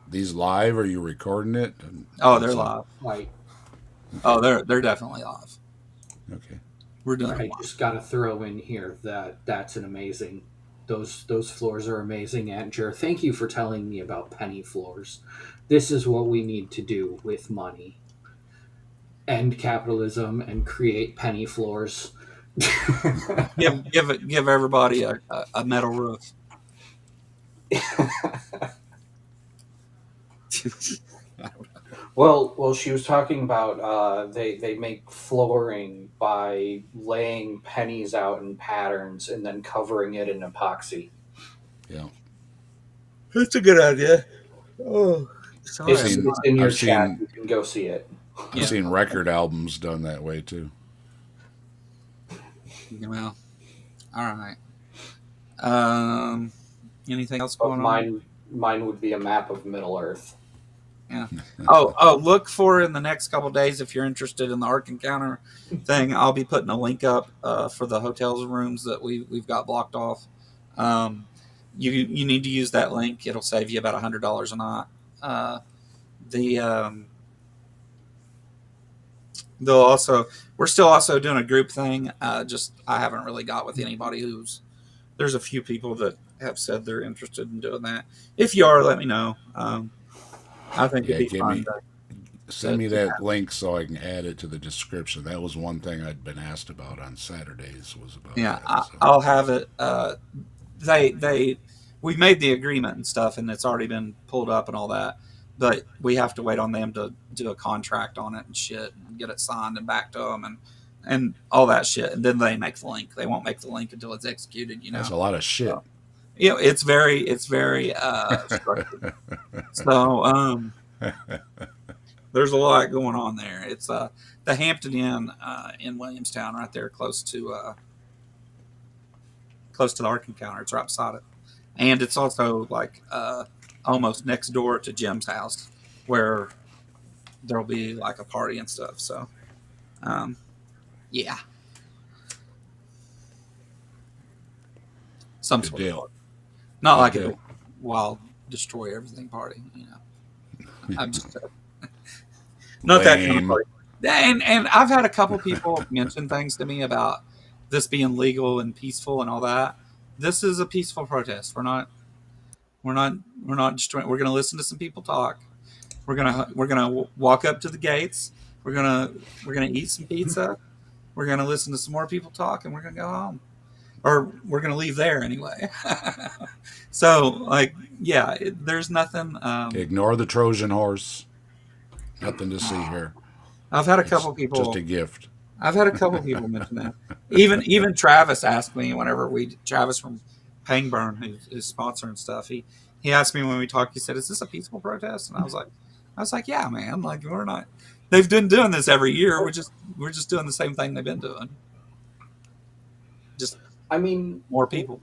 these live? Are you recording it? Oh, they're What's up? live. Like, Oh, Okay, they're definitely live. okay. We're doing I it live. just got to throw in here that that's an amazing. Those floors are amazing, Aunt Jer. Thank you for telling me about penny floors. This is what we need to do with money. End capitalism and create penny floors. Give everybody a metal roof. Well, she was talking about they make flooring by laying pennies out in patterns and then covering it in epoxy. Yeah, That's a good idea. Oh, I've sorry. It's seen it's in your I've chat. seen You can go see it. I've Yeah. seen record albums done that way too. Well, all right. Um, anything else But going on? mine would be a map of Middle Earth. Yeah. Oh, look for in the next couple days if you're interested in the Ark Encounter thing. I'll be putting a link up for the hotels rooms that we've got blocked off. Um, you need to use that link. It'll save you about $100 a night. The they'll also we're still also doing a group thing. Just I haven't really got with anybody who's there's a few people that have said they're interested in doing that. If you are, let me know. I think it'd Yeah, be give fun me send me to that link so I can add it to the description. That was one thing I'd been asked about on Saturdays was about yeah, that. So I'll have it. They we made the agreement and stuff, and it's already been pulled up and all that. But we have to wait on them to do a contract on it and shit, and get it signed and back to them and all that shit. And then they make the link. They won't make the link until it's executed. that's a lot of shit. So, it's very structured. So there's a lot going on there. It's the Hampton Inn in Williamstown, right there, close to the Ark Encounter. It's right beside it, and it's also like almost next door to Jim's house, where there'll be like a party and stuff. So, yeah, some Good sort of deal. party. Not Good like deal. a wild destroy everything party. I'm just not that kind of Lame. party. And I've had a couple people mention things to me about this being legal and peaceful and all that. This is a peaceful protest. We're not destroying. We're going to listen to some people talk. We're gonna walk up to the gates. We're gonna eat some pizza. We're gonna listen to some more people talk, and we're gonna go home, or we're gonna leave there anyway. So, like, yeah, there's nothing. Ignore the Trojan horse. Nothing to see here. I've had a It's couple just people. a gift. I've had a couple people mention that. Even Travis asked me whenever Travis from Pangburn, who's sponsor and stuff. He asked me when we talked. He said, "Is this a peaceful protest?" And I was like, "Yeah, man. Like we're not. They've been doing this every year. We're just doing the same thing they've been doing. Just I mean, more people."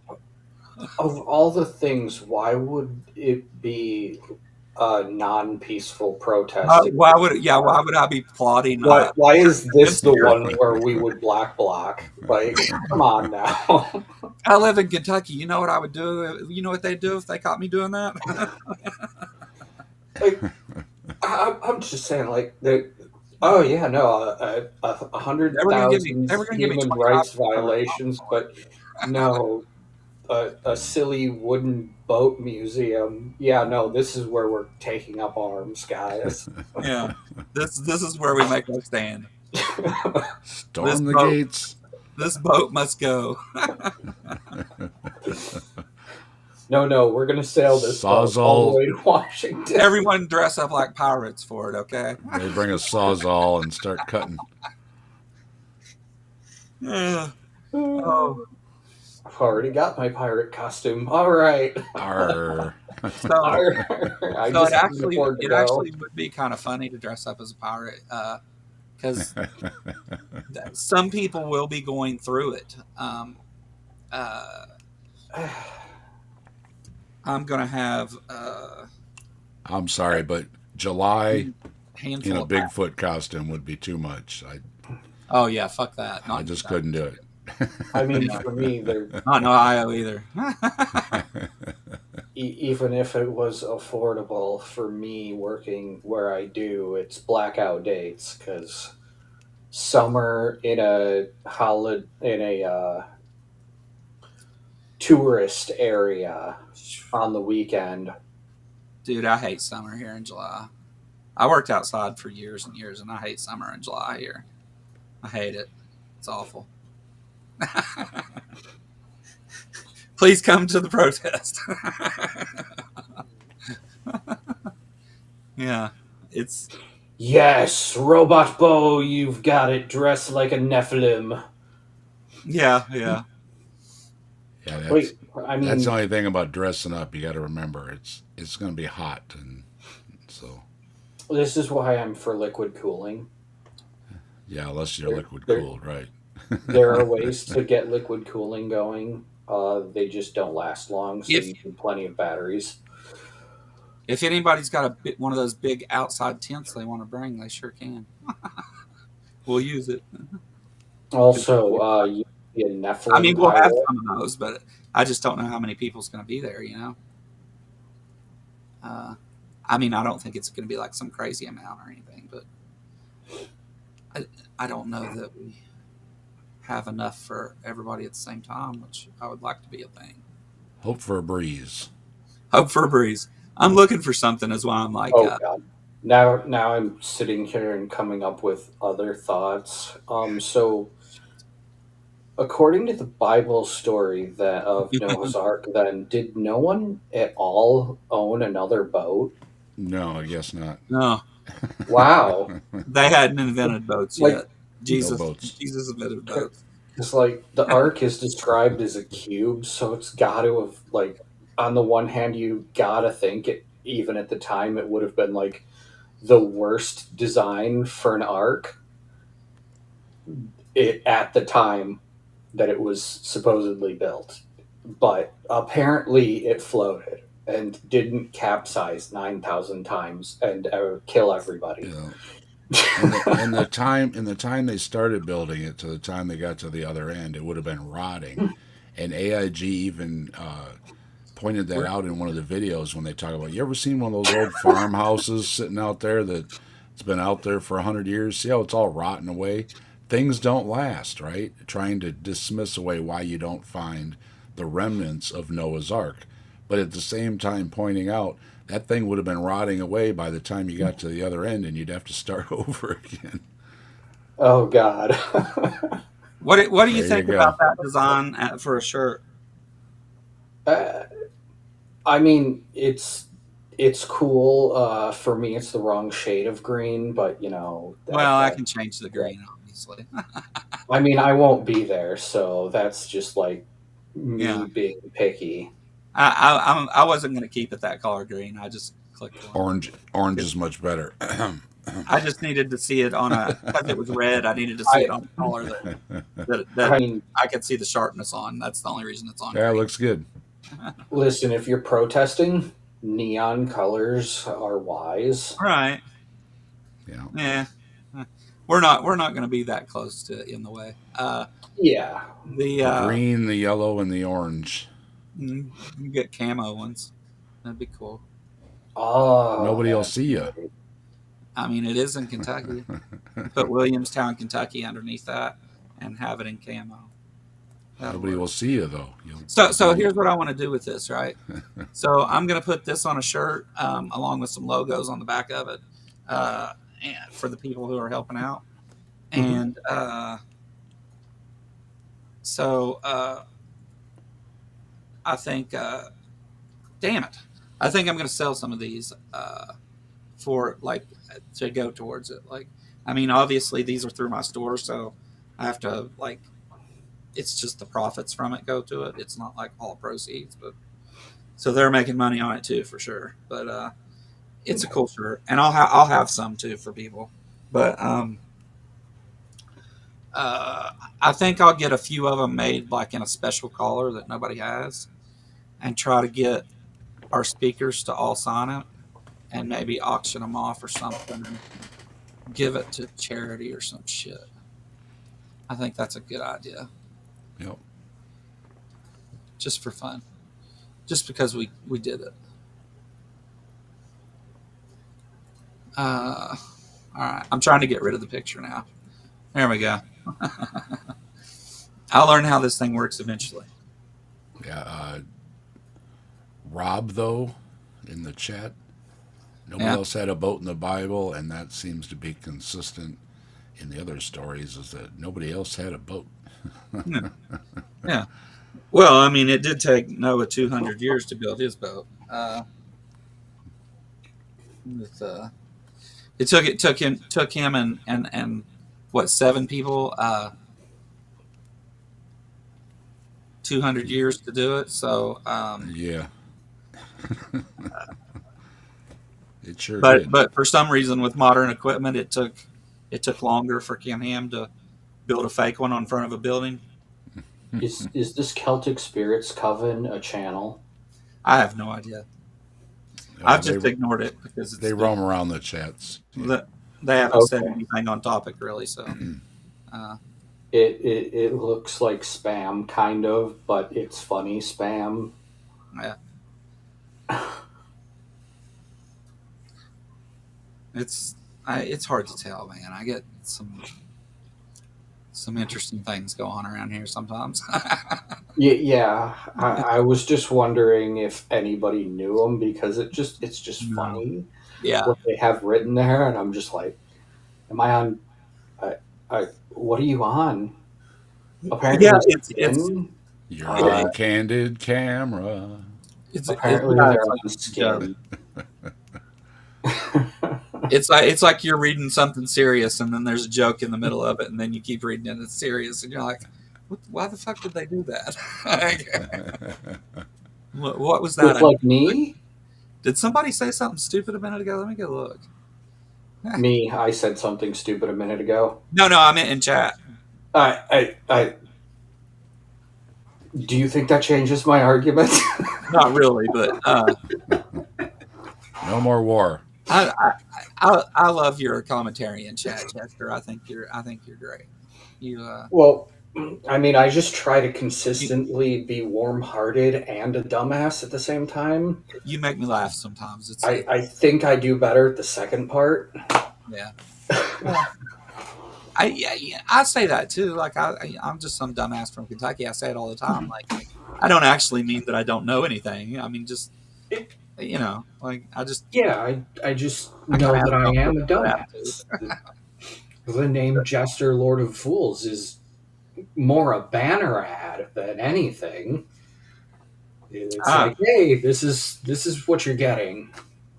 of all the things, why would it be a non-peaceful protest? Why would I be plotting? Why is this the one conspiracy? where we would black block? Like, come on now. I live in Kentucky. You know what I would do? You know what they'd do if they caught me doing that? Like, I'm just saying, like, oh yeah, no, 100,000 they were gonna give me human 25 rights violations, but no, a silly wooden boat museum. Yeah, no, this is where we're taking up arms, guys. Yeah, this is where we make our stand. Storm the boat- gates. This boat must go. No, we're gonna sail this boat all Sawzall. the way to Washington. Everyone dress up like pirates for it, okay? They bring a sawzall and start cutting. Oh, I've already got my pirate costume. All right. Arr. so I it just can't actually afford to go. would be kind of funny to dress up as a pirate because some people will be going through it. I'm gonna have I'm sorry, but July handful in a of Bigfoot costume would be too much. Oh yeah, fuck that. I just couldn't do it. I mean, for me, Not in Ohio either. even if it was affordable for me working where I do, it's blackout dates because summer in a tourist area on the weekend. Dude, I hate summer here in July. I worked outside for years and years, and I hate summer in July here. I hate it. It's awful. Please come to the protest. Yeah, it's Yes, Robot Bo, you've got it. Dressed like a Nephilim. yeah. Yeah, that's, Wait, I mean, that's the only thing about dressing up. You got to remember it's going to be hot, and so this is why I'm for liquid cooling. yeah, unless you're liquid They're- cooled, right? There are ways to get liquid cooling going. They just don't last long, so if you need plenty of batteries. if anybody's got one of those big outside tents they want to bring, they sure can. We'll use it. Also, you need a I Nephilim mean, we'll have pilot. some of those, but I just don't know how many people's going to be there. Uh, I mean, I don't think it's going to be like some crazy amount or anything, but I don't know that we have enough for everybody at the same time, which I would like to be a thing. Hope for a breeze. Hope for a breeze. I'm looking for something as well. I'm like, Oh God. Now I'm sitting here and coming up with other thoughts. So according to the Bible story that of Noah's Ark, then did no one at all own another boat? No, I guess not. no, Wow. they hadn't invented boats Like yet. No boats. Jesus invented boats. it's like the ark is described as a cube, so it's got to have like on the one hand you gotta think it even at the time it would have been like the worst design for an ark it at the time that it was supposedly built. But apparently it floated and didn't capsize 9,000 times and kill everybody. Yeah. And the time they started building it to the time they got to the other end, it would have been rotting. And AIG even pointed that out in one of the videos when they talk about. You ever seen one of those old farmhouses sitting out there that's been out there for 100 years? See how it's all rotting away? Things don't last, right? Trying to dismiss away why you don't find the remnants of Noah's Ark, but at the same time pointing out that thing would have been rotting away by the time you got to the other end, and you'd have to start over again. Oh God. What do you There think you about go. that design for a shirt? I mean, it's cool. For me, it's the wrong shade of green, but Well, I can change the green, obviously. I mean, I won't be there, so that's just like me Yeah, being picky. I wasn't going to keep it that color green. I just clicked on Orange it. is much better. I just needed to see it on because it was red. I needed to see I it on a color that I mean, I could see the sharpness on. That's the only reason it's on Yeah, it green. looks good. listen, if you're protesting, neon colors are wise. Right? Yeah. Yeah. We're not going to be that close to in the way. Yeah. The The green, the yellow, and the orange. you get camo ones. That'd be cool. Oh, Nobody will that's see you. great. I mean, it is in Kentucky. Put Williamstown, Kentucky underneath that and have it in camo. That'll Nobody work. will see you though. So here's what I want to do with this, right? So I'm going to put this on a shirt along with some logos on the back of it and for the people who are helping out. And so I think, damn it, I think I'm going to sell some of these for like to go towards it. Like, I mean, obviously these are through my store, so I have to like. It's just the profits from it go to it. It's not like all proceeds, but so they're making money on it too for sure. But it's a cool shirt, and I'll have some too for people. But I think I'll get a few of them made like in a special color that nobody has, and try to get our speakers to all sign it, and maybe auction them off or something, and give it to charity or some shit. I think that's a good idea, Yep. just for fun, just because we did it. All right, I'm trying to get rid of the picture now. There we go. I'll learn how this thing works eventually. Yeah. Rob though, in the chat, nobody Yeah. else had a boat in the Bible, and that seems to be consistent in the other stories. Is that nobody else had a boat? Yeah. Yeah. Well, I mean, it did take Noah 200 years to build his boat. With, it took him and what 7 people 200 years to do it. So, Yeah. It sure but did. but for some reason with modern equipment, it took longer for Ken Ham to build a fake one on front of a building. Is this Celtic Spirits Coven a channel? I have no idea. I've just ignored it because they roam around the chats. Yeah. They haven't said anything on topic really. So it looks like spam, kind of, but it's funny spam. yeah. It's hard to tell, man. I get some interesting things go on around here sometimes. Yeah. I was just wondering if anybody knew them because it's just funny. Yeah. What they have written there, and I'm just like, am I on? What are you on? Apparently, it's you're on candid camera. Apparently, they're on Skin. It's like you're reading something serious, and then there's a joke in the middle of it, and then you keep reading it, and it's serious, and you're like, why the fuck did they do that? What was that? Like me? Did somebody say something stupid a minute ago? Let me go look. Me, I said something stupid a minute ago. No, I meant in chat. I do you think that changes my argument? Not really, but no more war. I love your commentary in chat, Chester. I think you're great. Well, I mean, I just try to consistently be warm-hearted and a dumbass at the same time. You make me laugh sometimes. I think I do better at the second part. Yeah. I say that too. Like I'm just some dumbass from Kentucky. I say it all the time. Like I don't actually mean that I don't know anything. I mean just like I just I just know that I am a dumbass. The name Jester, Lord of Fools is more a banner ad than anything. It's like, hey, this is what you're getting.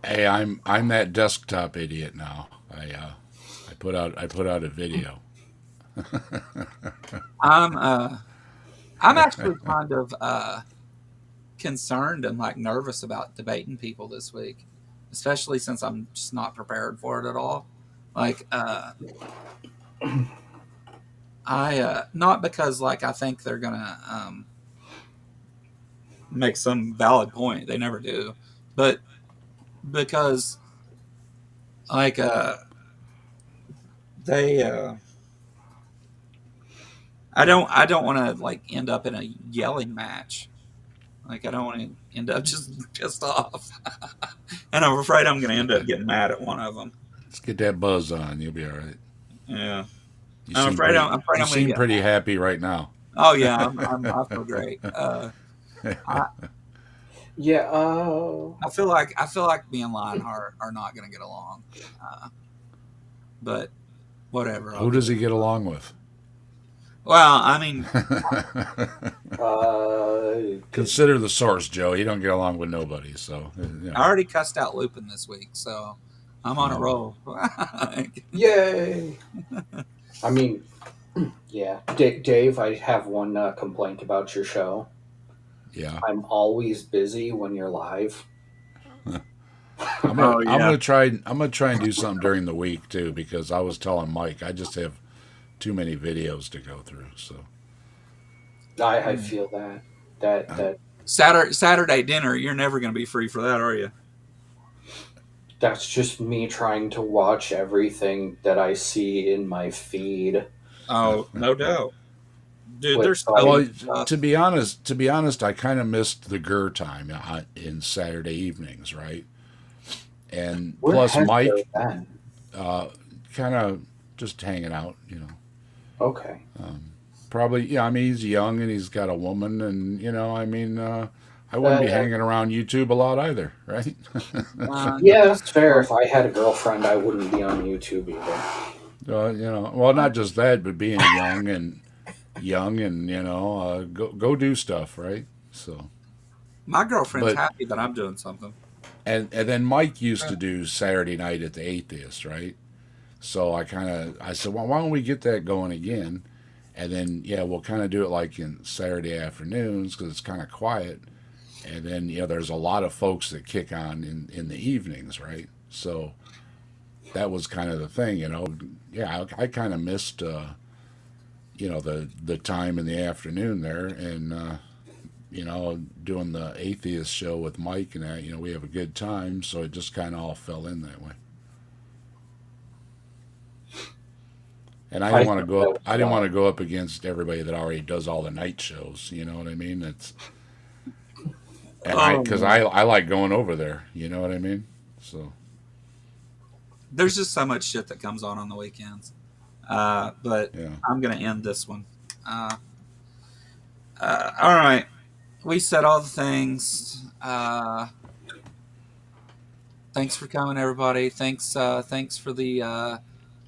Hey, I'm that desktop idiot now. I put out a video. I'm actually kind of concerned and like nervous about debating people this week, especially since I'm just not prepared for it at all. Like I not because like I think they're gonna make some valid point. They never do, but because like they I don't want to like end up in a yelling match. Like I don't want to end up just pissed off, and I'm afraid I'm going to end up getting mad at one of them. Let's get that buzz on. You'll be all right. Yeah, I'm afraid I'm seem pretty happy right now. Oh yeah, I feel great. I feel like me and Lionheart are not going to get along, but whatever. Who does he get along with? Well, I mean, consider the source, Joe. He don't get along with nobody. So I already cussed out Lupin this week, so I'm on a roll. Yay! I mean, yeah, Dave. I have one complaint about your show. Yeah, I'm always busy when you're live. I'm gonna try and do something during the week too, because I was telling Mike I just have too many videos to go through. So I feel that Saturday dinner, you're never going to be free for that, are you? That's just me trying to watch everything that I see in my feed. Oh, no doubt. Dude, there's to be honest, I kind of missed the GER time in Saturday evenings, right? And plus Mike kind of just hanging out, Okay. Probably, yeah. I mean, he's young and he's got a woman, and I mean, I wouldn't be hanging around YouTube a lot either, right? Yeah, that's fair. If I had a girlfriend, I wouldn't be on YouTube either. Well, not just that, but being young and go do stuff, right? So, my girlfriend's happy that I'm doing something. And then Mike used to do Saturday night at the Atheist, right? So I said, well, why don't we get that going again? And then, we'll kind of do it like in Saturday afternoons because it's kind of quiet. And then, there's a lot of folks that kick on in the evenings, right? So that was kind of the thing, Yeah, I kind of missed the time in the afternoon there, and doing the atheist show with Mike and that, we have a good time, so it just kind of all fell in that way. And I didn't want to go up. I didn't want to go up against everybody that already does all the night shows. You know what I mean? Because I like going over there. You know what I mean? So there's just so much shit that comes on the weekends. But yeah. I'm gonna end this one. All right, we said all the things. Thanks for coming, everybody. Thanks for the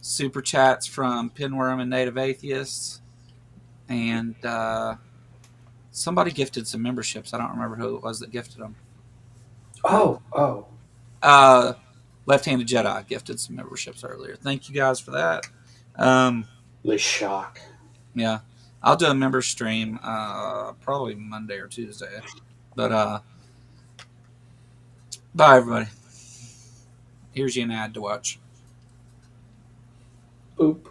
super chats from Pinworm and Native Atheists, and somebody gifted some memberships. I don't remember who it was that gifted them. Oh. Left-Handed Jedi gifted some memberships earlier. Thank you guys for that. The shock. Yeah, I'll do a member stream probably Monday or Tuesday. But bye, everybody. Here's you an ad to watch. Boop.